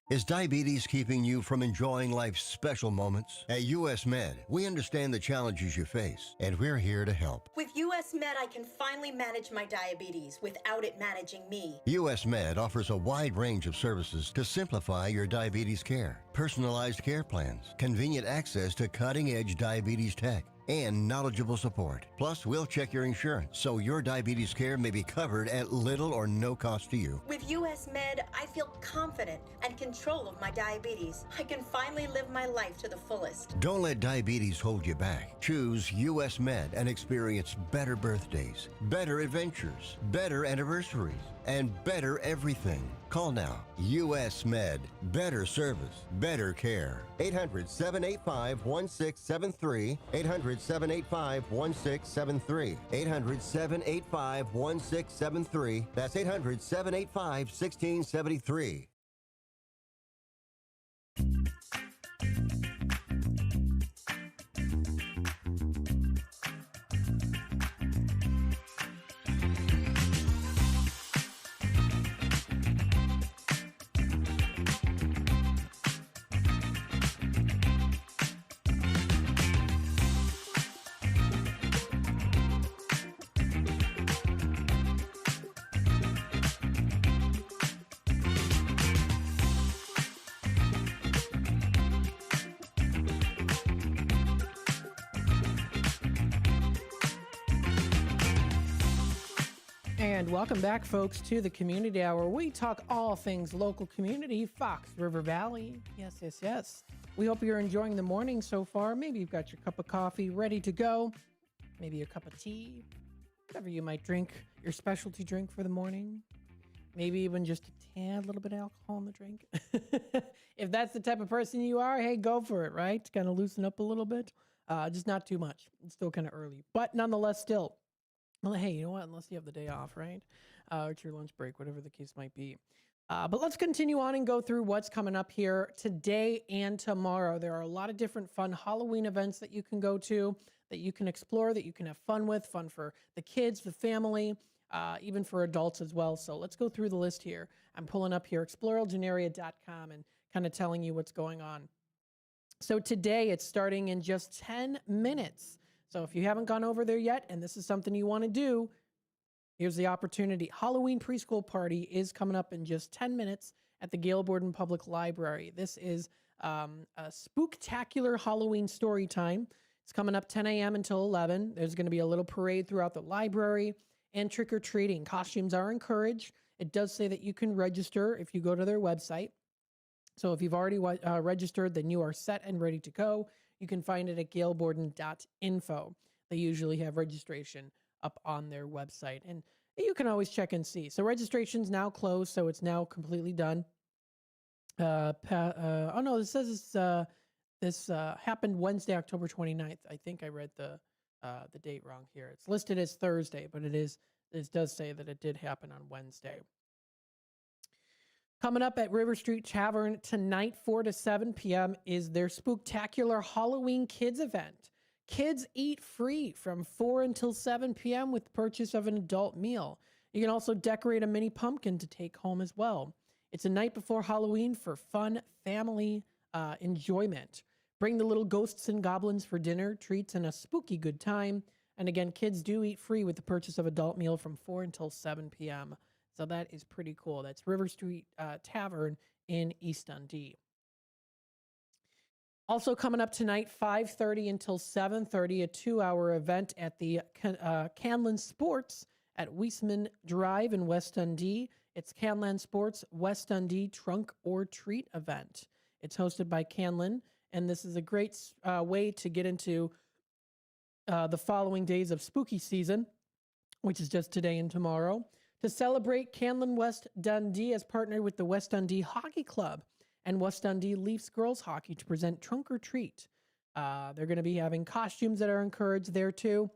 Is diabetes keeping you from enjoying life's special moments? At US Med, we understand the challenges you face, and we're here to help. With US Med, I can finally manage my diabetes without it managing me. US Med offers a wide range of services to simplify your diabetes care. Personalized care plans, convenient access to cutting-edge diabetes tech, and knowledgeable support. Plus, we'll check your insurance so your diabetes care may be covered at little or no cost to you. With US Med, I feel confident and control of my diabetes. I can finally live my life to the fullest. Don't let diabetes hold you back. Choose US Med and experience better birthdays, better adventures, better anniversaries, and better everything. Call now. US Med. Better service, better care. 800-785-1673. 800-785-1673. 800-785-1673. That's 800-785-1673. And welcome back, folks, to the Community Hour. We talk all things local community, Fox River Valley. Yes, yes, yes. We hope you're enjoying the morning so far. Maybe you've got your cup of coffee ready to go. Maybe your cup of tea, whatever you might drink, your specialty drink for the morning. Maybe even just a tad little bit of alcohol in the drink. If that's the type of person you are, hey, go for it, right? Kind of loosen up a little bit. Just not too much. It's still kind of early, but nonetheless still. Well, hey, you know what? Unless you have the day off, right? Or it's your lunch break, whatever the case might be. But let's continue on and go through what's coming up here today and tomorrow. There are a lot of different fun Halloween events that you can go to, that you can explore, that you can have fun with, fun for the kids, the family, even for adults as well. So let's go through the list here. I'm pulling up here, exploreelginaria.com, and kind of telling you what's going on. So today it's starting in just 10 minutes. So if you haven't gone over there yet, and this is something you want to do, here's the opportunity. Halloween preschool party is coming up in just 10 minutes at the Gail Borden Public Library. This is a spooktacular Halloween story time. It's coming up 10 a.m. until 11. There's going to be a little parade throughout the library and trick-or-treating. Costumes are encouraged. It does say that you can register if you go to their website. So if you've already registered, then you are set and ready to go. You can find it at gailborden.info. They usually have registration up on their website, and you can always check and see. So registration's now closed, so it's now completely done. Oh no, this says this happened Wednesday, October 29th. I think I read the date wrong here. It's listed as Thursday, but it does say that it did happen on Wednesday. Coming up at River Street Tavern tonight, 4 to 7 p.m., is their spooktacular Halloween Kids event. Kids eat free from 4 until 7 p.m. with the purchase of an adult meal. You can also decorate a mini pumpkin to take home as well. It's a night before Halloween for fun family enjoyment. Bring the little ghosts and goblins for dinner, treats, and a spooky good time. And again, kids do eat free with the purchase of adult meal from 4 until 7 p.m. So that is pretty cool. That's River Street Tavern in East Dundee. Also coming up tonight, 5:30 until 7:30, a 2-hour event at the Canlan Sports at Weisman Drive in West Dundee. It's Canlan Sports West Dundee Trunk or Treat event. It's hosted by Canlan, and this is a great way to get into the following days of spooky season, which is just today and tomorrow. To celebrate, Canlan West Dundee has partnered with the West Dundee Hockey Club and West Dundee Leafs Girls Hockey to present Trunk or Treat. They're going to be having costumes that are encouraged there too,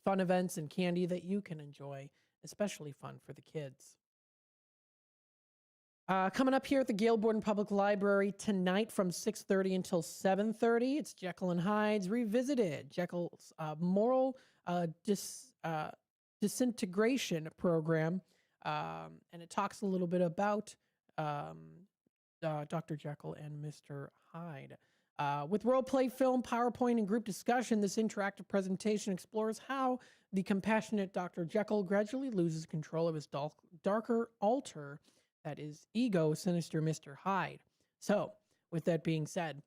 fun events and candy that you can enjoy, especially fun for the kids. Coming up here at the Gale Borden Public Library tonight from 6:30 until 7:30, it's Jekyll and Hyde's Revisited, Jekyll's moral disintegration program, and it talks a little bit about Dr. Jekyll and Mr. Hyde. With role-play film, PowerPoint, and group discussion, this interactive presentation explores how the compassionate Dr. Jekyll gradually loses control of his darker alter, that is ego, sinister Mr. Hyde. So, with that being said,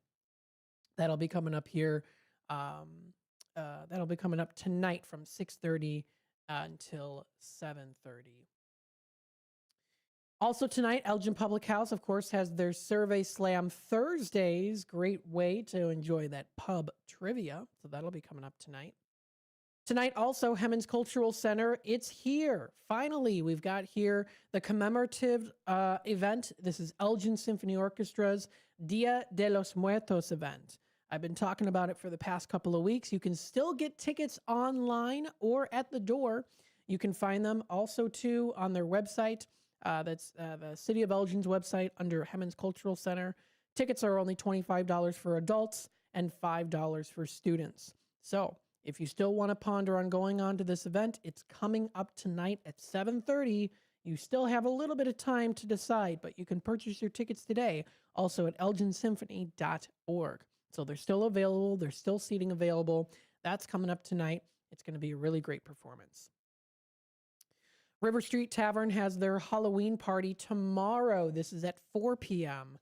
that'll be coming up here. That'll be coming up tonight from 6:30 until 7:30. Also tonight, Elgin Public House, of course, has their Survey Slam Thursdays. Great way to enjoy that pub trivia. So that'll be coming up tonight. Tonight, also, Hemmons Cultural Center. It's here. Finally, we've got here the commemorative event. This is Elgin Symphony Orchestra's Dia de los Muertos event. I've been talking about it for the past couple of weeks. You can still get tickets online or at the door. You can find them also, too, on their website. That's the City of Elgin's website under Hemmons Cultural Center. Tickets are only $25 for adults and $5 for students. So if you still want to ponder on going on to this event, it's coming up tonight at 7:30. You still have a little bit of time to decide, but you can purchase your tickets today also at elginsymphony.org. So they're still available. There's still seating available. That's coming up tonight. It's going to be a really great performance. River Street Tavern has their Halloween party tomorrow. This is at 4 p.m.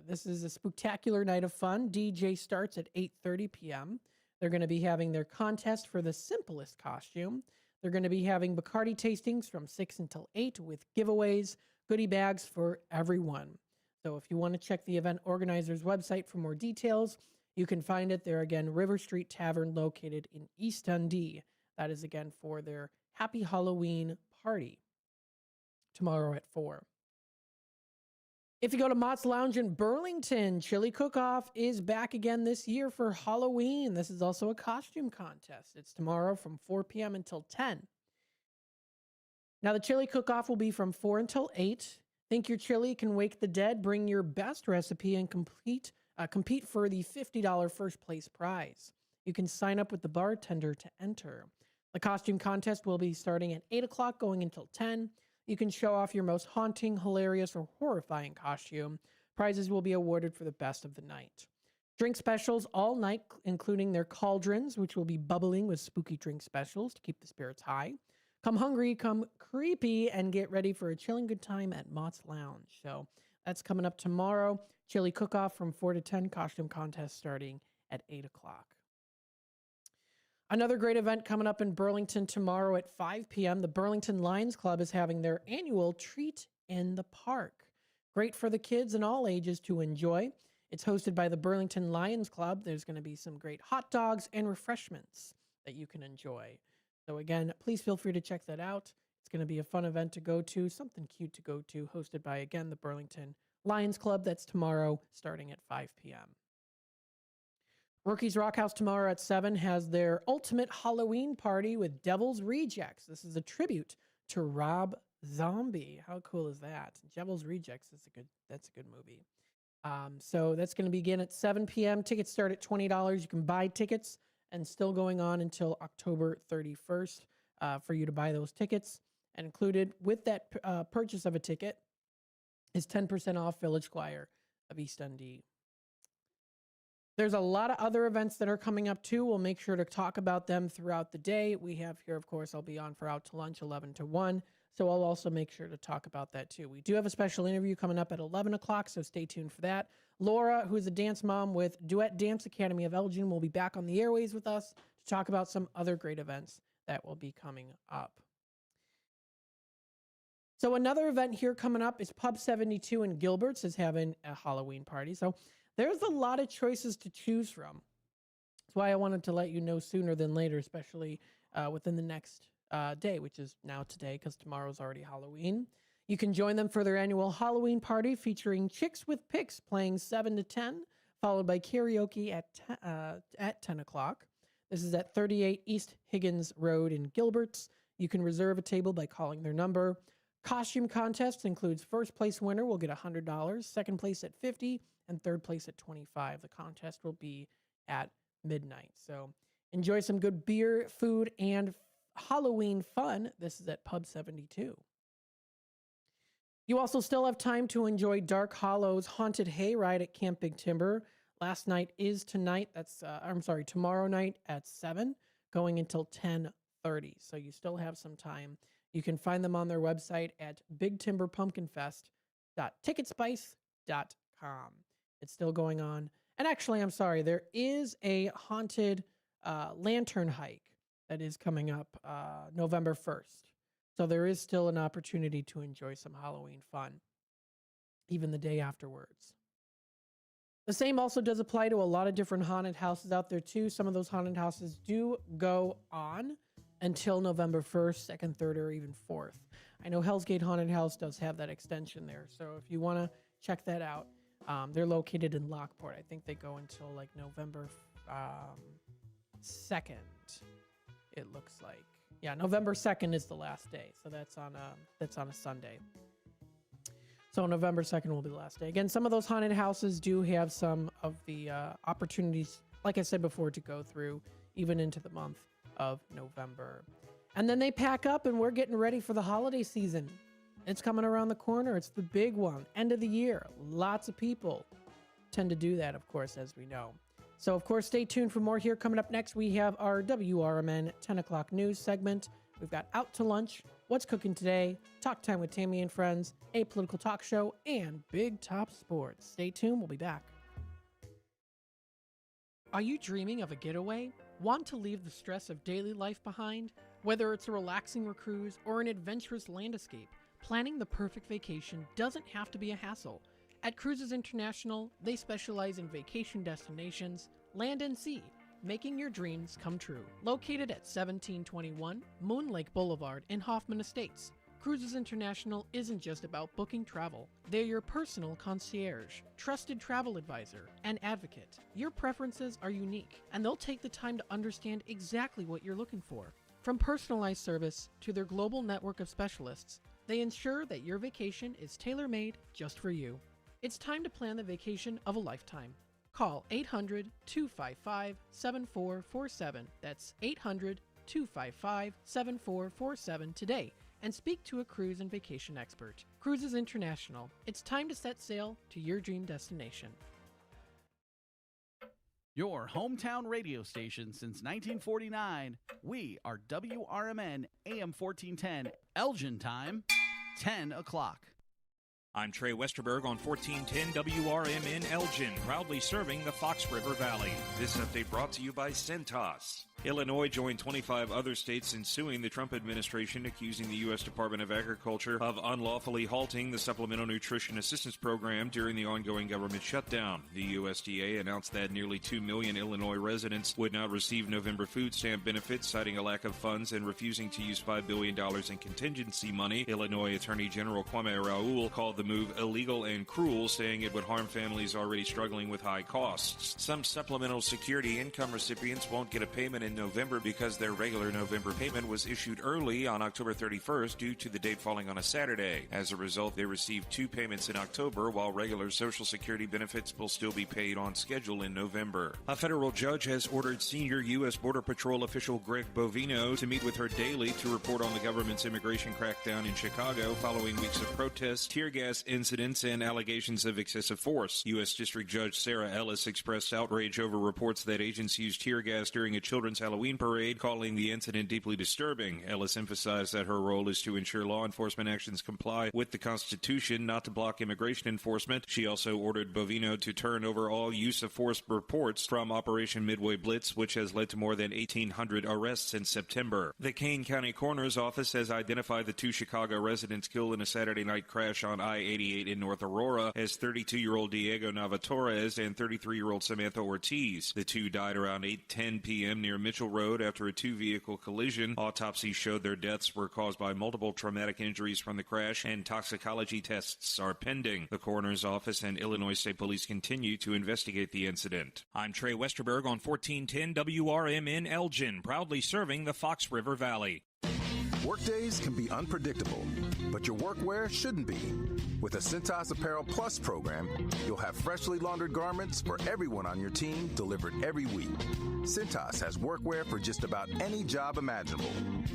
This is a spectacular night of fun. DJ starts at 8:30 p.m. They're going to be having their contest for the simplest costume. They're going to be having Bacardi tastings from 6 until 8 with giveaways, goodie bags for everyone. So if you want to check the event organizer's website for more details, you can find it there again, River Street Tavern located in East Dundee. That is again for their Happy Halloween party tomorrow at 4. If you go to Mott's Lounge in Burlington, Chili Cook-Off is back again this year for Halloween. This is also a costume contest. It's tomorrow from 4 p.m. until 10. Now, the Chili Cook-Off will be from 4 until 8. Think your chili can wake the dead? Bring your best recipe and compete for the $50 first place prize. You can sign up with the bartender to enter. The costume contest will be starting at 8 o'clock, going until 10. You can show off your most haunting, hilarious, or horrifying costume. Prizes will be awarded for the best of the night. Drink specials all night, including their cauldrons, which will be bubbling with spooky drink specials to keep the spirits high. Come hungry, come creepy, and get ready for a chilling good time at Mott's Lounge. So that's coming up tomorrow. Chili Cook-Off from 4 to 10, costume contest starting at 8 o'clock. Another great event coming up in Burlington tomorrow at 5 p.m. The Burlington Lions Club is having their annual Treat in the Park. Great for the kids and all ages to enjoy. It's hosted by the Burlington Lions Club. There's going to be some great hot dogs and refreshments that you can enjoy. So again, please feel free to check that out. It's going to be a fun event to go to, something cute to go to, hosted by, again, the Burlington Lions Club. That's tomorrow starting at 5 p.m. Rookies Rock House tomorrow at 7 has their ultimate Halloween party with Devil's Rejects. This is a tribute to Rob Zombie. How cool is that? Devil's Rejects is that's a good movie. So that's going to begin at 7 p.m. Tickets start at $20. You can buy tickets, and still going on until October 31st for you to buy those tickets. And included with that purchase of a ticket is 10% off Village Choir of East Dundee. There's a lot of other events that are coming up too. We'll make sure to talk about them throughout the day. We have here, of course, I'll be on for Out to Lunch 11 to 1. So I'll also make sure to talk about that too. We do have a special interview coming up at 11 o'clock, so stay tuned for that. Laura, who's a dance mom with Duet Dance Academy of Elgin, will be back on the airways with us to talk about some other great events that will be coming up. So another event here coming up is Pub 72 in Gilbert's is having a Halloween party. So there's a lot of choices to choose from. That's why I wanted to let you know sooner than later, especially within the next day, which is now today because tomorrow's already Halloween. You can join them for their annual Halloween party featuring Chicks with Picks playing 7 to 10, followed by karaoke at 10 o'clock. This is at 38 East Higgins Road in Gilbert's. You can reserve a table by calling their number. Costume contest includes first place winner will get $100, second place at $50, and third place at $25. The contest will be at midnight. So enjoy some good beer, food, and Halloween fun. This is at Pub 72. You also still have time to enjoy Dark Hollow's Haunted Hayride at Camp Big Timber. Last night is tonight. Tomorrow night at 7, going until 10:30. So you still have some time. You can find them on their website at bigtimberpumpkinfest.ticketspice.com. It's still going on. And actually, I'm sorry, there is a haunted lantern hike that is coming up November 1st. So there is still an opportunity to enjoy some Halloween fun, even the day afterwards. The same also does apply to a lot of different haunted houses out there too. Some of those haunted houses do go on until November 1st, 2nd, 3rd, or even 4th. I know Hell's Gate Haunted House does have that extension there. So if you want to check that out, they're located in Lockport. I think they go until like November 2nd, it looks like. Yeah, November 2nd is the last day. So that's on a Sunday. So November 2nd will be the last day. Again, some of those haunted houses do have some of the opportunities, like I said before, to go through even into the month of November. And then they pack up and we're getting ready for the holiday season. It's coming around the corner. It's the big one. End of the year. Lots of people tend to do that, of course, as we know. So, of course, stay tuned for more here. Coming up next, we have our WRMN 10 o'clock news segment. We've got Out to Lunch, What's Cooking Today, Talk Time with Tammy and Friends, a political talk show, and Big Top Sports. Stay tuned. We'll be back. Are you dreaming of a getaway? Want to leave the stress of daily life behind? Whether it's a relaxing cruise or an adventurous landscape, planning the perfect vacation doesn't have to be a hassle. At Cruises International, they specialize in vacation destinations, land and sea, making your dreams come true. Located at 1721 Moon Lake Boulevard in Hoffman Estates, Cruises International isn't just about booking travel. They're your personal concierge, trusted travel advisor, and advocate. Your preferences are unique, and they'll take the time to understand exactly what you're looking for. From personalized service to their global network of specialists, they ensure that your vacation is tailor-made just for you. It's time to plan the vacation of a lifetime. Call 800-255-7447. That's 800-255-7447 today and speak to a cruise and vacation expert. Cruises International. It's time to set sail to your dream destination. Your hometown radio station since 1949. We are WRMN AM 1410, Elgin time, 10 o'clock. I'm Trey Westerberg on 1410 WRMN Elgin, proudly serving the Fox River Valley. This update brought to you by Centos. Illinois joined 25 other states in suing the Trump administration, accusing the U.S. Department of Agriculture of unlawfully halting the Supplemental Nutrition Assistance Program during the ongoing government shutdown. The USDA announced that nearly 2 million Illinois residents would not receive November food stamp benefits, citing a lack of funds and refusing to use $5 billion in contingency money. Illinois Attorney General Kwame Raoul called the move illegal and cruel, saying it would harm families already struggling with high costs. Some Supplemental Security income recipients won't get a payment in November because their regular November payment was issued early on October 31st due to the date falling on a Saturday. As a result, they received 2 payments in October, while regular Social Security benefits will still be paid on schedule in November. A federal judge has ordered senior U.S. Border Patrol official Greg Bovino to meet with her daily to report on the government's immigration crackdown in Chicago following weeks of protests, tear gas incidents, and allegations of excessive force. U.S. District Judge Sarah Ellis expressed outrage over reports that agents used tear gas during a children's Halloween parade, calling the incident deeply disturbing. Ellis emphasized that her role is to ensure law enforcement actions comply with the Constitution, not to block immigration enforcement. She also ordered Bovino to turn over all use of force reports from Operation Midway Blitz, which has led to more than 1,800 arrests since September. The Kane County Coroner's Office has identified the 2 Chicago residents killed in a Saturday night crash on I-88 in North Aurora as 32-year-old Diego Navatorez and 33-year-old Samantha Ortiz. The 2 died around 8:10 p.m. near Mitchell Road after a 2-vehicle collision. Autopsies showed their deaths were caused by multiple traumatic injuries from the crash, and toxicology tests are pending. The Coroner's Office and Illinois State Police continue to investigate the incident. I'm Trey Westerberg on 1410 WRMN Elgin, proudly serving the Fox River Valley. Workdays can be unpredictable, but your workwear shouldn't be. With the Cintas Apparel Plus program, you'll have freshly laundered garments for everyone on your team delivered every week. Cintas has workwear for just about any job imaginable,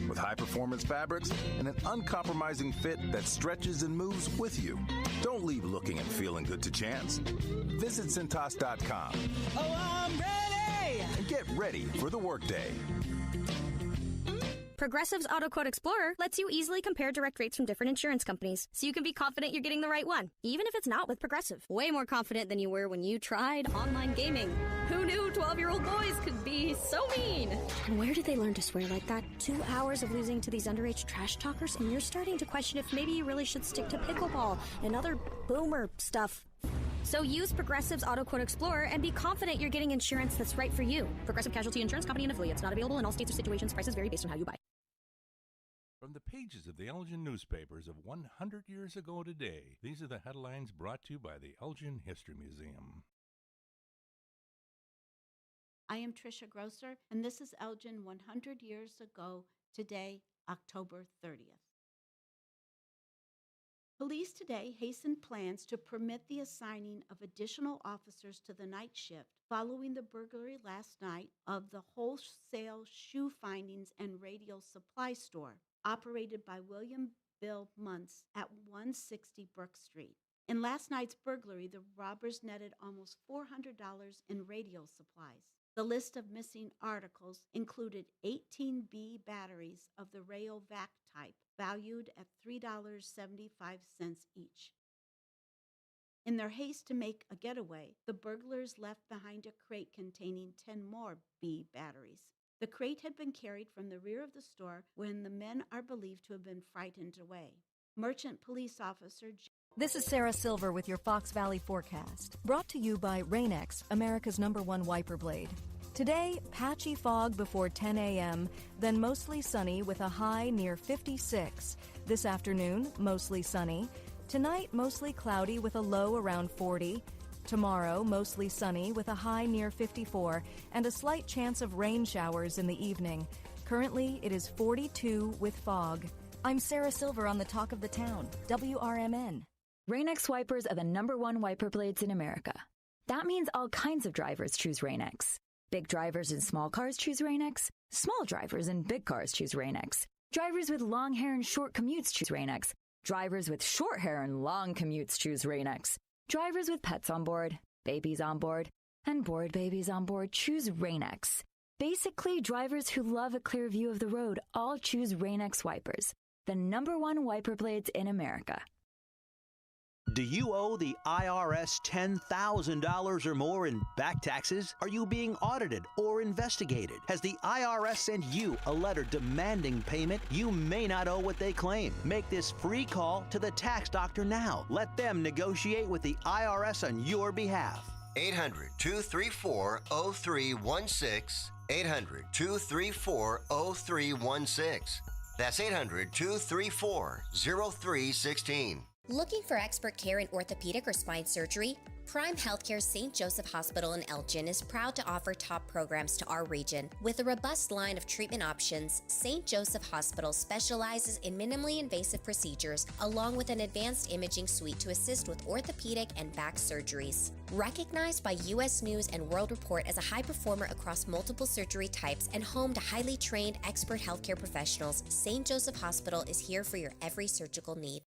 with high-performance fabrics and an uncompromising fit that stretches and moves with you. Don't leave looking and feeling good to chance. Visit Cintas.com. Oh, I'm ready! And get ready for the workday. Progressive's Auto Quote Explorer lets you easily compare direct rates from different insurance companies, so you can be confident you're getting the right one, even if it's not with Progressive. Way more confident than you were when you tried online gaming. Who knew 12-year-old boys could be so mean? And where did they learn to swear like that? 2 hours of losing to these underage trash talkers, and you're starting to question if maybe you really should stick to pickleball and other boomer stuff. So use Progressive's Auto Quote Explorer and be confident you're getting insurance that's right for you. Progressive Casualty Insurance Company and affiliates. Not available in all states or situations. Prices vary based on how you buy. From the pages of the Elgin newspapers of 100 years ago today, these are the headlines brought to you by the Elgin History Museum. I am Tricia Grosser, and this is Elgin 100 years ago today, October 30th. Police today hastened plans to permit the assigning of additional officers to the night shift following the burglary last night of the wholesale shoe findings and radio supply store operated by William Bill Muntz at 160 Brook Street. In last night's burglary, the robbers netted almost $400 in radio supplies. The list of missing articles included 18B batteries of the Rayovac type, valued at $3.75 each. In their haste to make a getaway, the burglars left behind a crate containing 10 more B batteries. The crate had been carried from the rear of the store when the men are believed to have been frightened away. Merchant Police Officer This is Sarah Silver with your Fox Valley forecast, brought to you by Rain-X, America's #1 wiper blade. Today, patchy fog before 10 a.m., then mostly sunny with a high near 56. This afternoon, mostly sunny. Tonight, mostly cloudy with a low around 40. Tomorrow, mostly sunny with a high near 54 and a slight chance of rain showers in the evening. Currently, it is 42 with fog. I'm Sarah Silver on the Talk of the Town, WRMN. Rain-X wipers are the #1 wiper blades in America. That means all kinds of drivers choose Rain-X. Big drivers in small cars choose Rain-X. Small drivers in big cars choose Rain-X. Drivers with long hair and short commutes choose Rain-X. Drivers with short hair and long commutes choose Rain-X. Drivers with pets on board, babies on board, and bored babies on board choose Rain-X. Basically, drivers who love a clear view of the road all choose Rain-X wipers, the #1 wiper blades in America. Do you owe the IRS $10,000 or more in back taxes? Are you being audited or investigated? Has the IRS sent you a letter demanding payment? You may not owe what they claim. Make this free call to the tax doctor now. Let them negotiate with the IRS on your behalf. 800-234-0316. 800-234-0316. That's 800-234-0316. Looking for expert care in orthopedic or spine surgery? Prime Healthcare's St. Joseph Hospital in Elgin is proud to offer top programs to our region. With a robust line of treatment options, St. Joseph Hospital specializes in minimally invasive procedures along with an advanced imaging suite to assist with orthopedic and back surgeries. Recognized by U.S. News and World Report as a high performer across multiple surgery types and home to highly trained expert healthcare professionals, St. Joseph Hospital is here for your every surgical need.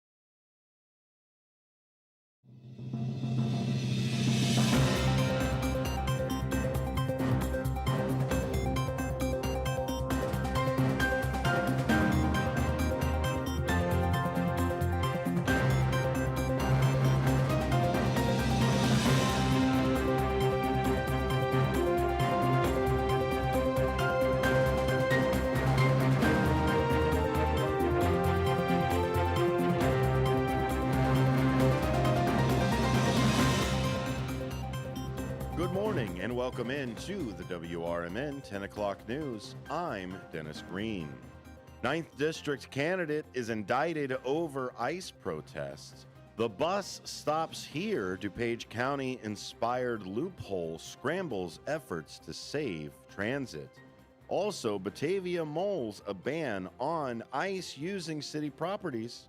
Good morning and welcome in to the WRMN 10 o'clock news. I'm Dennis Green. 9th District candidate is indicted over ICE protests. The bus stops here. DuPage County inspired loophole scrambles efforts to save transit. Also, Batavia mulls a ban on ICE using city properties.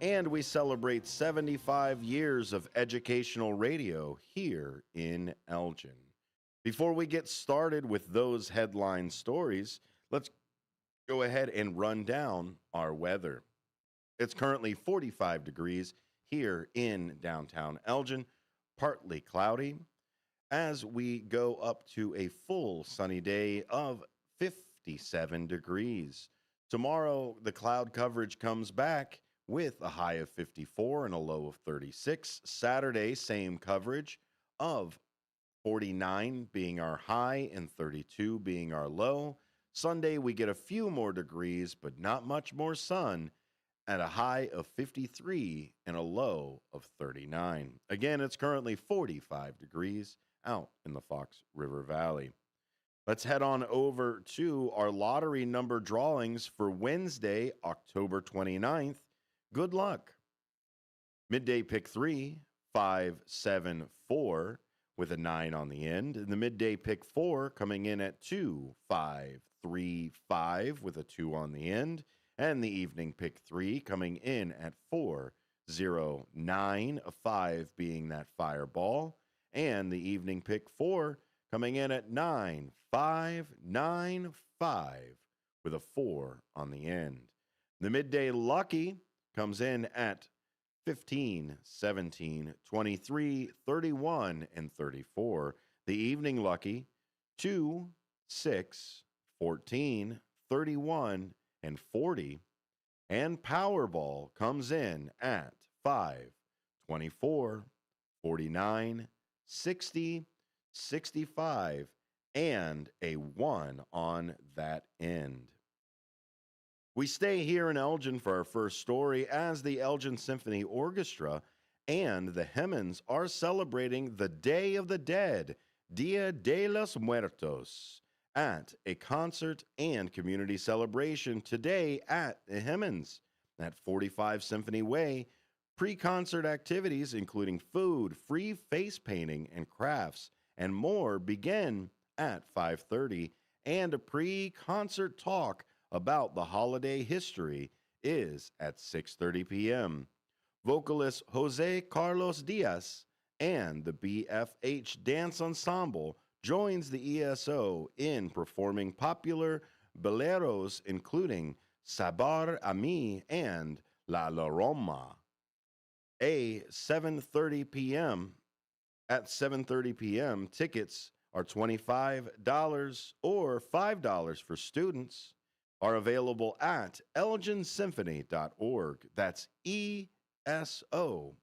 And we celebrate 75 years of educational radio here in Elgin. Before we get started with those headline stories, let's go ahead and run down our weather. It's currently 45 degrees here in downtown Elgin, partly cloudy, as we go up to a full sunny day of 57 degrees. Tomorrow, the cloud coverage comes back with a high of 54 and a low of 36. Saturday, same coverage of 49 being our high and 32 being our low. Sunday, we get a few more degrees, but not much more sun at a high of 53 and a low of 39. Again, it's currently 45 degrees out in the Fox River Valley. Let's head on over to our lottery number drawings for Wednesday, October 29th. Good luck. Midday pick 3, 5, 7, 4 with a 9 on the end. And the midday pick 4 coming in at 2, 5, 3, 5 with a 2 on the end. And the evening pick 3 coming in at 4, 0, 9, a 5 being that fireball. And the evening pick 4 coming in at 9, 5, 9, 5 with a 4 on the end. The midday lucky comes in at 15, 17, 23, 31, and 34. The evening lucky, 2, 6, 14, 31, and 40. And Powerball comes in at 5, 24, 49, 60, 65, and a 1 on that end. We stay here in Elgin for our first story as the Elgin Symphony Orchestra and the Hemmans are celebrating the Day of the Dead, Dia de los Muertos, at a concert and community celebration today at the Hemmans at 45 Symphony Way. Pre-concert activities including food, free face painting and crafts, and more begin at 5:30, and a pre-concert talk about the holiday history is at 6:30 p.m. Vocalist Jose Carlos Diaz and the BFH Dance Ensemble joins the ESO in performing popular boleros including Sabar a mí and La Roma. At 7:30 p.m., tickets are $25 or $5 for students, are available at elginsymphony.org. That's ESO.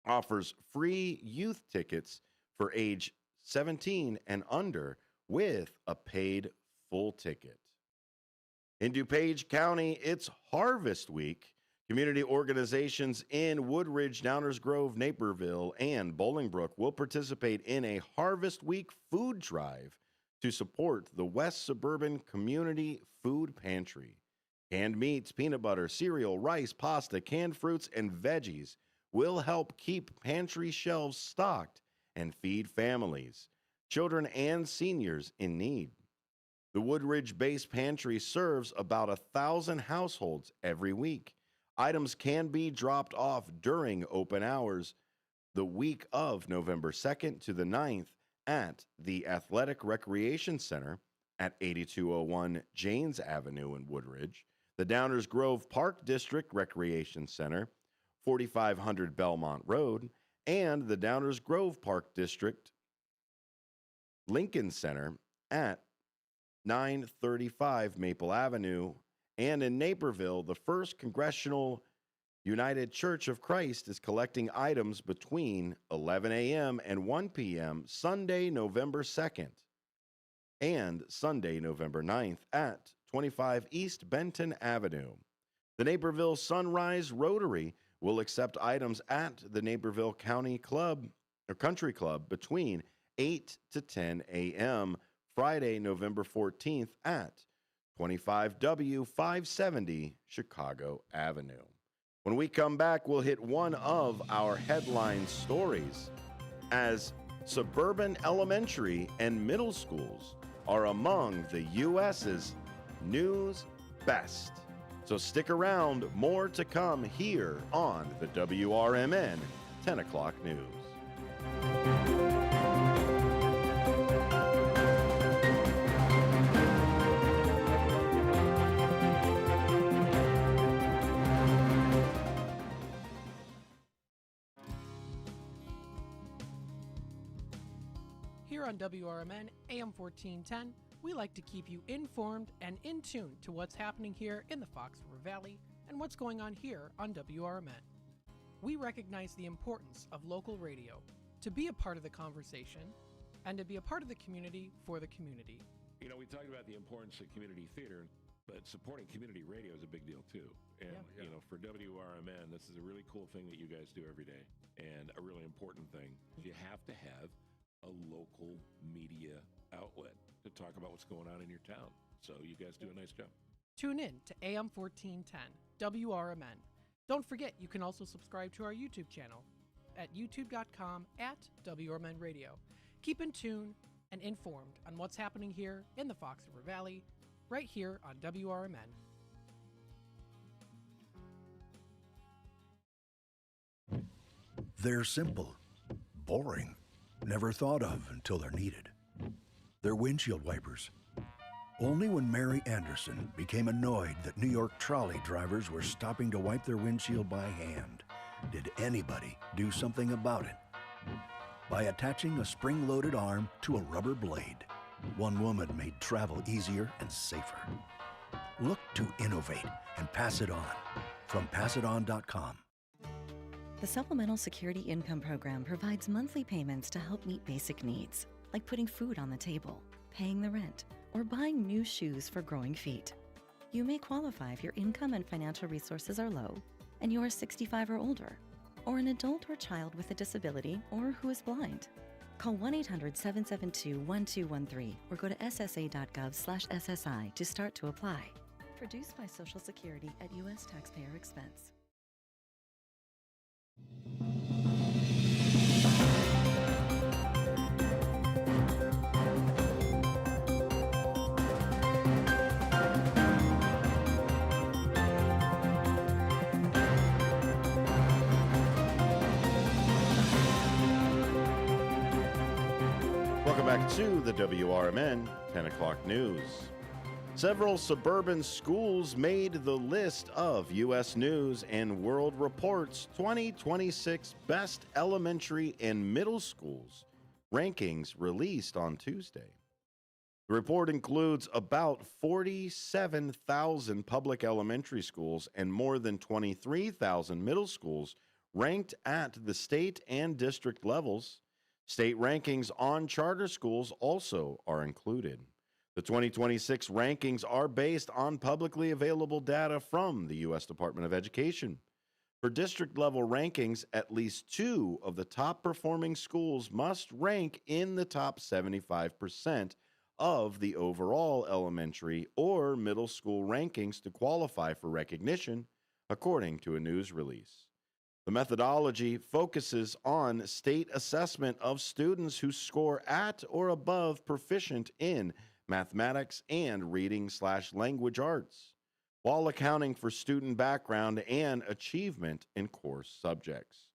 Offers free youth tickets for age 17 and under with a paid full ticket. In DuPage County, it's Harvest Week. Community organizations in Woodridge, Downers Grove, Naperville, and Bolingbrook will participate in a Harvest Week food drive to support the West Suburban Community Food Pantry. Canned meats, peanut butter, cereal, rice, pasta, canned fruits, and veggies will help keep pantry shelves stocked and feed families, children, and seniors in need. The Woodridge Base Pantry serves about 1,000 households every week. Items can be dropped off during open hours the week of November 2nd to the 9th at the Athletic Recreation Center at 8201 Janes Avenue in Woodridge, the Downers Grove Park District Recreation Center, 4500 Belmont Road, and the Downers Grove Park District Lincoln Center at 935 Maple Avenue, and in Naperville, the First Congressional United Church of Christ is collecting items between 11 a.m. and 1 p.m. Sunday, November 2nd, and Sunday, November 9th at 25 East Benton Avenue. The Naperville Sunrise Rotary will accept items at the Naperville County Club or Country Club between 8 to 10 a.m. Friday, November 14th at 25W 570 Chicago Avenue. When we come back, we'll hit one of our headline stories as suburban elementary and middle schools are among the U.S.'s news best. So stick around, more to come here on the WRMN 10 o'clock news. Here on WRMN AM 1410, we like to keep you informed and in tune to what's happening here in the Fox River Valley and what's going on here on WRMN. We recognize the importance of local radio to be a part of the conversation and to be a part of the community for the community. You know, we talked about the importance of community theater, but supporting community radio is a big deal too. And, you know, for WRMN, this is a really cool thing that you guys do every day, and a really important thing. You have to have a local media outlet to talk about what's going on in your town. So you guys do a nice job. Tune in to AM 1410, WRMN. Don't forget, you can also subscribe to our YouTube channel at youtube.com/WRMN Radio. Keep in tune and informed on what's happening here in the Fox River Valley, right here on WRMN. They're simple, boring, never thought of until they're needed. They're windshield wipers. Only when Mary Anderson became annoyed that New York trolley drivers were stopping to wipe their windshield by hand did anybody do something about it. By attaching a spring-loaded arm to a rubber blade, one woman made travel easier and safer. Look to innovate and pass it on. From passiton.com. The Supplemental Security Income Program provides monthly payments to help meet basic needs, like putting food on the table, paying the rent, or buying new shoes for growing feet. You may qualify if your income and financial resources are low, and you are 65 or older, or an adult or child with a disability, or who is blind. Call 1-800-772-1213 or go to ssa.gov/SSI to start to apply. Produced by Social Security at U.S. taxpayer expense. Welcome back to the WRMN 10 o'clock news. Several suburban schools made the list of U.S. News and World Report's 2026 Best Elementary and Middle Schools rankings released on Tuesday. The report includes about 47,000 public elementary schools and more than 23,000 middle schools ranked at the state and district levels. State rankings on charter schools also are included. The 2026 rankings are based on publicly available data from the U.S. Department of Education. For district-level rankings, at least 2 of the top-performing schools must rank in the top 75% of the overall elementary or middle school rankings to qualify for recognition, according to a news release. The methodology focuses on state assessment of students who score at or above proficient in mathematics and reading/language arts, while accounting for student background and achievement in course subjects.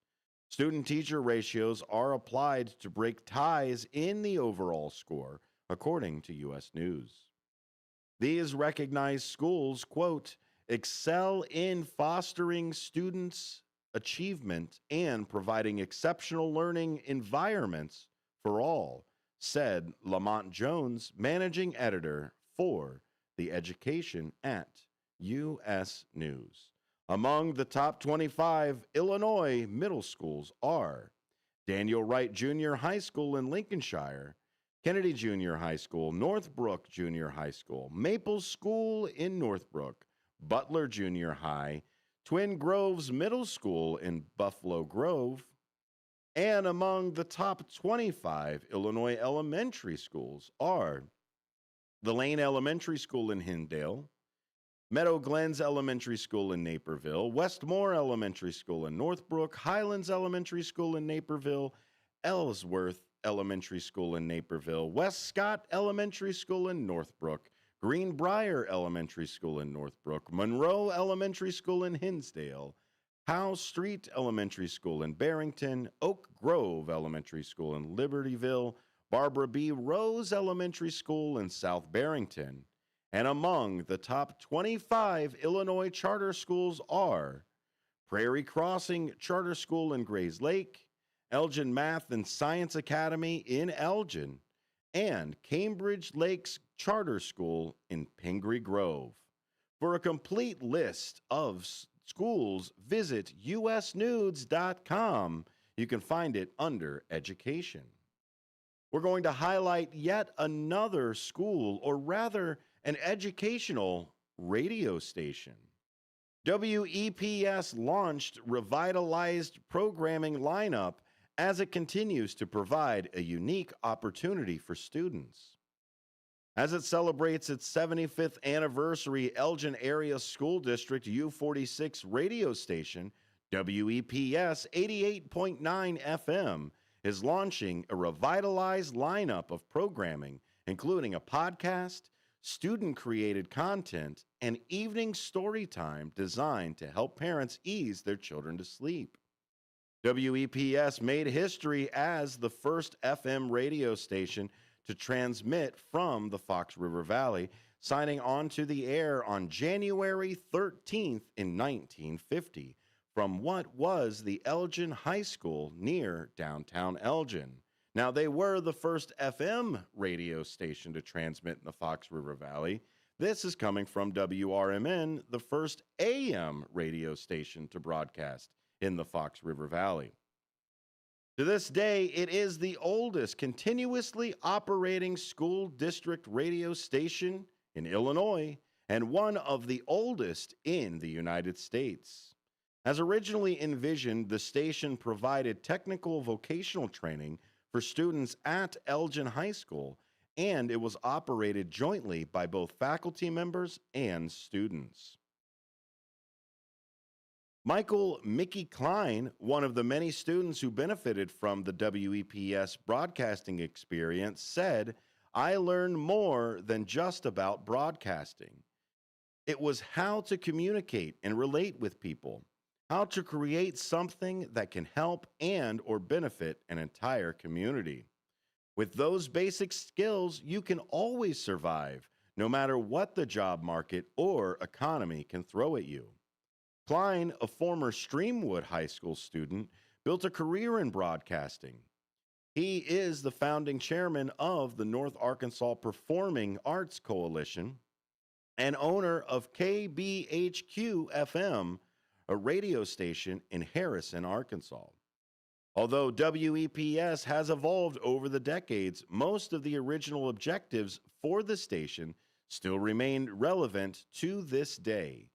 Student-teacher ratios are applied to break ties in the overall score, according to U.S. News. These recognized schools, quote, excel in fostering students' achievement and providing exceptional learning environments for all, said Lamont Jones, managing editor for the education at U.S. News. Among the top 25 Illinois middle schools are Daniel Wright Junior High School in Lincolnshire, Kennedy Junior High School, Northbrook Junior High School, Maple School in Northbrook, Butler Junior High, Twin Groves Middle School in Buffalo Grove, and among the top 25 Illinois elementary schools are the Lane Elementary School in Hindale, Meadow Glens Elementary School in Naperville, Westmore Elementary School in Northbrook, Highlands Elementary School in Naperville, Ellsworth Elementary School in Naperville, West Scott Elementary School in Northbrook, Greenbrier Elementary School in Northbrook, Monroe Elementary School in Hinsdale, Howe Street Elementary School in Barrington, Oak Grove Elementary School in Libertyville, Barbara B. Rose Elementary School in South Barrington. And among the top 25 Illinois charter schools are Prairie Crossing Charter School in Grays Lake, Elgin Math and Science Academy in Elgin, and Cambridge Lakes Charter School in Pingree Grove. For a complete list of schools, visit usnews.com. You can find it under Education. We're going to highlight yet another school, or rather an educational radio station. WEPS launched revitalized programming lineup as it continues to provide a unique opportunity for students. As it celebrates its 75th anniversary, Elgin Area School District U46 radio station, WEPS 88.9 FM, is launching a revitalized lineup of programming, including a podcast, student-created content, and evening story time designed to help parents ease their children to sleep. WEPS made history as the first FM radio station to transmit from the Fox River Valley, signing onto the air on January 13th in 1950 from what was the Elgin High School near downtown Elgin. Now, they were the first FM radio station to transmit in the Fox River Valley. This is coming from WRMN, the first AM radio station to broadcast in the Fox River Valley. To this day, it is the oldest continuously operating school district radio station in Illinois and one of the oldest in the United States. As originally envisioned, the station provided technical vocational training for students at Elgin High School, and it was operated jointly by both faculty members and students. Michael Mickey Klein, one of the many students who benefited from the WEPS broadcasting experience, said, "I learned more than just about broadcasting. It was how to communicate and relate with people, how to create something that can help and or benefit an entire community. With those basic skills, you can always survive, no matter what the job market or economy can throw at you." Klein, a former Streamwood High School student, built a career in broadcasting. He is the founding chairman of the North Arkansas Performing Arts Coalition and owner of KBHQ-FM, a radio station in Harrison, Arkansas. Although WEPS has evolved over the decades, most of the original objectives for the station still remain relevant to this day.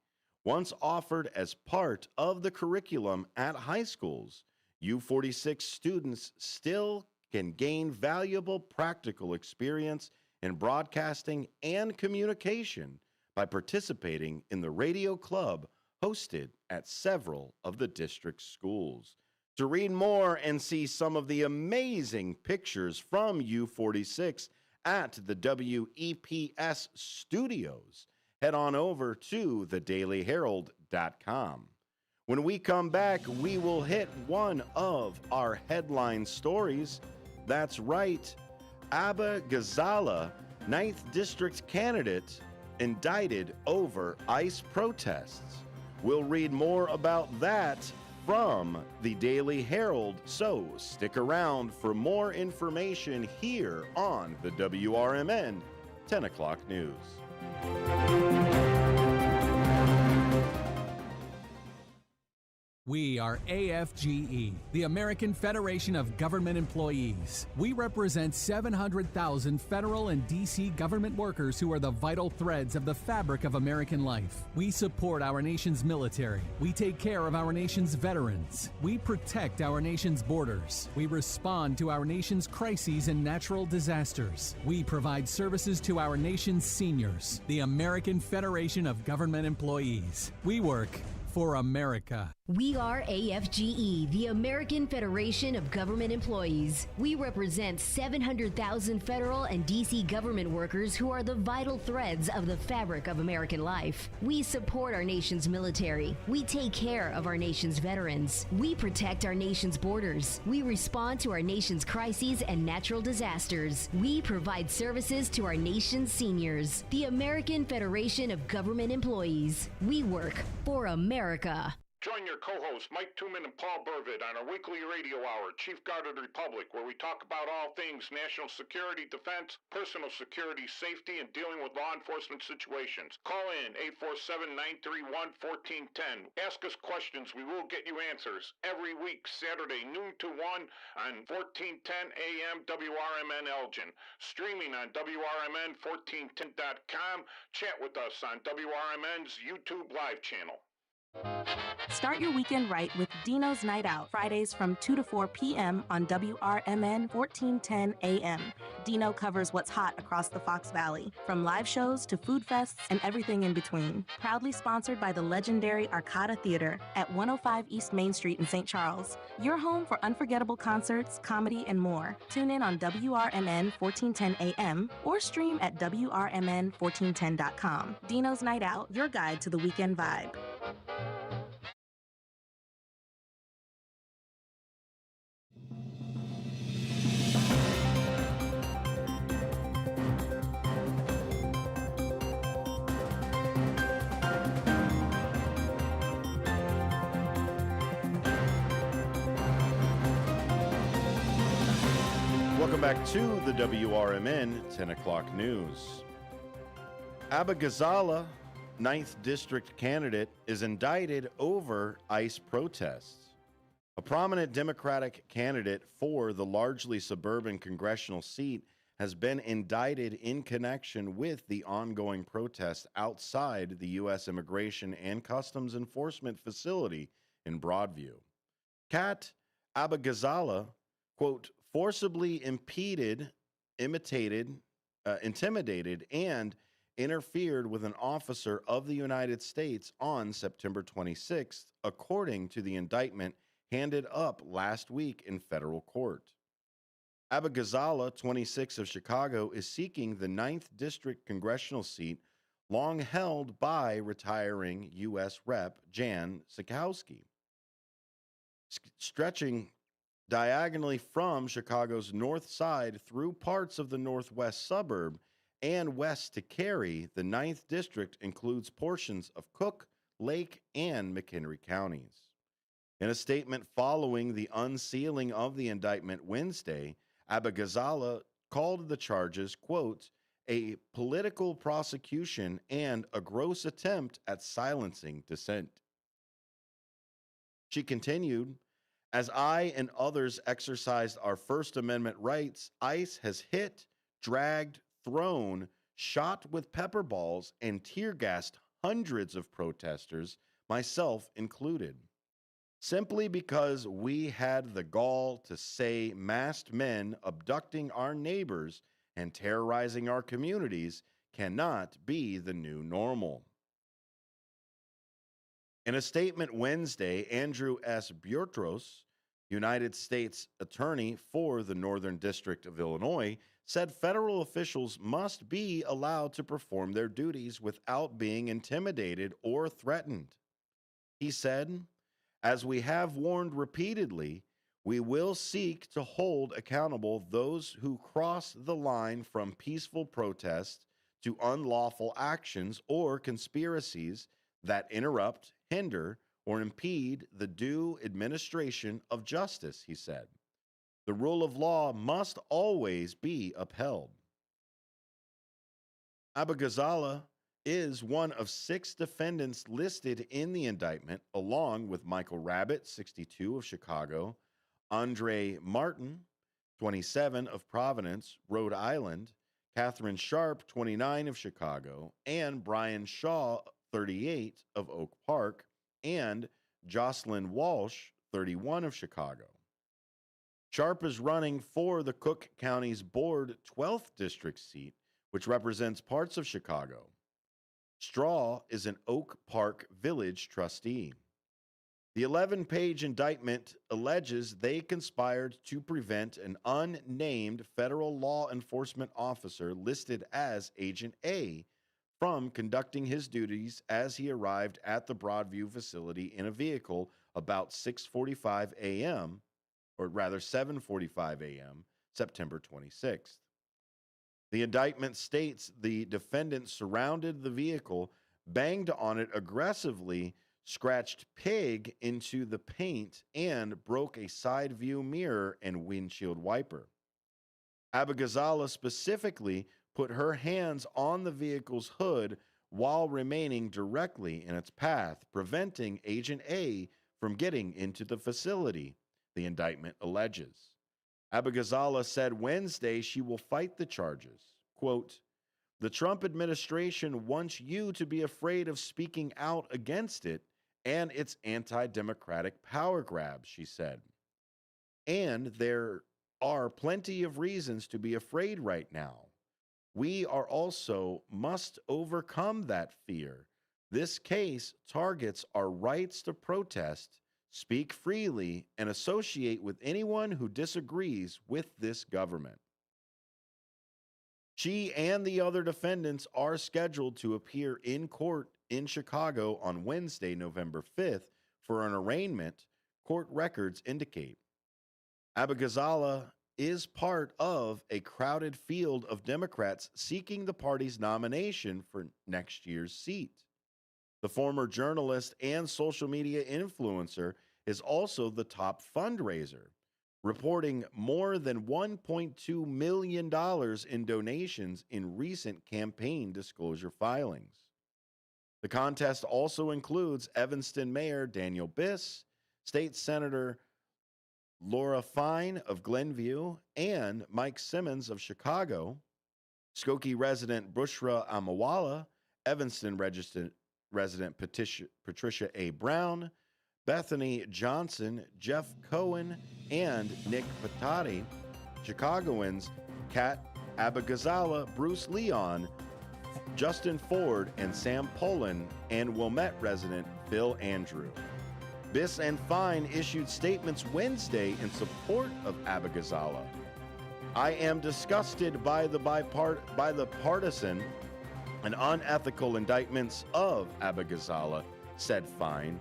Once offered as part of the curriculum at high schools, U46 students still can gain valuable practical experience in broadcasting and communication by participating in the radio club hosted at several of the district schools. To read more and see some of the amazing pictures from U46 at the WEPS studios, head on over to thedailyherald.com. When we come back, we will hit one of our headline stories. That's right, Abba Ghazala, 9th District candidate, indicted over ICE protests. We'll read more about that from the Daily Herald, so stick around for more information here on the WRMN 10 o'clock news. We are AFGE, the American Federation of Government Employees. We represent 700,000 federal and D.C. government workers who are the vital threads of the fabric of American life. We support our nation's military. We take care of our nation's veterans. We protect our nation's borders. We respond to our nation's crises and natural disasters. We provide services to our nation's seniors. The American Federation of Government Employees. We work for America. We are AFGE, the American Federation of Government Employees. We represent 700,000 federal and D.C. government workers who are the vital threads of the fabric of American life. We support our nation's military. We take care of our nation's veterans. We protect our nation's borders. We respond to our nation's crises and natural disasters. We provide services to our nation's seniors. The American Federation of Government Employees. We work for America. Join your co-hosts Mike Tooman and Paul Burvitt on our weekly radio hour, Chief Guard of the Republic, where we talk about all things national security, defense, personal security, safety, and dealing with law enforcement situations. Call in 847-931-1410. Ask us questions. We will get you answers every week, Saturday, noon to 1 on 1410 AM WRMN Elgin. Streaming on WRMN1410.com. Chat with us on WRMN's YouTube live channel. Start your weekend right with Dino's Night Out, Fridays from 2 to 4 p.m. on WRMN 1410 AM. Dino covers what's hot across the Fox Valley, from live shows to food fests and everything in between. Proudly sponsored by the legendary Arcada Theater at 105 East Main Street in St. Charles. Your home for unforgettable concerts, comedy, and more. Tune in on WRMN 1410 AM or stream at WRMN1410.com. Dino's Night Out, your guide to the weekend vibe. Welcome back to the WRMN 10 o'clock news. Abba Ghazala, 9th District candidate, is indicted over ICE protests. A prominent Democratic candidate for the largely suburban congressional seat has been indicted in connection with the ongoing protests outside the U.S. Immigration and Customs Enforcement facility in Broadview. Kat Abba Ghazala, quote, forcibly intimidated, and interfered with an officer of the United States on September 26th, according to the indictment handed up last week in federal court. Abba Ghazala, 26 of Chicago, is seeking the 9th District congressional seat long held by retiring U.S. Rep. Jan Schakowsky. Stretching diagonally from Chicago's north side through parts of the northwest suburb and west to Cary, the 9th District includes portions of Cook, Lake, and McHenry counties. In a statement following the unsealing of the indictment Wednesday, Abba Ghazala called the charges, quote, a political prosecution and a gross attempt at silencing dissent. She continued, as I and others exercised our First Amendment rights, ICE has hit, dragged, thrown, shot with pepper balls, and tear-gassed hundreds of protesters, myself included. Simply because we had the gall to say masked men abducting our neighbors and terrorizing our communities cannot be the new normal. In a statement Wednesday, Andrew S. Butros, United States Attorney for the Northern District of Illinois, said federal officials must be allowed to perform their duties without being intimidated or threatened. He said, "As we have warned repeatedly, we will seek to hold accountable those who cross the line from peaceful protest to unlawful actions or conspiracies that interrupt, hinder, or impede the due administration of justice," he said. "The rule of law must always be upheld." Abou-Ghazaleh is one of 6 defendants listed in the indictment, along with Michael Rabbitt, 62, of Chicago, Andre Martin, 27, of Providence, Rhode Island, Catherine Sharp, 29, of Chicago, and Brian Shaw, 38, of Oak Park, and Jocelyn Walsh, 31, of Chicago. Sharp is running for the Cook County's Board 12th District seat, which represents parts of Chicago. Straw is an Oak Park Village trustee. The 11-page indictment alleges they conspired to prevent an unnamed federal law enforcement officer listed as Agent A from conducting his duties as he arrived at the Broadview facility in a vehicle about 6:45 a.m., or rather 7:45 a.m., September 26th. The indictment states the defendant surrounded the vehicle, banged on it aggressively, scratched pig into the paint, and broke a side view mirror and windshield wiper. Abou-Ghazaleh specifically put her hands on the vehicle's hood while remaining directly in its path, preventing Agent A from getting into the facility, the indictment alleges. Abou-Ghazaleh said Wednesday she will fight the charges. Quote, "The Trump administration wants you to be afraid of speaking out against it and its anti-democratic power grab," she said. "And there are plenty of reasons to be afraid right now. We are also must overcome that fear. This case targets our rights to protest, speak freely, and associate with anyone who disagrees with this government." She and the other defendants are scheduled to appear in court in Chicago on Wednesday, November 5th, for an arraignment, court records indicate. Abou-Ghazaleh is part of a crowded field of Democrats seeking the party's nomination for next year's seat. The former journalist and social media influencer is also the top fundraiser, reporting more than $1.2 million in donations in recent campaign disclosure filings. The contest also includes Evanston Mayor Daniel Biss, State Senator Laura Fine of Glenview, and Mike Simmons of Chicago, Skokie resident Bushra Amawala, Evanston resident Patricia A. Brown, Bethany Johnson, Jeff Cohen, and Nick Patati, Chicagoans Kat Abou-Ghazaleh, Bruce Leon, Justin Ford, and Sam Poland, and Wilmette resident Phil Andrew. Biss and Fine issued statements Wednesday in support of Abou-Ghazaleh. "I am disgusted by the partisan and unethical indictments of Abou-Ghazaleh," said Fine.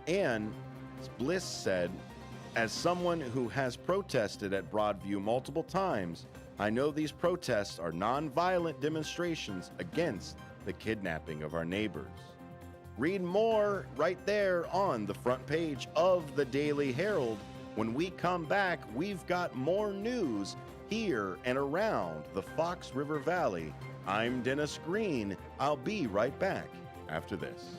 And Bliss said, "As someone who has protested at Broadview multiple times, I know these protests are nonviolent demonstrations against the kidnapping of our neighbors." Read more right there on the front page of the Daily Herald. When we come back, we've got more news here and around the Fox River Valley. I'm Dennis Green. I'll be right back after this.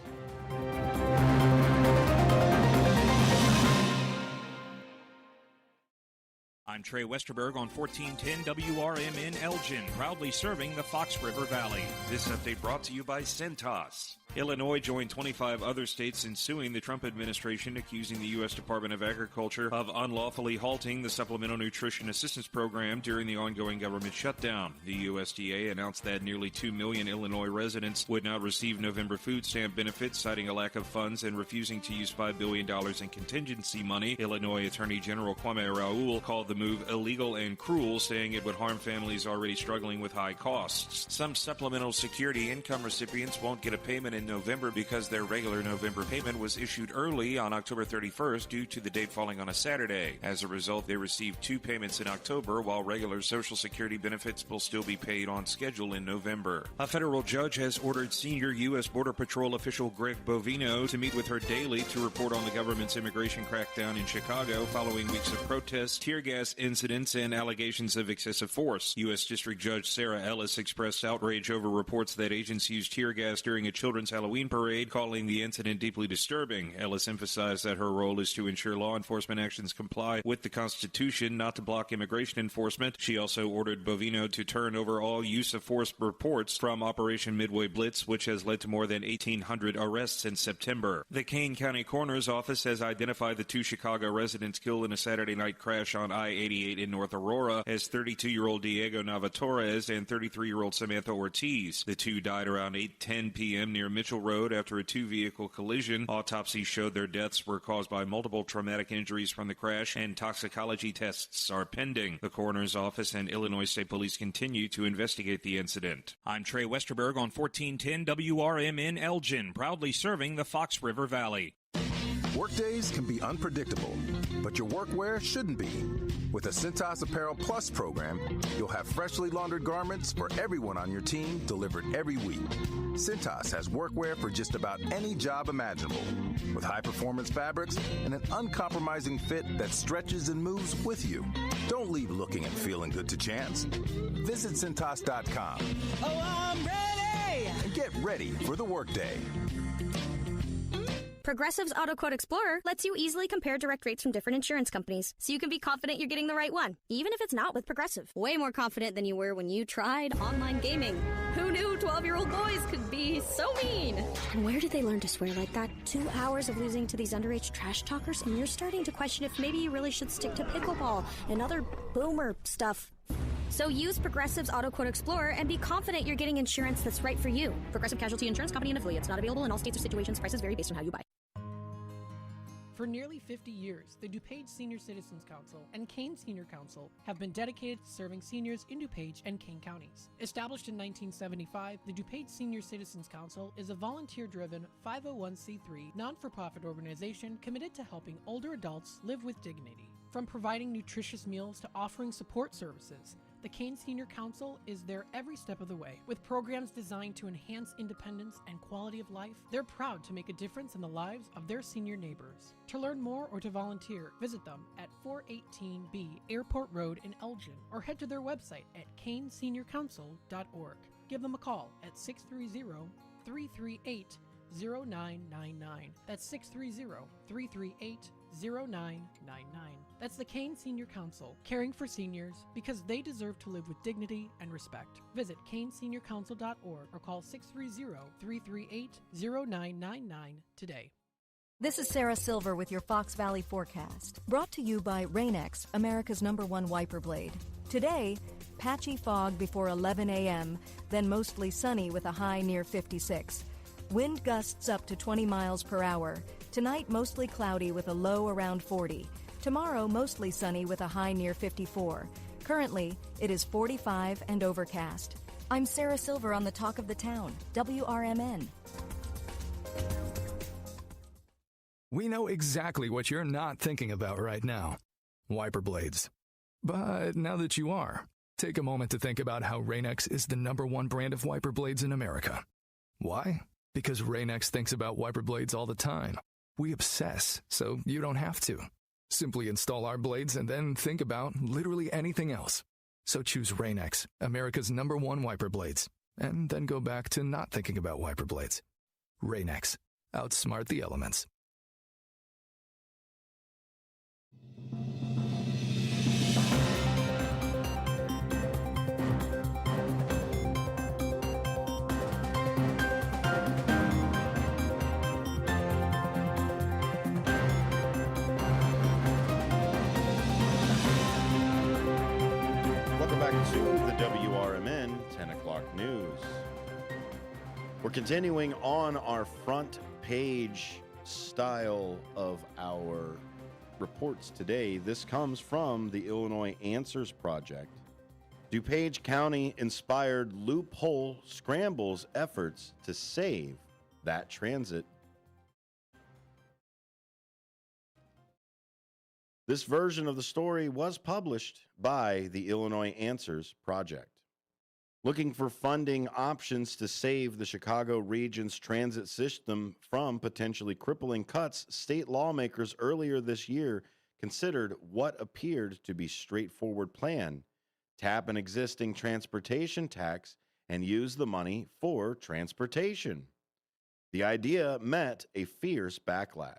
I'm Trey Westerberg on 1410 WRMN Elgin, proudly serving the Fox River Valley. This update brought to you by Centos. Illinois joined 25 other states in suing the Trump administration, accusing the U.S. Department of Agriculture of unlawfully halting the Supplemental Nutrition Assistance Program during the ongoing government shutdown. The USDA announced that nearly 2 million Illinois residents would not receive November food stamp benefits, citing a lack of funds and refusing to use $5 billion in contingency money. Illinois Attorney General Kwame Raoul called the move illegal and cruel, saying it would harm families already struggling with high costs. Some supplemental security income recipients won't get a payment in November because their regular November payment was issued early on October 31st due to the date falling on a Saturday. As a result, they received 2 payments in October, while regular Social Security benefits will still be paid on schedule in November. A federal judge has ordered senior U.S. Border Patrol official Greg Bovino to meet with her daily to report on the government's immigration crackdown in Chicago following weeks of protests, tear gas incidents, and allegations of excessive force. U.S. District Judge Sarah Ellis expressed outrage over reports that agents used tear gas during a children's Halloween parade, calling the incident deeply disturbing. Ellis emphasized that her role is to ensure law enforcement actions comply with the Constitution, not to block immigration enforcement. She also ordered Bovino to turn over all use of force reports from Operation Midway Blitz, which has led to more than 1,800 arrests in September. The Kane County Coroner's Office has identified the 2 Chicago residents killed in a Saturday night crash on I-88 in North Aurora as 32-year-old Diego Navatorez and 33-year-old Samantha Ortiz. The 2 died around 8:10 p.m. near Mitchell Road after a 2-vehicle collision. Autopsies showed their deaths were caused by multiple traumatic injuries from the crash, and toxicology tests are pending. The coroner's office and Illinois State Police continue to investigate the incident. I'm Trey Westerberg on 1410 WRMN Elgin, proudly serving the Fox River Valley. Workdays can be unpredictable, but your workwear shouldn't be. With the Cintas Apparel Plus program, you'll have freshly laundered garments for everyone on your team delivered every week. Cintas has workwear for just about any job imaginable, with high-performance fabrics and an uncompromising fit that stretches and moves with you. Don't leave looking and feeling good to chance. Visit Cintas.com. Oh, I'm ready! And get ready for the workday. Progressive's Auto Quote Explorer lets you easily compare direct rates from different insurance companies, so you can be confident you're getting the right one, even if it's not with Progressive. Way more confident than you were when you tried online gaming. Who knew 12-year-old boys could be so mean? And where did they learn to swear like that? 2 hours of losing to these underage trash talkers, and you're starting to question if maybe you really should stick to pickleball and other boomer stuff. So use Progressive's Auto Quote Explorer and be confident you're getting insurance that's right for you. Progressive Casualty Insurance Company and affiliates. Not available in all states or situations. Prices vary based on how you buy. For nearly 50 years, the DuPage Senior Citizens Council and Kane Senior Council have been dedicated to serving seniors in DuPage and Kane counties. Established in 1975, the DuPage Senior Citizens Council is a volunteer-driven 501c3 non-for-profit organization committed to helping older adults live with dignity. From providing nutritious meals to offering support services, the Kane Senior Council is there every step of the way. With programs designed to enhance independence and quality of life, they're proud to make a difference in the lives of their senior neighbors. To learn more or to volunteer, visit them at 418B Airport Road in Elgin or head to their website at caneseniorcouncil.org. Give them a call at 630-338-0999. That's 630-338-0999. That's the Kane Senior Council, caring for seniors because they deserve to live with dignity and respect. Visit caneseniorcouncil.org or call 630-338-0999 today. This is Sarah Silver with your Fox Valley forecast, brought to you by Rain-X, America's #1 wiper blade. Today, patchy fog before 11 a.m., then mostly sunny with a high near 56. Wind gusts up to 20 miles per hour. Tonight, mostly cloudy with a low around 40. Tomorrow, mostly sunny with a high near 54. Currently, it is 45 and overcast. I'm Sarah Silver on the Talk of the Town, WRMN. We know exactly what you're not thinking about right now. Wiper blades. But now that you are, take a moment to think about how Rain-X is the #1 brand of wiper blades in America. Why? Because Rain-X thinks about wiper blades all the time. We obsess, so you don't have to. Simply install our blades and then think about literally anything else. So choose Rain-X, America's #1 wiper blades, and then go back to not thinking about wiper blades. Rain-X. Outsmart the elements. to the WRMN 10 o'clock news. We're continuing on our front page style of our reports today. This comes from the Illinois Answers Project. DuPage County-inspired loophole scrambles efforts to save that transit. This version of the story was published by the Illinois Answers Project. Looking for funding options to save the Chicago region's transit system from potentially crippling cuts, state lawmakers earlier this year considered what appeared to be a straightforward plan: tap an existing transportation tax and use the money for transportation. The idea met a fierce backlash.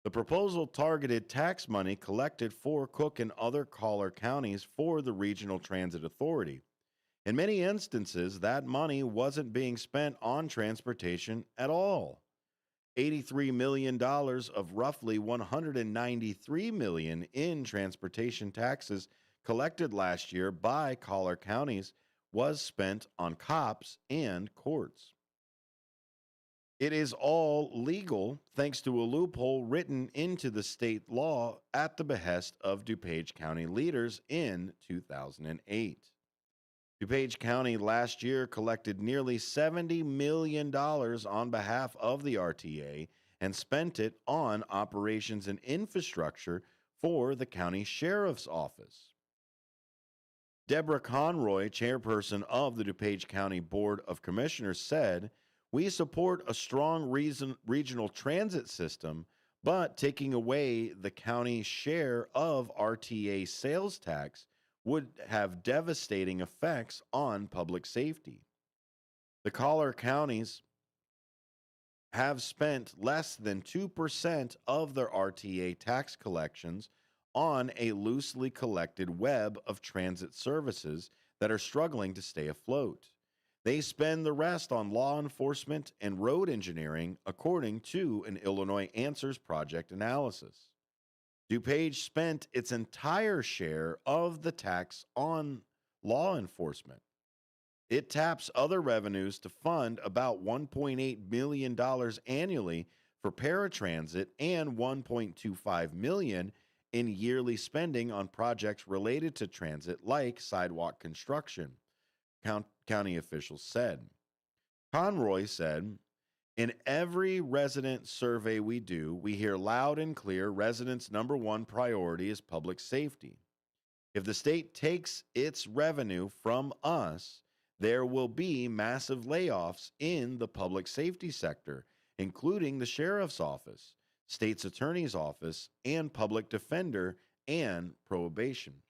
The proposal targeted tax money collected for Cook and other collar counties for the Regional Transit Authority. In many instances, that money wasn't being spent on transportation at all. $83 million of roughly $193 million in transportation taxes collected last year by collar counties was spent on cops and courts. It is all legal thanks to a loophole written into the state law at the behest of DuPage County leaders in 2008. DuPage County last year collected nearly $70 million on behalf of the RTA and spent it on operations and infrastructure for the county sheriff's office. Deborah Conroy, chairperson of the DuPage County Board of Commissioners, said, "We support a strong regional transit system, but taking away the county share of RTA sales tax would have devastating effects on public safety. The collar counties have spent less than 2% of their RTA tax collections on a loosely collected web of transit services that are struggling to stay afloat. They spend the rest on law enforcement and road engineering, according to an Illinois Answers Project analysis. DuPage spent its entire share of the tax on law enforcement. It taps other revenues to fund about $1.8 million annually for paratransit and $1.25 million in yearly spending on projects related to transit, like sidewalk construction, county officials said. Conroy said, "In every resident survey we do, we hear loud and clear residents' number one priority is public safety. If the state takes its revenue from us, there will be massive layoffs in the public safety sector, including the sheriff's office, state's attorney's office, and public defender and probation."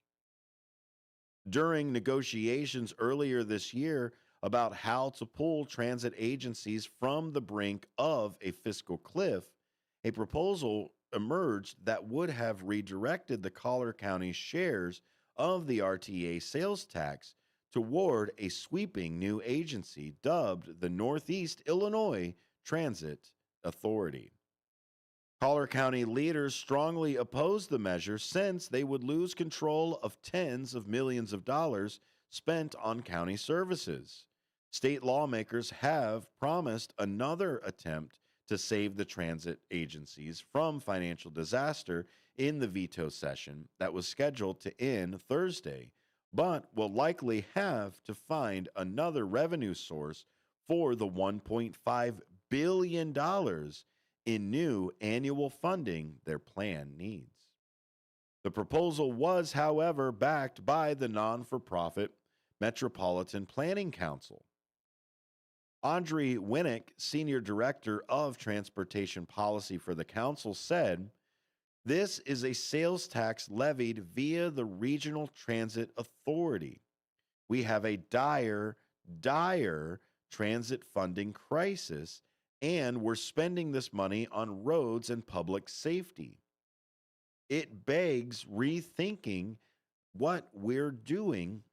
During negotiations earlier this year about how to pull transit agencies from the brink of a fiscal cliff, a proposal emerged that would have redirected the Collar County shares of the RTA sales tax toward a sweeping new agency dubbed the Northeast Illinois Transit Authority. Collar County leaders strongly opposed the measure since they would lose control of tens of millions of dollars spent on county services. State lawmakers have promised another attempt to save the transit agencies from financial disaster in the veto session that was scheduled to end Thursday, but will likely have to find another revenue source for the $1.5 billion in new annual funding their plan needs. The proposal was, however, backed by the non-for-profit Metropolitan Planning Council. Audrey Winnick, Senior Director of Transportation Policy for the Council, said, "This is a sales tax levied via the Regional Transit Authority. We have a dire transit funding crisis, and we're spending this money on roads and public safety. It begs rethinking what we're doing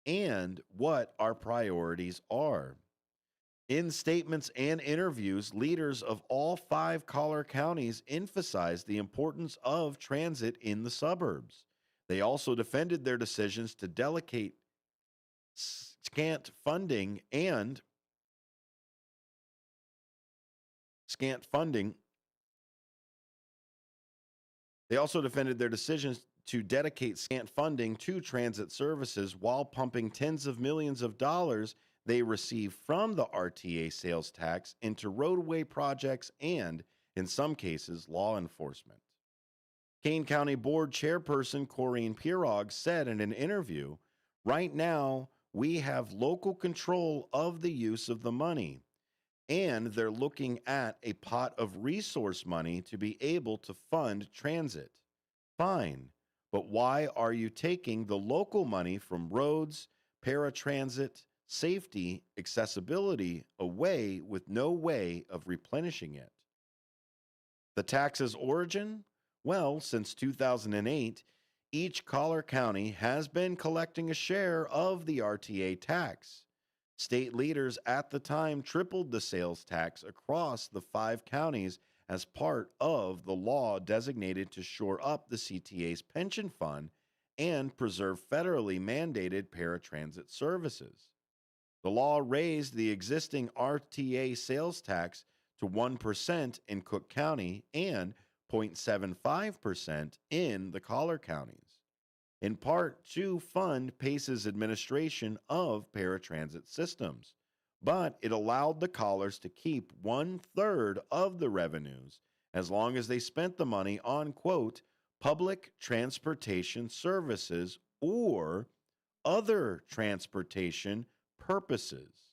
and what our priorities are." In statements and interviews, leaders of all 5 collar counties emphasized the importance of transit in the suburbs. They also defended their decisions to scant funding. They also defended their decisions to dedicate scant funding to transit services while pumping tens of millions of dollars they receive from the RTA sales tax into roadway projects and, in some cases, law enforcement. Kane County Board Chairperson Corrine Pirog said in an interview, "Right now, we have local control of the use of the money, and they're looking at a pot of resource money to be able to fund transit. Fine, but why are you taking the local money from roads, paratransit, safety, accessibility away with no way of replenishing it?" The tax's origin? Well, since 2008, each Collier County has been collecting a share of the RTA tax. State leaders at the time tripled the sales tax across the 5 counties as part of the law designated to shore up the CTA's pension fund and preserve federally mandated paratransit services. The law raised the existing RTA sales tax to 1% in Cook County and 0.75% in the Collier counties, in part to fund PACE's administration of paratransit systems, but it allowed the Colliers to keep 1/3 of the revenues as long as they spent the money on, quote, public transportation services or other transportation purposes.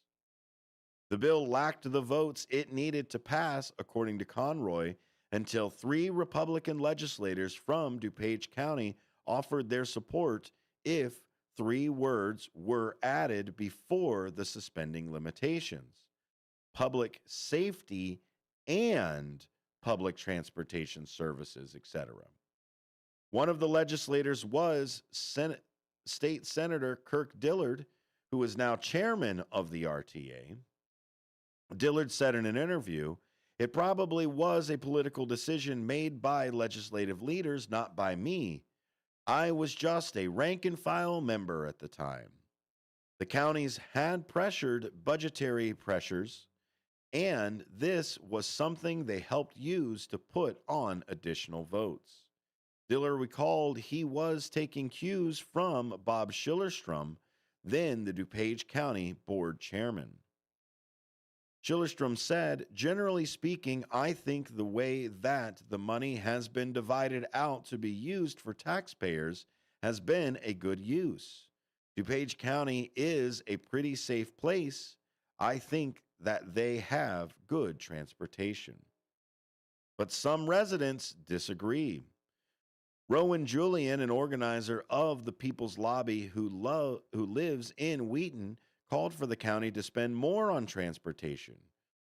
The bill lacked the votes it needed to pass, according to Conroy, until 3 Republican legislators from DuPage County offered their support if 3 words were added before the suspending limitations: public safety and public transportation services, etc. One of the legislators was State Senator Kirk Dillard, who is now chairman of the RTA. Dillard said in an interview, "It probably was a political decision made by legislative leaders, not by me. I was just a rank-and-file member at the time. The counties had budgetary pressures, and this was something they helped use to put on additional votes." Dillard recalled he was taking cues from Bob Schillerstrom, then the DuPage County Board Chairman. Schillerstrom said, "Generally speaking, I think the way that the money has been divided out to be used for taxpayers has been a good use. DuPage County is a pretty safe place. I think that they have good transportation." But some residents disagree. Rowan Julian, an organizer of the People's Lobby who lives in Wheaton, called for the county to spend more on transportation.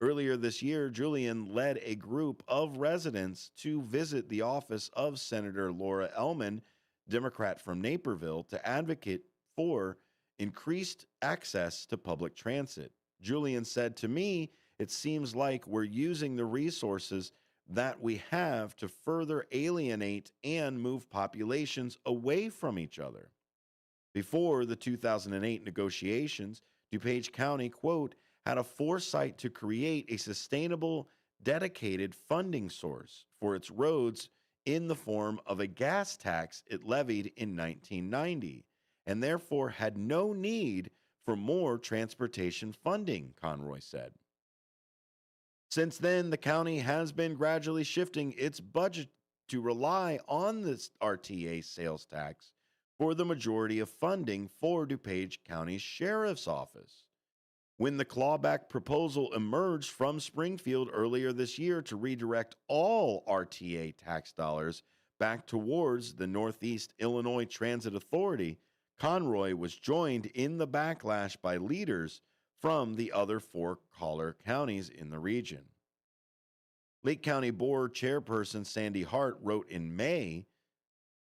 Earlier this year, Julian led a group of residents to visit the office of Senator Laura Elgin, Democrat from Naperville, to advocate for increased access to public transit. Julian said, "To me, it seems like we're using the resources that we have to further alienate and move populations away from each other." Before the 2008 negotiations, DuPage County, quote, had a foresight to create a sustainable, dedicated funding source for its roads in the form of a gas tax it levied in 1990, and therefore had no need for more transportation funding, Conroy said. Since then, the county has been gradually shifting its budget to rely on this RTA sales tax for the majority of funding for DuPage County's Sheriff's Office. When the clawback proposal emerged from Springfield earlier this year to redirect all RTA tax dollars back towards the Northeast Illinois Transit Authority, Conroy was joined in the backlash by leaders from the other 4 Collier counties in the region. Lake County Board Chairperson Sandy Hart wrote in May,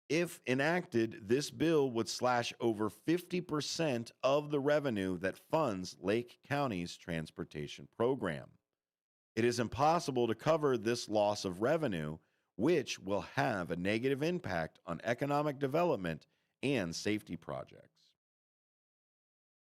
"If enacted, this bill would slash over 50% of the revenue that funds Lake County's transportation program. It is impossible to cover this loss of revenue, which will have a negative impact on economic development and safety projects."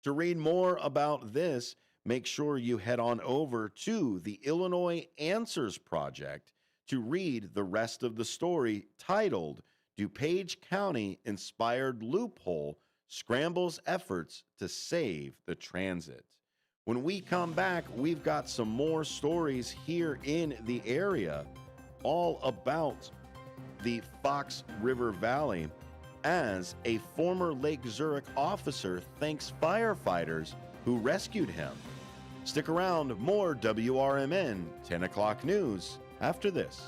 To read more about this, make sure you head on over to the Illinois Answers Project to read the rest of the story titled DuPage County Inspired Loophole Scrambles Efforts to Save the Transit. When we come back, we've got some more stories here in the area all about the Fox River Valley as a former Lake Zurich officer thanks firefighters who rescued him. Stick around, more WRMN 10 o'clock news after this.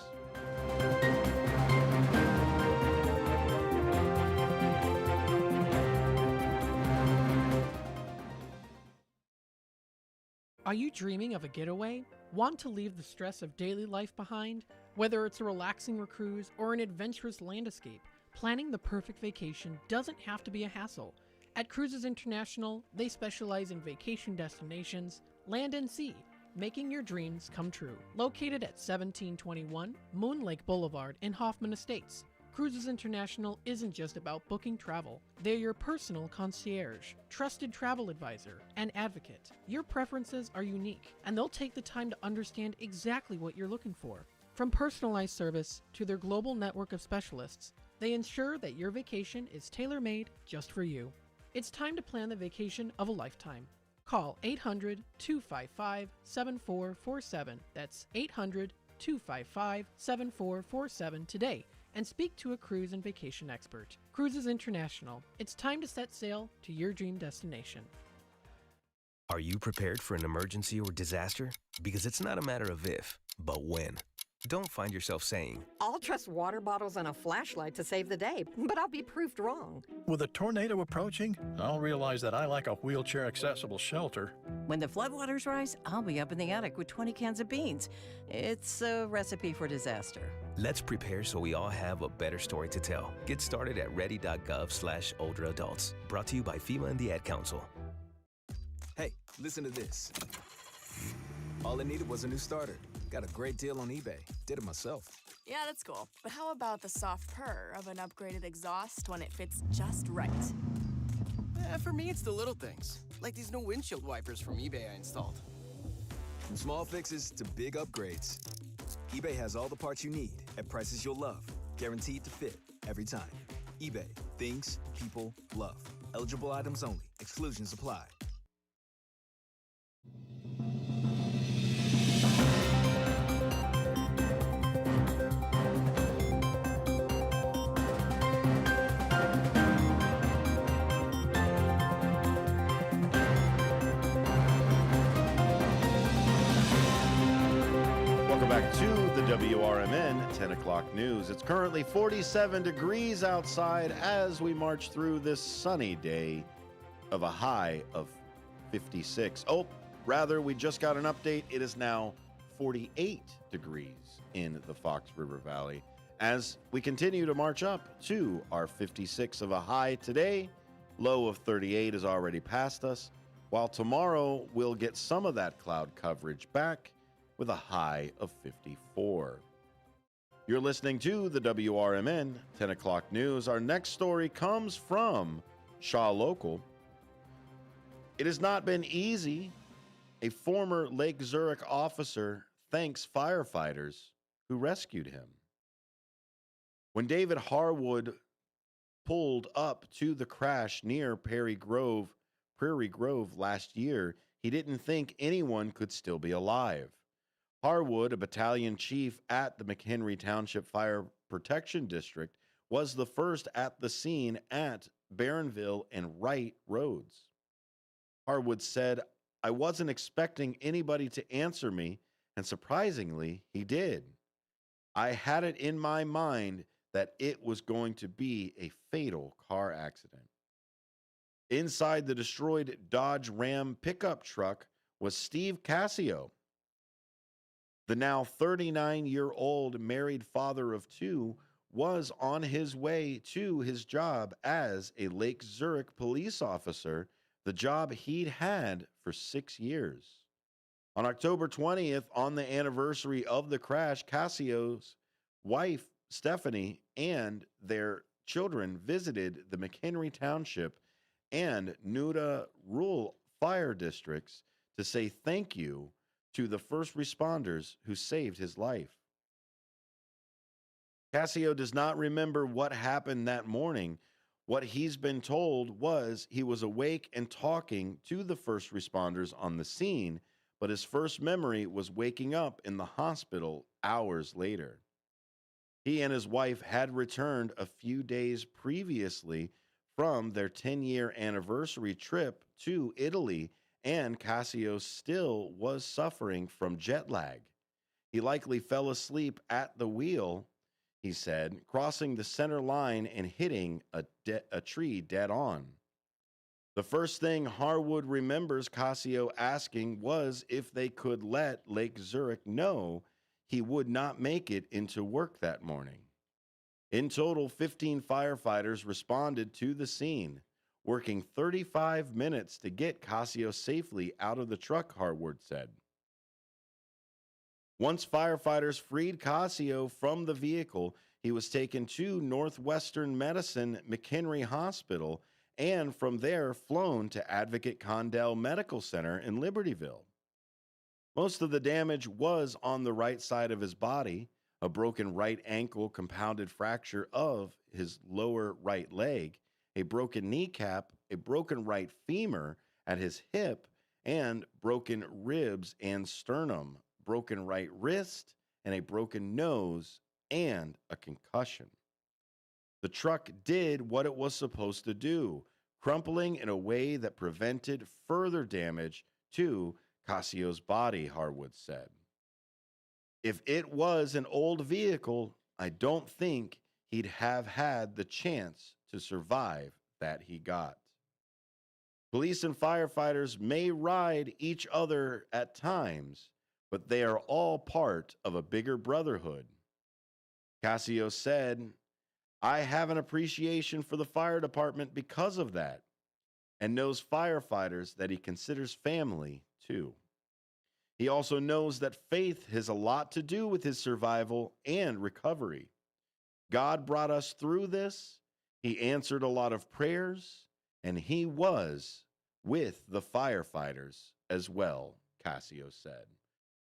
Are you dreaming of a getaway? Want to leave the stress of daily life behind? Whether it's a relaxing cruise or an adventurous landscape, planning the perfect vacation doesn't have to be a hassle. At Cruises International, they specialize in vacation destinations, land and sea, making your dreams come true. Located at 1721 Moon Lake Boulevard in Hoffman Estates, Cruises International isn't just about booking travel. They're your personal concierge, trusted travel advisor, and advocate. Your preferences are unique, and they'll take the time to understand exactly what you're looking for. From personalized service to their global network of specialists, they ensure that your vacation is tailor-made just for you. It's time to plan the vacation of a lifetime. Call 800-255-7447. That's 800-255-7447 today and speak to a cruise and vacation expert. Cruises International. It's time to set sail to your dream destination. Are you prepared for an emergency or disaster? Because it's not a matter of if, but when. Don't find yourself saying, I'll trust water bottles and a flashlight to save the day, but I'll be proved wrong. With a tornado approaching, I'll realize that I like a wheelchair-accessible shelter. When the floodwaters rise, I'll be up in the attic with 20 cans of beans. It's a recipe for disaster. Let's prepare so we all have a better story to tell. Get started at ready.gov/older adults. Brought to you by FEMA and the Ad Council. Hey, listen to this. All I needed was a new starter. Got a great deal on eBay. Did it myself. Yeah, that's cool. But how about the soft purr of an upgraded exhaust when it fits just right? For me, it's the little things, like these new windshield wipers from eBay I installed. From small fixes to big upgrades, eBay has all the parts you need at prices you'll love, guaranteed to fit every time. eBay, things people love. Eligible items only. Exclusions apply. Back to the WRMN 10 o'clock news. It's currently 47 degrees outside as we march through this sunny day of a high of 56. Oh, rather, we just got an update. It is now 48 degrees in the Fox River Valley as we continue to march up to our 56 of a high today. Low of 38 is already past us, while tomorrow we'll get some of that cloud coverage back with a high of 54. You're listening to the WRMN 10 o'clock news. Our next story comes from Shaw Local. It has not been easy. A former Lake Zurich officer thanks firefighters who rescued him. When David Harwood pulled up to the crash near Prairie Grove last year, he didn't think anyone could still be alive. Harwood, a battalion chief at the McHenry Township Fire Protection District, was the first at the scene at Barronville and Wright Roads. Harwood said, "I wasn't expecting anybody to answer me, and surprisingly, he did. I had it in my mind that it was going to be a fatal car accident." Inside the destroyed Dodge Ram pickup truck was Steve Cassio. The now 39-year-old married father of two was on his way to his job as a Lake Zurich police officer, the job he'd had for 6 years. On October 20th, on the anniversary of the crash, Cassio's wife, Stephanie, and their children visited the McHenry Township and Nuda rural fire districts to say thank you to the first responders who saved his life. Casio does not remember what happened that morning. What he's been told was he was awake and talking to the first responders on the scene, but his first memory was waking up in the hospital hours later. He and his wife had returned a few days previously from their 10-year anniversary trip to Italy, and Casio still was suffering from jet lag. He likely fell asleep at the wheel, he said, crossing the center line and hitting a tree dead on. The first thing Harwood remembers Casio asking was if they could let Lake Zurich know he would not make it into work that morning. In total, 15 firefighters responded to the scene, working 35 minutes to get Casio safely out of the truck, Harwood said. Once firefighters freed Casio from the vehicle, he was taken to Northwestern Medicine McHenry Hospital and from there flown to Advocate Condell Medical Center in Libertyville. Most of the damage was on the right side of his body, a broken right ankle, compounded fracture of his lower right leg, a broken kneecap, a broken right femur at his hip, and broken ribs and sternum, broken right wrist, and a broken nose, and a concussion. The truck did what it was supposed to do, crumpling in a way that prevented further damage to Casio's body, Harwood said. If it was an old vehicle, I don't think he'd have had the chance to survive that he got. Police and firefighters may ride each other at times, but they are all part of a bigger brotherhood. Casio said, I have an appreciation for the fire department because of that, and knows firefighters that he considers family too. He also knows that faith has a lot to do with his survival and recovery. God brought us through this. He answered a lot of prayers, and he was with the firefighters as well, Casio said.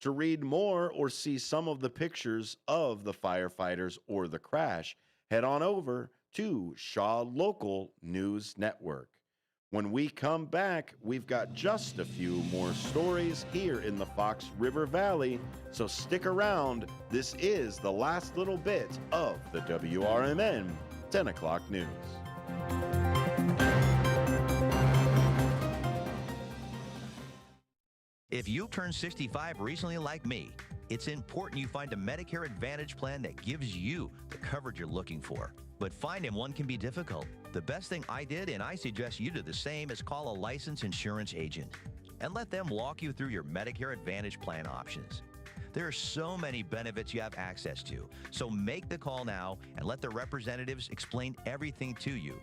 To read more or see some of the pictures of the firefighters or the crash, head on over to Shaw Local News Network. When we come back, we've got just a few more stories here in the Fox River Valley, so stick around. This is the last little bit of the WRMN 10 o'clock news. If you turned 65 recently like me, it's important you find a Medicare Advantage plan that gives you the coverage you're looking for. But finding one can be difficult. The best thing I did, and I suggest you do the same, is call a licensed insurance agent and let them walk you through your Medicare Advantage plan options. There are so many benefits you have access to, so make the call now and let the representatives explain everything to you.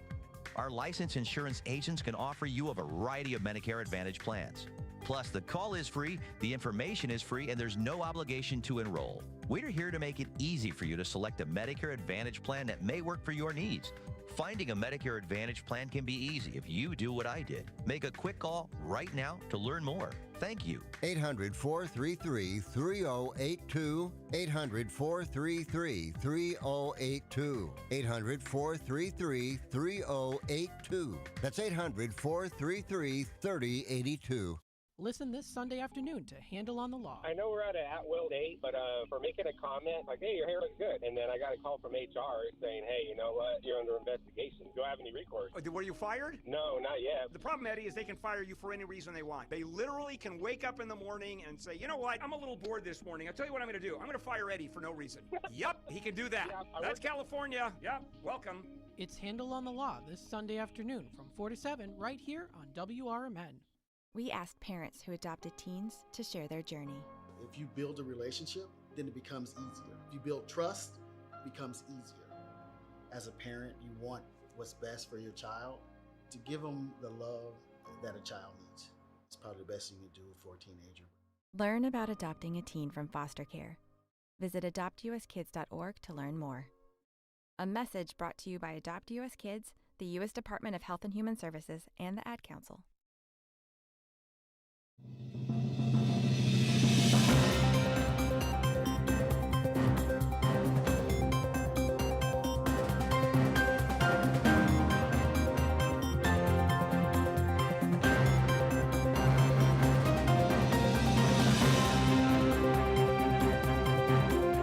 Our licensed insurance agents can offer you a variety of Medicare Advantage plans. Plus, the call is free, the information is free, and there's no obligation to enroll. We're here to make it easy for you to select a Medicare Advantage plan that may work for your needs. Finding a Medicare Advantage plan can be easy if you do what I did. Make a quick call right now to learn more. Thank you. 800-433-3082. 800-433-3082. 800-433-3082. That's 800-433-3082. Listen this Sunday afternoon to Handle on the Law. I know we're at an at-will date, but for making a comment, like, hey, your hair looks good. And then I got a call from HR saying, hey, you know what? You're under investigation. Do I have any recourse? Were you fired? No, not yet. The problem, Eddie, is they can fire you for any reason they want. They literally can wake up in the morning and say, you know what? I'm a little bored this morning. I'll tell you what I'm going to do. I'm going to fire Eddie for no reason. Yep, he can do that. Yeah, that's California. Yep, welcome. It's Handle on the Law this Sunday afternoon from 4 to 7 right here on WRMN. We asked parents who adopted teens to share their journey. If you build a relationship, then it becomes easier. If you build trust, it becomes easier. As a parent, you want what's best for your child. To give them the love that a child needs. It's probably the best thing you can do for a teenager. Learn about adopting a teen from foster care. Visit adoptuskids.org to learn more. A message brought to you by Adopt US Kids, the U.S. Department of Health and Human Services, and the Ad Council.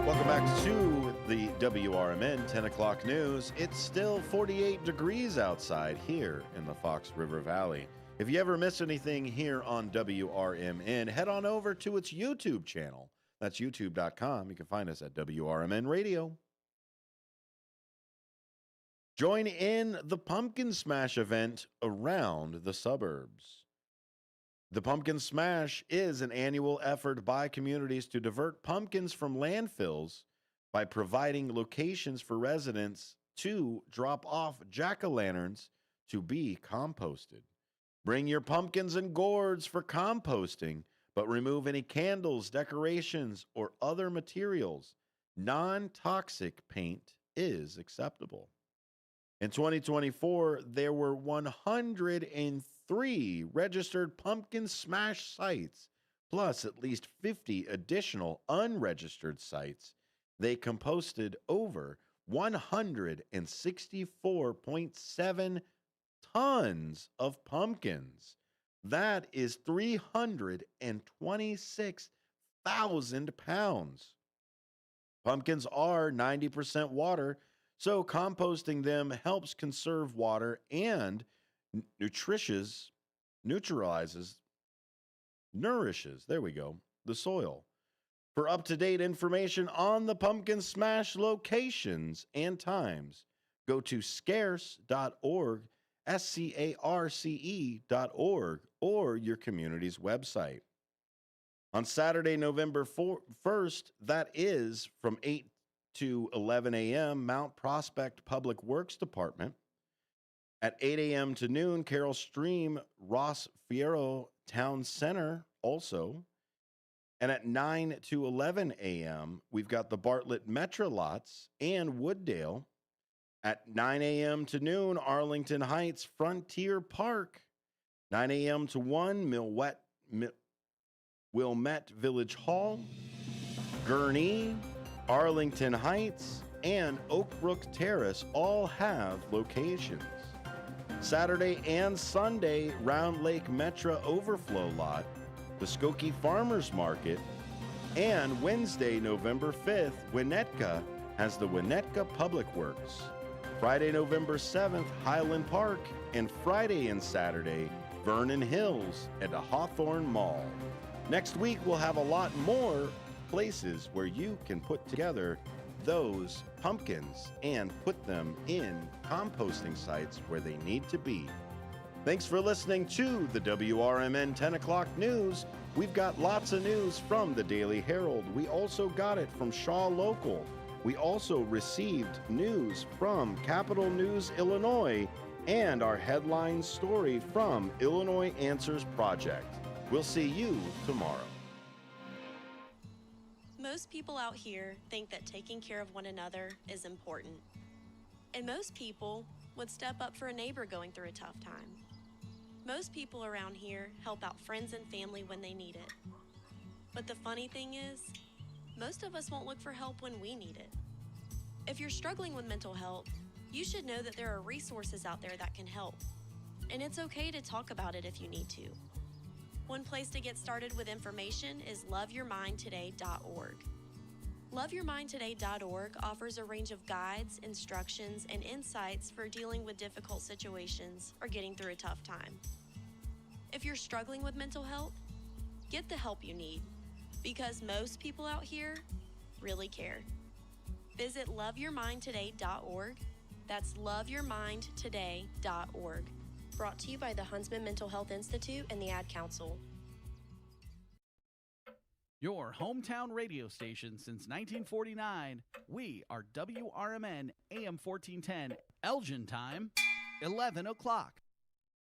Welcome back to the WRMN 10 o'clock news. It's still 48 degrees outside here in the Fox River Valley. If you ever miss anything here on WRMN, head on over to its YouTube channel. That's youtube.com. You can find us at WRMN Radio. Join in the Pumpkin Smash event around the suburbs. The Pumpkin Smash is an annual effort by communities to divert pumpkins from landfills by providing locations for residents to drop off jack-o'-lanterns to be composted. Bring your pumpkins and gourds for composting, but remove any candles, decorations, or other materials. Non-toxic paint is acceptable. In 2024, there were 103 registered Pumpkin Smash sites, plus at least 50 additional unregistered sites. They composted over 164.7 tons of pumpkins. That is 326,000 pounds. Pumpkins are 90% water, so composting them helps conserve water and nourishes the soil. For up-to-date information on the Pumpkin Smash locations and times, go to scarce.org, SCARCE.org, or your community's website. On Saturday, November 1st, that is from 8 to 11 a.m., Mount Prospect Public Works Department. At 8 a.m. to noon, Carroll Stream, Ross Fierro Town Center also. And at 9 to 11 a.m., we've got the Bartlett Metra Lots and Wooddale. At 9 a.m. to noon, Arlington Heights Frontier Park. 9 a.m. to 1, Wilmette Village Hall, Gurnee, Arlington Heights, and Oakbrook Terrace all have locations. Saturday and Sunday, Round Lake Metra Overflow Lot, the Skokie Farmers Market, and Wednesday, November 5th, Winnetka has the Winnetka Public Works. Friday, November 7th, Highland Park, and Friday and Saturday, Vernon Hills at the Hawthorne Mall. Next week, we'll have a lot more places where you can put together those pumpkins and put them in composting sites where they need to be. Thanks for listening to the WRMN 10 o'clock news. We've got lots of news from the Daily Herald. We also got it from Shaw Local. We also received news from Capital News Illinois and our headline story from Illinois Answers Project. We'll see you tomorrow. Most people out here think that taking care of one another is important. And most people would step up for a neighbor going through a tough time. Most people around here help out friends and family when they need it. But the funny thing is, most of us won't look for help when we need it. If you're struggling with mental health, you should know that there are resources out there that can help. And it's okay to talk about it if you need to. One place to get started with information is loveyourmindtoday.org. Loveyourmindtoday.org offers a range of guides, instructions, and insights for dealing with difficult situations or getting through a tough time. If you're struggling with mental health, get the help you need, because most people out here really care. Visit loveyourmindtoday.org. That's loveyourmindtoday.org. Brought to you by the Huntsman Mental Health Institute and the Ad Council. Your hometown radio station since 1949. We are WRMN AM 1410, Elgin time, 11 o'clock.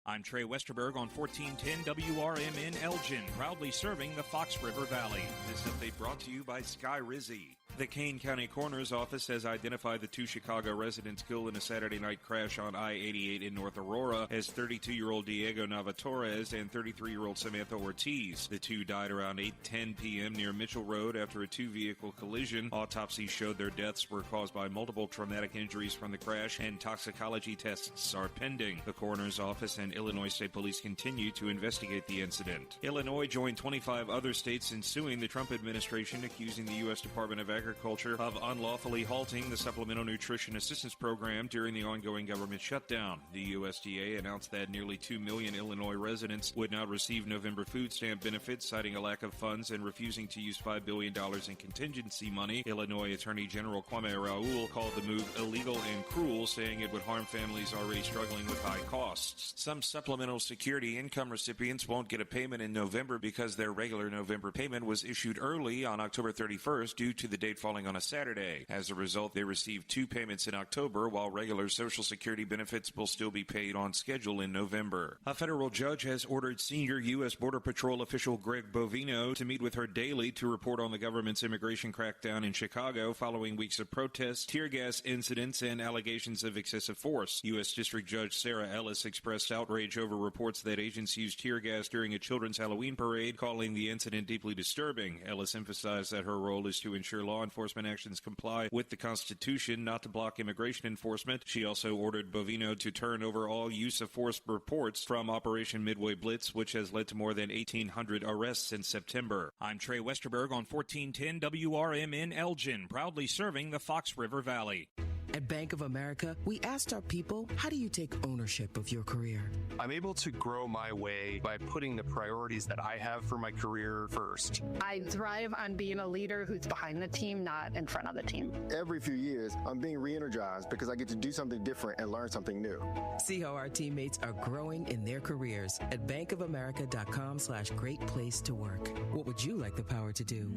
I'm Trey Westerberg on 1410 WRMN Elgin, proudly serving the Fox River Valley. This update brought to you by Sky Rizzy. The Kane County Coroner's Office has identified the two Chicago residents killed in a Saturday night crash on I-88 in North Aurora as 32-year-old Diego Navatorez and 33-year-old Samantha Ortiz. The two died around 8:10 p.m. near Mitchell Road after a two-vehicle collision. Autopsies showed their deaths were caused by multiple traumatic injuries from the crash, and toxicology tests are pending. The Coroner's Office and Illinois State Police continue to investigate the incident. Illinois joined 25 other states in suing the Trump administration, accusing the U.S. Department of Agriculture of unlawfully halting the Supplemental Nutrition Assistance Program during the ongoing government shutdown. The USDA announced that nearly 2 million Illinois residents would not receive November food stamp benefits, citing a lack of funds and refusing to use $5 billion in contingency money. Illinois Attorney General Kwame Raoul called the move illegal and cruel, saying it would harm families already struggling with high costs. Some Supplemental Security income recipients won't get a payment in November because their regular November payment was issued early on October 31st due to the date falling on a Saturday. As a result, they received 2 payments in October, while regular Social Security benefits will still be paid on schedule in November. A federal judge has ordered senior U.S. Border Patrol official Greg Bovino to meet with her daily to report on the government's immigration crackdown in Chicago following weeks of protests, tear gas incidents, and allegations of excessive force. U.S. District Judge Sarah Ellis expressed outrage over reports that agents used tear gas during a children's Halloween parade, calling the incident deeply disturbing. Ellis emphasized that her role is to ensure law enforcement actions comply with the Constitution, not to block immigration enforcement. She also ordered Bovino to turn over all use of force reports from Operation Midway Blitz, which has led to more than 1,800 arrests since September. I'm Trey Westerberg on 1410 WRMN Elgin, proudly serving the Fox River Valley. At Bank of America, we asked our people, how do you take ownership of your career? I'm able to grow my way by putting the priorities that I have for my career first. I thrive on being a leader who's behind the team, not in front of the team. Every few years, I'm being re-energized because I get to do something different and learn something new. See how our teammates are growing in their careers at bankofamerica.com/great place to work. What would you like the power to do?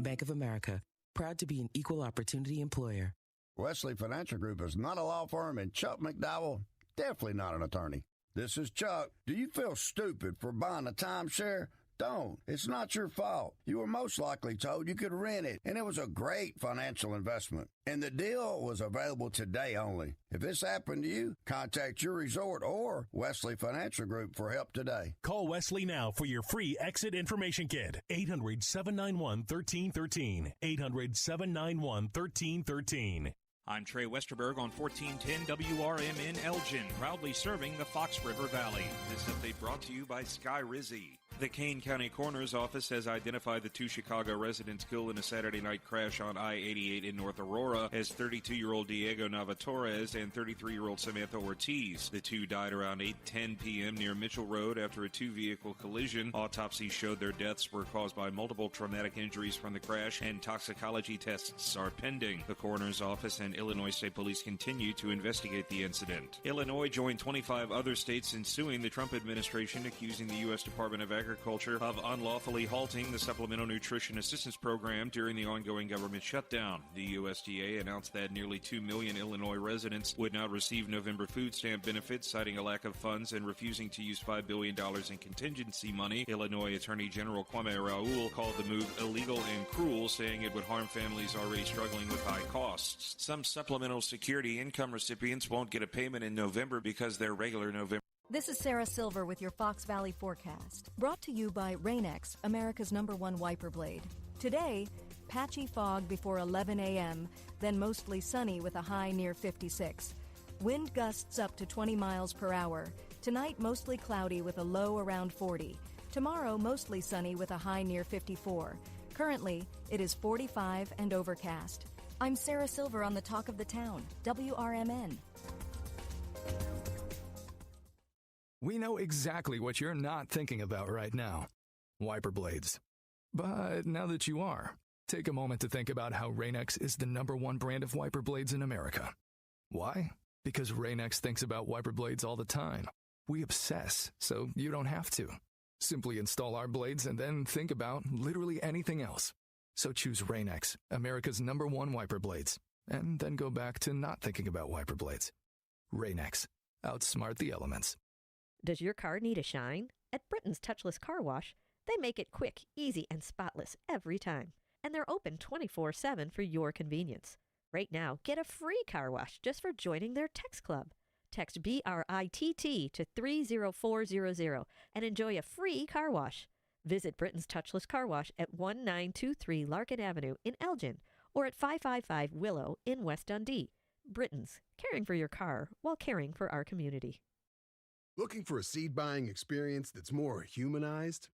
Bank of America, proud to be an equal opportunity employer. Wesley Financial Group is not a law firm, and Chuck McDowell, definitely not an attorney. This is Chuck. Do you feel stupid for buying a timeshare? Don't. It's not your fault. You were most likely told you could rent it, and it was a great financial investment. And the deal was available today only. If this happened to you, contact your resort or Wesley Financial Group for help today. Call Wesley now for your free exit information kit. 800-791-1313. 800-791-1313. I'm Trey Westerberg on 1410 WRMN Elgin, proudly serving the Fox River Valley. This update brought to you by Sky Rizzi. The Kane County Coroner's Office has identified the two Chicago residents killed in a Saturday night crash on I-88 in North Aurora as 32-year-old Diego Navatorez and 33-year-old Samantha Ortiz. The two died around 8:10 p.m. near Mitchell Road after a two-vehicle collision. Autopsies showed their deaths were caused by multiple traumatic injuries from the crash, and toxicology tests are pending. The Coroner's Office and Illinois State Police continue to investigate the incident. Illinois joined 25 other states in suing the Trump administration, accusing the U.S. Department of Agriculture of unlawfully halting the Supplemental Nutrition Assistance Program during the ongoing government shutdown. The USDA announced that nearly 2 million Illinois residents would not receive November food stamp benefits, citing a lack of funds and refusing to use $5 billion in contingency money. Illinois Attorney General Kwame Raoul called the move illegal and cruel, saying it would harm families already struggling with high costs. Some Supplemental Security income recipients won't get a payment in November because their regular November. This is Sarah Silver with your Fox Valley forecast. Brought to you by Rain-X, America's #1 wiper blade. Today, patchy fog before 11 a.m., then mostly sunny with a high near 56. Wind gusts up to 20 miles per hour. Tonight, mostly cloudy with a low around 40. Tomorrow, mostly sunny with a high near 54. Currently, it is 45 and overcast. I'm Sarah Silver on the Talk of the Town, WRMN. We know exactly what you're not thinking about right now. Wiper blades. But now that you are, take a moment to think about how Rain-X is the #1 brand of wiper blades in America. Why? Because Rain-X thinks about wiper blades all the time. We obsess, so you don't have to. Simply install our blades and then think about literally anything else. So choose Rain-X, America's #1 wiper blades, and then go back to not thinking about wiper blades. Rain-X. Outsmart the elements. Does your car need a shine? At Britain's Touchless Car Wash, they make it quick, easy, and spotless every time. and they're open 24/7 for your convenience. Right now, get a free car wash just for joining their text club. Text BRITT to 30400 and enjoy a free car wash. Visit Britain's Touchless Car Wash at 1923 Larkin Avenue in Elgin or at 555 Willow in West Dundee. Britain's, caring for your car while caring for our community. Looking for a seed buying experience that's more humanized?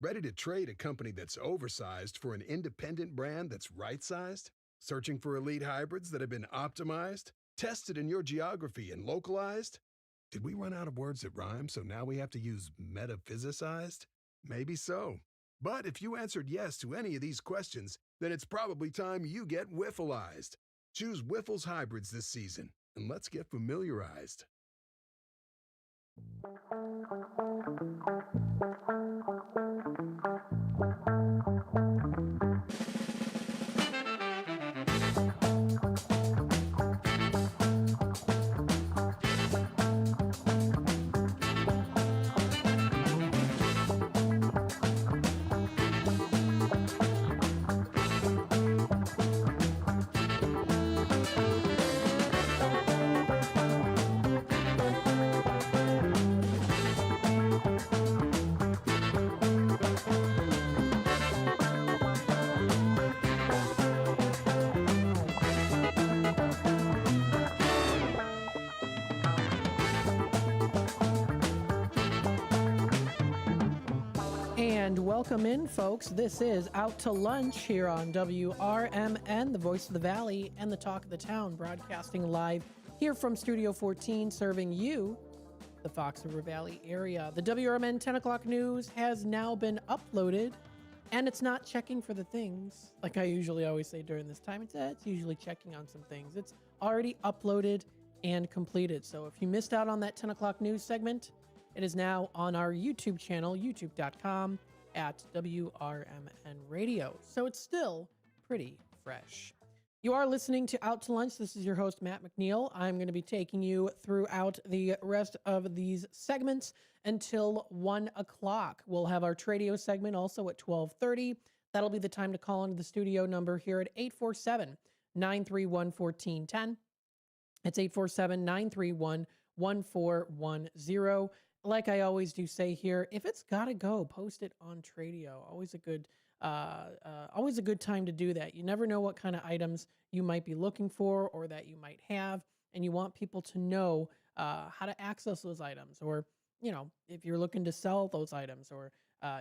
Ready to trade a company that's oversized for an independent brand that's right-sized? Searching for elite hybrids that have been optimized, tested in your geography, and localized? Did we run out of words that rhyme, so now we have to use metaphysicized? Maybe so. But if you answered yes to any of these questions, then it's probably time you get Wiffleized. Choose Wiffles hybrids this season, and let's get familiarized. And welcome in, folks. This is Out to Lunch here on WRMN, the voice of the valley and the talk of the town, broadcasting live here from Studio 14, serving you, the Fox River Valley area. The WRMN 10 o'clock news has now been uploaded, and it's not checking for the things like I usually always say during this time. It's usually checking on some things. It's already uploaded and completed. So if you missed out on that 10 o'clock news segment, it is now on our YouTube channel, youtube.com at WRMN Radio. So it's still pretty fresh. You are listening to Out to Lunch. This is your host, Matt McNeil. I'm going to be taking you throughout the rest of these segments until 1 o'clock. We'll have our Tradio segment also at 12:30. That'll be the time to call into the studio number here at 847-931-1410. It's 847-931-1410. Like I always do say here, if it's got to go, post it on Tradio. Always a good time to do that. You never know what kind of items you might be looking for or that you might have, and you want people to know how to access those items, or if you're looking to sell those items, or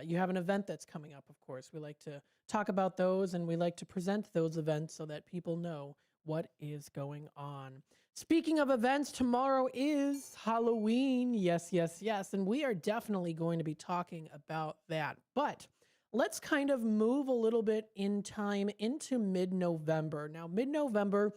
you have an event that's coming up. Of course, we like to talk about those, and we like to present those events so that people know what is going on. Speaking of events, tomorrow is Halloween. Yes. And we are definitely going to be talking about that. But let's kind of move a little bit in time into mid-November. Now, mid-November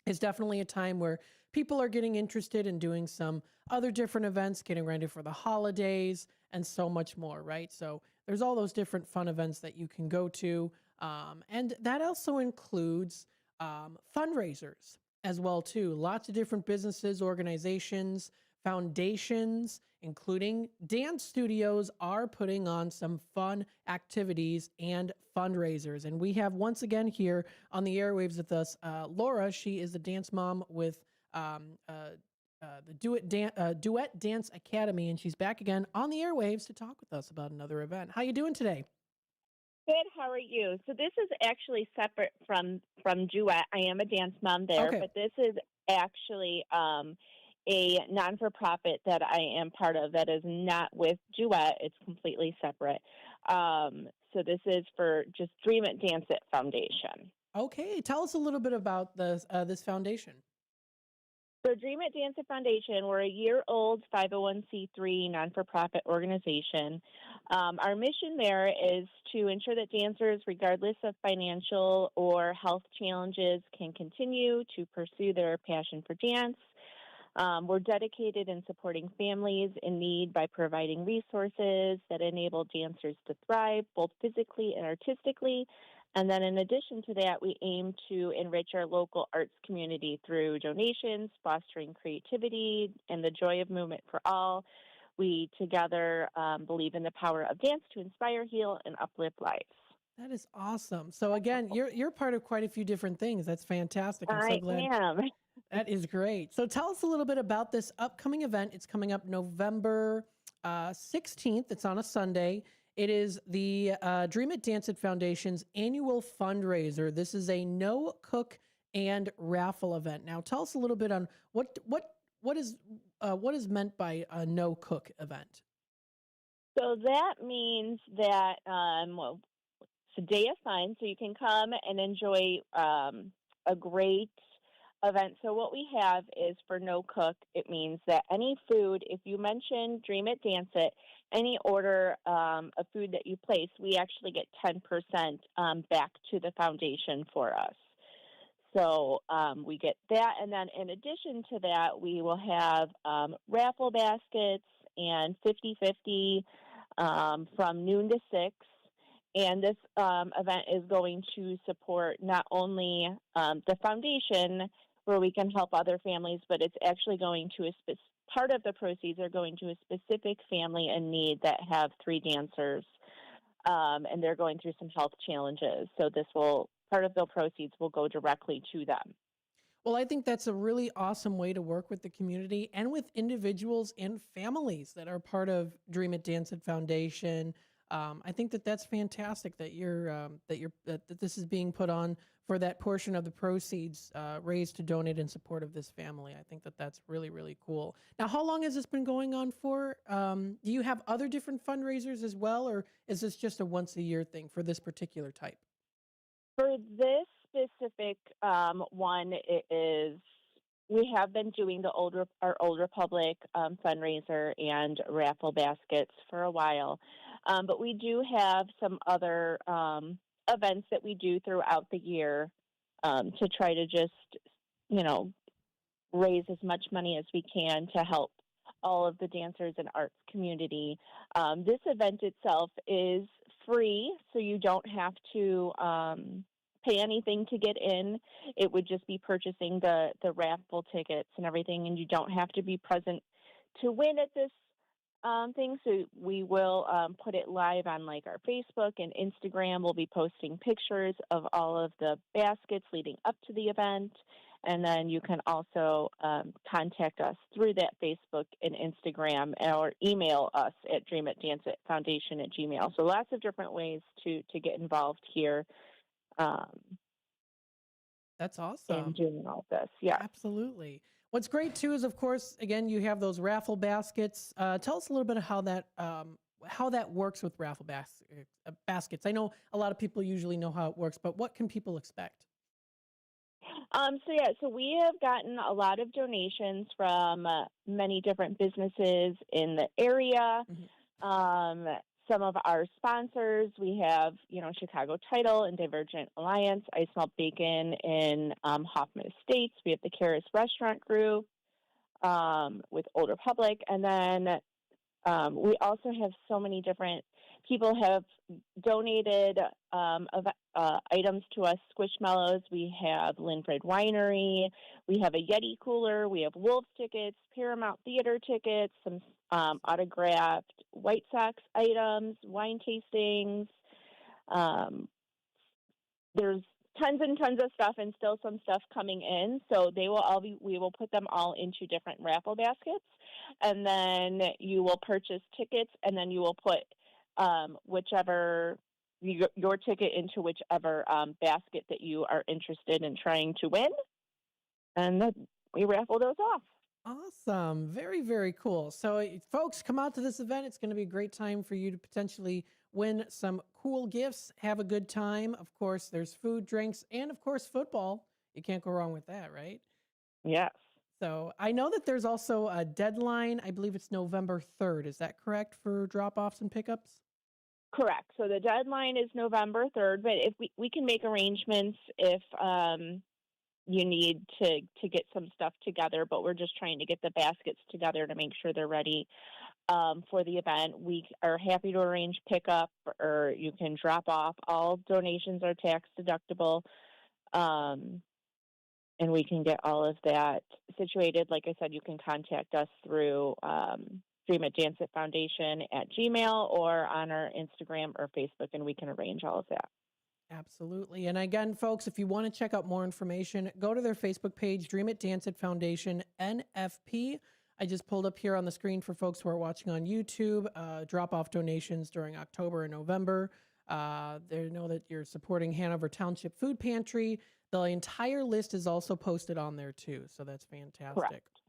is definitely a time where people are getting interested in doing some other different events, getting ready for the holidays, and so much more, right? So there's all those different fun events that you can go to. And that also includes fundraisers as well too. Lots of different businesses, organizations, foundations, including dance studios, are putting on some fun activities and fundraisers. And we have once again here on the airwaves with us Laura. She is the dance mom with the Duet Dance Academy, and she's back again on the airwaves to talk with us about another event. How you doing today? Good. How are you? So this is actually separate from Duet. I am a dance mom there, Okay. but this is actually a non-for-profit that I am part of that is not with Duet. It's completely separate. So this is for just Dream It, Dance It Foundation. Okay. Tell us a little bit about this foundation. So Dream It, Dance It Foundation, we're a year-old 501c3 non-for-profit organization. Our mission there is to ensure that dancers, regardless of financial or health challenges, can continue to pursue their passion for dance. We're dedicated in supporting families in need by providing resources that enable dancers to thrive, both physically and artistically. And then in addition to that, we aim to enrich our local arts community through donations, fostering creativity, and the joy of movement for all. We together believe in the power of dance to inspire, heal, and uplift lives. That is awesome. So again, you're part of quite a few different things. That's fantastic. I'm so glad. I am. That is great. So tell us a little bit about this upcoming event. It's coming up November 16th. It's on a Sunday. It is the Dream It Dance It Foundation's annual fundraiser. This is a no cook and raffle event. Now, tell us a little bit on what is meant by a no cook event. So that means that well, it's a day of fun, so you can come and enjoy a great event. So what we have is for no cook, it means that any food, if you mention Dream It, Dance It, any order of food that you place, we actually get 10% back to the foundation for us. So we get that, and then in addition to that, we will have raffle baskets and 50-50 from noon to 6. And this event is going to support not only the foundation where we can help other families, but it's actually going to part of the proceeds are going to a specific family in need that have 3 dancers, and they're going through some health challenges. So part of the proceeds will go directly to them. Well, I think that's a really awesome way to work with the community and with individuals and families that are part of Dream It, Dance It Foundation. I think that's fantastic that that this is being put on for that portion of the proceeds raised to donate in support of this family. I think that's really, really cool. Now, how long has this been going on for? Do you have other different fundraisers as well, or is this just a once a year thing for this particular type? For this specific one, we have been doing our Old Republic fundraiser and raffle baskets for a while, but we do have some other events that we do throughout the year to try to just, raise as much money as we can to help all of the dancers and arts community. This event itself is free, so you don't have to pay anything to get in. It would just be purchasing the raffle tickets and everything, and you don't have to be present to win at this thing. So we will put it live on like our Facebook and Instagram. We'll be posting pictures of all of the baskets leading up to the event. And then you can also contact us through that Facebook and Instagram, or email us at dreamitdanceitfoundation@gmail. So lots of different ways to get involved here. That's awesome. In doing all this, yeah. Absolutely. What's great too is, of course, again, you have those raffle baskets. Tell us a little bit of how that works with raffle baskets. I know a lot of people usually know how it works, but what can people expect? So we have gotten a lot of donations from many different businesses in the area. Mm-hmm. Some of our sponsors, we have, Chicago Title and Divergent Alliance, Ice Melt Bacon in Hoffman Estates. We have the Karis Restaurant Group with Old Republic. And then we also have so many different people have donated items to us. Squishmallows. We have Linfred Winery. We have a Yeti cooler. We have Wolves tickets, Paramount Theater tickets, some autographed White Sox items, wine tastings. There's tons and tons of stuff, and still some stuff coming in. So we will put them all into different raffle baskets, and then you will purchase tickets, and then you will put your ticket into whichever basket that you are interested in trying to win, and then we raffle those off. Awesome. Very, very cool. So folks, come out to this event. It's going to be a great time for you to potentially win some cool gifts, have a good time. Of course, there's food, drinks, and of course, football. You can't go wrong with that, right? Yes. So I know that there's also a deadline. I believe it's November 3rd. Is that correct for drop-offs and pickups? Correct. So the deadline is November 3rd, but if we can make arrangements if you need to get some stuff together, but we're just trying to get the baskets together to make sure they're ready for the event. We are happy to arrange pickup, or you can drop off. All donations are tax deductible, and we can get all of that situated. Like I said, you can contact us through Dream It Dance It Foundation at Gmail, or on our Instagram or Facebook, and we can arrange all of that. Absolutely. And again, folks, if you want to check out more information, go to their Facebook page, Dream It, Dance It Foundation, NFP. I just pulled up here on the screen for folks who are watching on YouTube, drop off donations during October and November. They know that you're supporting Hanover Township Food Pantry. The entire list is also posted on there too. So that's fantastic. Correct.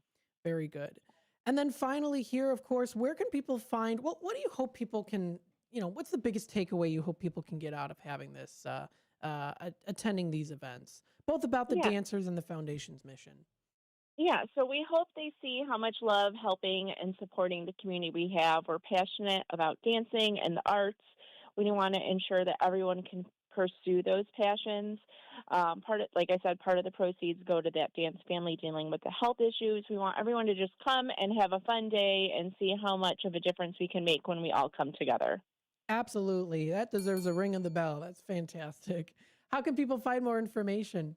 Very good. And then finally here, of course, where can people find, what do you hope people can, what's the biggest takeaway you hope people can get out of having this, attending these events, both about the dancers and the foundation's mission? Yeah, so we hope they see how much love, helping, and supporting the community we have. We're passionate about dancing and the arts. We want to ensure that everyone can pursue those passions. Like I said, part of the proceeds go to that dance family dealing with the health issues. We want everyone to just come and have a fun day and see how much of a difference we can make when we all come together. Absolutely. That deserves a ring of the bell. That's fantastic. How can people find more information?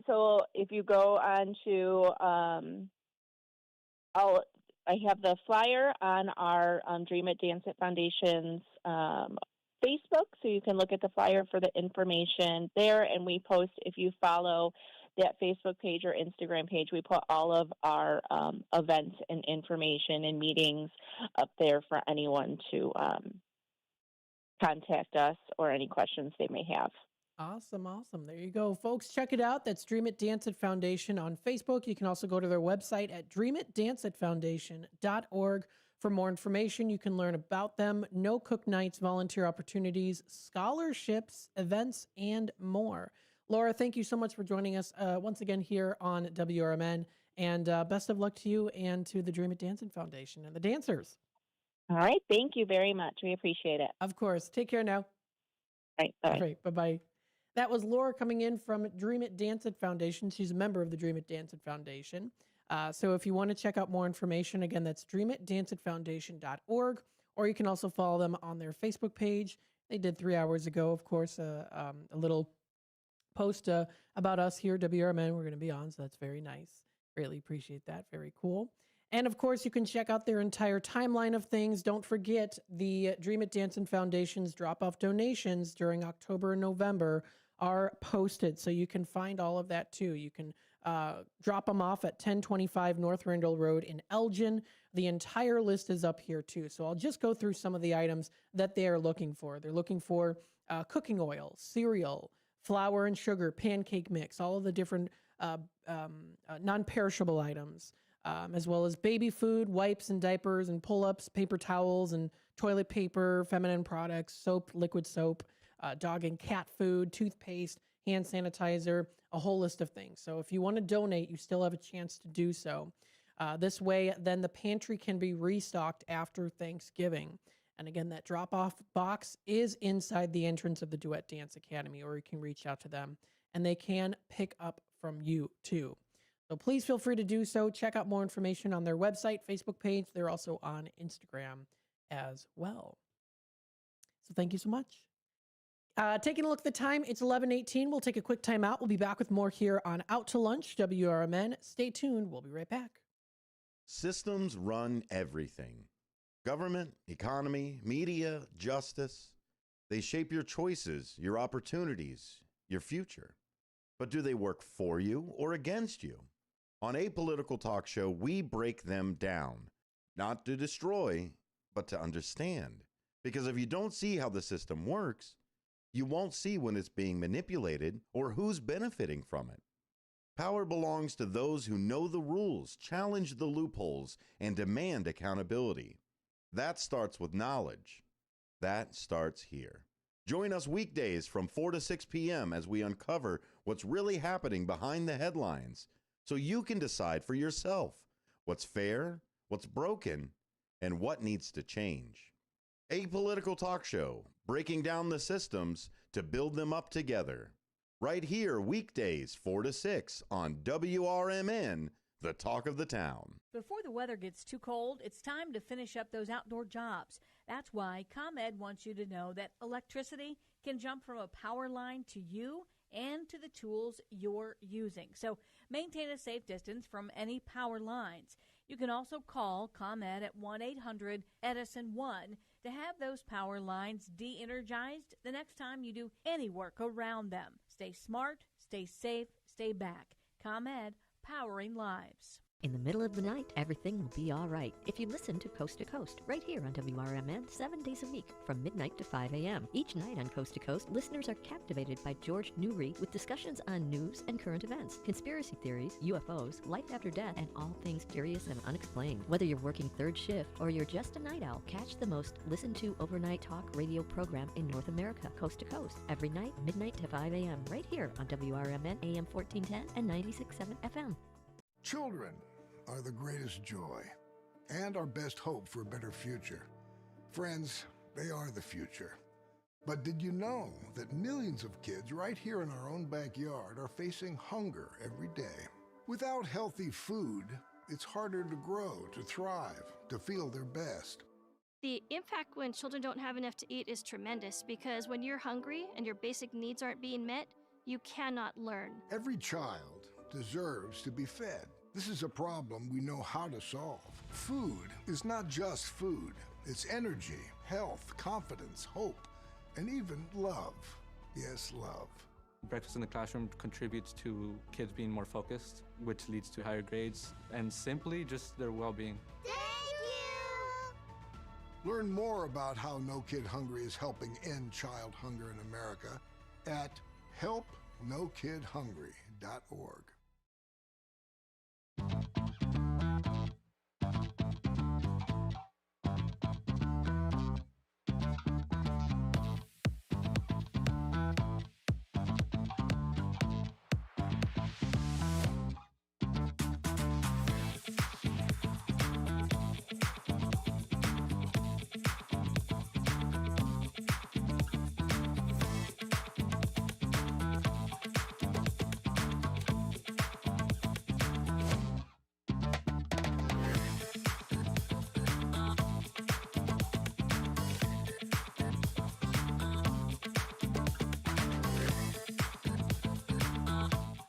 So if you go on to, I have the flyer on our Dream It, Dance It Foundation's Facebook, so you can look at the flyer for the information there. And we post, if you follow that Facebook page or Instagram page, we put all of our events and information and meetings up there for anyone to contact us or any questions they may have. Awesome. There you go, folks. Check it out. That's Dream It, Dance It Foundation on Facebook. You can also go to their website at dreamitdanceitfoundation.org for more information. You can learn about them, no cook nights, volunteer opportunities, scholarships, events, and more. Laura, thank you so much for joining us once again here on WRMN, and best of luck to you and to the Dream It, Dance It Foundation and the dancers. All right. Thank you very much. We appreciate it. Of course. Take care now. All right. Bye. All right. Bye-bye. That was Laura coming in from Dream It, Dance It Foundation. She's a member of the Dream It, Dance It Foundation. So if you want to check out more information, again, that's dreamitdanceitfoundation.org, or you can also follow them on their Facebook page. They did 3 hours ago, of course, a little post about us here, WRMN. We're going to be on, so that's very nice. Really appreciate that. Very cool. And of course, you can check out their entire timeline of things. Don't forget the Dream It, Dance It Foundation's drop-off donations during October and November are posted, so you can find all of that too. You can drop them off at 1025 North Randall Road in Elgin. The entire list is up here too. So I'll just go through some of the items that they are looking for. They're looking for cooking oil, cereal, flour and sugar, pancake mix, all of the different non-perishable items, as well as baby food, wipes and diapers and pull-ups, paper towels and toilet paper, feminine products, soap, liquid soap, dog and cat food, toothpaste, hand sanitizer, a whole list of things. So if you want to donate, you still have a chance to do so. This way, then the pantry can be restocked after Thanksgiving. And again, that drop-off box is inside the entrance of the Duet Dance Academy, or you can reach out to them, and they can pick up from you too. So please feel free to do so. Check out more information on their website, Facebook page. They're also on Instagram as well. So thank you so much. Taking a look at the time, it's 11:18. We'll take a quick time out. We'll be back with more here on Out to Lunch, WRMN. Stay tuned. We'll be right back. Systems run everything. Government, economy, media, justice. They shape your choices, your opportunities, your future. But do they work for you or against you? On Apolitical Talk Show, we break them down, not to destroy, but to understand. Because if you don't see how the system works, you won't see when it's being manipulated or who's benefiting from it. Power belongs to those who know the rules, challenge the loopholes, and demand accountability. That starts with knowledge. That starts here. Join us weekdays from 4 to 6 p.m. as we uncover what's really happening behind the headlines, so you can decide for yourself what's fair, what's broken, and what needs to change. Apolitical Talk Show, breaking down the systems to build them up together. Right here, weekdays 4 to 6 on WRMN, the talk of the town. Before the weather gets too cold, it's time to finish up those outdoor jobs. That's why ComEd wants you to know that electricity can jump from a power line to you and to the tools you're using. So maintain a safe distance from any power lines. You can also call ComEd at 1-800-EDISON-1 to have those power lines de-energized the next time you do any work around them. Stay smart, stay safe, stay back. ComEd, powering lives. In the middle of the night, everything will be all right if you listen to Coast, right here on WRMN 7 days a week from midnight to 5 a.m. Each night on Coast to Coast, listeners are captivated by George Newry with discussions on news and current events, conspiracy theories, UFOs, life after death, and all things curious and unexplained. Whether you're working third shift or you're just a night owl, catch the most listened to overnight talk radio program in North America, Coast to Coast, every night, midnight to 5 a.m. right here on WRMN AM 1410 and 96.7 FM. Children are the greatest joy and our best hope for a better future. Friends, they are the future. But did you know that millions of kids right here in our own backyard are facing hunger every day? Without healthy food, it's harder to grow, to thrive, to feel their best. The impact when children don't have enough to eat is tremendous because when you're hungry and your basic needs aren't being met, you cannot learn. Every child deserves to be fed. This is a problem we know how to solve. Food is not just food. It's energy, health, confidence, hope, and even love. Yes, love. Breakfast in the classroom contributes to kids being more focused, which leads to higher grades, and simply just their well-being. Thank you! Learn more about how No Kid Hungry is helping end child hunger in America at helpnokidhungry.org.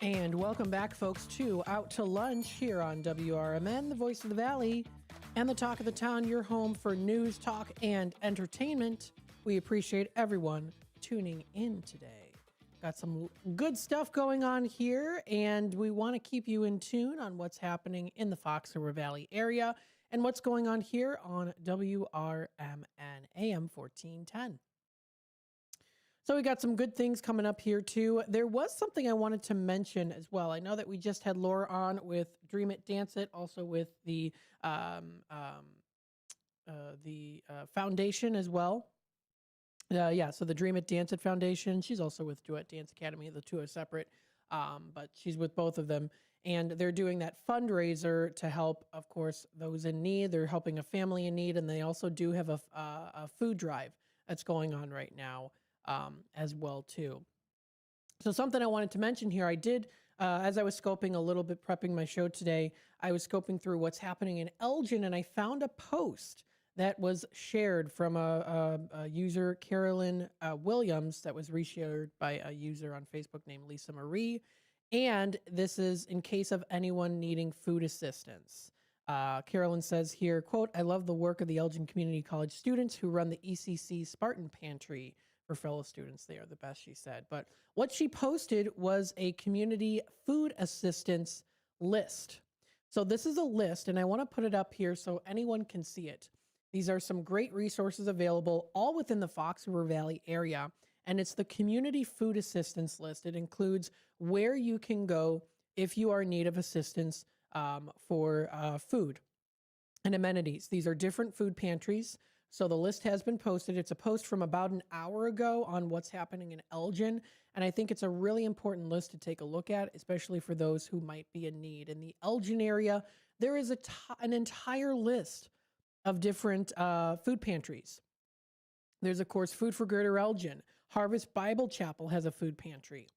And welcome back, folks, to Out to Lunch here on WRMN, the voice of the Valley, and the talk of the town, your home for news, talk, and entertainment. We appreciate everyone tuning in today. Got some good stuff going on here, and we want to keep you in tune on what's happening in the Fox River Valley area and what's going on here on WRMN AM 1410. So we got some good things coming up here too. There was something I wanted to mention as well. I know that we just had Laura on with Dream It, Dance It, also with the foundation as well. So the Dream It, Dance It Foundation. She's also with Duet Dance Academy. The two are separate, but she's with both of them. And they're doing that fundraiser to help, of course, those in need. They're helping a family in need, and they also do have a food drive that's going on right now. As well too. So something I wanted to mention here, I did, as I was scoping a little bit, prepping my show today, I was scoping through what's happening in Elgin, and I found a post that was shared from a user, Carolyn Williams, that was reshared by a user on Facebook named Lisa Marie. And this is in case of anyone needing food assistance. Carolyn says here, quote, "I love the work of the Elgin Community College students who run the ECC Spartan Pantry. For fellow students, they are the best," she said. But what she posted was a community food assistance list. So this is a list, and I want to put it up here so anyone can see it. These are some great resources available all within the Fox River Valley area, and it's the community food assistance list. It includes where you can go if you are in need of assistance for food and amenities. These are different food pantries. So the list has been posted. It's a post from about an hour ago on what's happening in Elgin. And I think it's a really important list to take a look at, especially for those who might be in need. In the Elgin area, there is an entire list of different food pantries. There's, of course, Food for Greater Elgin. Harvest Bible Chapel has a food pantry.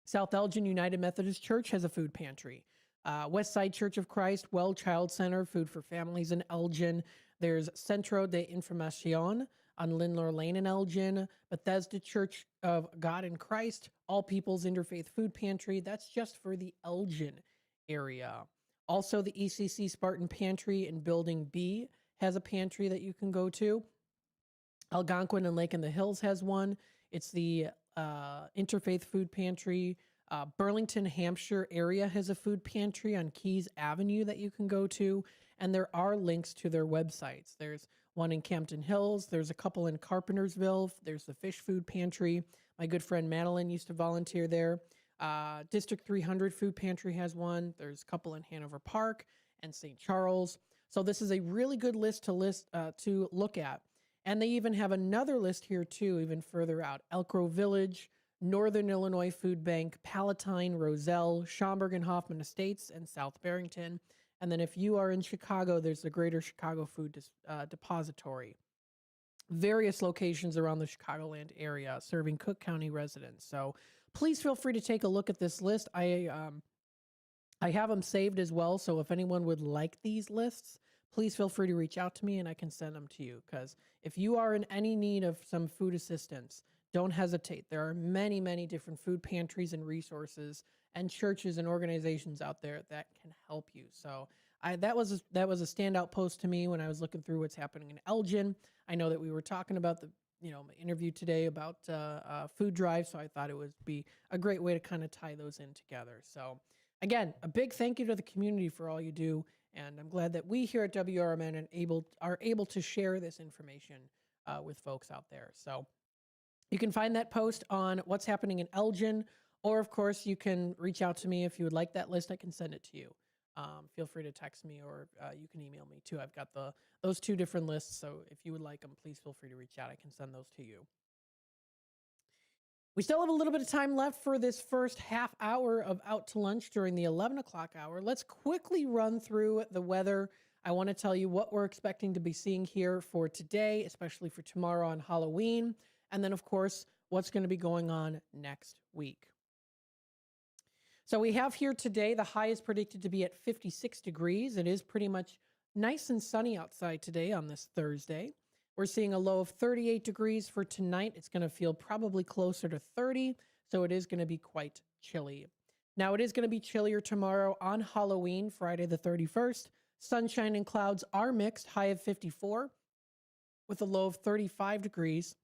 South Elgin United Methodist Church has a food pantry. Westside Church of Christ, Well Child Center, Food for Families in Elgin. There's Centro de Información on Lindlor Lane in Elgin, Bethesda Church of God in Christ, All People's Interfaith Food Pantry. That's just for the Elgin area. Also, the ECC Spartan Pantry in Building B has a pantry that you can go to. Algonquin and Lake in the Hills has one. It's the Interfaith Food Pantry. Burlington, Hampshire area has a food pantry on Keys Avenue that you can go to. And there are links to their websites. There's one in Campton Hills. There's a couple in Carpentersville. There's the Fish Food Pantry. My good friend Madeline used to volunteer there. District 300 Food Pantry has one. There's a couple in Hanover Park and St. Charles. So this is a really good list to look at. And they even have another list here too, even further out. Elk Grove Village, Northern Illinois Food Bank, Palatine, Roselle, Schaumburg and Hoffman Estates, and South Barrington. And then if you are in Chicago, there's the Greater Chicago Food Depository. Various locations around the Chicagoland area serving Cook County residents. So please feel free to take a look at this list. I have them saved as well. So if anyone would like these lists, please feel free to reach out to me and I can send them to you. Because if you are in any need of some food assistance, don't hesitate. There are many, many different food pantries and resources and churches and organizations out there that can help you. So that was a standout post to me when I was looking through what's happening in Elgin. I know that we were talking about the interview today about food drive, so I thought it would be a great way to kind of tie those in together. So again, a big thank you to the community for all you do, and I'm glad that we here at WRMN are able to share this information with folks out there. So you can find that post on what's happening in Elgin, or of course you can reach out to me if you would like that list. I can send it to you. Feel free to text me or you can email me too. I've got those two different lists, so if you would like them, please feel free to reach out. I can send those to you. We still have a little bit of time left for this first half hour of Out to Lunch during the 11 o'clock hour. Let's quickly run through the weather. I want to tell you what we're expecting to be seeing here for today, especially for tomorrow on Halloween. And then, of course, what's going to be going on next week. So we have here today, the high is predicted to be at 56 degrees. It is pretty much nice and sunny outside today on this Thursday. We're seeing a low of 38 degrees for tonight. It's going to feel probably closer to 30, so it is going to be quite chilly. Now, it is going to be chillier tomorrow on Halloween, Friday the 31st. Sunshine and clouds are mixed, high of 54, with a low of 35 degrees.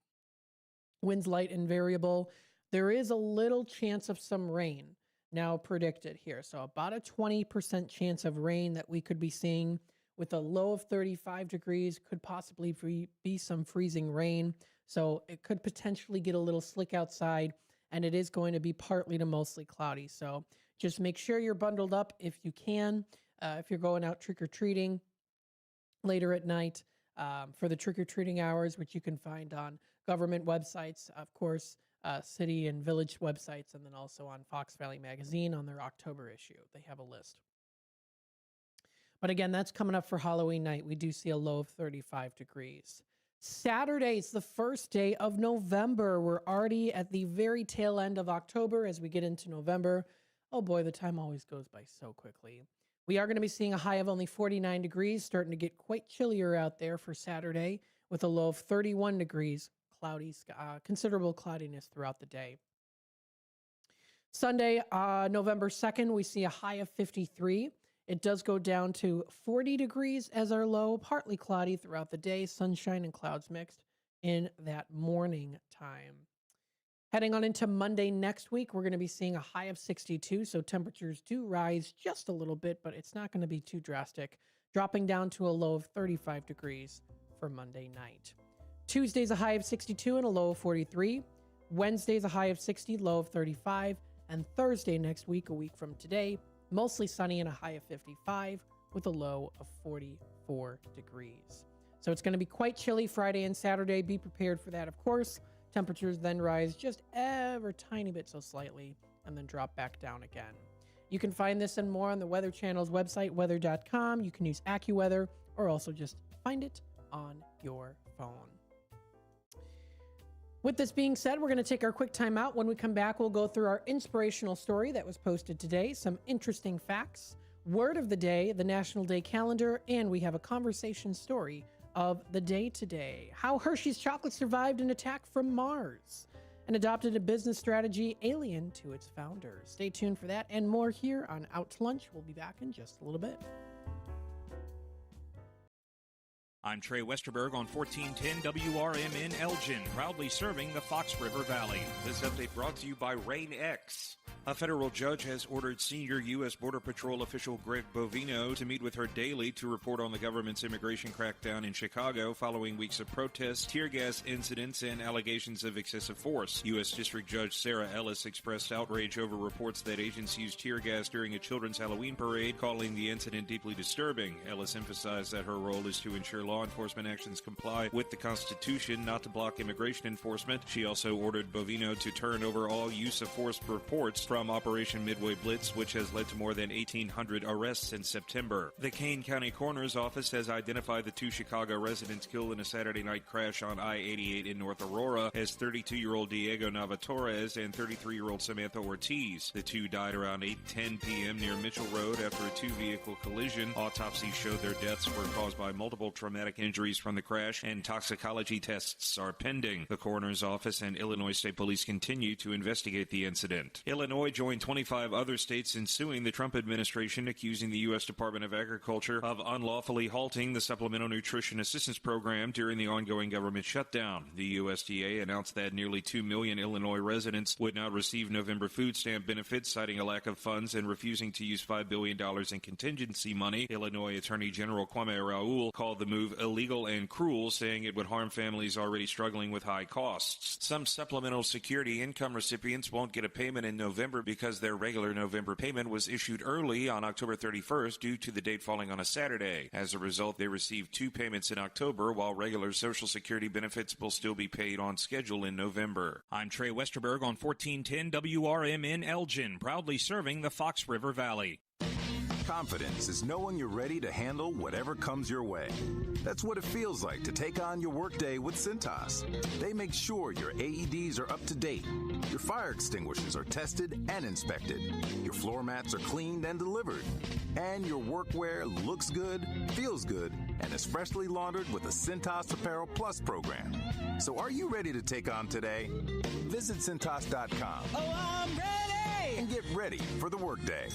Winds light and variable. There is a little chance of some rain now predicted here. So about a 20% chance of rain that we could be seeing with a low of 35 degrees, could possibly be some freezing rain. So it could potentially get a little slick outside, and it is going to be partly to mostly cloudy. So just make sure you're bundled up if you can, if you're going out trick-or-treating later at night for the trick-or-treating hours, which you can find on government websites, of course, city and village websites, and then also on Fox Valley Magazine on their October issue. They have a list. But again, that's coming up for Halloween night. We do see a low of 35 degrees. Saturday is the first day of November. We're already at the very tail end of October as we get into November. Oh boy, the time always goes by so quickly. We are going to be seeing a high of only 49 degrees, starting to get quite chillier out there for Saturday with a low of 31 degrees. Cloudy, considerable cloudiness throughout the day. Sunday, November 2nd, we see a high of 53. It does go down to 40 degrees as our low, partly cloudy throughout the day, sunshine and clouds mixed in that morning time. Heading on into Monday next week, we're going to be seeing a high of 62, so temperatures do rise just a little bit, but it's not going to be too drastic, dropping down to a low of 35 degrees for Monday night. Tuesday's a high of 62 and a low of 43. Wednesday's a high of 60, low of 35. And Thursday next week, a week from today, mostly sunny and a high of 55 with a low of 44 degrees. So it's going to be quite chilly Friday and Saturday. Be prepared for that, of course. Temperatures then rise just ever tiny bit, so slightly, and then drop back down again. You can find this and more on the Weather Channel's website, weather.com. You can use AccuWeather or also just find it on your phone. With this being said, we're going to take our quick time out. When we come back, we'll go through our inspirational story that was posted today, some interesting facts, word of the day, the National Day calendar, and we have a conversation story of the day today. How Hershey's chocolate survived an attack from Mars and adopted a business strategy alien to its founders. Stay tuned for that and more here on Out to Lunch. We'll be back in just a little bit. I'm Trey Westerberg on 1410 WRMN Elgin, proudly serving the Fox River Valley. This update brought to you by RainX. A federal judge has ordered senior U.S. Border Patrol official Greg Bovino to meet with her daily to report on the government's immigration crackdown in Chicago following weeks of protests, tear gas incidents, and allegations of excessive force. U.S. District Judge Sarah Ellis expressed outrage over reports that agents used tear gas during a children's Halloween parade, calling the incident deeply disturbing. Ellis emphasized that her role is to ensure law enforcement actions comply with the Constitution, not to block immigration enforcement. She also ordered Bovino to turn over all use of force reports from Operation Midway Blitz, which has led to more than 1,800 arrests since September. The Kane County Coroner's Office has identified the two Chicago residents killed in a Saturday night crash on I-88 in North Aurora as 32-year-old Diego Navatorez and 33-year-old Samantha Ortiz. The two died around 8:10 p.m. near Mitchell Road after a two-vehicle collision. Autopsies showed their deaths were caused by multiple traumatic injuries from the crash, and toxicology tests are pending. The Coroner's Office and Illinois State Police continue to investigate the incident. Illinois joined 25 other states in suing the Trump administration, accusing the U.S. Department of Agriculture of unlawfully halting the Supplemental Nutrition Assistance Program during the ongoing government shutdown. The USDA announced that nearly 2 million Illinois residents would not receive November food stamp benefits, citing a lack of funds and refusing to use $5 billion in contingency money. Illinois Attorney General Kwame Raoul called the move illegal and cruel, saying it would harm families already struggling with high costs. Some supplemental security income recipients won't get a payment in November because their regular November payment was issued early on October 31st due to the date falling on a Saturday. As a result, they received 2 payments in October, while regular Social Security benefits will still be paid on schedule in November. I'm Trey Westerberg on 1410 WRMN Elgin, proudly serving the Fox River Valley. Confidence is knowing you're ready to handle whatever comes your way. That's what it feels like to take on your workday with Cintas. They make sure your AEDs are up to date, your fire extinguishers are tested and inspected, your floor mats are cleaned and delivered, and your workwear looks good, feels good, and is freshly laundered with the Cintas Apparel Plus program. So are you ready to take on today? Visit Cintas.com. Oh, I'm ready! And get ready for the workday.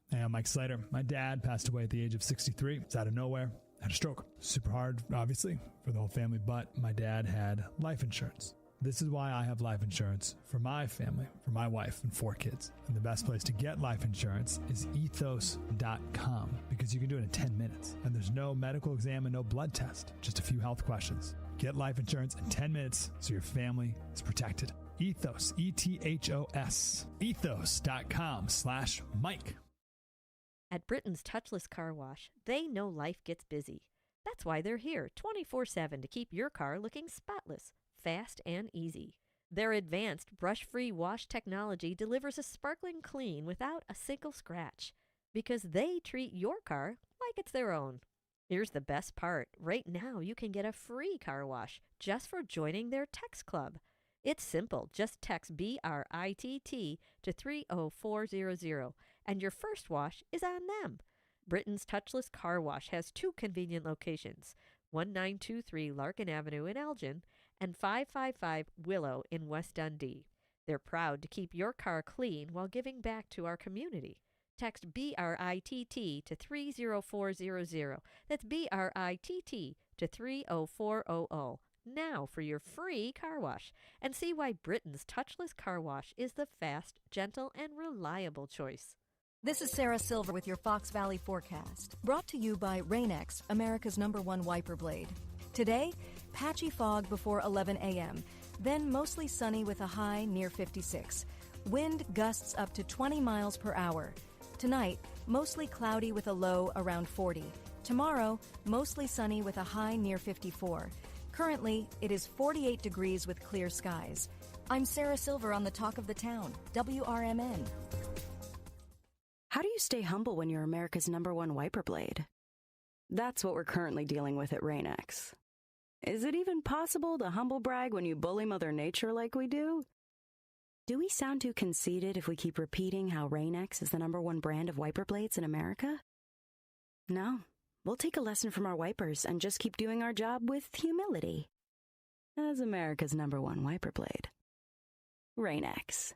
Hey, I'm Mike Slater. My dad passed away at the age of 63. It's out of nowhere. Had a stroke. Super hard, obviously, for the whole family, but my dad had life insurance. This is why I have life insurance for my family, for my wife and 4 kids. And the best place to get life insurance is ethos.com, because you can do it in 10 minutes. And there's no medical exam and no blood test, just a few health questions. Get life insurance in 10 minutes so your family is protected. Ethos, ETHOS, ethos.com/Mike. At Britain's Touchless Car Wash, they know life gets busy. That's why they're here 24/7 to keep your car looking spotless, fast, and easy. Their advanced brush-free wash technology delivers a sparkling clean without a single scratch, because they treat your car like it's their own. Here's the best part. Right now, you can get a free car wash just for joining their text club. It's simple. Just text BRITT to 30400, and your first wash is on them. Britain's Touchless Car Wash has 2 convenient locations, 1923 Larkin Avenue in Elgin and 555 Willow in West Dundee. They're proud to keep your car clean while giving back to our community. Text BRITT to 30400. That's BRITT to 30400. Now for your free car wash, and see why Britain's Touchless Car Wash is the fast, gentle, and reliable choice. This is Sarah Silver with your Fox Valley forecast, brought to you by RainX, America's #1 wiper blade. Today, patchy fog before 11 a.m., then mostly sunny with a high near 56. Wind gusts up to 20 miles per hour. Tonight, mostly cloudy with a low around 40. Tomorrow, mostly sunny with a high near 54. Currently, it is 48 degrees with clear skies. I'm Sarah Silver on the Talk of the Town, WRMN. How do you stay humble when you're America's #1 wiper blade? That's what we're currently dealing with at RainX. Is it even possible to humble brag when you bully Mother Nature like we do? Do we sound too conceited if we keep repeating how RainX is the #1 brand of wiper blades in America? No. We'll take a lesson from our wipers and just keep doing our job with humility. As America's #1 wiper blade. RainX.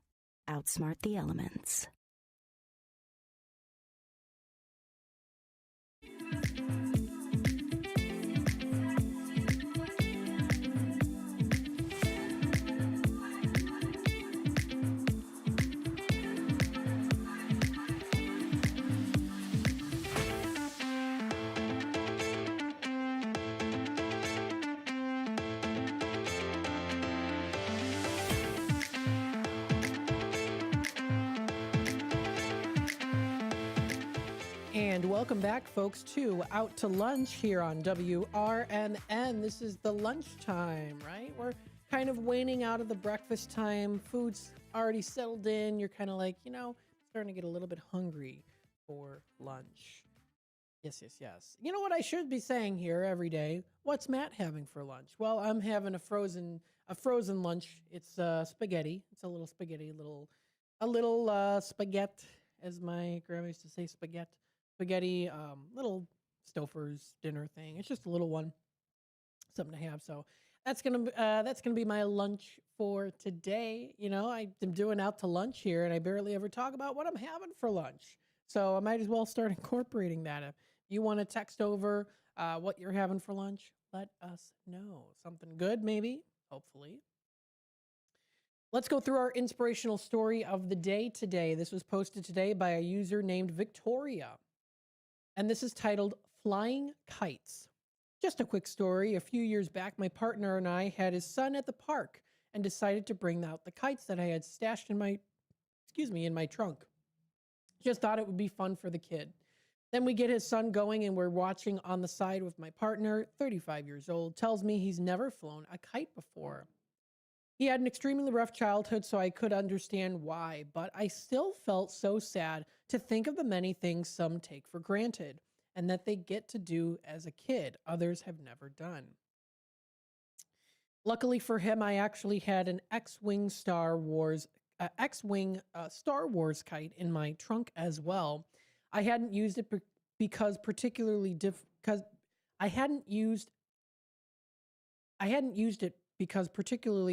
Outsmart the elements. And welcome back, folks, to Out to Lunch here on WRMN. This is the lunchtime, right? We're kind of waning out of the breakfast time. Food's already settled in. You're kind of like, starting to get a little bit hungry for lunch. Yes. You know what I should be saying here every day? What's Matt having for lunch? Well, I'm having a frozen lunch. It's spaghetti. It's a little spaghetti, a little spaghetti, as my grandma used to say, spaghetti, little Stouffer's dinner thing. It's just a little one, something to have. So that's gonna be my lunch for today. I'm doing out to lunch here, and I barely ever talk about what I'm having for lunch. So I might as well start incorporating that. If you want to text over what you're having for lunch, let us know. Something good, maybe, hopefully. Let's go through our inspirational story of the day today. This was posted today by a user named Victoria. And this is titled Flying Kites. Just a quick story. A few years back, my partner and I had his son at the park and decided to bring out the kites that I had stashed in my trunk. Just thought it would be fun for the kid. Then we get his son going and we're watching on the side with my partner, 35 years old, tells me he's never flown a kite before. He had an extremely rough childhood, so I could understand why, but I still felt so sad to think of the many things some take for granted and that they get to do as a kid others have never done. Luckily for him, I actually had an X-Wing Star Wars kite in my trunk as well. I hadn't used it because particularly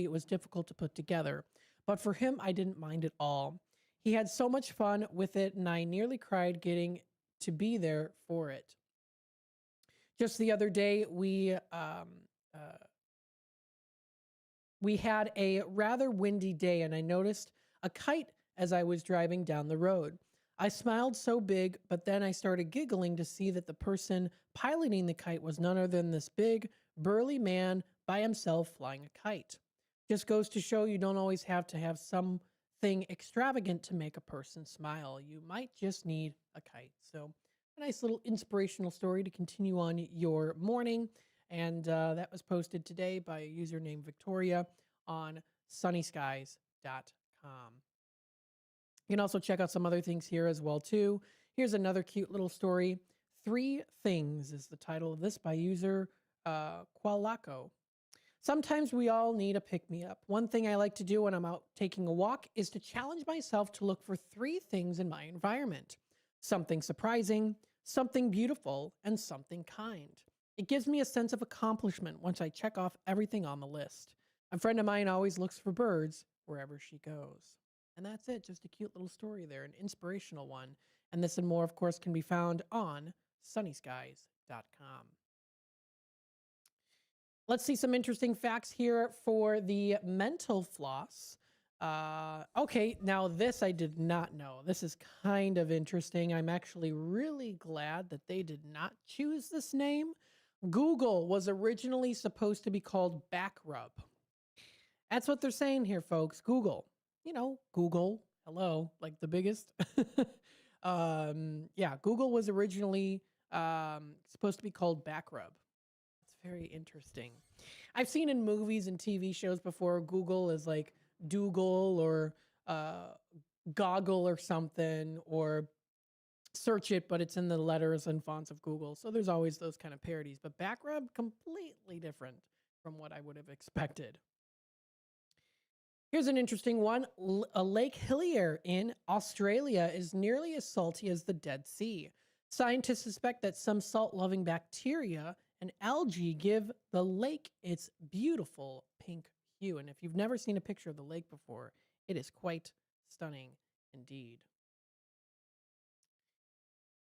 it was difficult to put together. But for him, I didn't mind at all. He had so much fun with it, and I nearly cried getting to be there for it. Just the other day, we had a rather windy day, and I noticed a kite as I was driving down the road. I smiled so big, but then I started giggling to see that the person piloting the kite was none other than this big, burly man by himself flying a kite. Just goes to show you don't always have to have something extravagant to make a person smile. You might just need a kite. So a nice little inspirational story to continue on your morning. And that was posted today by a user named Victoria on sunnyskies.com. You can also check out some other things here as well, too. Here's another cute little story. 3 Things is the title of this by user Qualaco. Sometimes we all need a pick-me-up. One thing I like to do when I'm out taking a walk is to challenge myself to look for 3 things in my environment. Something surprising, something beautiful, and something kind. It gives me a sense of accomplishment once I check off everything on the list. A friend of mine always looks for birds wherever she goes. And that's it. Just a cute little story there, an inspirational one. And this and more, of course, can be found on sunnyskies.com. Let's see some interesting facts here for the mental floss. Okay, now this I did not know. This is kind of interesting. I'm actually really glad that they did not choose this name. Google was originally supposed to be called Back Rub. That's what they're saying here, folks. Google. Google, hello, like the biggest. Google was originally supposed to be called Back Rub. It's very interesting. I've seen in movies and TV shows before, Google is like Dougal or Goggle or something, or search it, but it's in the letters and fonts of Google. So there's always those kind of parodies. But Back Rub, completely different from what I would have expected. Here's an interesting one. Lake Hillier in Australia is nearly as salty as the Dead Sea. Scientists suspect that some salt-loving bacteria and algae give the lake its beautiful pink hue. And if you've never seen a picture of the lake before, it is quite stunning indeed.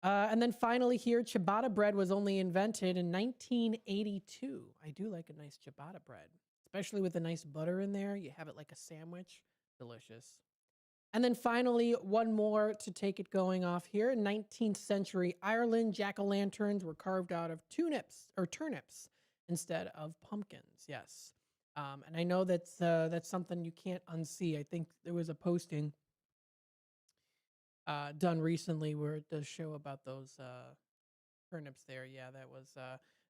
And then finally here, ciabatta bread was only invented in 1982. I do like a nice ciabatta bread. Especially with a nice butter in there. You have it like a sandwich. Delicious. And then finally, one more to take it going off here. In 19th century Ireland, jack-o'-lanterns were carved out of turnips instead of pumpkins. Yes. And I know that's something you can't unsee. I think there was a posting done recently where it does show about those turnips there. Yeah, that was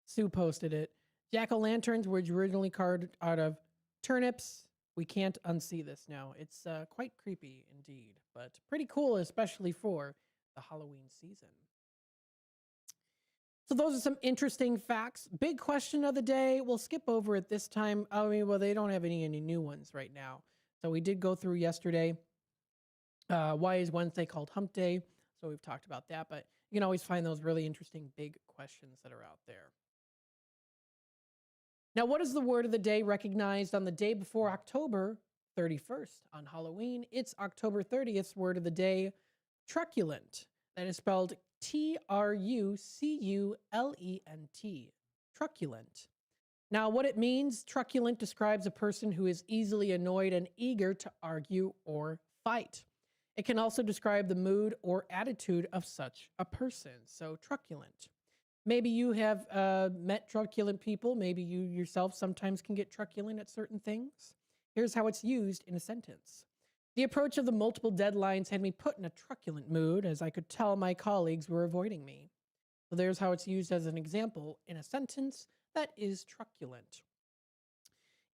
Sue posted it. Jack-o'-lanterns were originally carved out of turnips. We can't unsee this now. It's quite creepy indeed, but pretty cool, especially for the Halloween season. So those are some interesting facts. Big question of the day. We'll skip over it this time. I mean, well, they don't have any new ones right now. So we did go through yesterday. Why is Wednesday called Hump Day? So we've talked about that, but you can always find those really interesting big questions that are out there. Now, what is the word of the day recognized on the day before October 31st on Halloween? It's October 30th word of the day, truculent. That is spelled Truculent. Truculent. Now, what it means, truculent describes a person who is easily annoyed and eager to argue or fight. It can also describe the mood or attitude of such a person. So, truculent. Maybe you have met truculent people. Maybe you yourself sometimes can get truculent at certain things. Here's how it's used in a sentence. The approach of the multiple deadlines had me put in a truculent mood, as I could tell my colleagues were avoiding me. So there's how it's used as an example in a sentence that is truculent.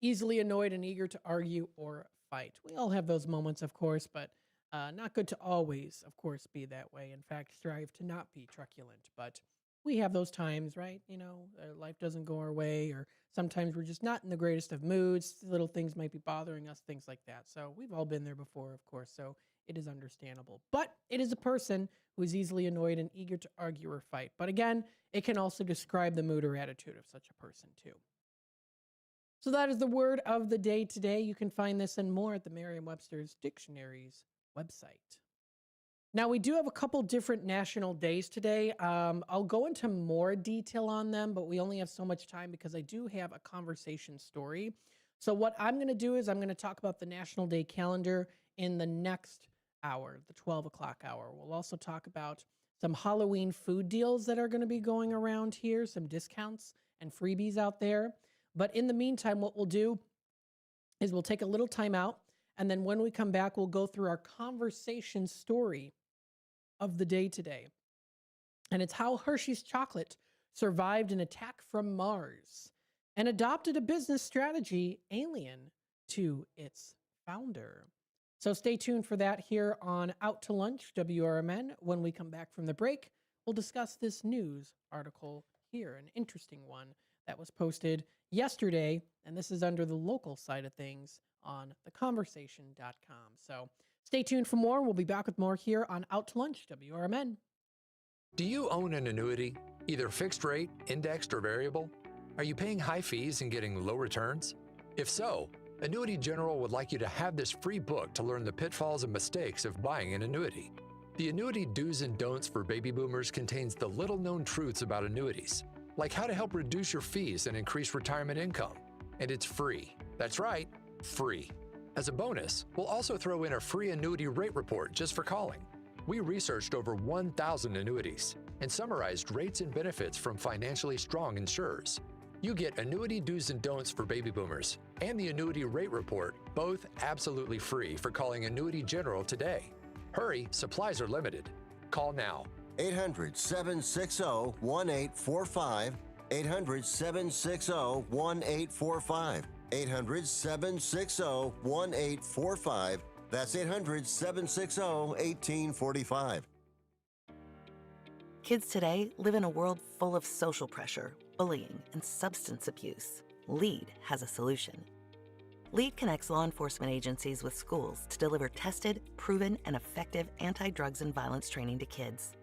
Easily annoyed and eager to argue or fight. We all have those moments, of course, but not good to always, of course, be that way. In fact, strive to not be truculent, but we have those times, right? You know, life doesn't go our way, or sometimes we're just not in the greatest of moods. Little things might be bothering us, things like that. So we've all been there before, of course, so it is understandable. But it is a person who is easily annoyed and eager to argue or fight. But again, it can also describe the mood or attitude of such a person, too. So that is the word of the day today. You can find this and more at the Merriam-Webster's Dictionary's website. Now, we do have a couple different national days today. I'll go into more detail on them, but we only have so much time because I do have a conversation story. So what I'm going to do is I'm going to talk about the National Day calendar in the next hour, the 12 o'clock hour. We'll also talk about some Halloween food deals that are going to be going around here, some discounts and freebies out there. But in the meantime, what we'll do is we'll take a little time out, and then when we come back, we'll go through our conversation story of the day today. And it's how Hershey's chocolate survived an attack from Mars and adopted a business strategy alien to its founder. So stay tuned for that here on Out to Lunch, WRMN. When we come back from the break, we'll discuss this news article here, an interesting one that was posted yesterday, and this is under the local side of things on theconversation.com. So stay tuned for more. We'll be back with more here on Out to Lunch, WRMN. Do you own an annuity, either fixed rate, indexed, or variable? Are you paying high fees and getting low returns? If so, Annuity General would like you to have this free book to learn the pitfalls and mistakes of buying an annuity. The Annuity Do's and Don'ts for Baby Boomers contains the little-known truths about annuities, like how to help reduce your fees and increase retirement income. And it's free. That's right, free. As a bonus, we'll also throw in a free annuity rate report just for calling. We researched over 1,000 annuities and summarized rates and benefits from financially strong insurers. You get Annuity Do's and Don'ts for Baby Boomers and the Annuity Rate Report, both absolutely free for calling Annuity General today. Hurry, supplies are limited. Call now. 800-760-1845. 800-760-1845. 800-760-1845. That's 800-760-1845. Kids today live in a world full of social pressure, bullying, and substance abuse. LEAD has a solution. LEAD connects law enforcement agencies with schools to deliver tested, proven, and effective anti-drugs and violence training to kids.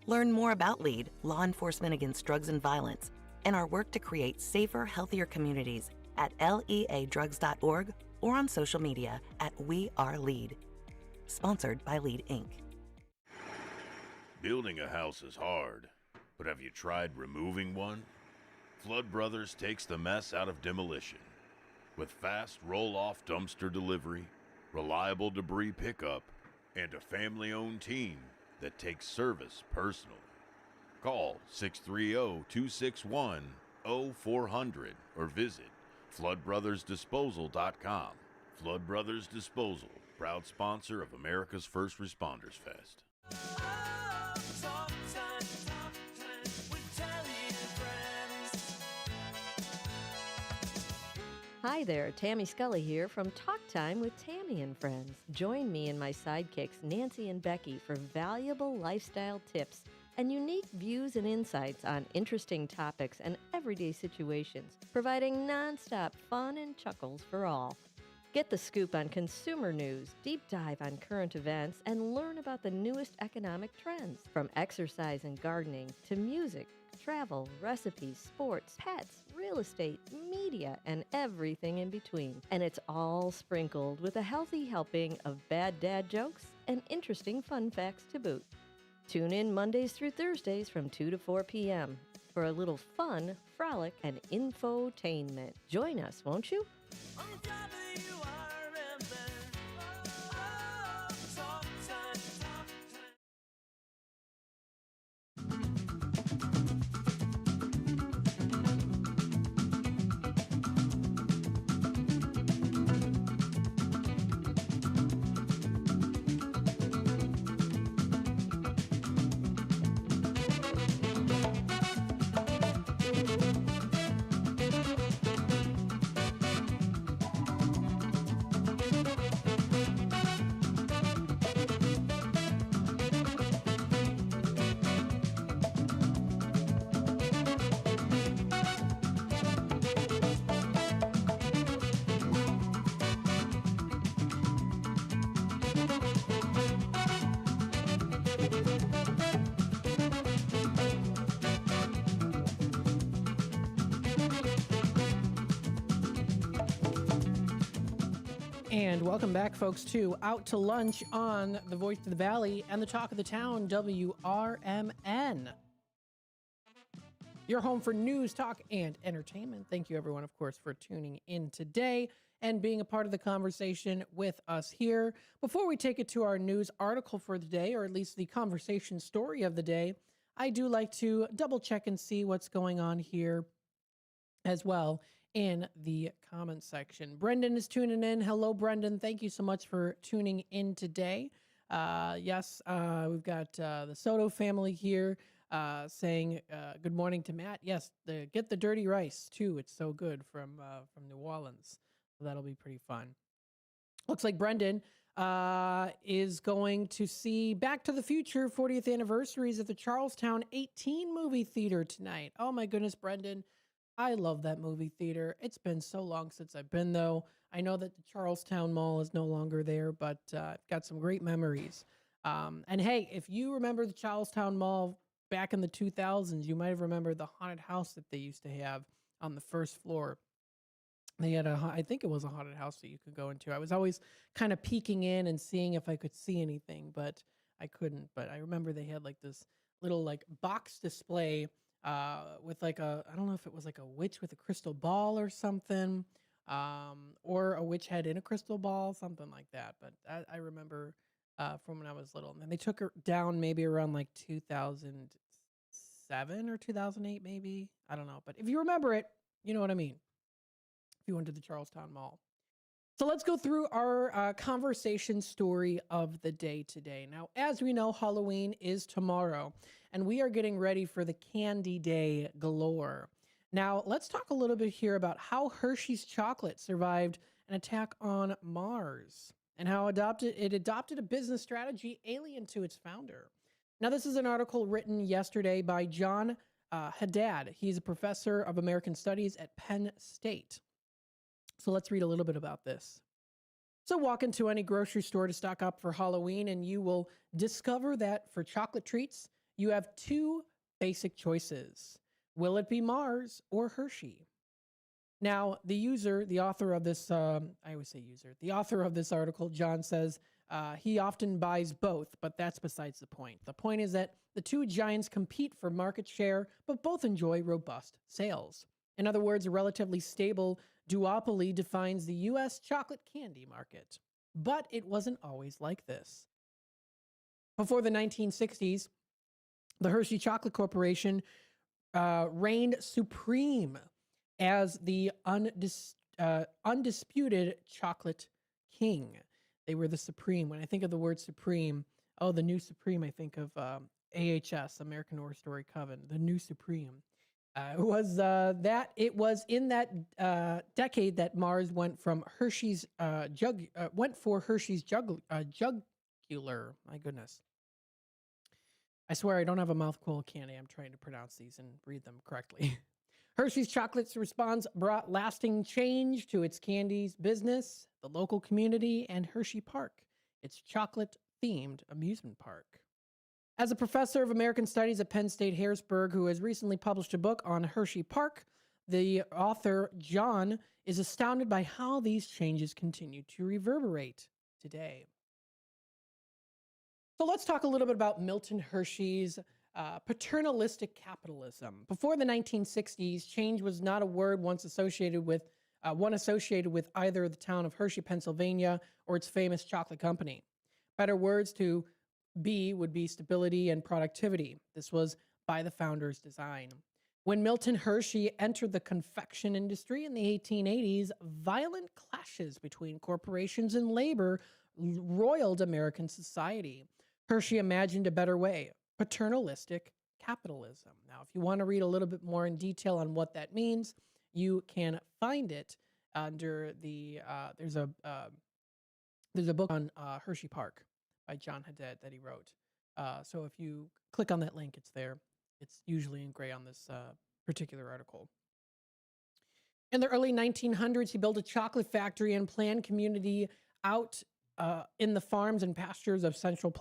Learn more about LEAD, Law Enforcement Against Drugs and Violence, and our work to create safer, healthier communities at leadrugs.org or on social media at We Are LEAD. Sponsored by LEAD, Inc. Building a house is hard, but have you tried removing one? Flood Brothers takes the mess out of demolition. With fast roll-off dumpster delivery, reliable debris pickup, and a family-owned team that takes service personally. Call 630-261-0400 or visit floodbrothersdisposal.com Flood Brothers Disposal, proud sponsor of America's First Responders Fest. Hi there, Tammy Scully here from Talk Time with Tammy and Friends. Join me and my sidekicks Nancy and Becky for valuable lifestyle tips and unique views and insights on interesting topics and everyday situations, providing nonstop fun and chuckles for all. Get the scoop on consumer news, deep dive on current events, and learn about the newest economic trends, from exercise and gardening to music, travel, recipes, sports, pets, real estate, media, and everything in between. And it's all sprinkled with a healthy helping of bad dad jokes and interesting fun facts to boot. Tune in Mondays through Thursdays from 2 to 4 p.m. for a little fun, frolic, and infotainment. Join us, won't you? And welcome back, folks, to Out to Lunch on the Voice of the Valley and the Talk of the Town, WRMN. Your home for news, talk, and entertainment. Thank you, everyone, of course, for tuning in today and being a part of the conversation with us here. Before we take it to our news article for the day, or at least the conversation story of the day, I do like to double check and see what's going on here as well in the comment section. Brendan is tuning in. Hello, Brendan. Thank you so much for tuning in today. Yes, we've got the Soto family here saying good morning to Matt. Yes, get the dirty rice too. It's so good from New Orleans. So that'll be pretty fun. Looks like Brendan is going to see Back to the Future 40th anniversaries at the Charlestown 18 movie theater tonight. Oh my goodness, Brendan. I love that movie theater. It's been so long since I've been, though. I know that the Charlestown Mall is no longer there, but I've got some great memories. And hey, if you remember the Charlestown Mall back in the 2000s, you might have remembered the haunted house that they used to have on the first floor. They had I think it was a haunted house that you could go into. I was always kind of peeking in and seeing if I could see anything, but I couldn't. But I remember they had like this little like box display with like I don't know if it was like a witch with a crystal ball or something, or a witch head in a crystal ball, something like that. But I remember from when I was little. And then they took her down maybe around like 2007 or 2008, maybe. I don't know. But if you remember it, you know what I mean. If you went to the Charlestown Mall. So let's go through our conversation story of the day today. Now, as we know, Halloween is tomorrow, and we are getting ready for the Candy Day galore. Now, let's talk a little bit here about how Hershey's chocolate survived an attack on Mars and how it adopted a business strategy alien to its founder. Now, this is an article written yesterday by John Haddad. He's a professor of American Studies at Penn State. So let's read a little bit about this. So walk into any grocery store to stock up for Halloween, and you will discover that for chocolate treats, you have two basic choices. Will it be Mars or Hershey? Now, the author of this, the author of this article, John, says he often buys both, but that's besides the point. The point is that the two giants compete for market share, but both enjoy robust sales. In other words, a relatively stable duopoly defines the U.S. chocolate candy market. But it wasn't always like this. Before the 1960s, the Hershey Chocolate Corporation reigned supreme as the undisputed chocolate king. They were the supreme. When I think of the word supreme, oh, the new supreme, I think of AHS, American Horror Story Coven, the new supreme. It was in that decade that Mars went from Hershey's jugular. My goodness. I swear I don't have a mouthful of candy. I'm trying to pronounce these and read them correctly. Hershey's Chocolates response brought lasting change to its candies business, the local community, and Hershey Park, its chocolate-themed amusement park. As a professor of American Studies at Penn State Harrisburg, who has recently published a book on Hershey Park, the author, John, is astounded by how these changes continue to reverberate today. So let's talk a little bit about Milton Hershey's paternalistic capitalism. Before the 1960s, change was not a word once associated with either the town of Hershey, Pennsylvania, or its famous chocolate company. Better words to be would be stability and productivity. This was by the founders' design. When Milton Hershey entered the confection industry in the 1880s, violent clashes between corporations and labor roiled American society. Hershey imagined a better way, paternalistic capitalism. Now, if you want to read a little bit more in detail on what that means, you can find it under the, there's a book on Hershey Park by John Haddad that he wrote. So if you click on that link, it's there. It's usually in gray on this particular article. In the early 1900s, he built a chocolate factory and planned community out in the farms and pastures of central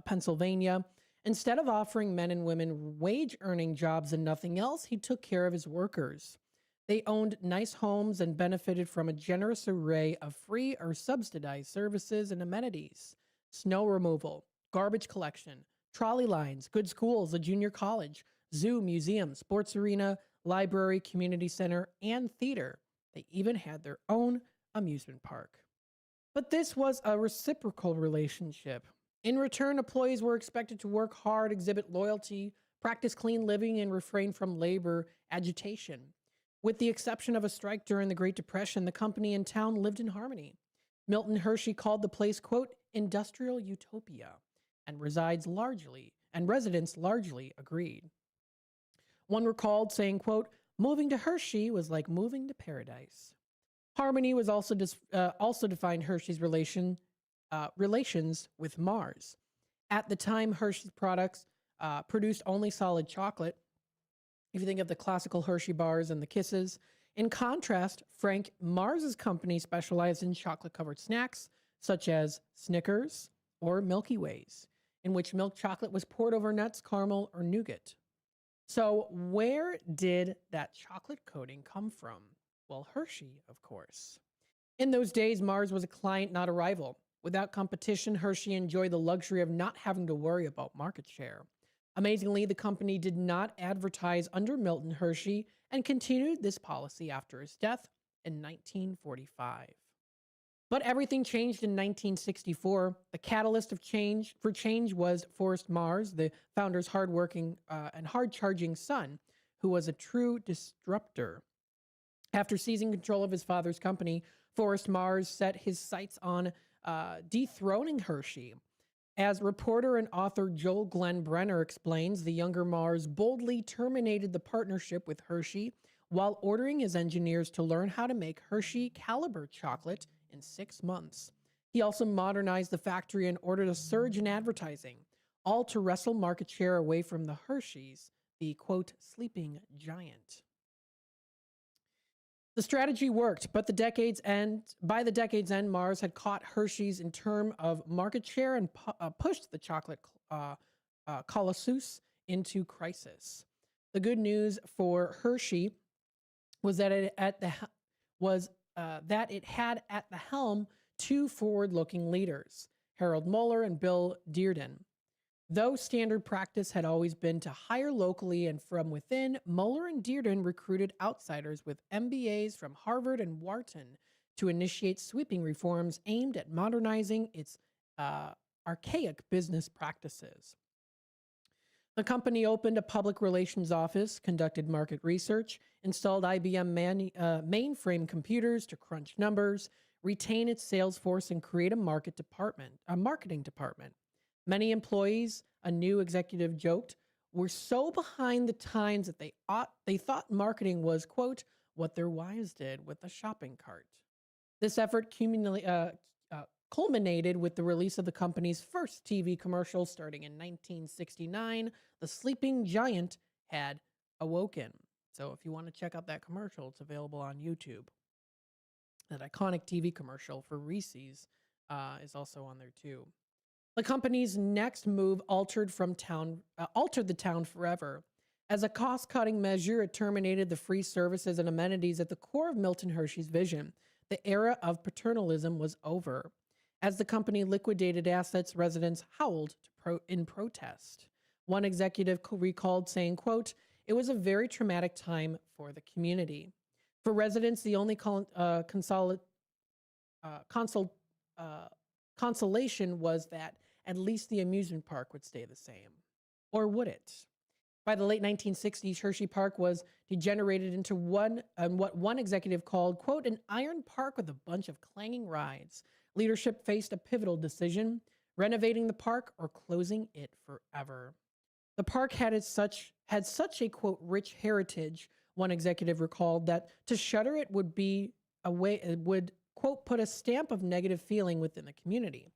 Pennsylvania. Instead of offering men and women wage-earning jobs and nothing else, he took care of his workers. They owned nice homes and benefited from a generous array of free or subsidized services and amenities. Snow removal, garbage collection, trolley lines, good schools, a junior college, zoo, museum, sports arena, library, community center, and theater. They even had their own amusement park. But this was a reciprocal relationship. In return, employees were expected to work hard, exhibit loyalty, practice clean living, and refrain from labor agitation. With the exception of a strike during the Great Depression, the company and town lived in harmony. Milton Hershey called the place, quote, industrial utopia, and residents largely agreed. One recalled saying, quote, moving to Hershey was like moving to paradise. Harmony was also defined Hershey's relations with Mars. At the time, Hershey's products produced only solid chocolate. If you think of the classical Hershey bars and the Kisses. In contrast, Frank Mars's company specialized in chocolate-covered snacks, such as Snickers or Milky Ways, in which milk chocolate was poured over nuts, caramel, or nougat. So where did that chocolate coating come from? Well, Hershey, of course. In those days, Mars was a client, not a rival. Without competition, Hershey enjoyed the luxury of not having to worry about market share. Amazingly, the company did not advertise under Milton Hershey and continued this policy after his death in 1945. But everything changed in 1964. The catalyst of change was Forrest Mars, the founder's hardworking and hard-charging son, who was a true disruptor. After seizing control of his father's company, Forrest Mars set his sights on dethroning Hershey. As reporter and author Joel Glenn Brenner explains, the younger Mars boldly terminated the partnership with Hershey while ordering his engineers to learn how to make Hershey caliber chocolate in 6 months. He also modernized the factory and ordered a surge in advertising, all to wrestle market share away from the Hershey's, the, quote, sleeping giant. The strategy worked, but by the decade's end, Mars had caught Hershey's in terms of market share and pushed the chocolate colossus into crisis. The good news for Hershey was that it had at the helm 2 forward-looking leaders, Harold Muller and Bill Dearden. Though standard practice had always been to hire locally and from within, Muller and Dearden recruited outsiders with MBAs from Harvard and Wharton to initiate sweeping reforms aimed at modernizing its archaic business practices. The company opened a public relations office, conducted market research, installed IBM mainframe computers to crunch numbers, retain its sales force, and create a marketing department. Many employees, a new executive joked, were so behind the times that they thought marketing was, quote, what their wives did with a shopping cart. This effort culminated with the release of the company's first TV commercial starting in 1969. The sleeping giant had awoken. So if you want to check out that commercial, it's available on YouTube. That iconic TV commercial for Reese's is also on there too. The company's next move altered the town forever. As a cost-cutting measure, it terminated the free services and amenities at the core of Milton Hershey's vision. The era of paternalism was over. As the company liquidated assets, residents howled in protest. One executive recalled saying, quote, it was a very traumatic time for the community. For residents, the only consolation was that at least the amusement park would stay the same. Or would it? By the late 1960s, Hershey Park was degenerated into what one executive called, quote, an iron park with a bunch of clanging rides. Leadership faced a pivotal decision, renovating the park or closing it forever. The park had such a, quote, rich heritage, one executive recalled, that to shutter it would quote, put a stamp of negative feeling within the community.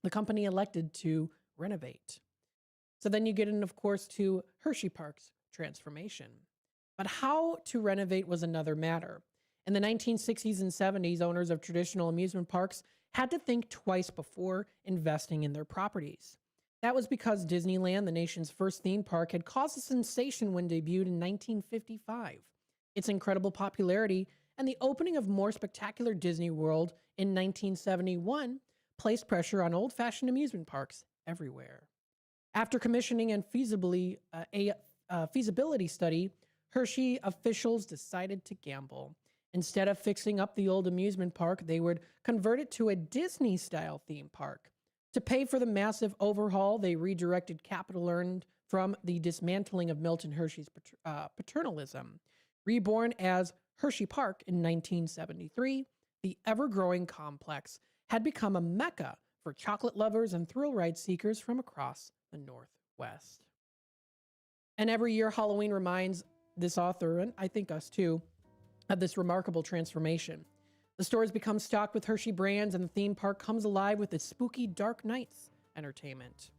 The company elected to renovate. So then you get in, of course, to Hershey Park's transformation. But how to renovate was another matter. In the 1960s and 70s, owners of traditional amusement parks had to think twice before investing in their properties. That was because Disneyland, the nation's first theme park, had caused a sensation when debuted in 1955. Its incredible popularity and the opening of more spectacular Disney World in 1971 placed pressure on old-fashioned amusement parks everywhere. After commissioning a feasibility study, Hershey officials decided to gamble. Instead of fixing up the old amusement park, they would convert it to a Disney-style theme park. To pay for the massive overhaul, they redirected capital earned from the dismantling of Milton Hershey's paternalism. Reborn as Hershey Park in 1973, the ever-growing complex had become a mecca for chocolate lovers and thrill ride seekers from across the Northwest. And every year, Halloween reminds this author, and I think us too, of this remarkable transformation. The stores become stocked with Hershey brands, and the theme park comes alive with its spooky Dark Nights entertainment.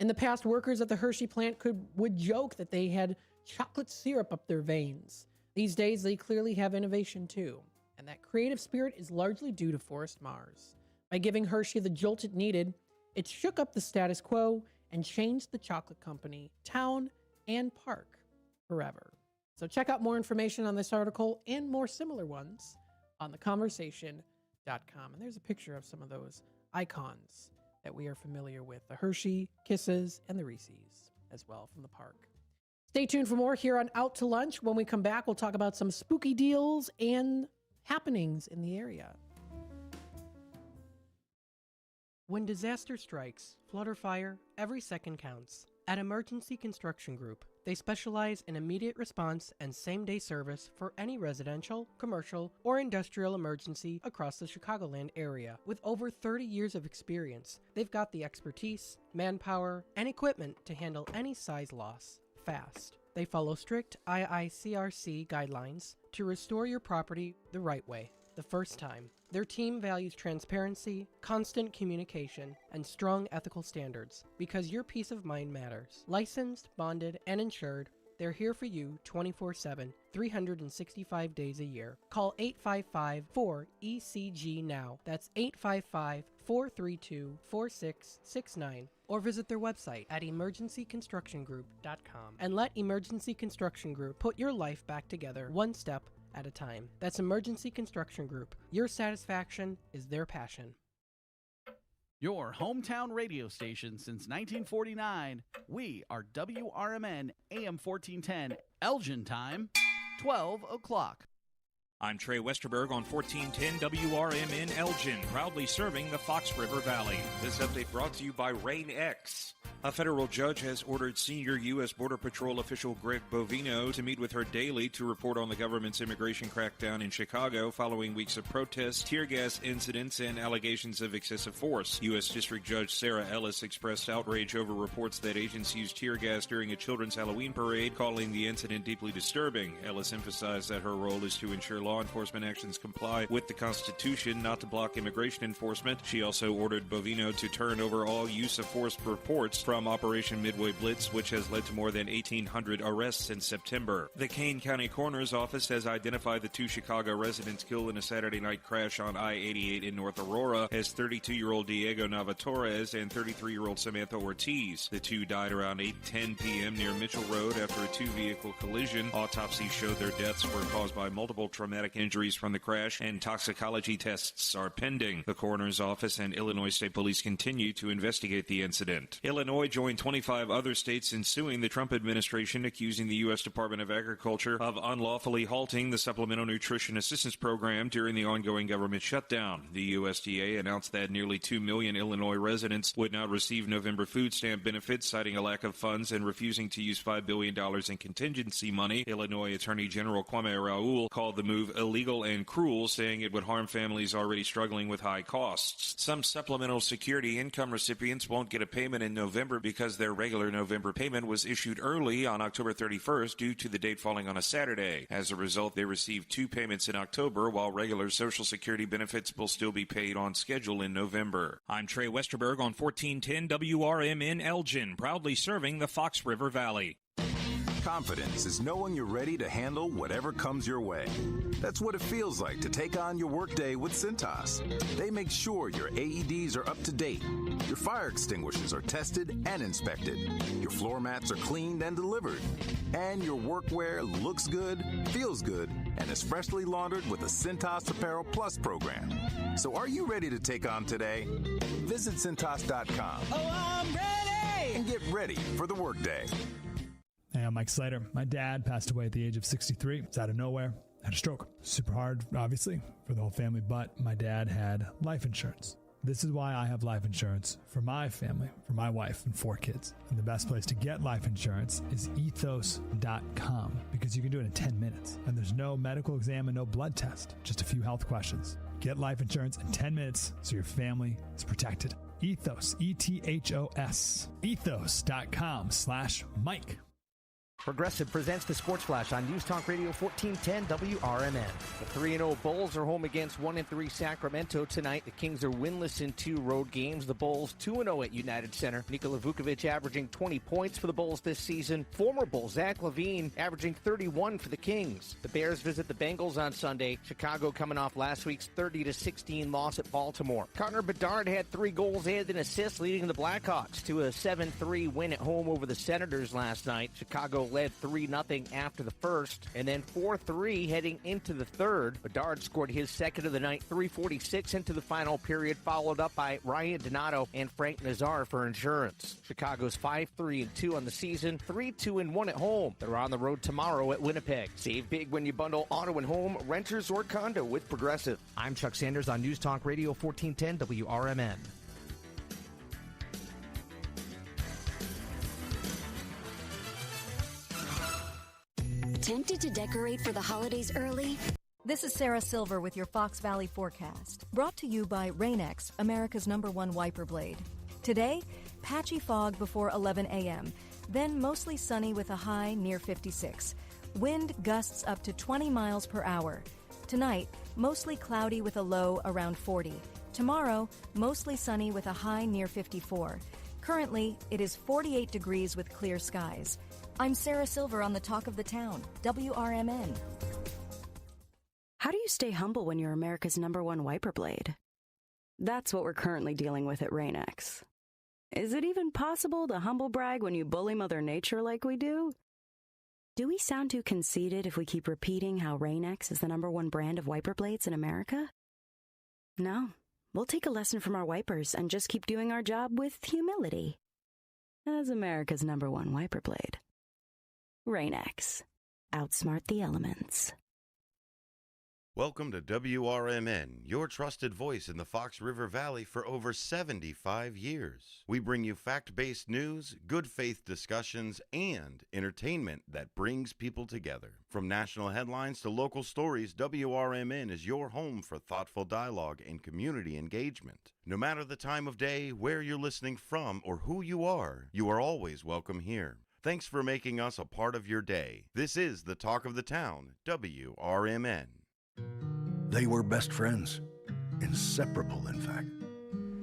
In the past, workers at the Hershey plant would joke that they had chocolate syrup up their veins. These days, they clearly have innovation too, and that creative spirit is largely due to Forrest Mars. By giving Hershey the jolt it needed, it shook up the status quo and changed the chocolate company, town, and park forever. So check out more information on this article and more similar ones on theconversation.com. And there's a picture of some of those icons that we are familiar with, the Hershey, Kisses, and the Reese's as well from the park. Stay tuned for more here on Out to Lunch. When we come back, we'll talk about some spooky deals and happenings in the area. When disaster strikes, flood or fire, every second counts. At Emergency Construction Group, they specialize in immediate response and same-day service for any residential, commercial, or industrial emergency across the Chicagoland area. With over 30 years of experience, they've got the expertise, manpower, and equipment to handle any size loss fast. They follow strict IICRC guidelines to restore your property the right way, the first time. Their team values transparency, constant communication, and strong ethical standards because your peace of mind matters. Licensed, bonded, and insured, they're here for you 24/7, 365 days a year. Call 855-4ECG now. That's 855-432-4669. Or visit their website at emergencyconstructiongroup.com and let Emergency Construction Group put your life back together one step at a time. That's Emergency Construction Group. Your satisfaction is their passion. Your hometown radio station since 1949. We are WRMN AM 1410, Elgin time, 12 o'clock. I'm Trey Westerberg on 1410 WRMN Elgin, proudly serving the Fox River Valley. This update brought to you by Rain X. A federal judge has ordered senior U.S. Border Patrol official Greg Bovino to meet with her daily to report on the government's immigration crackdown in Chicago following weeks of protests, tear gas incidents, and allegations of excessive force. U.S. District Judge Sarah Ellis expressed outrage over reports that agents used tear gas during a children's Halloween parade, calling the incident deeply disturbing. Ellis emphasized that her role is to ensure law enforcement actions comply with the Constitution, not to block immigration enforcement. She also ordered Bovino to turn over all use of force reports from Operation Midway Blitz, which has led to more than 1,800 arrests in September. The Kane County Coroner's Office has identified the two Chicago residents killed in a Saturday night crash on I-88 in North Aurora as 32-year-old Diego Navatorez and 33-year-old Samantha Ortiz. The two died around 8:10 p.m. near Mitchell Road after a two-vehicle collision. Autopsies showed their deaths were caused by multiple traumatic injuries from the crash, and toxicology tests are pending. The Coroner's Office and Illinois State Police continue to investigate the incident. Illinois joined 25 other states in suing the Trump administration, accusing the U.S. Department of Agriculture of unlawfully halting the Supplemental Nutrition Assistance Program during the ongoing government shutdown. The USDA announced that nearly 2 million Illinois residents would not receive November food stamp benefits, citing a lack of funds and refusing to use $5 billion in contingency money. Illinois Attorney General Kwame Raoul called the move illegal and cruel, saying it would harm families already struggling with high costs. Some supplemental security income recipients won't get a payment in November because their regular November payment was issued early on October 31st due to the date falling on a Saturday. As a result, they received 2 payments in October, while regular Social Security benefits will still be paid on schedule in November. I'm Trey Westerberg on 1410 WRMN Elgin, proudly serving the Fox River Valley. Confidence is knowing you're ready to handle whatever comes your way. That's what it feels like to take on your workday with Cintas. They make sure your AEDs are up to date, your fire extinguishers are tested and inspected, your floor mats are cleaned and delivered, and your workwear looks good, feels good, and is freshly laundered with the Cintas Apparel Plus program. So are you ready to take on today? Visit Cintas.com. Oh, I'm ready! And get ready for the workday. Hey, I'm Mike Slater. My dad passed away at the age of 63. It's out of nowhere. Had a stroke. Super hard, obviously, for the whole family, but my dad had life insurance. This is why I have life insurance for my family, for my wife and 4 kids. And the best place to get life insurance is ethos.com, because you can do it in 10 minutes. And there's no medical exam and no blood test, just a few health questions. Get life insurance in 10 minutes so your family is protected. Ethos, E-T-H-O-S, ethos.com/Mike. Progressive presents the Sports Flash on News Talk Radio 1410 WRMN. The 3-0 Bulls are home against 1-3 Sacramento tonight. The Kings are winless in 2 road games. The Bulls 2-0 at United Center. Nikola Vukovic averaging 20 points for the Bulls this season. Former Bull Zach LaVine averaging 31 for the Kings. The Bears visit the Bengals on Sunday. Chicago coming off last week's 30-16 loss at Baltimore. Connor Bedard had 3 goals and an assist, leading the Blackhawks to a 7-3 win at home over the Senators last night. Chicago led 3-0 after the first, and then 4-3 heading into the third. Bedard scored his second of the night, 3:46 into the final period, followed up by Ryan Donato and Frank Nazar for insurance. Chicago's 5-3-2 on the season, 3-2-1 at home. They're on the road tomorrow at Winnipeg. Save big when you bundle auto and home, renters, or condo with Progressive. I'm Chuck Sanders on News Talk Radio 1410 WRMN. Tempted to decorate for the holidays early? This is Sarah Silver with your Fox Valley forecast, brought to you by Rain-X, America's #1 wiper blade. Today, patchy fog before 11 a.m., then mostly sunny with a high near 56. Wind gusts up to 20 miles per hour. Tonight, mostly cloudy with a low around 40. Tomorrow, mostly sunny with a high near 54. Currently, it is 48 degrees with clear skies. I'm Sarah Silver on the Talk of the Town, WRMN. How do you stay humble when you're America's #1 wiper blade? That's what we're currently dealing with at Rain-X. Is it even possible to humble brag when you bully Mother Nature like we do? Do we sound too conceited if we keep repeating how Rain-X is the #1 brand of wiper blades in America? No. We'll take a lesson from our wipers and just keep doing our job with humility. As America's #1 wiper blade. Rain-X. Outsmart the elements. Welcome to WRMN, your trusted voice in the Fox River Valley for over 75 years. We bring you fact-based news, good faith discussions, and entertainment that brings people together. From national headlines to local stories, WRMN is your home for thoughtful dialogue and community engagement. No matter the time of day, where you're listening from, or who you are always welcome here. Thanks for making us a part of your day. This is the Talk of the Town, WRMN. They were best friends, inseparable in fact,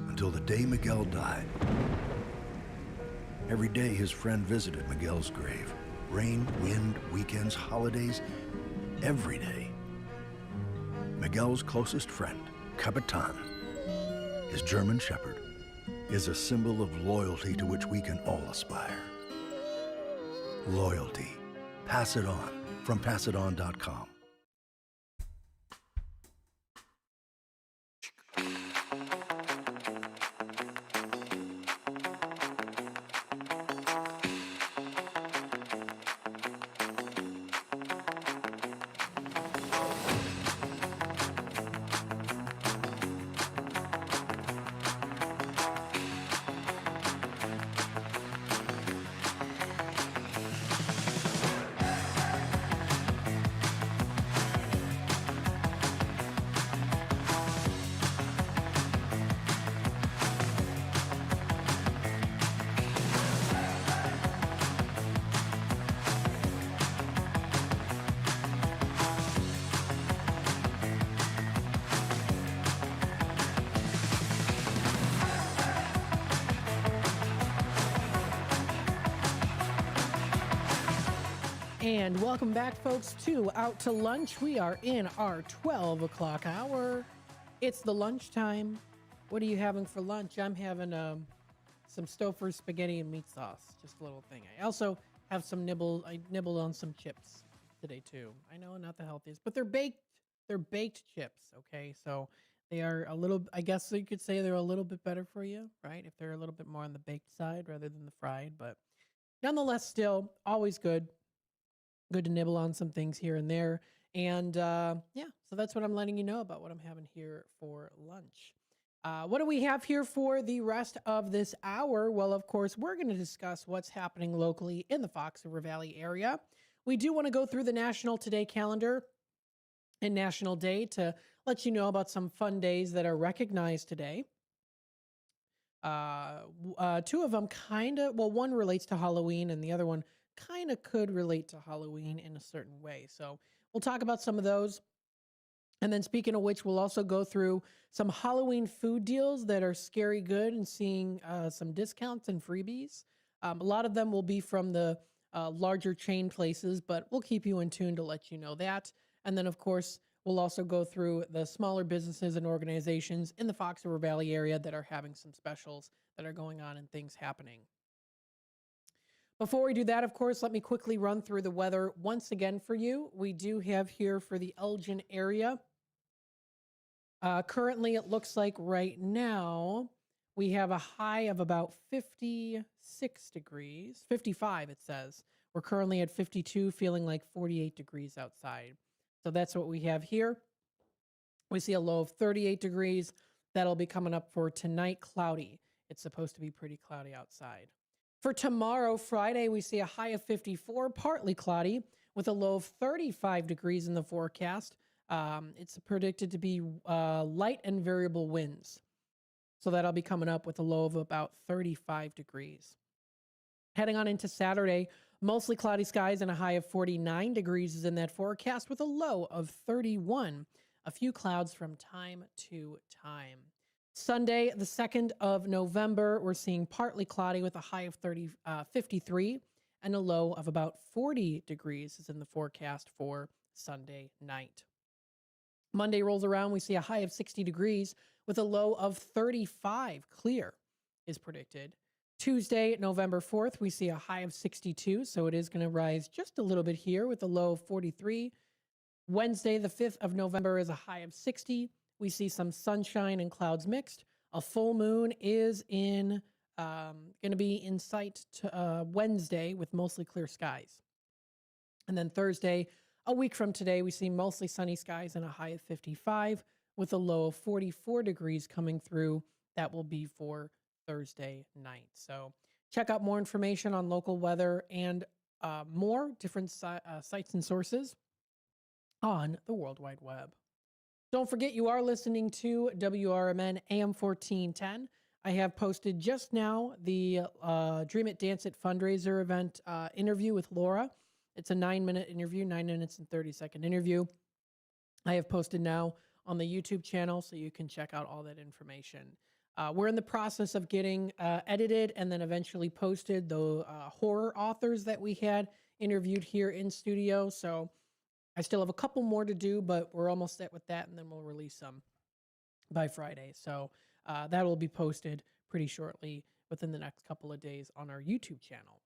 until the day Miguel died. Every day his friend visited Miguel's grave. Rain, wind, weekends, holidays, every day. Miguel's closest friend, Capitan, his German Shepherd, is a symbol of loyalty to which we can all aspire. Loyalty. Pass it on from passiton.com. And welcome back, folks, to Out to Lunch. We are in our 12 o'clock hour. It's the lunchtime. What are you having for lunch? I'm having some Stouffer's spaghetti and meat sauce. Just a little thing. I also have some nibble. I nibbled on some chips today, too. I know, not the healthiest, but they're baked. They're baked chips, okay? So they are a little, I guess you could say they're a little bit better for you, right? If they're a little bit more on the baked side rather than the fried. But nonetheless, still, always good. Good to nibble on some things here and there. And yeah, so that's what I'm letting you know about what I'm having here for lunch. What do we have here for the rest of this hour? Well, of course, we're going to discuss what's happening locally in the Fox River Valley area. We do want to go through the National Today calendar and National Day to let you know about some fun days that are recognized today. Two of them one relates to Halloween and the other one kind of could relate to Halloween in a certain way. So we'll talk about some of those. And then speaking of which, we'll also go through some Halloween food deals that are scary good and seeing some discounts and freebies. A lot of them will be from the larger chain places, but we'll keep you in tune to let you know that. And then, of course, we'll also go through the smaller businesses and organizations in the Fox River Valley area that are having some specials that are going on and things happening. Before we do that, of course, let me quickly run through the weather once again for you. We do have here for the Elgin area. Currently, it looks like right now we have a high of about 56 degrees, 55 it says. We're currently at 52, feeling like 48 degrees outside. So that's what we have here. We see a low of 38 degrees. That'll be coming up for tonight, cloudy. It's supposed to be pretty cloudy outside. For tomorrow, Friday, we see a high of 54, partly cloudy, with a low of 35 degrees in the forecast. It's predicted to be light and variable winds. So that'll be coming up with a low of about 35 degrees. Heading on into Saturday, mostly cloudy skies and a high of 49 degrees is in that forecast with a low of 31. A few clouds from time to time. Sunday, the 2nd of November, we're seeing partly cloudy with a high of 53 and a low of about 40 degrees is in the forecast for Sunday night. Monday rolls around, we see a high of 60 degrees with a low of 35. Clear is predicted. Tuesday, November 4th, we see a high of 62, so it is going to rise just a little bit here with a low of 43. Wednesday, the 5th of November, is a high of 60. We see some sunshine and clouds mixed. A full moon is going to be in sight Wednesday with mostly clear skies. And then Thursday, A week from today, we see mostly sunny skies and a high of 55 with a low of 44 degrees coming through. That will be for Thursday night. So check out more information on local weather and more different sites and sources on the World Wide Web. Don't forget, you are listening to WRMN AM 1410. I have posted just now the Dream It, Dance It fundraiser event interview with Laura. It's a 9-minute interview, 9 minutes and 30-second interview. I have posted now on the YouTube channel, so you can check out all that information. We're in the process of getting edited and then eventually posted the horror authors that we had interviewed here in studio. So I still have a couple more to do, but we're almost set with that, and then we'll release them by Friday. So that will be posted pretty shortly within the next couple of days on our YouTube channel.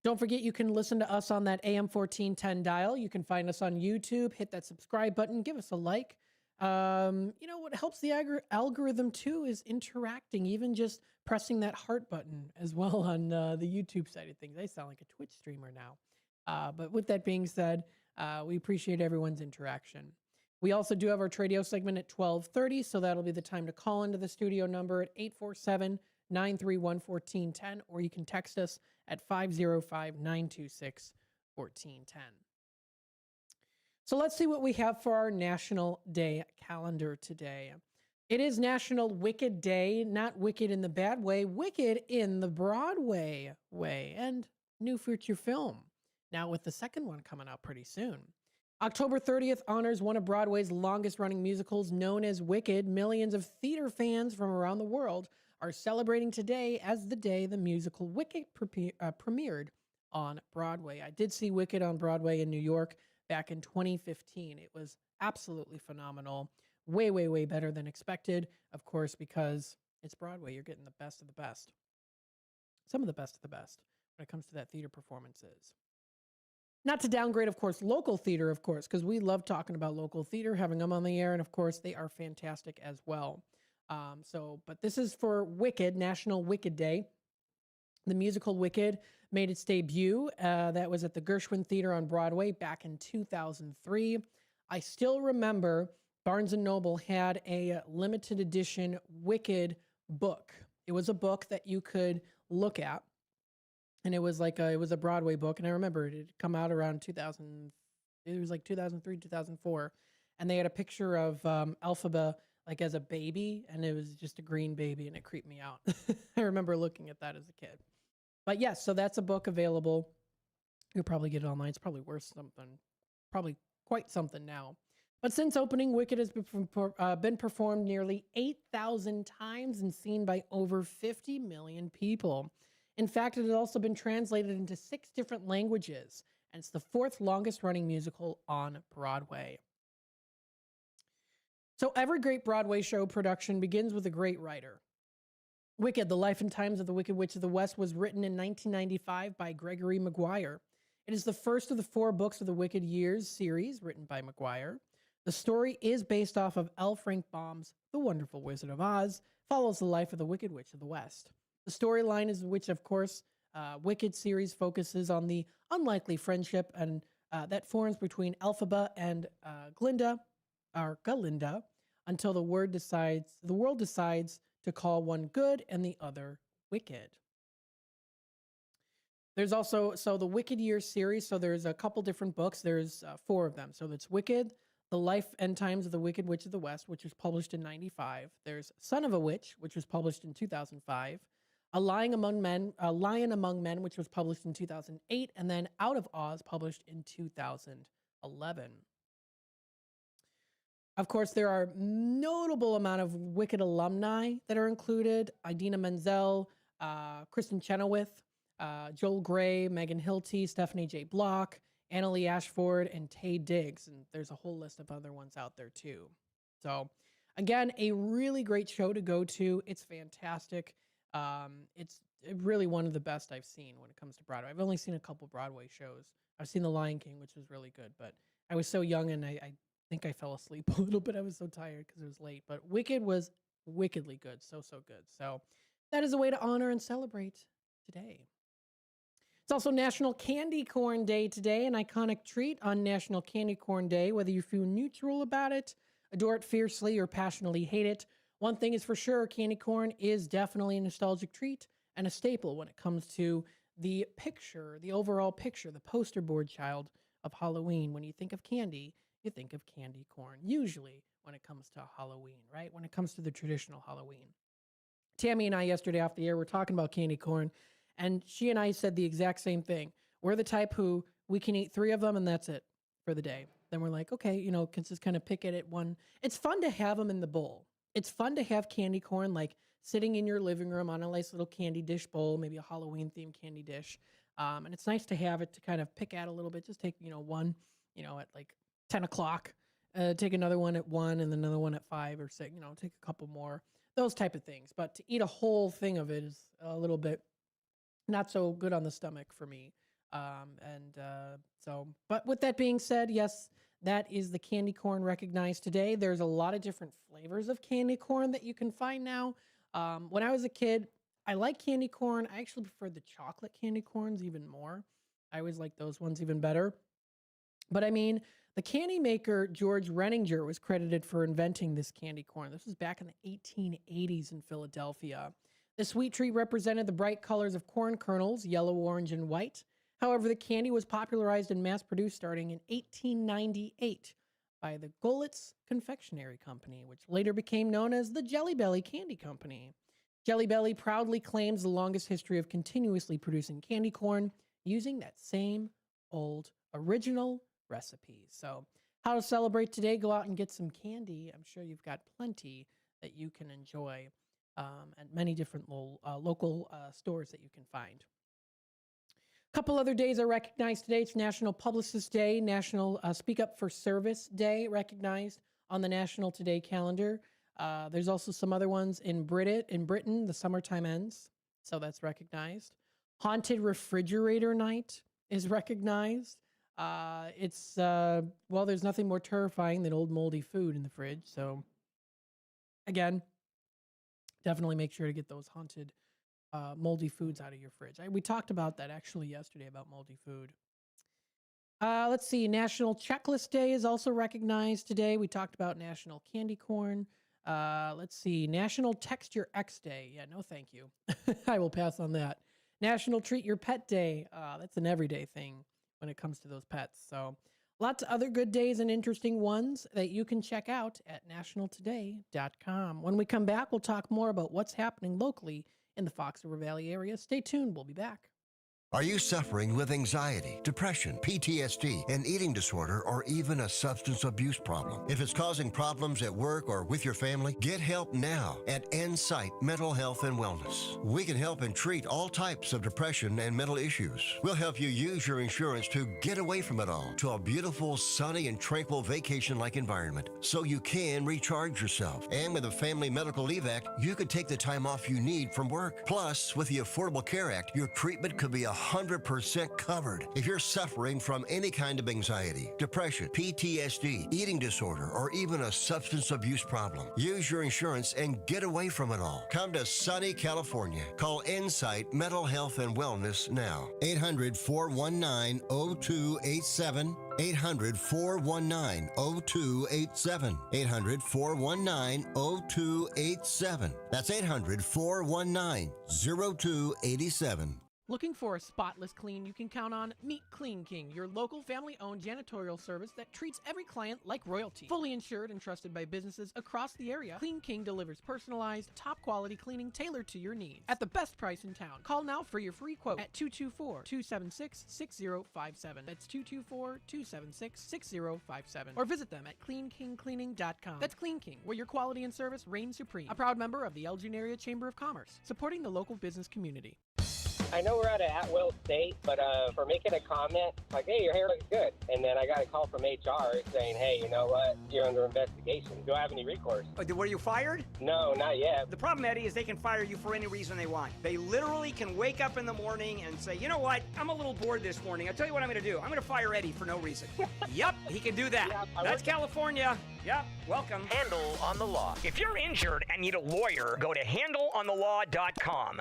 Don't forget, you can listen to us on that AM 1410 dial. You can find us on YouTube. Hit that subscribe button. Give us a like. What helps the algorithm too is interacting, even just pressing that heart button as well on the YouTube side of things. I sound like a Twitch streamer now. But with that being said, we appreciate everyone's interaction. We also do have our Tradio segment at 12:30, so that'll be the time to call into the studio number at 847-931-1410, or you can text us at 505-926-1410. So let's see what we have for our National Day calendar today. It is National Wicked Day, not wicked in the bad way, wicked in the Broadway way, and new feature film. Now with the second one coming out pretty soon. October 30th honors one of Broadway's longest-running musicals known as Wicked. Millions of theater fans from around the world are celebrating today as the day the musical Wicked premiered on Broadway. I did see Wicked on Broadway in New York back in 2015. It was absolutely phenomenal. Way, way, way better than expected, of course, because it's Broadway. You're getting the best of the best. Some of the best when it comes to that theater performances. Not to downgrade, of course, local theater, of course, because we love talking about local theater, having them on the air, and of course, they are fantastic as well. But this is for Wicked, National Wicked Day. The musical Wicked made its debut. That was at the Gershwin Theater on Broadway back in 2003. I still remember Barnes & Noble had a limited edition Wicked book. It was a book that you could look at. And it was it was a Broadway book. And I remember it had come out around 2000. It was like 2003, 2004. And they had a picture of Elphaba as a baby. And it was just a green baby. And it creeped me out. I remember looking at that as a kid. But yes, so that's a book available. You'll probably get it online. It's probably worth something. Probably quite something now. But since opening, Wicked has been performed nearly 8,000 times and seen by over 50 million people. In fact, it has also been translated into 6 different languages, and it's the 4th longest running musical on Broadway. So every great Broadway show production begins with a great writer. Wicked, The Life and Times of the Wicked Witch of the West was written in 1995 by Gregory Maguire. It is the first of the 4 books of the Wicked Years series written by Maguire. The story is based off of L. Frank Baum's The Wonderful Wizard of Oz, follows the life of the Wicked Witch of the West. The storyline is which, of course, Wicked series focuses on the unlikely friendship and that forms between Elphaba and Galinda, until the world decides to call one good and the other wicked. There's also, the Wicked Years series, so there's a couple different books. There's 4 of them. So it's Wicked, The Life and Times of the Wicked Witch of the West, which was published in 1995. There's Son of a Witch, which was published in 2005. A Lion Among Men, which was published in 2008, and then Out of Oz, published in 2011. Of course, there are notable amount of Wicked alumni that are included. Idina Menzel, Kristen Chenoweth, Joel Grey, Megan Hilty, Stephanie J. Block, Annalee Ashford, and Taye Diggs. And there's a whole list of other ones out there too. So again, a really great show to go to. It's fantastic. It's really one of the best I've seen when it comes to Broadway. I've only seen a couple Broadway shows. I've seen The Lion King, which was really good, but I was so young and I think I fell asleep a little bit. I was so tired because it was late, but Wicked was wickedly good. So good. So that is a way to honor and celebrate today. It's also National Candy Corn Day today, an iconic treat on National Candy Corn Day, whether you feel neutral about it, adore it fiercely, or passionately hate it. One thing is for sure, candy corn is definitely a nostalgic treat and a staple when it comes to the picture, the overall picture, the poster board child of Halloween. When you think of candy, you think of candy corn, usually when it comes to Halloween, right? When it comes to the traditional Halloween. Tammy and I yesterday off the air were talking about candy corn, and she and I said the exact same thing. We're the type who we can eat 3 of them and that's it for the day. Then we're like, okay, can just kind of pick it at one. It's fun to have them in the bowl. It's fun to have candy corn like sitting in your living room on a nice little candy dish bowl, maybe a Halloween themed candy dish. And it's nice to have it to kind of pick at a little bit. Just take, one, at like 10 o'clock, take another one at 1 and then another one at 5 or 6, take a couple more, those type of things. But to eat a whole thing of it is a little bit not so good on the stomach for me. But with that being said, yes, that is the candy corn recognized today. There's a lot of different flavors of candy corn that you can find now. When I was a kid, I like candy corn. I actually preferred the chocolate candy corns even more. I always liked those ones even better. But I mean, the candy maker George Renninger was credited for inventing this candy corn. This was back in the 1880s in Philadelphia. The sweet treat represented the bright colors of corn kernels, yellow, orange, and white. However, the candy was popularized and mass-produced starting in 1898 by the Goelitz Confectionery Company, which later became known as the Jelly Belly Candy Company. Jelly Belly proudly claims the longest history of continuously producing candy corn using that same old original recipe. So how to celebrate today? Go out and get some candy. I'm sure you've got plenty that you can enjoy at many different local stores that you can find. A couple other days are recognized today. It's National Publicist Day, National Speak Up for Service Day, recognized on the National Today calendar. There's also some other ones in Britain, the summertime ends, so that's recognized. Haunted Refrigerator Night is recognized. There's nothing more terrifying than old moldy food in the fridge. So again, definitely make sure to get those haunted moldy foods out of your fridge. We talked about that actually yesterday about moldy food. Let's see. National Checklist Day is also recognized today. We talked about National Candy Corn. Let's see. National Text Your Ex Day. Yeah, no thank you. I will pass on that. National Treat Your Pet Day. That's an everyday thing when it comes to those pets. So lots of other good days and interesting ones that you can check out at nationaltoday.com. When we come back, we'll talk more about what's happening locally in the Fox River Valley area. Stay tuned. We'll be back. Are you suffering with anxiety, depression, PTSD, an eating disorder, or even a substance abuse problem? If it's causing problems at work or with your family, get help now at Insight Mental Health and Wellness. We can help and treat all types of depression and mental issues. We'll help you use your insurance to get away from it all to a beautiful, sunny, and tranquil vacation-like environment so you can recharge yourself. And with a Family Medical Leave Act, you could take the time off you need from work. Plus, with the Affordable Care Act, your treatment could be 100% covered. If you're suffering from any kind of anxiety, depression, PTSD, eating disorder, or even a substance abuse problem, use your insurance and get away from it all. Come to sunny California. Call Insight Mental Health and Wellness now. 800-419-0287. 800-419-0287. 800-419-0287. That's 800-419-0287. Looking for a spotless clean you can count on? Meet Clean King, your local family-owned janitorial service that treats every client like royalty. Fully insured and trusted by businesses across the area, Clean King delivers personalized, top-quality cleaning tailored to your needs at the best price in town. Call now for your free quote at 224-276-6057. That's 224-276-6057. Or visit them at cleankingcleaning.com. That's Clean King, where your quality and service reign supreme. A proud member of the Elgin Area Chamber of Commerce, supporting the local business community. I know we're at an at-will state, but for making a comment, like, hey, your hair looks good. And then I got a call from HR saying, hey, you know what? You're under investigation. Do I have any recourse? Were you fired? No, not yet. The problem, Eddie, is they can fire you for any reason they want. They literally can wake up in the morning and say, you know what? I'm a little bored this morning. I'll tell you what I'm going to do. I'm going to fire Eddie for no reason. Yep, he can do that. Yeah, that's California. Yep, welcome. Handle on the Law. If you're injured and need a lawyer, go to handleonthelaw.com.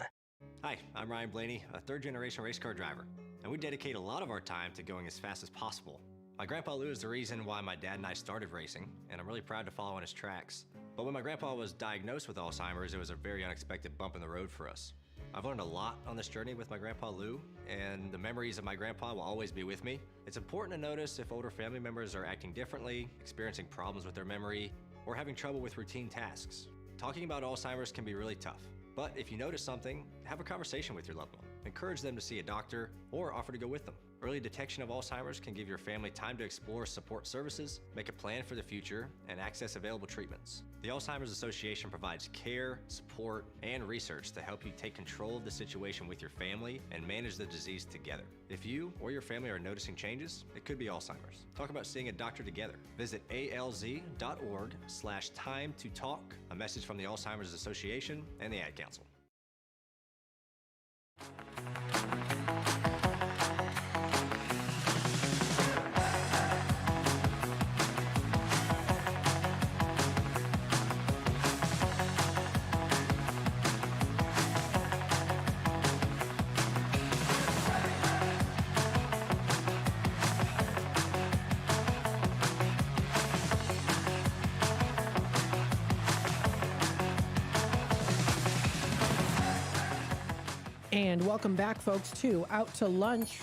Hi, I'm Ryan Blaney, a third-generation race car driver, and we dedicate a lot of our time to going as fast as possible. My Grandpa Lou is the reason why my dad and I started racing, and I'm really proud to follow in his tracks. But when my grandpa was diagnosed with Alzheimer's, it was a very unexpected bump in the road for us. I've learned a lot on this journey with my Grandpa Lou, and the memories of my grandpa will always be with me. It's important to notice if older family members are acting differently, experiencing problems with their memory, or having trouble with routine tasks. Talking about Alzheimer's can be really tough, but if you notice something, have a conversation with your loved one. Encourage them to see a doctor or offer to go with them. Early detection of Alzheimer's can give your family time to explore support services, make a plan for the future, and access available treatments. The Alzheimer's Association provides care, support, and research to help you take control of the situation with your family and manage the disease together. If you or your family are noticing changes, it could be Alzheimer's. Talk about seeing a doctor together. Visit alz.org/time-to-talk, a message from the Alzheimer's Association and the Ad Council. And welcome back, folks, to Out to Lunch.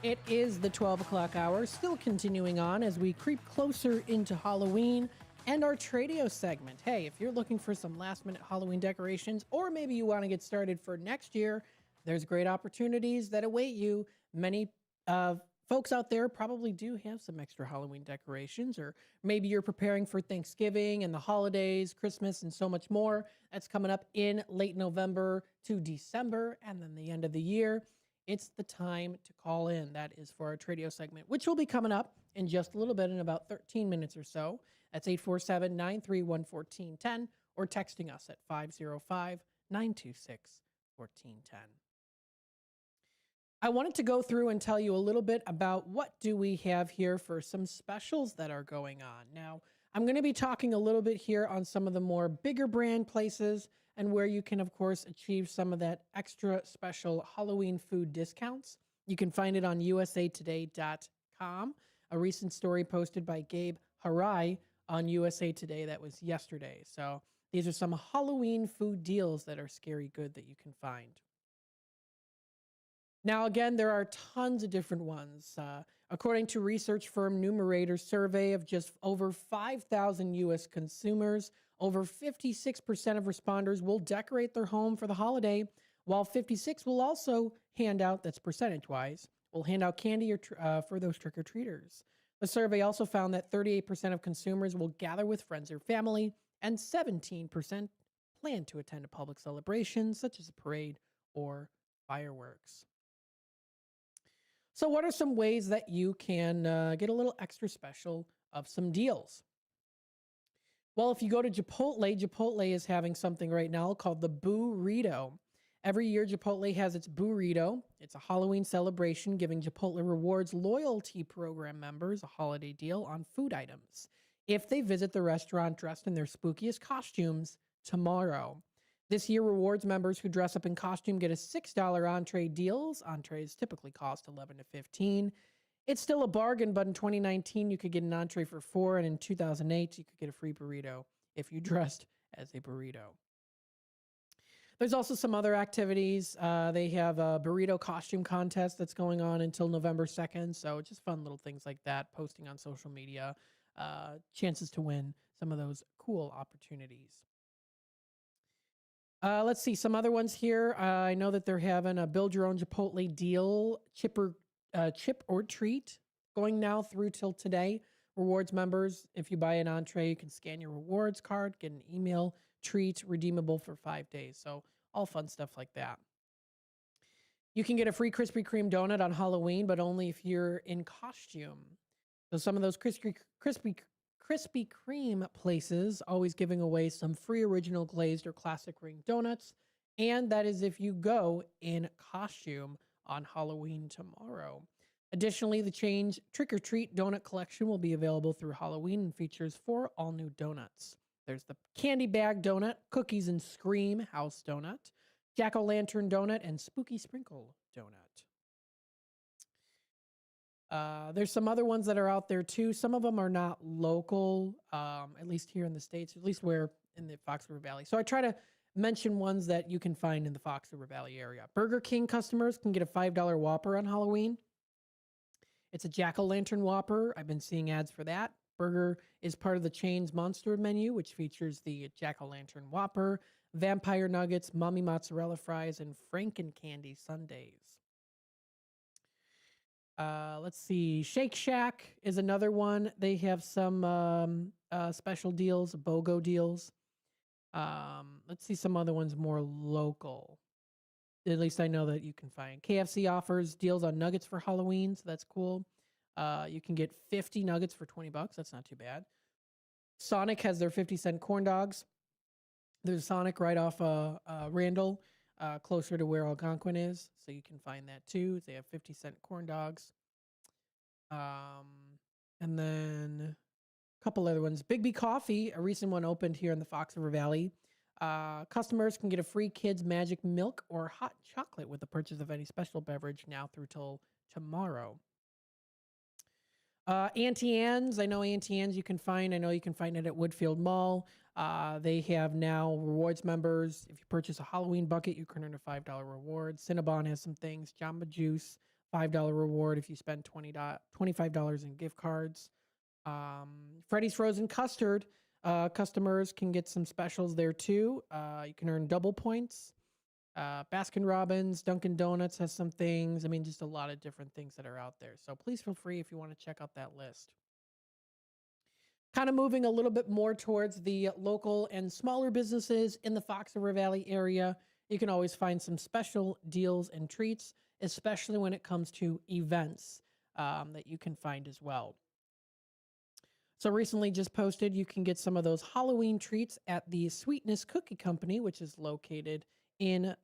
It is the 12 o'clock hour, still continuing on as we creep closer into Halloween and our Tradio segment. Hey, if you're looking for some last-minute Halloween decorations, or maybe you want to get started for next year, there's great opportunities that await you. Many folks out there probably do have some extra Halloween decorations, or maybe you're preparing for Thanksgiving and the holidays, Christmas, and so much more. That's coming up in late November to December, and then the end of the year. It's the time to call in. That is for our Tradio segment, which will be coming up in just a little bit, in about 13 minutes or so. That's 847-931-1410, or texting us at 505-926-1410. I wanted to go through and tell you a little bit about what do we have here for some specials that are going on. Now, I'm going to be talking a little bit here on some of the more bigger brand places and where you can, of course, achieve some of that extra special Halloween food discounts. You can find it on usatoday.com, a recent story posted by Gabe Harai on USA Today that was yesterday. So these are some Halloween food deals that are scary good that you can find. Now, again, there are tons of different ones. According to research firm Numerator's survey of just over 5,000 U.S. consumers, over 56% of responders will decorate their home for the holiday, while 56% will also hand out, that's percentage-wise, will hand out candy or for those trick-or-treaters. The survey also found that 38% of consumers will gather with friends or family, and 17% plan to attend a public celebration, such as a parade or fireworks. So what are some ways that you can get a little extra special of some deals? Well, if you go to Chipotle is having something right now called the Burrito. Every year, Chipotle has its Burrito. It's a Halloween celebration giving Chipotle Rewards loyalty program members a holiday deal on food items if they visit the restaurant dressed in their spookiest costumes tomorrow. This year, rewards members who dress up in costume get a $6 entree deals. Entrees typically cost $11 to $15. It's still a bargain, but in 2019, you could get an entree for $4, and in 2008, you could get a free burrito if you dressed as a burrito. There's also some other activities. They have a burrito costume contest that's going on until November 2nd, so just fun little things like that, posting on social media, chances to win some of those cool opportunities. Let's see some other ones here. I know that they're having a build your own Chipotle deal, chip or treat, going now through till today. Rewards members, if you buy an entree, you can scan your rewards card, get an email treat redeemable for 5 days. So all fun stuff like that. You can get a free Krispy Kreme donut on Halloween, but only if you're in costume. So some of those Krispy Kreme places always giving away some free original glazed or classic ring donuts. And that is if you go in costume on Halloween tomorrow. Additionally, the Change Trick or Treat donut collection will be available through Halloween and features 4 all-new donuts. There's the Candy Bag Donut, Cookies and Scream House Donut, Jack-o'-lantern donut, and spooky sprinkle donut. There's some other ones that are out there too. Some of them are not local, at least here in the States, at least where in the Fox River Valley. So I try to mention ones that you can find in the Fox River Valley area. Burger King customers can get a $5 Whopper on Halloween. It's a Jack-o'-lantern Whopper. I've been seeing ads for that. Burger is part of the chain's Monster menu, which features the Jack-o'-lantern Whopper, Vampire Nuggets, Mummy Mozzarella Fries, and Franken Candy Sundaes. Let's see. Shake Shack is another one. They have some special deals, BOGO deals. Let's see some other ones more local. At least I know that you can find. KFC offers deals on nuggets for Halloween, so that's cool. You can get 50 nuggets for $20. That's not too bad. Sonic has their 50-cent corn dogs. There's Sonic right off Randall, closer to where Algonquin is, so you can find that too. They have 50-cent corn dogs. And then a couple other ones. Big B Coffee, a recent one opened here in the Fox River Valley. Customers can get a free Kids Magic Milk or hot chocolate with the purchase of any special beverage now through till tomorrow. Auntie Anne's, I know Auntie Anne's you can find it at Woodfield Mall. They have now rewards members. If you purchase a Halloween bucket, you can earn a $5 reward. Cinnabon has some things. Jamba Juice, $5 reward if you spend $25 in gift cards. Freddy's Frozen Custard, customers can get some specials there too. You can earn double points. Baskin Robbins, Dunkin' Donuts has some things. I mean, just a lot of different things that are out there. So please feel free if you want to check out that list. Kind of moving a little bit more towards the local and smaller businesses in the Fox River Valley area. You can always find some special deals and treats, especially when it comes to events that you can find as well. So recently just posted, you can get some of those Halloween treats at the Sweetness Cookie Company, which is located in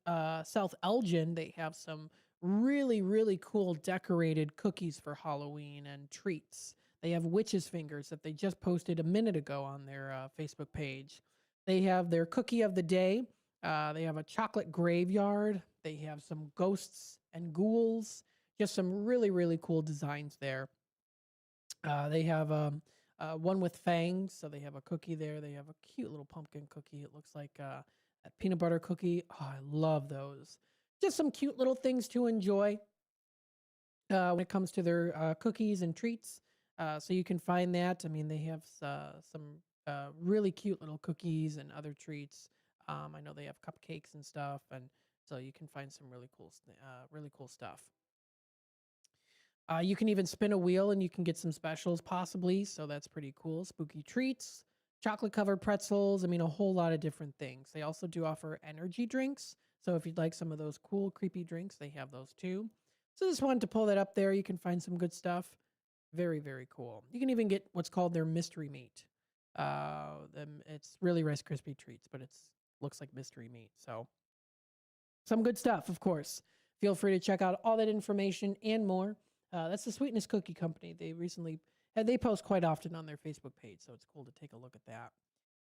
South Elgin. They have some really, really cool decorated cookies for Halloween and treats. They have witch's fingers that they just posted a minute ago on their Facebook page. They have their cookie of the day. They have a chocolate graveyard. They have some ghosts and ghouls. Just some really, really cool designs there. They have one with fangs. So they have a cookie there. They have a cute little pumpkin cookie. It looks like a peanut butter cookie. Oh, I love those. Just some cute little things to enjoy when it comes to their cookies and treats. So you can find that. I mean, they have some really cute little cookies and other treats. I know they have cupcakes and stuff, and so you can find some really cool stuff. You can even spin a wheel and you can get some specials possibly. So that's pretty cool. Spooky treats, chocolate covered pretzels. I mean, a whole lot of different things. They also do offer energy drinks. So if you'd like some of those cool, creepy drinks, they have those too. So just wanted to pull that up there. You can find some good stuff. Very, very cool. You can even get what's called their mystery meat. It's really Rice Krispie treats, but looks like mystery meat. So some good stuff, of course. Feel free to check out all that information and more. That's the Sweetness Cookie Company. They post quite often on their Facebook page, so it's cool to take a look at that.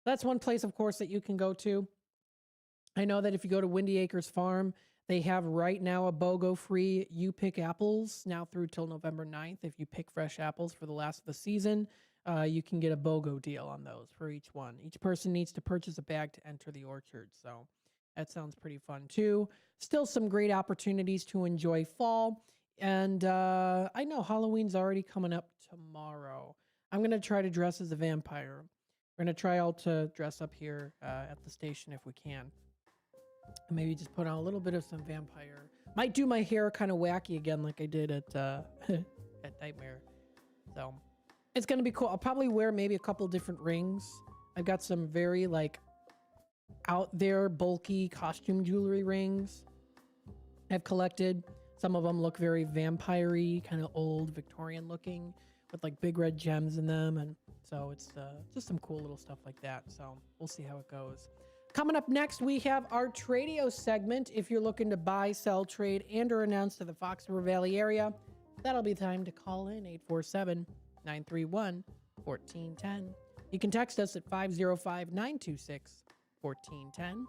That's one place, of course, that you can go to. I know that if you go to Windy Acres Farm, they have right now a BOGO free You Pick Apples now through till November 9th. If you pick fresh apples for the last of the season, you can get a BOGO deal on those for each one. Each person needs to purchase a bag to enter the orchard. So that sounds pretty fun too. Still some great opportunities to enjoy fall. And I know Halloween's already coming up tomorrow. I'm going to try to dress as a vampire. We're going to try out to dress up here at the station if we can. Maybe just put on a little bit of some vampire. Might do my hair kind of wacky again like I did at Nightmare. So it's going to be cool. I'll probably wear maybe a couple different rings. I've got some very out there bulky costume jewelry rings I've collected. Some of them look very vampire-y, kind of old Victorian looking with big red gems in them. And so it's just some cool little stuff like that. So we'll see how it goes. Coming up next, we have our Tradio segment. If you're looking to buy, sell, trade, and or announce to the Fox River Valley area, that'll be time to call in 847-931-1410. You can text us at 505-926-1410.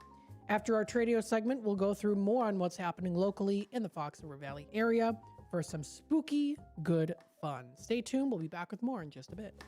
After our Tradio segment, we'll go through more on what's happening locally in the Fox River Valley area for some spooky, good fun. Stay tuned. We'll be back with more in just a bit.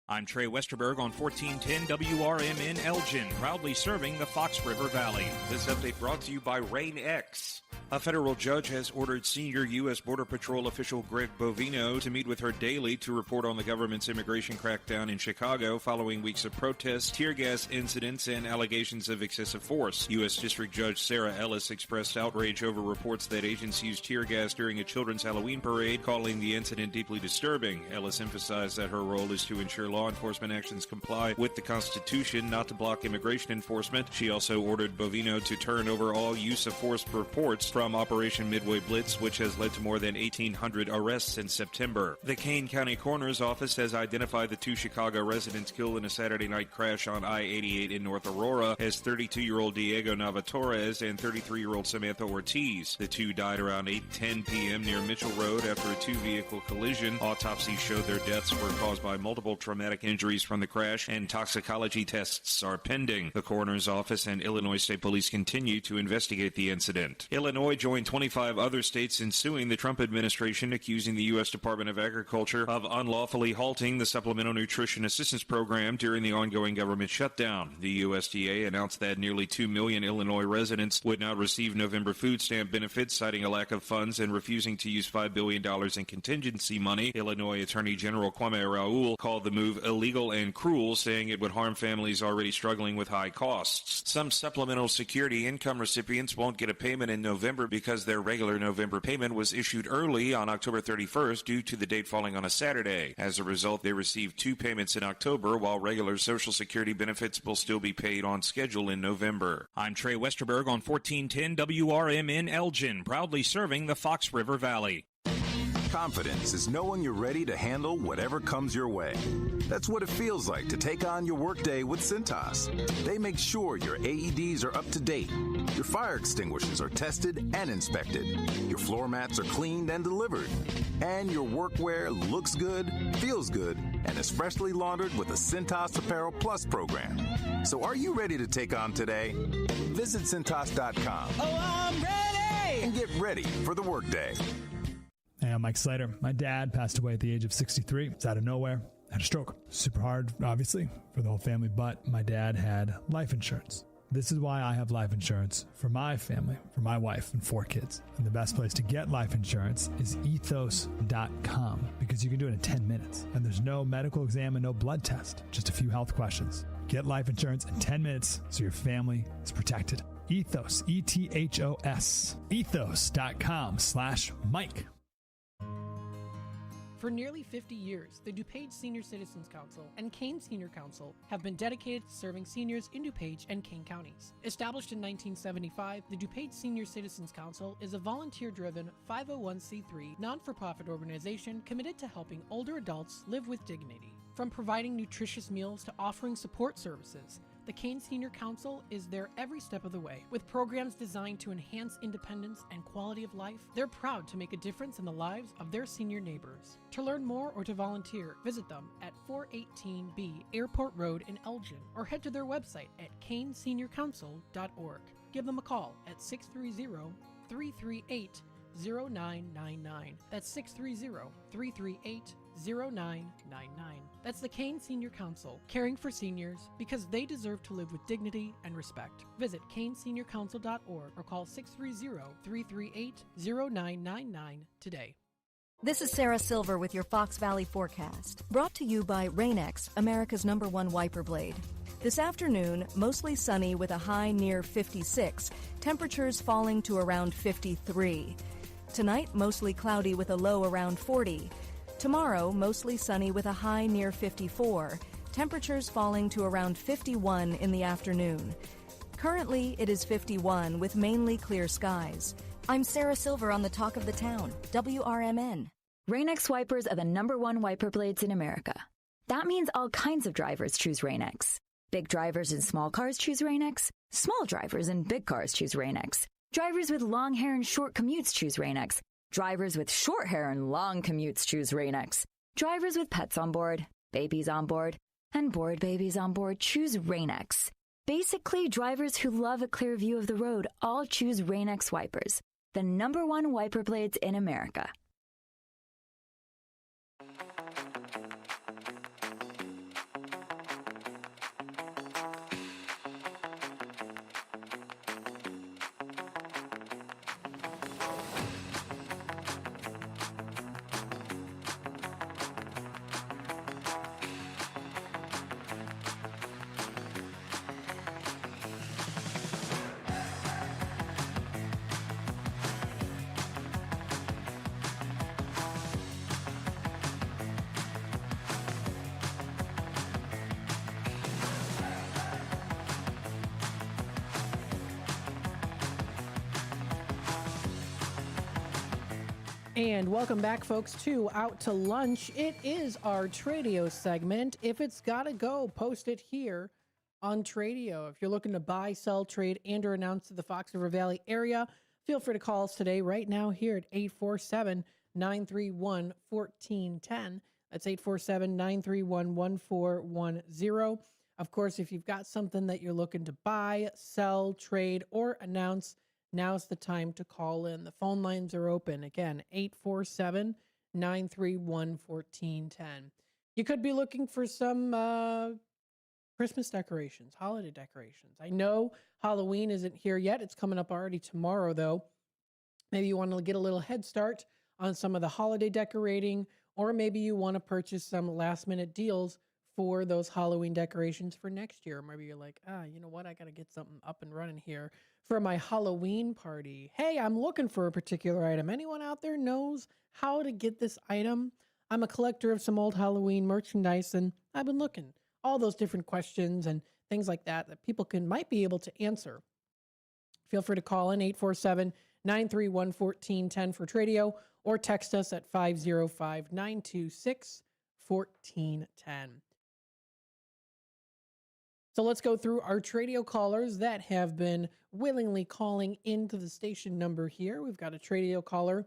I'm Trey Westerberg on 1410 WRMN Elgin, proudly serving the Fox River Valley. This update brought to you by Rain X. A federal judge has ordered senior U.S. Border Patrol official Greg Bovino to meet with her daily to report on the government's immigration crackdown in Chicago following weeks of protests, tear gas incidents, and allegations of excessive force. U.S. District Judge Sarah Ellis expressed outrage over reports that agents used tear gas during a children's Halloween parade, calling the incident deeply disturbing. Ellis emphasized that her role is to ensure law enforcement actions comply with the Constitution, not to block immigration enforcement. She also ordered Bovino to turn over all use of force reports from Operation Midway Blitz, which has led to more than 1,800 arrests since September. The Kane County Coroner's Office has identified the two Chicago residents killed in a Saturday night crash on I-88 in North Aurora as 32-year-old Diego Navatorez and 33-year-old Samantha Ortiz. The two died around 8:10 p.m. near Mitchell Road after a two-vehicle collision. Autopsies showed their deaths were caused by multiple traumatic injuries from the crash, and toxicology tests are pending. The Coroner's Office and Illinois State Police continue to investigate the incident. Illinois joined 25 other states in suing the Trump administration, accusing the U.S. Department of Agriculture of unlawfully halting the Supplemental Nutrition Assistance Program during the ongoing government shutdown. The USDA announced that nearly 2 million Illinois residents would not receive November food stamp benefits, citing a lack of funds and refusing to use $5 billion in contingency money. Illinois Attorney General Kwame Raoul called the move illegal and cruel, saying it would harm families already struggling with high costs. Some supplemental security income recipients won't get a payment in November because their regular November payment was issued early on October 31st due to the date falling on a Saturday. As a result, they received 2 payments in October, while regular Social Security benefits will still be paid on schedule in November. I'm Trey Westerberg on 1410 WRMN Elgin, proudly serving the Fox River Valley. Confidence is knowing you're ready to handle whatever comes your way. That's what it feels like to take on your workday with Cintas. They make sure your AEDs are up to date, your fire extinguishers are tested and inspected, your floor mats are cleaned and delivered, and your workwear looks good, feels good, and is freshly laundered with the Cintas Apparel Plus program. So are you ready to take on today? Visit Cintas.com. Oh, I'm ready! And get ready for the workday. Hey, I'm Mike Slater. My dad passed away at the age of 63. It's out of nowhere. Had a stroke. Super hard, obviously, for the whole family, but my dad had life insurance. This is why I have life insurance for my family, for my wife and 4 kids. And the best place to get life insurance is ethos.com, because you can do it in 10 minutes. And there's no medical exam and no blood test, just a few health questions. Get life insurance in 10 minutes so your family is protected. Ethos, E-T-H-O-S, ethos.com/Mike. For nearly 50 years, the DuPage Senior Citizens Council and Kane Senior Council have been dedicated to serving seniors in DuPage and Kane counties. Established in 1975, the DuPage Senior Citizens Council is a volunteer-driven 501c3 non-for-profit organization committed to helping older adults live with dignity. From providing nutritious meals to offering support services, the Kane Senior Council is there every step of the way. With programs designed to enhance independence and quality of life, they're proud to make a difference in the lives of their senior neighbors. To learn more or to volunteer, visit them at 418B Airport Road in Elgin or head to their website at caneseniorcouncil.org. Give them a call at 630-338-0999. That's 630-338-0999. That's the Kane Senior Council, caring for seniors because they deserve to live with dignity and respect. Visit caneseniorcouncil.org or call 630-338-0999 today. This is Sarah Silver with your Fox Valley forecast, brought to you by Rain-X, America's #1 wiper blade. This afternoon, mostly sunny with a high near 56, temperatures falling to around 53. Tonight, mostly cloudy with a low around 40. Tomorrow, mostly sunny with a high near 54, temperatures falling to around 51 in the afternoon. Currently, it is 51 with mainly clear skies. I'm Sarah Silver on the Talk of the Town, WRMN. Rain-X wipers are the #1 wiper blades in America. That means all kinds of drivers choose Rain-X. Big drivers in small cars choose Rain-X. Small drivers in big cars choose Rain-X. Drivers with long hair and short commutes choose Rain-X. Drivers with short hair and long commutes choose Rain-X. Drivers with pets on board, babies on board, and board babies on board choose Rain-X. Basically, drivers who love a clear view of the road all choose Rain-X wipers, the #1 wiper blades in America. And welcome back, folks, to Out to Lunch. It is our Tradio segment. If it's got to go, post it here on Tradio. If you're looking to buy, sell, trade, and or announce to the Fox River Valley area, feel free to call us today right now here at 847-931-1410. That's 847-931-1410. Of course, if you've got something that you're looking to buy, sell, trade, or announce, now's the time to call in. The phone lines are open. Again, 847-931-1410. You could be looking for some Christmas decorations, holiday decorations. I know Halloween isn't here yet. It's coming up already tomorrow, though. Maybe you want to get a little head start on some of the holiday decorating, or maybe you want to purchase some last-minute deals for those Halloween decorations for next year. Maybe you're like, you know what? I got to get something up and running here for my Halloween party. Hey, I'm looking for a particular item. Anyone out there knows how to get this item? I'm a collector of some old Halloween merchandise, and I've been looking. All those different questions and things like that people might be able to answer. Feel free to call in 847-931-1410 for Tradio, or text us at 505-926-1410. So let's go through our Tradio callers that have been willingly calling into the station number here. We've got a Tradio caller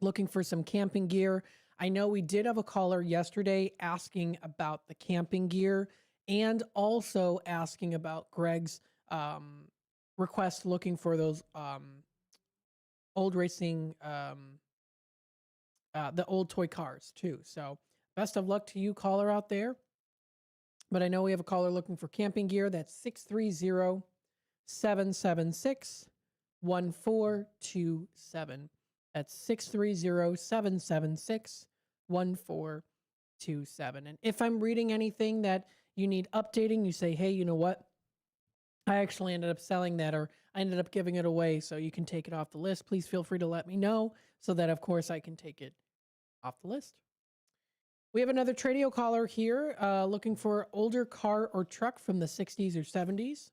looking for some camping gear. I know we did have a caller yesterday asking about the camping gear and also asking about Greg's request looking for those old racing, the old toy cars too. So best of luck to you, caller out there. But I know we have a caller looking for camping gear. That's 630-776-1427. That's 630-776-1427. And if I'm reading anything that you need updating, you say, hey, you know what? I actually ended up selling that, or I ended up giving it away, so you can take it off the list. Please feel free to let me know so that, of course, I can take it off the list. We have another Tradio caller here looking for older car or truck from the 60s or 70s.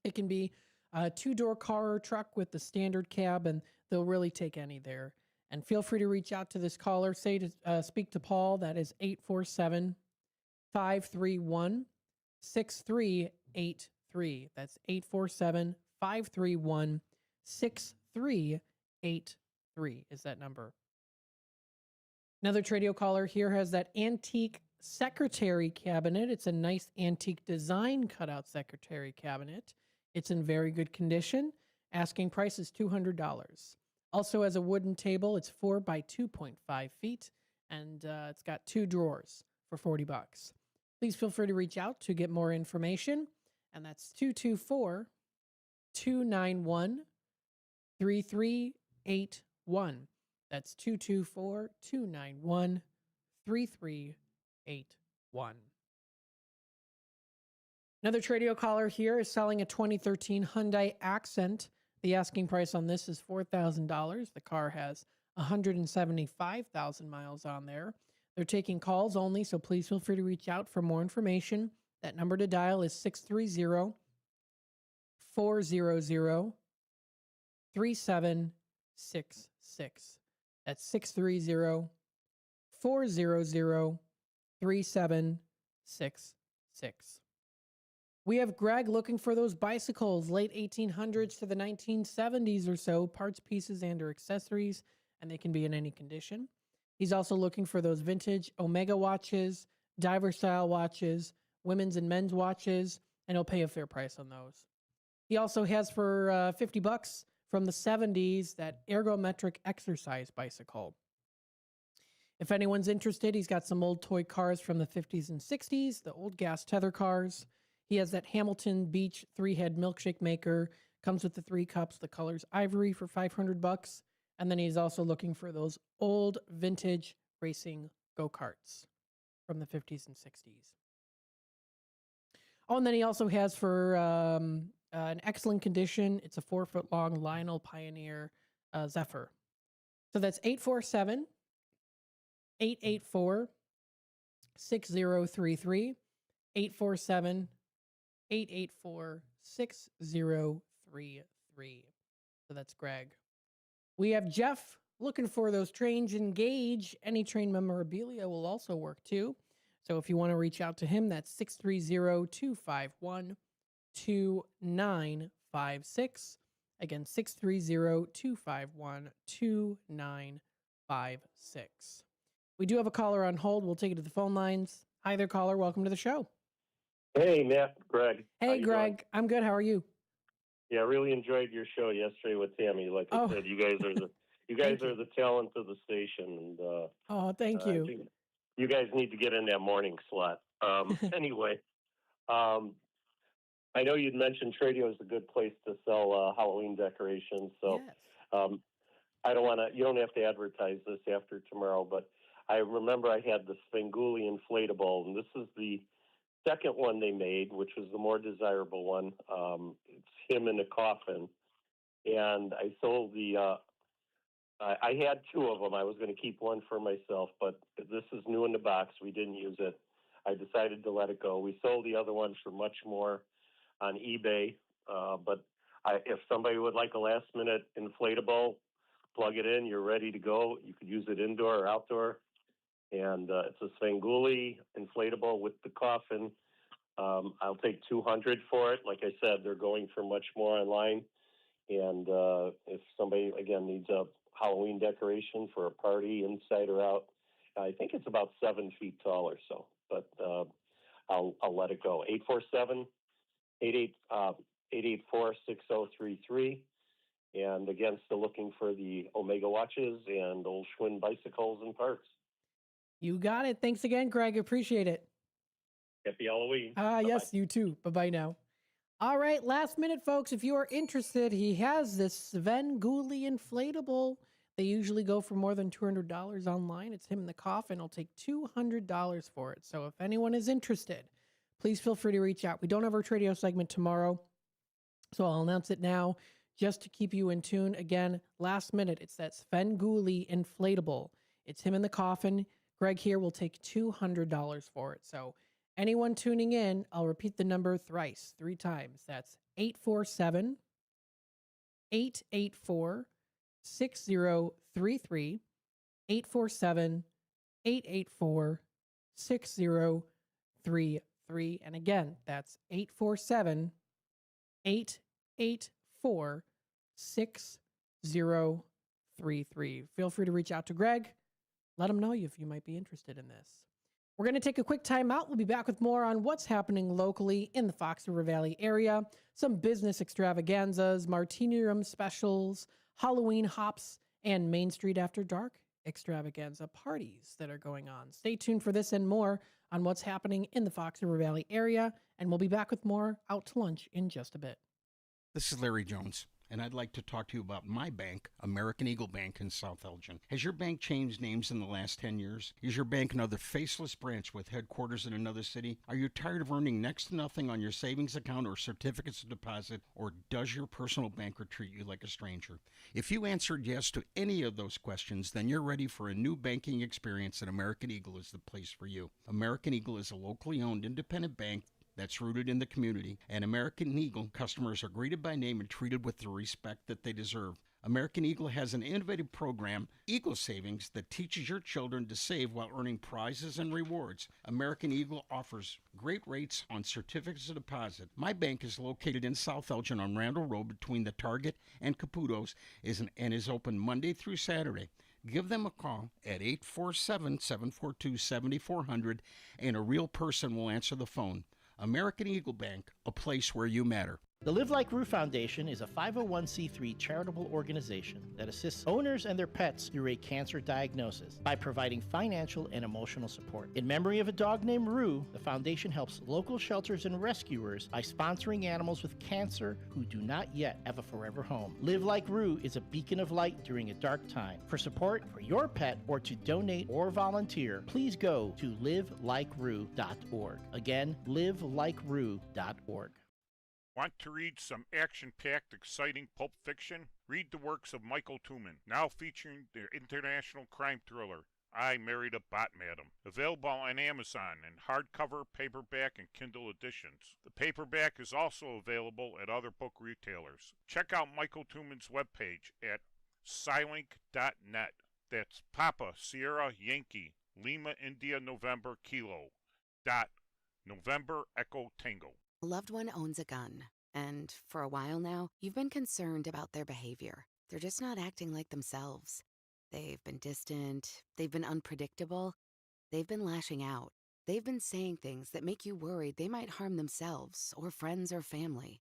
It can be a two-door car or truck with the standard cab, and they'll really take any there. And feel free to reach out to this caller. Speak to Paul. That is 847-531-6383. That's 847-531-6383 is that number. Another Tradio caller here has that antique secretary cabinet. It's a nice antique design cutout secretary cabinet. It's in very good condition. Asking price is $200. Also has a wooden table. It's 4 by 2.5 feet, and it's got 2 drawers for $40. Please feel free to reach out to get more information, and that's 224-291-3381. That's 224-291-3381. Another Tradio caller here is selling a 2013 Hyundai Accent. The asking price on this is $4,000. The car has 175,000 miles on there. They're taking calls only, so please feel free to reach out for more information. That number to dial is 630-400-3766. That's 630-400-3766. We have Greg looking for those bicycles, late 1800s to the 1970s or so, parts, pieces, and or accessories, and they can be in any condition. He's also looking for those vintage Omega watches, diver-style watches, women's and men's watches, and he'll pay a fair price on those. He also has for $50 from the 70s that ergometric exercise bicycle. If anyone's interested, he's got some old toy cars from the 50s and 60s, the old gas tether cars. He has that Hamilton Beach 3-head milkshake maker. Comes with the 3 cups. The color's ivory for $500. And then he's also looking for those old vintage racing go-karts from the 50s and 60s. Oh, and then he also has for an excellent condition, it's a 4-foot-long Lionel Pioneer Zephyr. So that's 847-884-6033, 847-884-6033. So that's Greg. We have Jeff looking for those trains engage. Any train memorabilia will also work too. So if you want to reach out to him, that's 630-251-2956. Again, 630-251-2956. We do have a caller on hold. We'll take it to the phone lines. Hi there, caller. Welcome to the show. Hey, Matt, Greg. Hey, Greg. I'm good. How are you? Yeah, I really enjoyed your show yesterday with Tammy. Like I said, you guys are the talent of the station. And thank you. I think you guys need to get in that morning slot. Anyway, I know you'd mentioned Tradio is a good place to sell Halloween decorations. So I don't want to. You don't have to advertise this after tomorrow, but I remember I had the Svengoolie inflatable, and this is the second one they made, which was the more desirable one. It's him in a coffin, and I sold the. I had 2 of them. I was going to keep one for myself, but this is new in the box. We didn't use it. I decided to let it go. We sold the other one for much more on eBay, but if somebody would like a last-minute inflatable, plug it in. You're ready to go. You could use it indoor or outdoor. And it's a Svengoolie inflatable with the coffin. I'll take $200 for it. Like I said, they're going for much more online. And if somebody, again, needs a Halloween decoration for a party inside or out, I think it's about 7 feet tall or so. But I'll let it go. 847-884-6033. And again, still looking for the Omega watches and old Schwinn bicycles and parts. You got it. Thanks again, Greg. Appreciate it. Happy Halloween. Yes, you too. Bye-bye now. All right, last minute, folks. If you are interested, he has this Svengoolie inflatable. They usually go for more than $200 online. It's him in the coffin. I'll take $200 for it. So if anyone is interested, please feel free to reach out. We don't have our Tradio segment tomorrow, so I'll announce it now just to keep you in tune. Again, last minute, it's that Svengoolie inflatable. It's him in the coffin. Greg here will take $200 for it. So anyone tuning in, I'll repeat the number 3 times. That's 847-884-6033, 847-884-6033. And again, that's 847-884-6033. Feel free to reach out to Greg. Let him know if you might be interested in this. We're going to take a quick time out. We'll be back with more on what's happening locally in the Fox River Valley area. Some business extravaganzas, martini room specials, Halloween hops, and Main Street After Dark extravaganza parties that are going on. Stay tuned for this and more on what's happening in the Fox River Valley area, and we'll be back with more Out to Lunch in just a bit. This is Larry Jones, and I'd like to talk to you about my bank, American Eagle Bank in South Elgin. Has your bank changed names in the last 10 years? Is your bank another faceless branch with headquarters in another city? Are you tired of earning next to nothing on your savings account or certificates of deposit, or does your personal banker treat you like a stranger? If you answered yes to any of those questions, then you're ready for a new banking experience, and American Eagle is the place for you. American Eagle is a locally owned independent bank that's rooted in the community, and American Eagle customers are greeted by name and treated with the respect that they deserve. American Eagle has an innovative program, Eagle Savings, that teaches your children to save while earning prizes and rewards. American Eagle offers great rates on certificates of deposit. My bank is located in South Elgin on Randall Road between the Target and Caputo's and is open Monday through Saturday. Give them a call at 847-742-7400, and a real person will answer the phone. American Eagle Bank, a place where you matter. The Live Like Roo Foundation is a 501c3 charitable organization that assists owners and their pets through a cancer diagnosis by providing financial and emotional support. In memory of a dog named Roo, the foundation helps local shelters and rescuers by sponsoring animals with cancer who do not yet have a forever home. Live Like Roo is a beacon of light during a dark time. For support for your pet or to donate or volunteer, please go to livelikeRoo.org. Again, livelikeRoo.org. Want to read some action-packed, exciting pulp fiction? Read the works of Michael Tooman, now featuring the international crime thriller, I Married a Bot Madam. Available on Amazon in hardcover, paperback, and Kindle editions. The paperback is also available at other book retailers. Check out Michael Tooman's webpage at Scilink.net. That's Papa, Sierra, Yankee, Lima, India, November, Kilo. November, Echo, Tango. A loved one owns a gun, and for a while now, you've been concerned about their behavior. They're just not acting like themselves. They've been distant, they've been unpredictable, they've been lashing out. They've been saying things that make you worried they might harm themselves, or friends or family.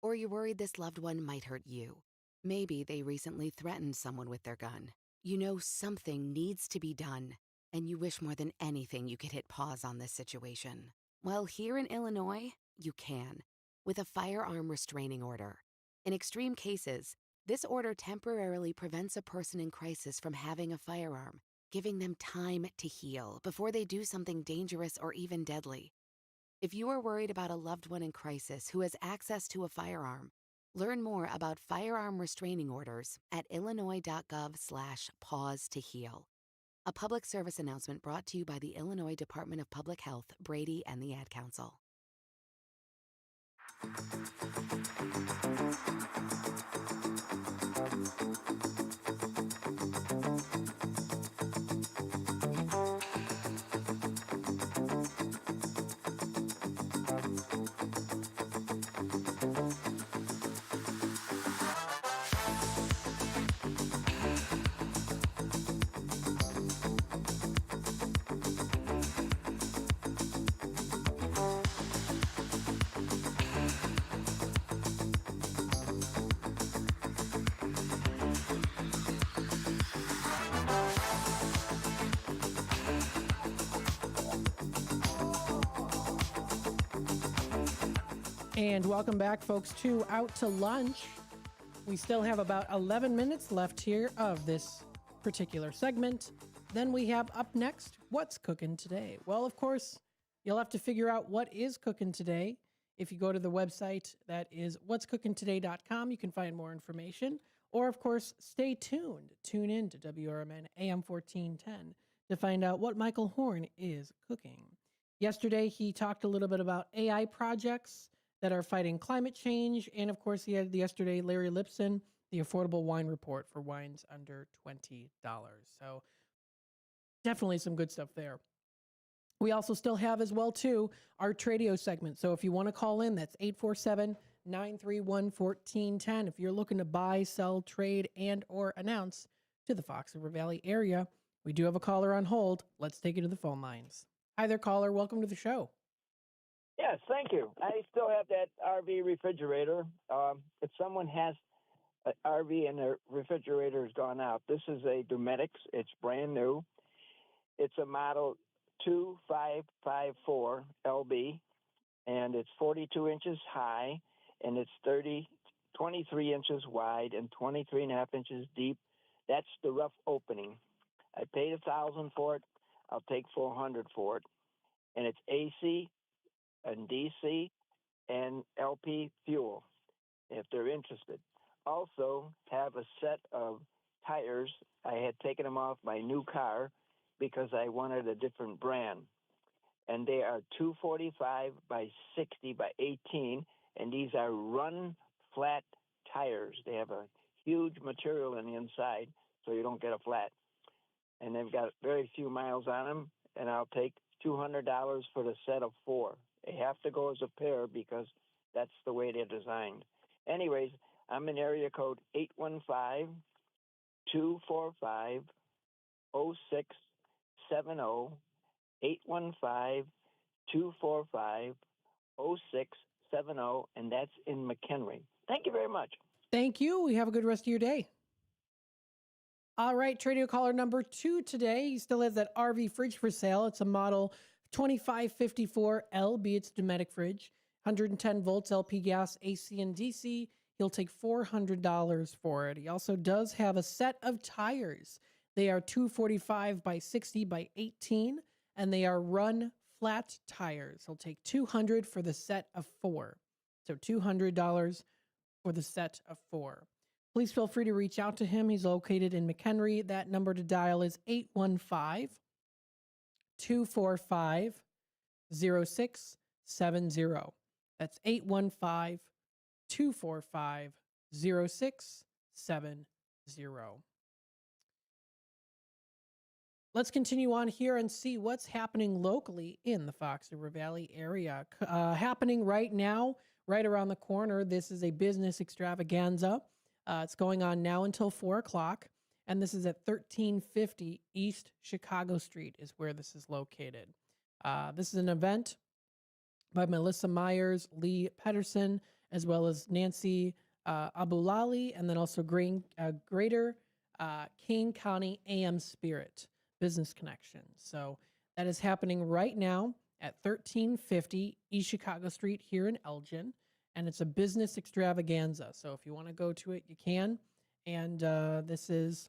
Or you're worried this loved one might hurt you. Maybe they recently threatened someone with their gun. You know something needs to be done, and you wish more than anything you could hit pause on this situation. Well, here in Illinois, you can, with a firearm restraining order. In extreme cases, this order temporarily prevents a person in crisis from having a firearm, giving them time to heal before they do something dangerous or even deadly. If you are worried about a loved one in crisis who has access to a firearm, learn more about firearm restraining orders at illinois.gov/pause to heal. A public service announcement brought to you by the Illinois Department of Public Health, Brady, and the Ad Council. And welcome back, folks, to Out to Lunch. We still have about 11 minutes left here of this particular segment. Then we have up next, What's Cooking Today? Well, of course, you'll have to figure out what is cooking today. If you go to the website, that is what'scookingtoday.com, you can find more information. Or, of course, stay tuned. Tune in to WRMN AM 1410 to find out what Michael Horn is cooking. Yesterday, he talked a little bit about AI projects that are fighting climate change. And of course, he had yesterday Larry Lipson, the Affordable Wine Report for wines under $20. So definitely some good stuff there. We also still have as well, too, our Tradio segment. So if you want to call in, that's 847-931-1410. If you're looking to buy, sell, trade, and or announce to the Fox River Valley area, we do have a caller on hold. Let's take it to the phone lines. Hi there, caller. Welcome to the show. Yes, thank you. I still have that RV refrigerator. If someone has an RV and their refrigerator has gone out, this is a Dometics. It's brand new. It's a model 2554 LB, and it's 42 inches high, and it's 23 inches wide and 23 and a half inches deep. That's the rough opening. I paid $1,000 for it. I'll take $400 for it. And it's AC and DC and LP fuel, if they're interested. Also have a set of tires. I had taken them off my new car because I wanted a different brand. And they are 245 by 60 by 18, and these are run flat tires. They have a huge material in the inside, so you don't get a flat. And they've got very few miles on them, and I'll take $200 for the set of 4. They have to go as a pair because that's the way they're designed. Anyways, I'm in area code 0670 815 245 0670, and that's in McHenry. Thank you very much. Thank you. We have a good rest of your day. All right, Tradio caller number 2 today. He still has that RV fridge for sale. It's a model 2554 LB. It's a Dometic fridge, 110 volts LP gas, AC and DC. He'll take $400 for it. He also does have a set of tires. They are 245 by 60 by 18, and they are run flat tires. He'll take $200 for the set of 4. So $200 for the set of 4. Please feel free to reach out to him. He's located in McHenry. That number to dial is 815-245-0670. That's 815-245-0670. Let's continue on here and see what's happening locally in the Fox River Valley area. Happening right now, right around the corner, this is a business extravaganza. It's going on now until 4 o'clock, and this is at 1350 East Chicago Street is where this is located. This is an event by Melissa Myers, Lee Pedersen, as well as Nancy Abulali, and then also Greater Kane County AM Spirit Business Connection. So that is happening right now at 1350 East Chicago Street here in Elgin. And it's a business extravaganza. So if you want to go to it, you can. And this is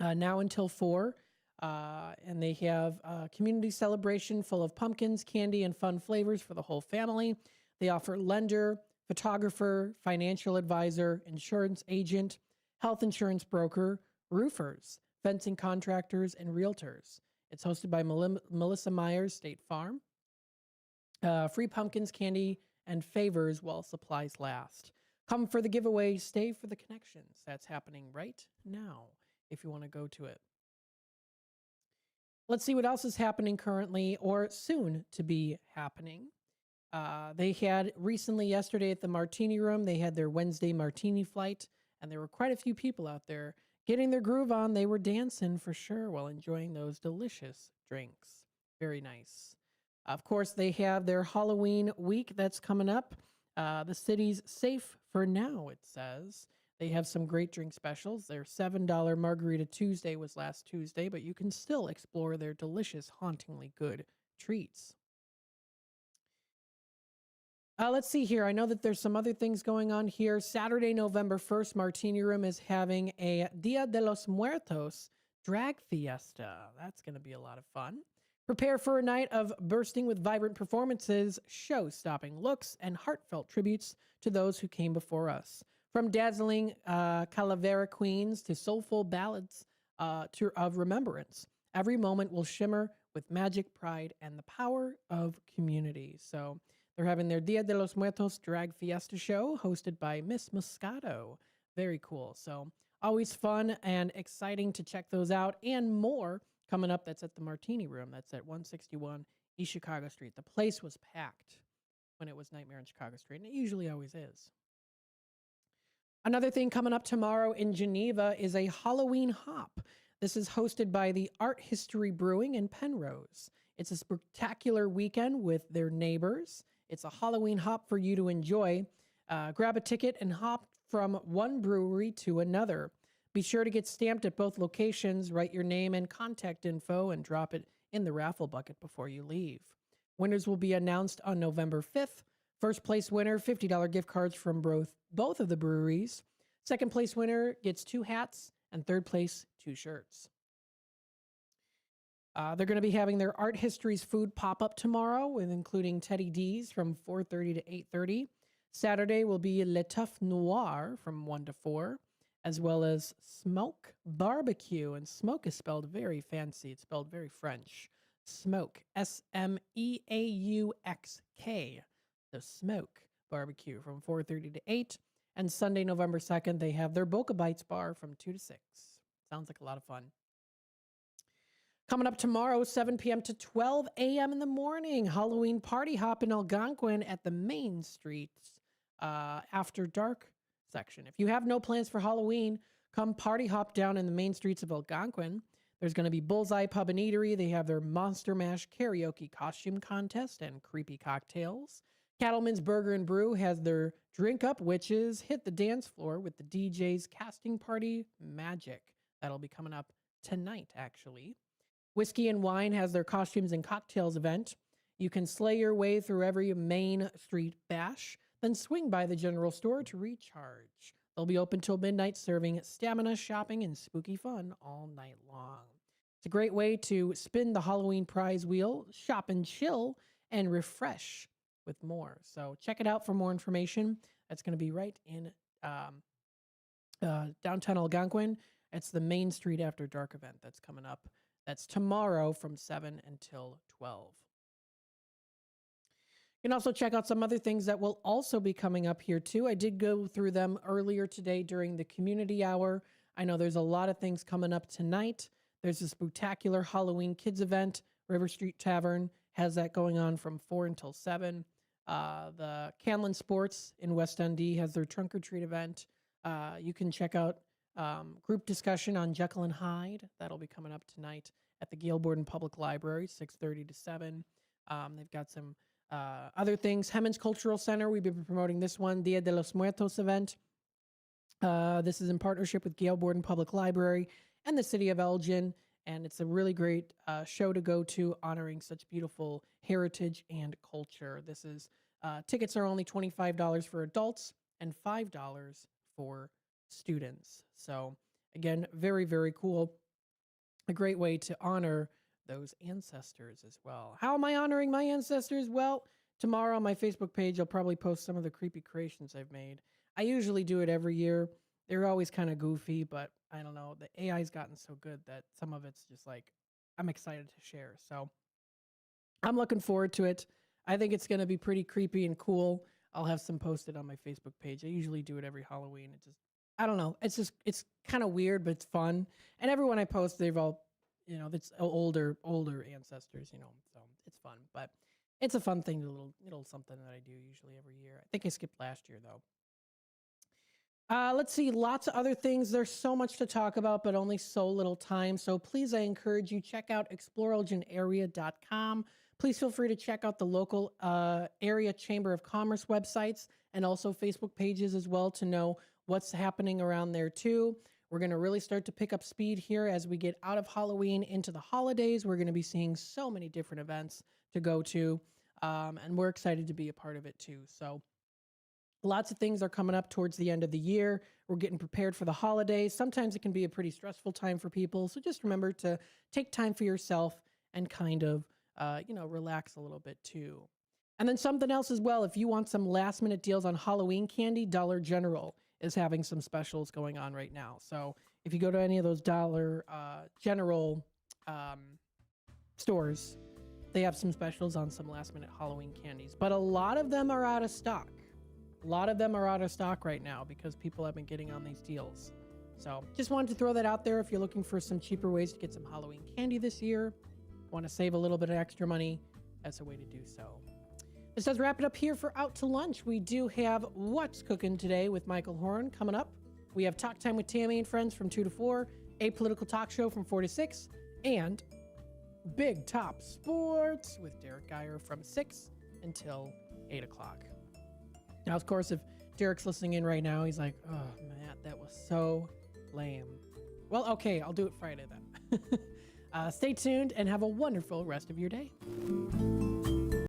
now until 4. And they have a community celebration full of pumpkins, candy, and fun flavors for the whole family. They offer lender, photographer, financial advisor, insurance agent, health insurance broker, roofers, fencing contractors, and realtors. It's hosted by Melissa Myers, State Farm. Free pumpkins, candy, and favors while supplies last. Come for the giveaway, stay for the connections. That's happening right now if you want to go to it. Let's see what else is happening currently or soon to be happening. They had recently yesterday at the Martini Room, they had their Wednesday Martini flight, and there were quite a few people out there getting their groove on. They were dancing for sure while enjoying those delicious drinks. Very nice. Of course, they have their Halloween week that's coming up. The city's safe for now, it says. They have some great drink specials. Their $7 Margarita Tuesday was last Tuesday, but you can still explore their delicious, hauntingly good treats. Let's see here. I know that there's some other things going on here. Saturday, November 1st, Martini Room is having a Dia de los Muertos drag fiesta. That's going to be a lot of fun. Prepare for a night of bursting with vibrant performances, show-stopping looks, and heartfelt tributes to those who came before us. From dazzling calavera queens to soulful ballads of remembrance, every moment will shimmer with magic, pride, and the power of community. So they're having their Dia de los Muertos drag fiesta show hosted by Miss Moscato. Very cool. So always fun and exciting to check those out and more. Coming up, that's at the Martini Room. That's at 161 East Chicago Street. The place was packed when it was Nightmare on Chicago Street, and it usually always is. Another thing coming up tomorrow in Geneva is a Halloween hop. This is hosted by the Art History Brewing in Penrose. It's a spectacular weekend with their neighbors. It's a Halloween hop for you to enjoy. Grab a ticket and hop from one brewery to another. Be sure to get stamped at both locations, write your name and contact info, and drop it in the raffle bucket before you leave. Winners will be announced on November 5th. First place winner, $50 gift cards from both of the breweries. Second place winner gets 2 hats, and third place, 2 shirts. They're going to be having their Art Histories food pop-up tomorrow, with including Teddy D's from 4:30 to 8:30. Saturday will be Le Tough Noir from 1 to 4. As well as Smoke Barbecue. And smoke is spelled very fancy. It's spelled very French. Smoke, S-M-E-A-U-X-K. So Smoke Barbecue from 4:30 to 8. And Sunday, November 2nd, they have their Boca Bites bar from 2 to 6. Sounds like a lot of fun. Coming up tomorrow, 7 p.m. to 12 a.m. in the morning, Halloween party hop in Algonquin at the Main Street After Dark section. If you have no plans for Halloween, come party hop down in the main streets of Algonquin. There's going to be Bullseye Pub and Eatery. They have their Monster Mash karaoke costume contest and creepy cocktails. Cattleman's Burger and Brew has their Drink Up Witches Hit the Dance Floor with the DJ's Casting Party Magic. That'll be coming up tonight, actually. Whiskey and Wine has their Costumes and Cocktails event. You can slay your way through every Main Street bash, then swing by the general store to recharge. They'll be open till midnight, serving stamina, shopping, and spooky fun all night long. It's a great way to spin the Halloween prize wheel, shop and chill, and refresh with more. So check it out for more information. That's going to be right in downtown Algonquin. It's the Main Street After Dark event that's coming up. That's tomorrow from 7 until 12. You can also check out some other things that will also be coming up here too. I did go through them earlier today during the community hour. I know there's a lot of things coming up tonight. There's this spectacular Halloween kids event. River Street Tavern has that going on from 4 until 7. The Canlan Sports in West Dundee has their Trunk or Treat event. You can check out group discussion on Jekyll and Hyde. That'll be coming up tonight at the Gale Borden Public Library, 6:30 to 7. They've got some other things. Hemmons Cultural Center, we've been promoting this one, Dia de los Muertos event. This is in partnership with Gale Borden Public Library and the city of Elgin, and it's a really great show to go to, honoring such beautiful heritage and culture. This is tickets are only $25 for adults and $5 for students. So again, very, very cool. A great way to honor those ancestors as well. How am I honoring my ancestors? Well, tomorrow on my Facebook page, I'll probably post some of the creepy creations I've made. I usually do it every year. They're always kind of goofy, but I don't know. The AI's gotten so good that some of it's just like, I'm excited to share. So I'm looking forward to it. I think it's going to be pretty creepy and cool. I'll have some posted on my Facebook page. I usually do it every Halloween. It just, I don't know. It's kind of weird, but it's fun. And everyone I post, they've all, it's older ancestors, so it's fun. But it's a fun thing, little something that I do usually every year. I think I skipped last year, though. Let's see, lots of other things. There's so much to talk about, but only so little time. So please, I encourage you, check out exploreelginarea.com. Please feel free to check out the local area Chamber of Commerce websites and also Facebook pages as well to know what's happening around there too. We're going to really start to pick up speed here as we get out of Halloween into the holidays. We're going to be seeing so many different events to go to, and we're excited to be a part of it too. So lots of things are coming up towards the end of the year. We're getting prepared for the holidays. Sometimes it can be a pretty stressful time for people. So just remember to take time for yourself and kind of, relax a little bit too. And then something else as well. If you want some last minute deals on Halloween candy, Dollar General is having some specials going on right now. So if you go to any of those Dollar General stores, they have some specials on some last minute Halloween candies. But a lot of them are out of stock. A lot of them are out of stock right now because people have been getting on these deals. So just wanted to throw that out there. If you're looking for some cheaper ways to get some Halloween candy this year, want to save a little bit of extra money, that's a way to do so. This does wrap it up here for Out to Lunch. We do have What's Cooking Today with Michael Horn coming up. We have Talk Time with Tammy and Friends from 2 to 4, a political talk show from 4 to 6, and Big Top Sports with Derek Geyer from 6 until 8 o'clock. Now, of course, if Derek's listening in right now, he's like, oh, Matt, that was so lame. Well, okay, I'll do it Friday then. Stay tuned and have a wonderful rest of your day.